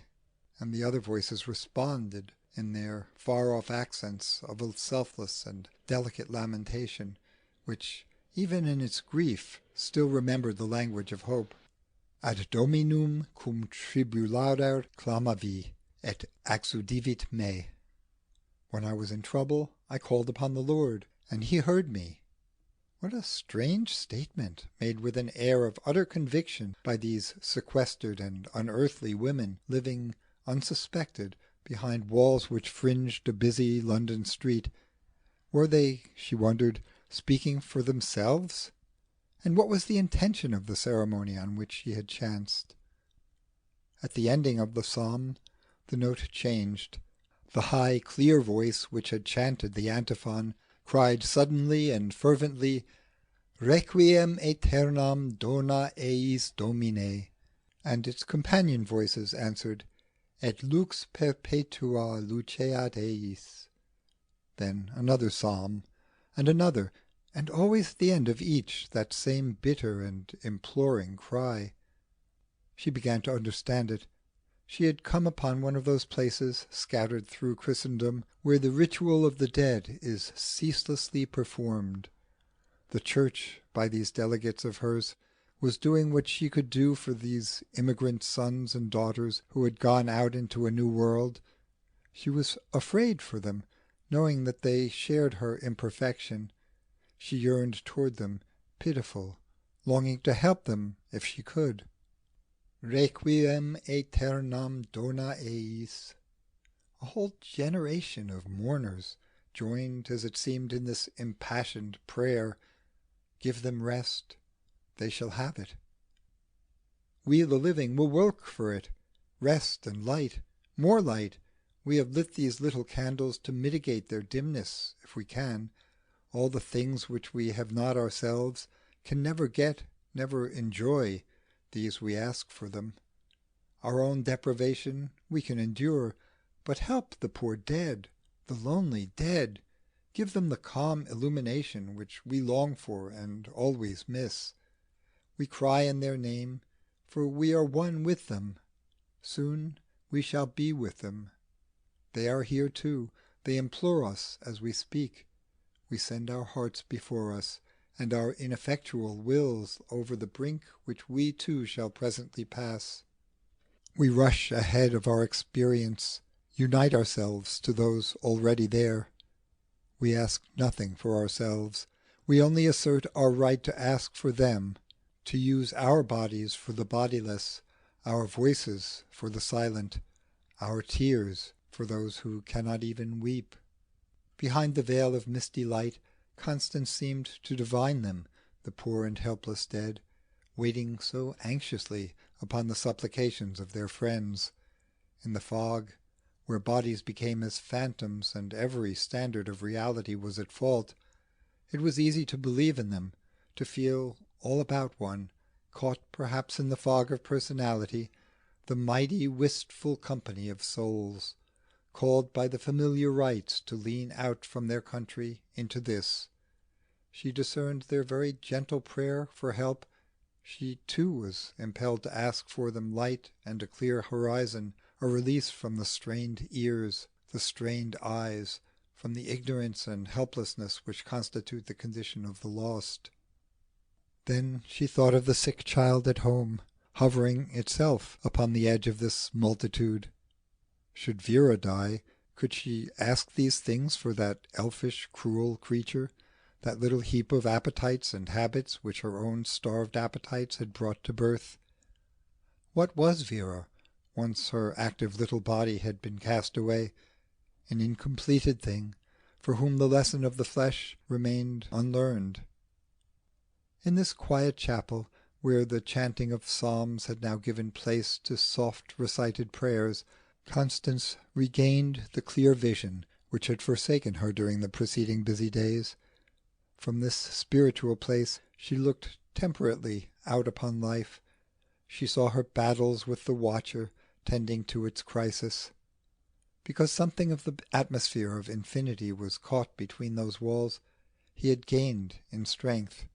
A: and the other voices responded in their far-off accents of a selfless and delicate lamentation, which, even in its grief, still remembered the language of hope. Ad Dominum cum tribularer clamavi, et exudivit me. When I was in trouble, I called upon the Lord, and he heard me. What a strange statement, made with an air of utter conviction by these sequestered and unearthly women, living unsuspected behind walls which fringed a busy London street. Were they, she wondered, speaking for themselves? And what was the intention of the ceremony on which she had chanced? At the ending of the psalm the note changed. The high clear voice which had chanted the antiphon cried suddenly and fervently, "Requiem aeternam dona eis Domine," and its companion voices answered, "Et lux perpetua luceat eis." Then another psalm, and another, and always at the end of each that same bitter and imploring cry. She began to understand it. She had come upon one of those places, scattered through Christendom, where the ritual of the dead is ceaselessly performed. The Church, by these delegates of hers, was doing what she could do for these immigrant sons and daughters who had gone out into a new world. She was afraid for them, knowing that they shared her imperfection. She yearned toward them, pitiful, longing to help them if she could. Requiem aeternam dona eis. A whole generation of mourners joined, as it seemed, in this impassioned prayer. Give them rest, they shall have it. We, the living, will work for it. Rest and light, more light. We have lit these little candles to mitigate their dimness, if we can. All the things which we have not ourselves can never get, never enjoy. These we ask for them. Our own deprivation we can endure, but help the poor dead, the lonely dead. Give them the calm illumination which we long for and always miss. We cry in their name, for we are one with them. Soon we shall be with them. They are here too. They implore us as we speak. We send our hearts before us, and our ineffectual wills over the brink which we too shall presently pass. We rush ahead of our experience, unite ourselves to those already there. We ask nothing for ourselves. We only assert our right to ask for them, to use our bodies for the bodiless, our voices for the silent, our tears for those who cannot even weep. Behind the veil of misty light, Constance seemed to divine them, the poor and helpless dead, waiting so anxiously upon the supplications of their friends. In the fog, where bodies became as phantoms and every standard of reality was at fault, it was easy to believe in them, to feel all about one, caught perhaps in the fog of personality, the mighty wistful company of souls, called by the familiar rites to lean out from their country into this. She discerned their very gentle prayer for help. She too was impelled to ask for them light and a clear horizon, a release from the strained ears, the strained eyes, from the ignorance and helplessness which constitute the condition of the lost. Then she thought of the sick child at home, hovering itself upon the edge of this multitude. Should Vera die, could she ask these things for that elfish, cruel creature, that little heap of appetites and habits which her own starved appetites had brought to birth? What was Vera, once her active little body had been cast away? An incompleted thing, for whom the lesson of the flesh remained unlearned. In this quiet chapel, where the chanting of psalms had now given place to soft recited prayers, Constance regained the clear vision which had forsaken her during the preceding busy days. From this spiritual place she looked temperately out upon life. She saw her battles with the Watcher tending to its crisis. Because something of the atmosphere of infinity was caught between those walls, he had gained in strength.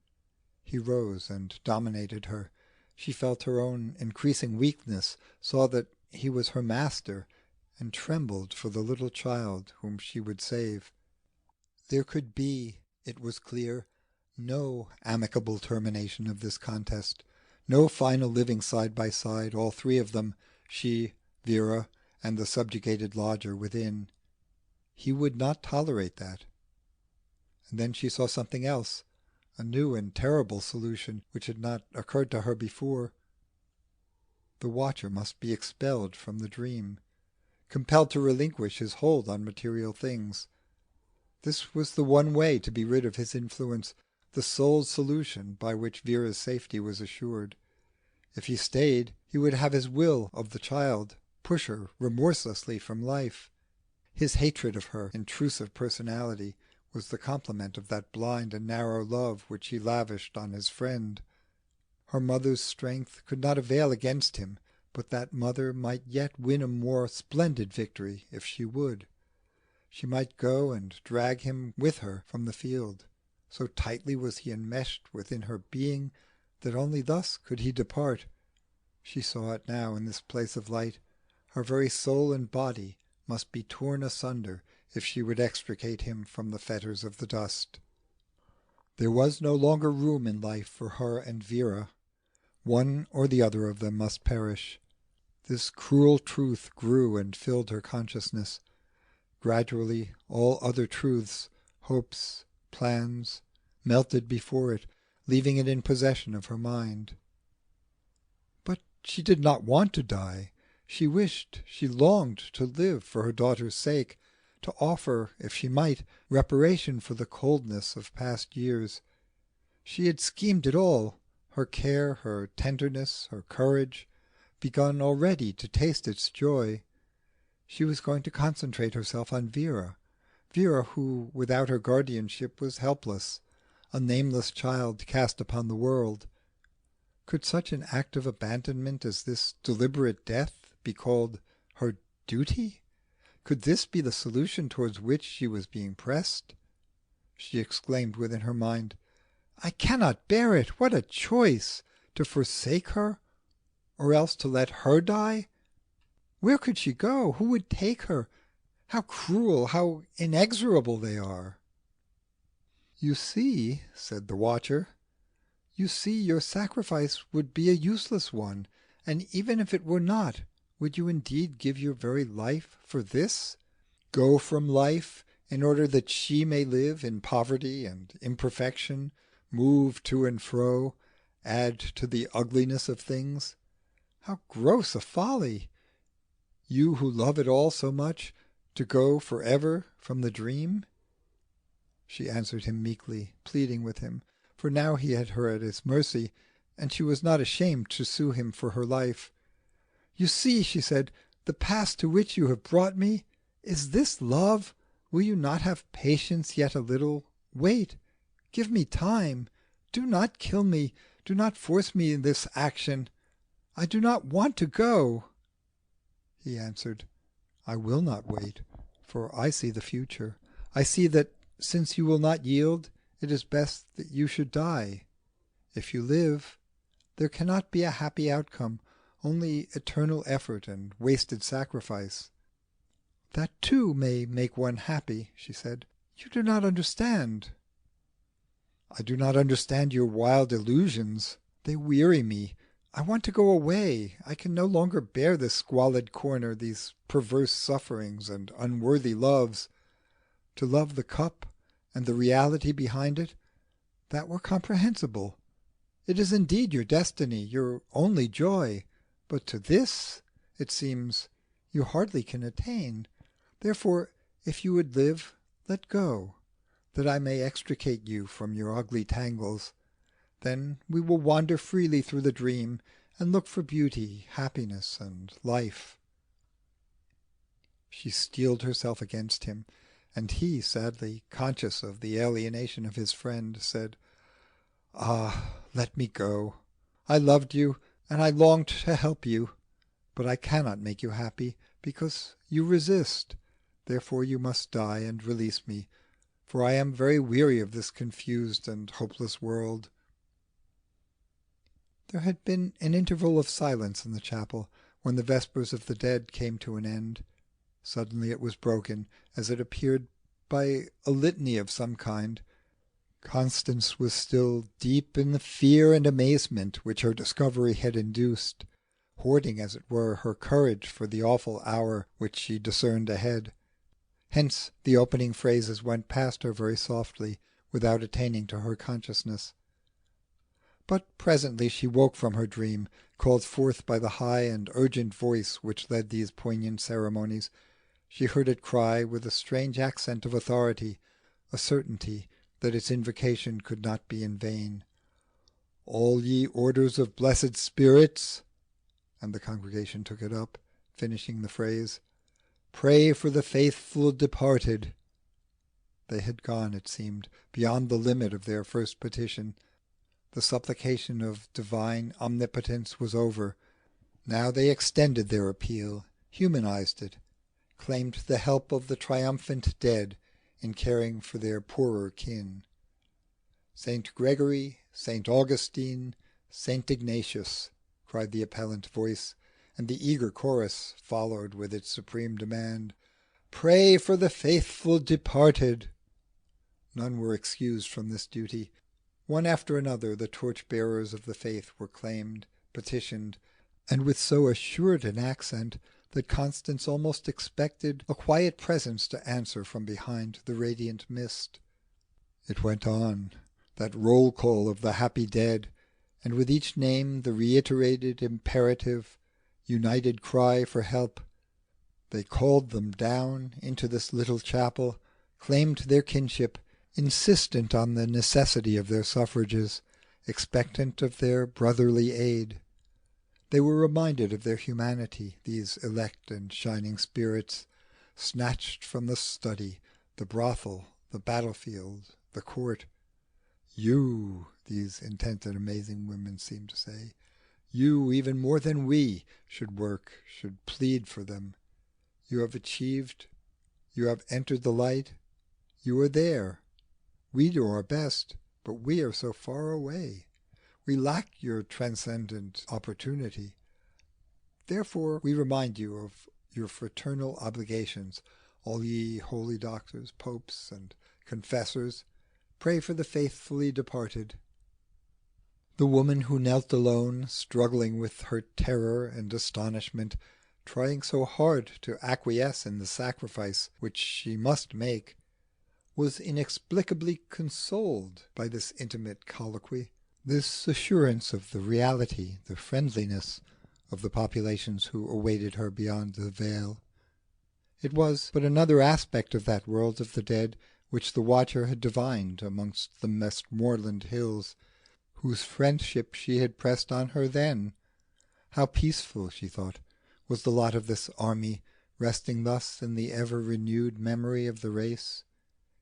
A: He rose and dominated her. She felt her own increasing weakness, saw that he was her master, and trembled for the little child whom she would save. There could be, it was clear, no amicable termination of this contest, no final living side by side, all three of them, she, Vera, and the subjugated lodger within. He would not tolerate that. And then she saw something else, a new and terrible solution which had not occurred to her before. The Watcher must be expelled from the dream, compelled to relinquish his hold on material things. This was the one way to be rid of his influence, the sole solution by which Vera's safety was assured. If he stayed, he would have his will of the child, push her remorselessly from life. His hatred of her intrusive personality was the complement of that blind and narrow love which he lavished on his friend. Her mother's strength could not avail against him, but that mother might yet win a more splendid victory if she would. She might go and drag him with her from the field. So tightly was he enmeshed within her being that only thus could he depart. She saw it now in this place of light. Her very soul and body must be torn asunder if she would extricate him from the fetters of the dust. There was no longer room in life for her and Vera. One or the other of them must perish. This cruel truth grew and filled her consciousness. Gradually all other truths, hopes, plans, melted before it, leaving it in possession of her mind. But she did not want to die. She wished, she longed to live for her daughter's sake, to offer, if she might, reparation for the coldness of past years. She had schemed it all, her care, her tenderness, her courage, begun already to taste its joy. She was going to concentrate herself on Vera, Vera who, without her guardianship, was helpless, a nameless child cast upon the world. Could such an act of abandonment as this deliberate death be called her duty? Could this be the solution towards which she was being pressed? She exclaimed within her mind, "I cannot bear it! What a choice! To forsake her, or else to let her die? Where could she go? Who would take her? How cruel, how inexorable they are!" "You see," said the Watcher, "you see your sacrifice would be a useless one, and even if it were not, would you indeed give your very life for this? Go from life in order that she may live in poverty and imperfection, move to and fro, add to the ugliness of things? How gross a folly! You who love it all so much, to go for ever from the dream?" She answered him meekly, pleading with him, for now he had her at his mercy, and she was not ashamed to sue him for her life. "You see," she said, "the pass to which you have brought me. Is this love? Will you not have patience yet a little? Wait, give me time. Do not kill me, do not force me in this action. I do not want to go." he answered. I will not wait, for I see the future. I see that, since you will not yield, it is best that you should die. If you live, there cannot be a happy outcome, only eternal effort and wasted sacrifice. That too may make one happy, she said. You do not understand. I do not understand your wild illusions. They weary me. I want to go away. I can no longer bear this squalid corner, these perverse sufferings and unworthy loves. To love the cup and the reality behind it, that were comprehensible. It is indeed your destiny, your only joy. But to this, it seems, you hardly can attain. Therefore, if you would live, let go, that I may extricate you from your ugly tangles. Then we will wander freely through the dream, and look for beauty, happiness, and life. She steeled herself against him, and he, sadly conscious of the alienation of his friend, said, Ah, let me go. I loved you, and I longed to help you, but I cannot make you happy, because you resist. Therefore you must die and release me, for I am very weary of this confused and hopeless world. There had been an interval of silence in the chapel when the Vespers of the Dead came to an end. Suddenly it was broken, as it appeared, by a litany of some kind. Constance was still deep in the fear and amazement which her discovery had induced, hoarding, as it were, her courage for the awful hour which she discerned ahead. Hence the opening phrases went past her very softly, without attaining to her consciousness. But presently she woke from her dream, called forth by the high and urgent voice which led these poignant ceremonies. She heard it cry with a strange accent of authority, a certainty that its invocation could not be in vain. All ye orders of blessed spirits, and the congregation took it up, finishing the phrase, pray for the faithful departed. They had gone, it seemed, beyond the limit of their first petition. The supplication of divine omnipotence was over. Now they extended their appeal, humanized it, claimed the help of the triumphant dead in caring for their poorer kin. Saint Gregory, Saint Augustine, Saint Ignatius, cried the appellant voice, and the eager chorus followed with its supreme demand, pray for the faithful departed. None were excused from this duty. One after another the torch-bearers of the faith were claimed, petitioned, and with so assured an accent that Constance almost expected a quiet presence to answer from behind the radiant mist. It went on, that roll call of the happy dead, and with each name the reiterated imperative, united cry for help. They called them down into this little chapel, claimed their kinship, insistent on the necessity of their suffrages, expectant of their brotherly aid. They were reminded of their humanity, these elect and shining spirits, snatched from the study, the brothel, the battlefield, the court. You, these intent and amazing women seemed to say, you, even more than we, should work, should plead for them. You have achieved, you have entered the light, you are there. We do our best, but we are so far away. We lack your transcendent opportunity. Therefore we remind you of your fraternal obligations, all ye holy doctors, popes, and confessors. Pray for the faithfully departed. The woman who knelt alone, struggling with her terror and astonishment, trying so hard to acquiesce in the sacrifice which she must make, was inexplicably consoled by this intimate colloquy, this assurance of the reality, the friendliness of the populations who awaited her beyond the veil. It was but another aspect of that world of the dead which the watcher had divined amongst the Westmoreland hills, whose friendship she had pressed on her then. How peaceful, she thought, was the lot of this army, resting thus in the ever-renewed memory of the race.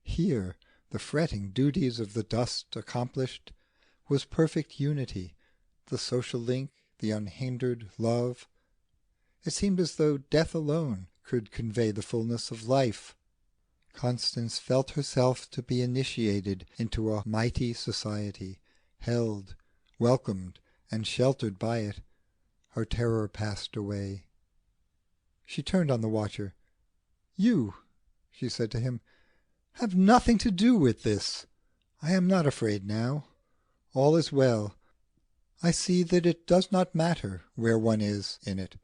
A: Here, the fretting duties of the dust accomplished, was perfect unity, the social link, the unhindered love. It seemed as though death alone could convey the fullness of life. Constance felt herself to be initiated into a mighty society, held, welcomed, and sheltered by it. Her terror passed away. She turned on the watcher. "You," she said to him, "have nothing to do with this. I am not afraid now. All is well. I see that it does not matter where one is in it,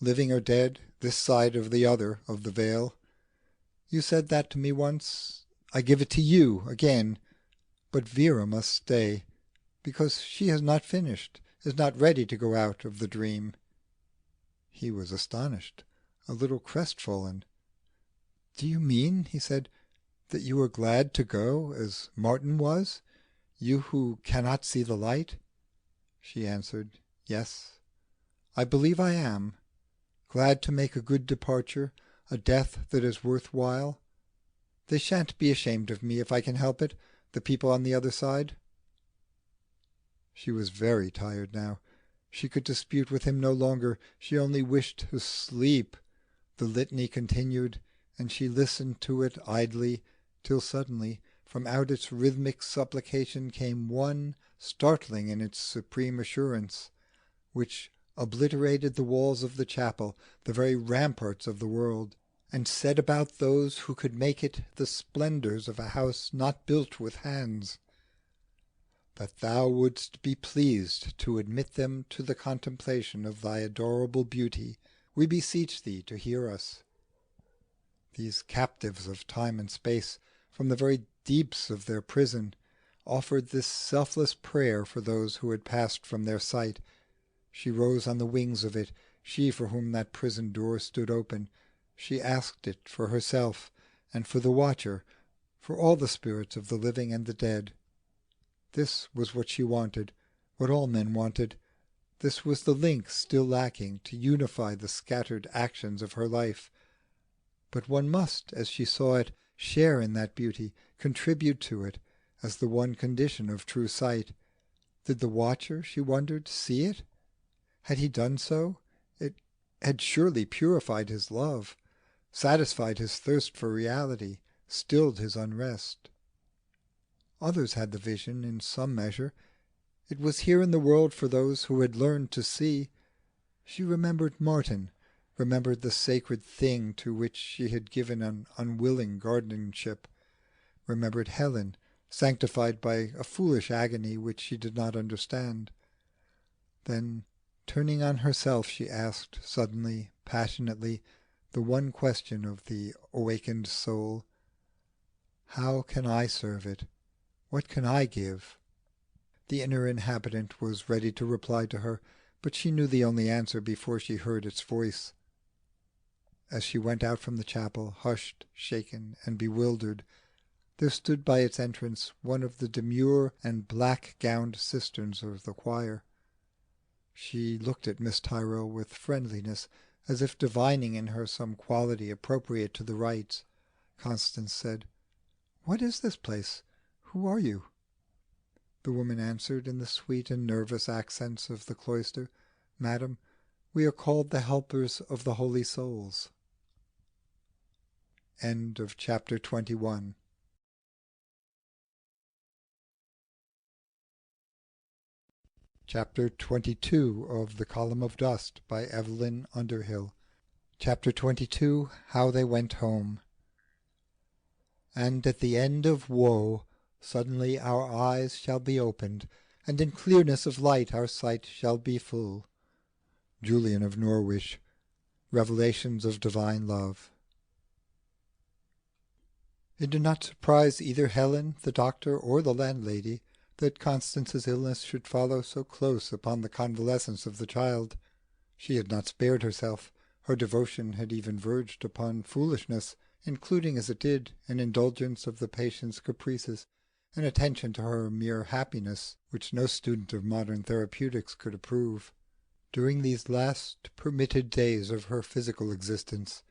A: living or dead, this side or the other of the veil. You said that to me once. I give it to you again. But Vera must stay, because she has not finished, is not ready to go out of the dream." He was astonished, a little crestfallen. "Do you mean," he said, "that you are glad to go, as Martin was, you who cannot see the light?" She answered, "Yes, I believe I am. Glad to make a good departure, a death that is worth while. They shan't be ashamed of me if I can help it, the people on the other side." She was very tired now. She could dispute with him no longer. She only wished to sleep. The litany continued, and she listened to it idly, till suddenly from out its rhythmic supplication came one, startling in its supreme assurance, which obliterated the walls of the chapel, the very ramparts of the world, and set about those who could make it the splendours of a house not built with hands, that thou wouldst be pleased to admit them to the contemplation of thy adorable beauty. We beseech thee to hear us. These captives of time and space, from the very deeps of their prison, offered this selfless prayer for those who had passed from their sight. She rose on the wings of it, she for whom that prison door stood open. She asked it for herself, and for the watcher, for all the spirits of the living and the dead. This was what she wanted, what all men wanted. This was the link still lacking to unify the scattered actions of her life. But one must, as she saw it, share in that beauty, contribute to it, as the one condition of true sight. Did the watcher, she wondered, see it? Had he done so, it had surely purified his love, satisfied his thirst for reality, stilled his unrest. Others had the vision in some measure. It was here in the world for those who had learned to see. She remembered Martin, remembered the sacred thing to which she had given an unwilling guardianship, remembered Helen, sanctified by a foolish agony which she did not understand. Then, turning on herself, she asked suddenly, passionately, the one question of the awakened soul: "How can I serve it? What can I give?" The inner inhabitant was ready to reply to her, but she knew the only answer before she heard its voice. As she went out from the chapel, hushed, shaken, and bewildered, there stood by its entrance one of the demure and black-gowned sisters of the choir. She looked at Miss Tyrrel with friendliness, as if divining in her some quality appropriate to the rites. Constance said, "What is this place? Who are you?" The woman answered in the sweet and nervous accents of the cloister, "Madam, we are called the helpers of the holy souls." End of chapter 21. Chapter 22 of The Column of Dust by Evelyn Underhill. Chapter 22. How they went home. And at the end of woe suddenly our eyes shall be opened, and in clearness of light our sight shall be full. Julian of Norwich. Revelations of Divine Love. It did not surprise either Helen, the doctor, or the landlady that Constance's illness should follow so close upon the convalescence of the child. She had not spared herself. Her devotion had even verged upon foolishness, including as it did an indulgence of the patient's caprices, an attention to her mere happiness which no student of modern therapeutics could approve. During these last permitted days of her physical existence,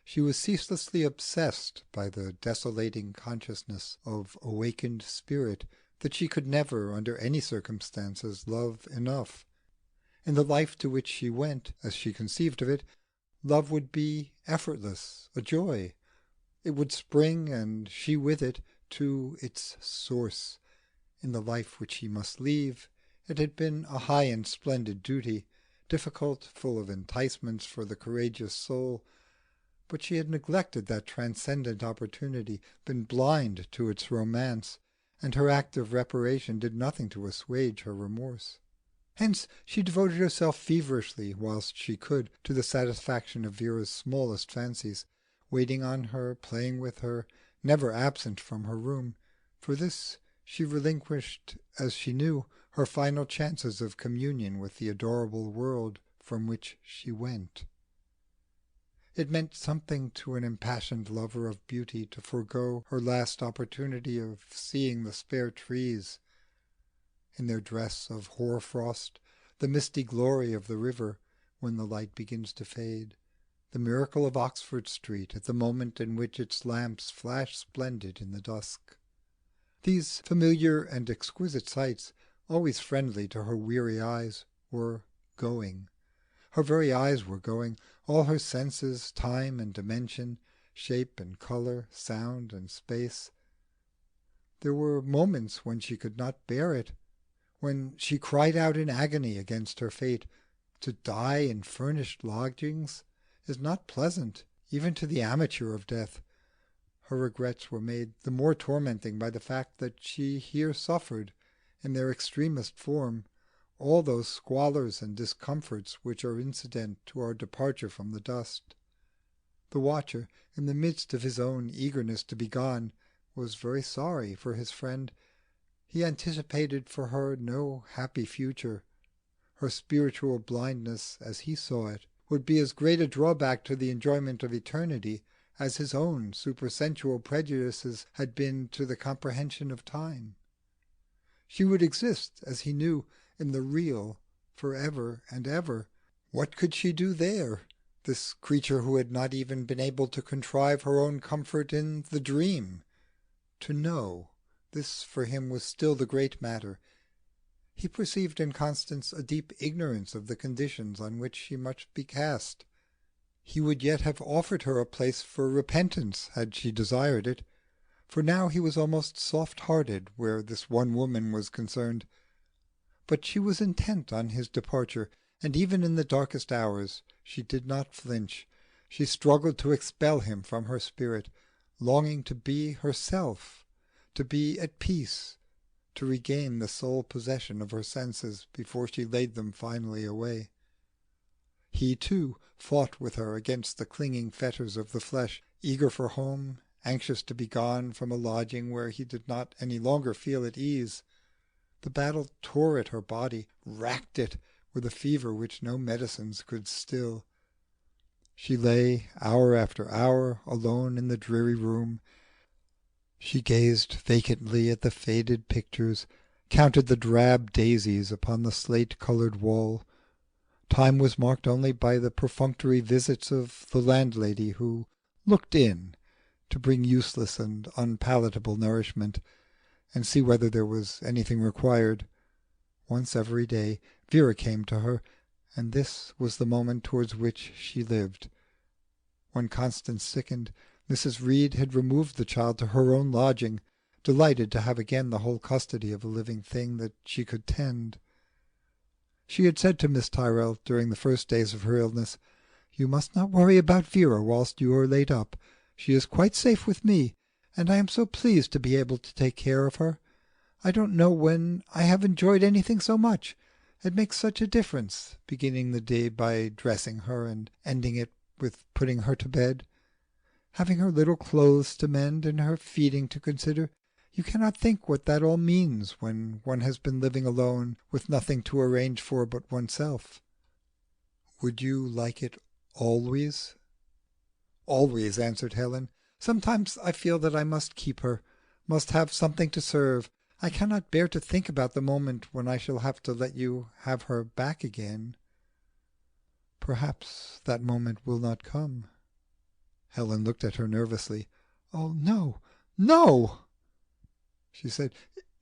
A: she was ceaselessly obsessed by the desolating consciousness of awakened spirit that she could never, under any circumstances, love enough. In the life to which she went, as she conceived of it, love would be effortless, a joy. It would spring, and she with it, to its source. In the life which he must leave, it had been a high and splendid duty, difficult, full of enticements for the courageous soul, but she had neglected that transcendent opportunity, been blind to its romance, and her act of reparation did nothing to assuage her remorse. Hence she devoted herself feverishly, whilst she could, to the satisfaction of Vera's smallest fancies, waiting on her, playing with her, never absent from her room. For this she relinquished, as she knew, her final chances of communion with the adorable world from which she went. It meant something to an impassioned lover of beauty to forego her last opportunity of seeing the spare trees in their dress of hoar-frost, the misty glory of the river when the light begins to fade, the miracle of Oxford Street at the moment in which its lamps flash splendid in the dusk. These familiar and exquisite sights, always friendly to her weary eyes, were going. Her very eyes were going, all her senses, time and dimension, shape and colour, sound and space. There were moments when she could not bear it, when she cried out in agony against her fate. To die in furnished lodgings is not pleasant, even to the amateur of death. Her regrets were made the more tormenting by the fact that she here suffered, in their extremest form, all those squalors and discomforts which are incident to our departure from the dust. The watcher, in the midst of his own eagerness to be gone, was very sorry for his friend. He anticipated for her no happy future. Her spiritual blindness, as he saw it, would be as great a drawback to the enjoyment of eternity as his own supersensual prejudices had been to the comprehension of time. She would exist, as he knew, in the real for ever and ever. What could she do there, this creature who had not even been able to contrive her own comfort in the dream? To know, this for him was still the great matter. He perceived in Constance a deep ignorance of the conditions on which she must be cast. He would yet have offered her a place for repentance had she desired it, for now he was almost soft-hearted where this one woman was concerned. But she was intent on his departure, and even in the darkest hours she did not flinch. She struggled to expel him from her spirit, longing to be herself, to be at peace, to regain the sole possession of her senses before she laid them finally away. He, too, fought with her against the clinging fetters of the flesh, eager for home, anxious to be gone from a lodging where he did not any longer feel at ease. The battle tore at her body, racked it with a fever which no medicines could still. She lay hour after hour alone in the dreary room. She gazed vacantly at the faded pictures, counted the drab daisies upon the slate-coloured wall. Time was marked only by the perfunctory visits of the landlady, who looked in to bring useless and unpalatable nourishment, and see whether there was anything required. Once every day Vera came to her, and this was the moment towards which she lived. When Constance sickened, Mrs. Reed had removed the child to her own lodging, delighted to have again the whole custody of a living thing that she could tend. She had said to Miss Tyrrel during the first days of her illness, "You must not worry about Vera whilst you are laid up. She is quite safe with me, and I am so pleased to be able to take care of her. I don't know when I have enjoyed anything so much. It makes such a difference, beginning the day by dressing her and ending it with putting her to bed, having her little clothes to mend and her feeding to consider. You cannot think what that all means when one has been living alone with nothing to arrange for but oneself." "Would you like it always?" "Always," answered Helen. "Sometimes I feel that I must keep her, must have something to serve. I cannot bear to think about the moment when I shall have to let you have her back again." "Perhaps that moment will not come." Helen looked at her nervously. "Oh, no, no," she said.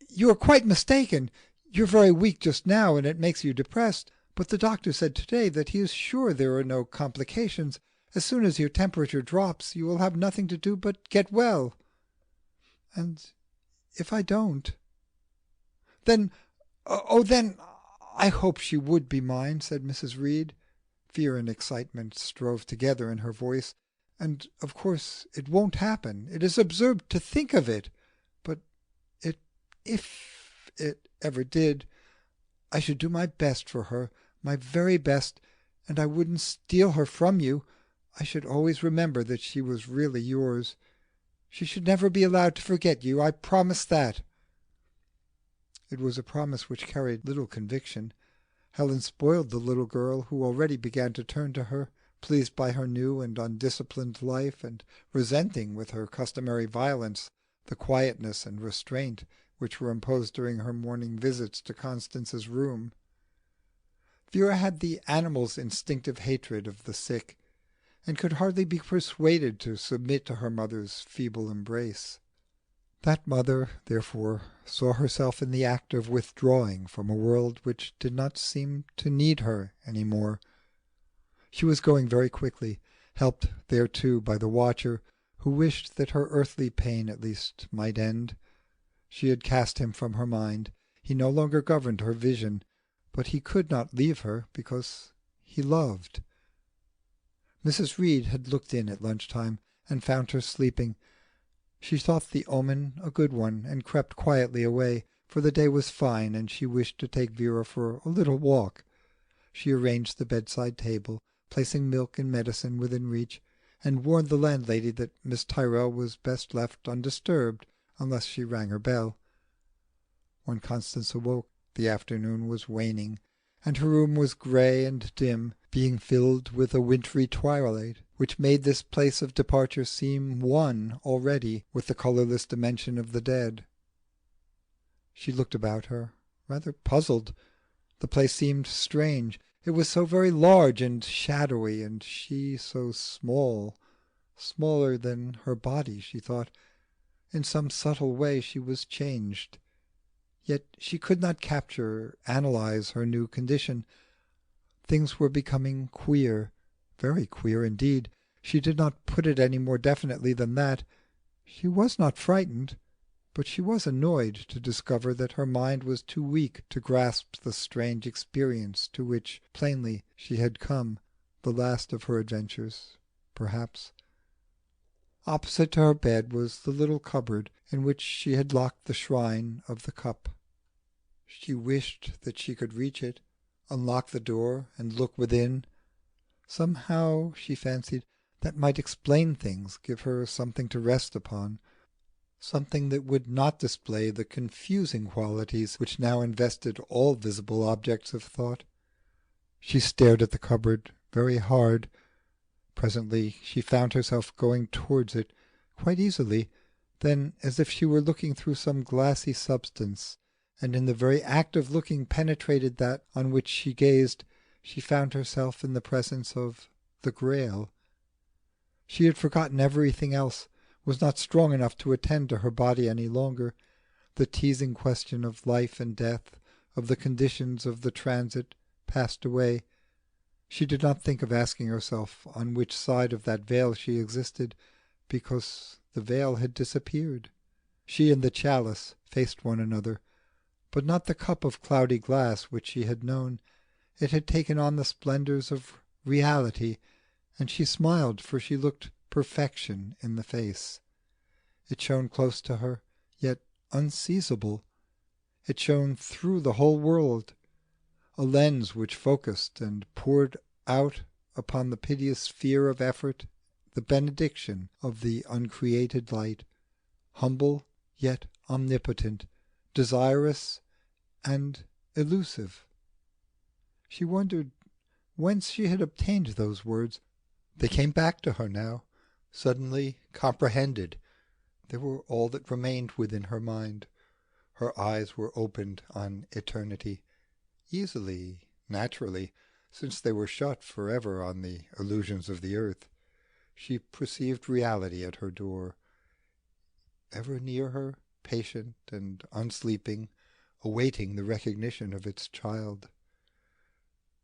A: "You are quite mistaken. You're very weak just now, and it makes you depressed. But the doctor said to-day that he is sure there are no complications. As soon as your temperature drops, you will have nothing to do but get well. And if I don't, then, then I hope she would be mine," said Mrs. Reed. Fear and excitement strove together in her voice. "And of course it won't happen. It is absurd to think of it. But if it ever did, I should do my best for her, my very best, and I wouldn't steal her from you. I should always remember that she was really yours. She should never be allowed to forget you. I promise that." It was a promise which carried little conviction. Helen spoiled the little girl, who already began to turn to her, pleased by her new and undisciplined life, and resenting with her customary violence the quietness and restraint which were imposed during her morning visits to Constance's room. Vera had the animal's instinctive hatred of the sick, and could hardly be persuaded to submit to her mother's feeble embrace. That mother, therefore, saw herself in the act of withdrawing from a world which did not seem to need her any more. She was going very quickly, helped thereto by the watcher, who wished that her earthly pain at least might end. She had cast him from her mind. He no longer governed her vision, but he could not leave her because he loved. Mrs. Reed had looked in at lunch-time and found her sleeping. She thought the omen a good one, and crept quietly away, for the day was fine, and she wished to take Vera for a little walk. She arranged the bedside table, placing milk and medicine within reach, and warned the landlady that Miss Tyrrel was best left undisturbed unless she rang her bell. When Constance awoke, the afternoon was waning, and her room was grey and dim, being filled with a wintry twilight, which made this place of departure seem one already with the colourless dimension of the dead. She looked about her, rather puzzled. The place seemed strange. It was so very large and shadowy, and she so small, smaller than her body, she thought. In some subtle way she was changed. Yet she could not capture, analyze her new condition. Things were becoming queer, very queer indeed. She did not put it any more definitely than that. She was not frightened, but she was annoyed to discover that her mind was too weak to grasp the strange experience to which, plainly, she had come, the last of her adventures, perhaps. Opposite to her bed was the little cupboard in which she had locked the shrine of the cup. She wished that she could reach it, unlock the door, and look within. Somehow, she fancied, that might explain things, give her something to rest upon, something that would not display the confusing qualities which now invested all visible objects of thought. She stared at the cupboard very hard. Presently she found herself going towards it quite easily. Then, as if she were looking through some glassy substance, and in the very act of looking penetrated that on which she gazed, she found herself in the presence of the Grail. She had forgotten everything else, was not strong enough to attend to her body any longer. The teasing question of life and death, of the conditions of the transit, passed away. She did not think of asking herself on which side of that veil she existed, because the veil had disappeared. She and the chalice faced one another, but not the cup of cloudy glass which she had known. It had taken on the splendours of reality, and she smiled, for she looked perfection in the face. It shone close to her, yet unseizable. It shone through the whole world, a lens which focused and poured out upon the piteous sphere of effort the benediction of the uncreated light, humble yet omnipotent, desirous and elusive. She wondered whence she had obtained those words. They came back to her now, suddenly comprehended. They were all that remained within her mind. Her eyes were opened on eternity, easily, naturally, since they were shut for ever on the illusions of the earth. She perceived reality at her door, ever near her, patient and unsleeping, awaiting the recognition of its child.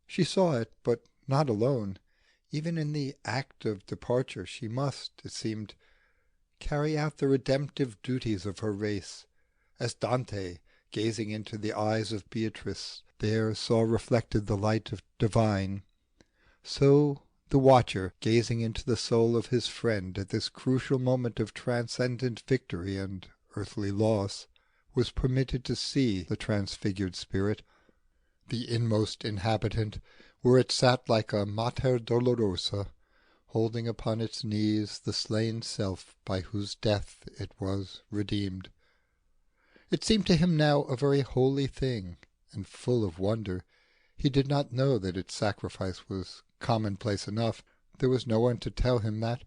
A: She saw it, but not alone. even in the act of departure she must, it seemed, carry out the redemptive duties of her race, as Dante, gazing into the eyes of Beatrice, there saw reflected the light of divine, so the watcher, gazing into the soul of his friend at this crucial moment of transcendent victory and earthly loss, was permitted to see the transfigured spirit, the inmost inhabitant, where it sat like a Mater Dolorosa, holding upon its knees the slain self by whose death it was redeemed. It seemed to him now a very holy thing, and full of wonder. He did not know that its sacrifice was commonplace enough. There was no one to tell him that,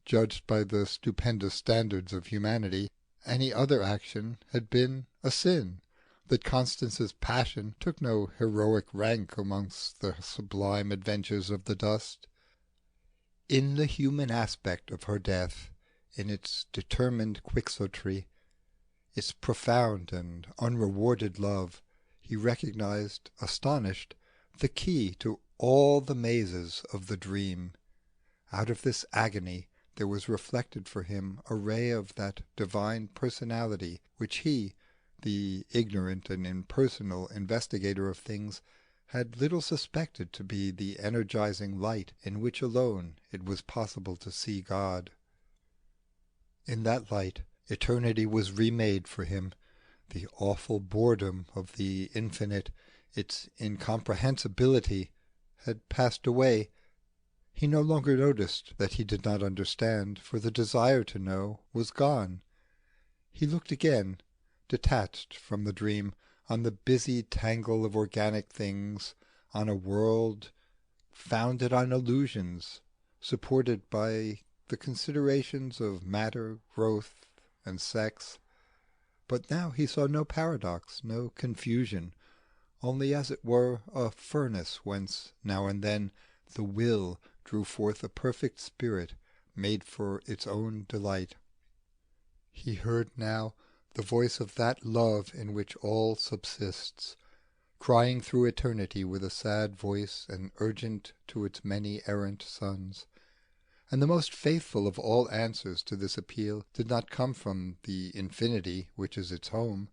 A: judged by the stupendous standards of humanity, any other action had been a sin, that Constance's passion took no heroic rank amongst the sublime adventures of the dust. In the human aspect of her death, in its determined quixotry, its profound and unrewarded love, he recognized, astonished, the key to all the mazes of the dream. Out of this agony there was reflected for him a ray of that divine personality which he, the ignorant and impersonal investigator of things, had little suspected to be the energizing light in which alone it was possible to see God. In that light eternity was remade for him. The awful boredom of the infinite, its incomprehensibility, had passed away. He no longer noticed that he did not understand, for the desire to know was gone. He looked again, detached from the dream, on the busy tangle of organic things, on a world founded on illusions, supported by the considerations of matter, growth, and sex. But now he saw no paradox, no confusion, only as it were a furnace whence now and then the will drew forth a perfect spirit made for its own delight. He heard now the voice of that love in which all subsists, crying through eternity with a sad voice and urgent to its many errant sons. And the most faithful of all answers to this appeal did not come from the infinity which is its home,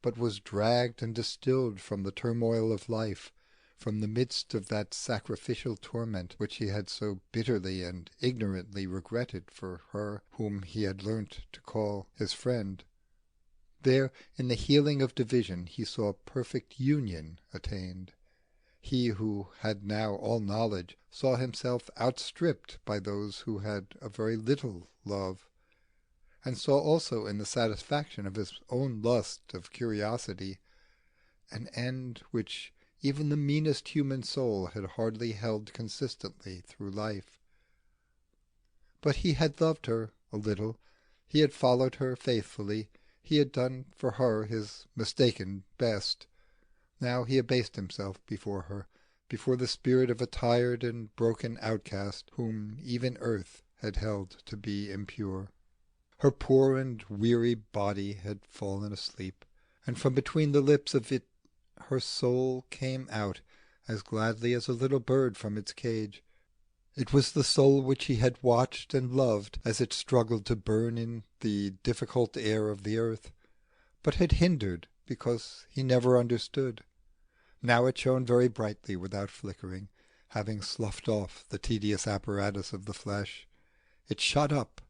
A: but was dragged and distilled from the turmoil of life, from the midst of that sacrificial torment which he had so bitterly and ignorantly regretted for her whom he had learnt to call his friend. There, in the healing of division, he saw perfect union attained. He who had now all knowledge saw himself outstripped by those who had a very little love, and saw also in the satisfaction of his own lust of curiosity an end which even the meanest human soul had hardly held consistently through life. But he had loved her a little, he had followed her faithfully, he had done for her his mistaken best. Now he abased himself before her, before the spirit of a tired and broken outcast whom even earth had held to be impure. Her poor and weary body had fallen asleep, and from between the lips of it her soul came out as gladly as a little bird from its cage. It was the soul which he had watched and loved as it struggled to burn in the difficult air of the earth, but had hindered because he never understood. Now it shone very brightly without flickering, having sloughed off the tedious apparatus of the flesh. It shot up,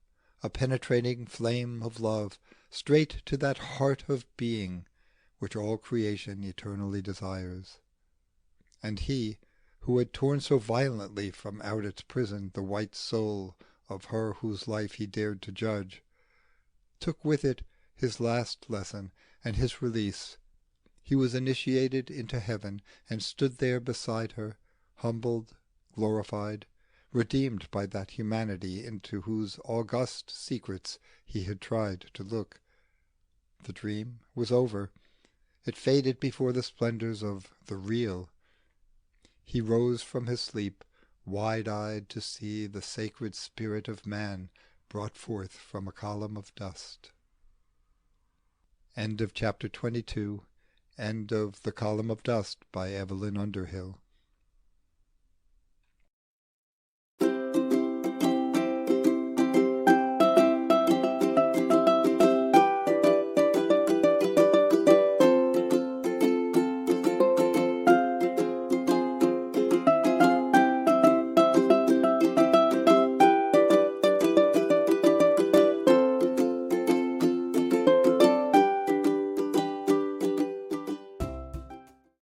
A: a penetrating flame of love, straight to that heart of being which all creation eternally desires. And he, who had torn so violently from out its prison the white soul of her whose life he dared to judge, took with it his last lesson and his release. He was initiated into heaven, and stood there beside her, humbled, glorified, redeemed by that humanity into whose august secrets he had tried to look. The dream was over. It faded before the splendors of the real. He rose from his sleep, wide-eyed to see the sacred spirit of man brought forth from a column of dust. End of chapter 22. End of The Column of Dust by Evelyn Underhill.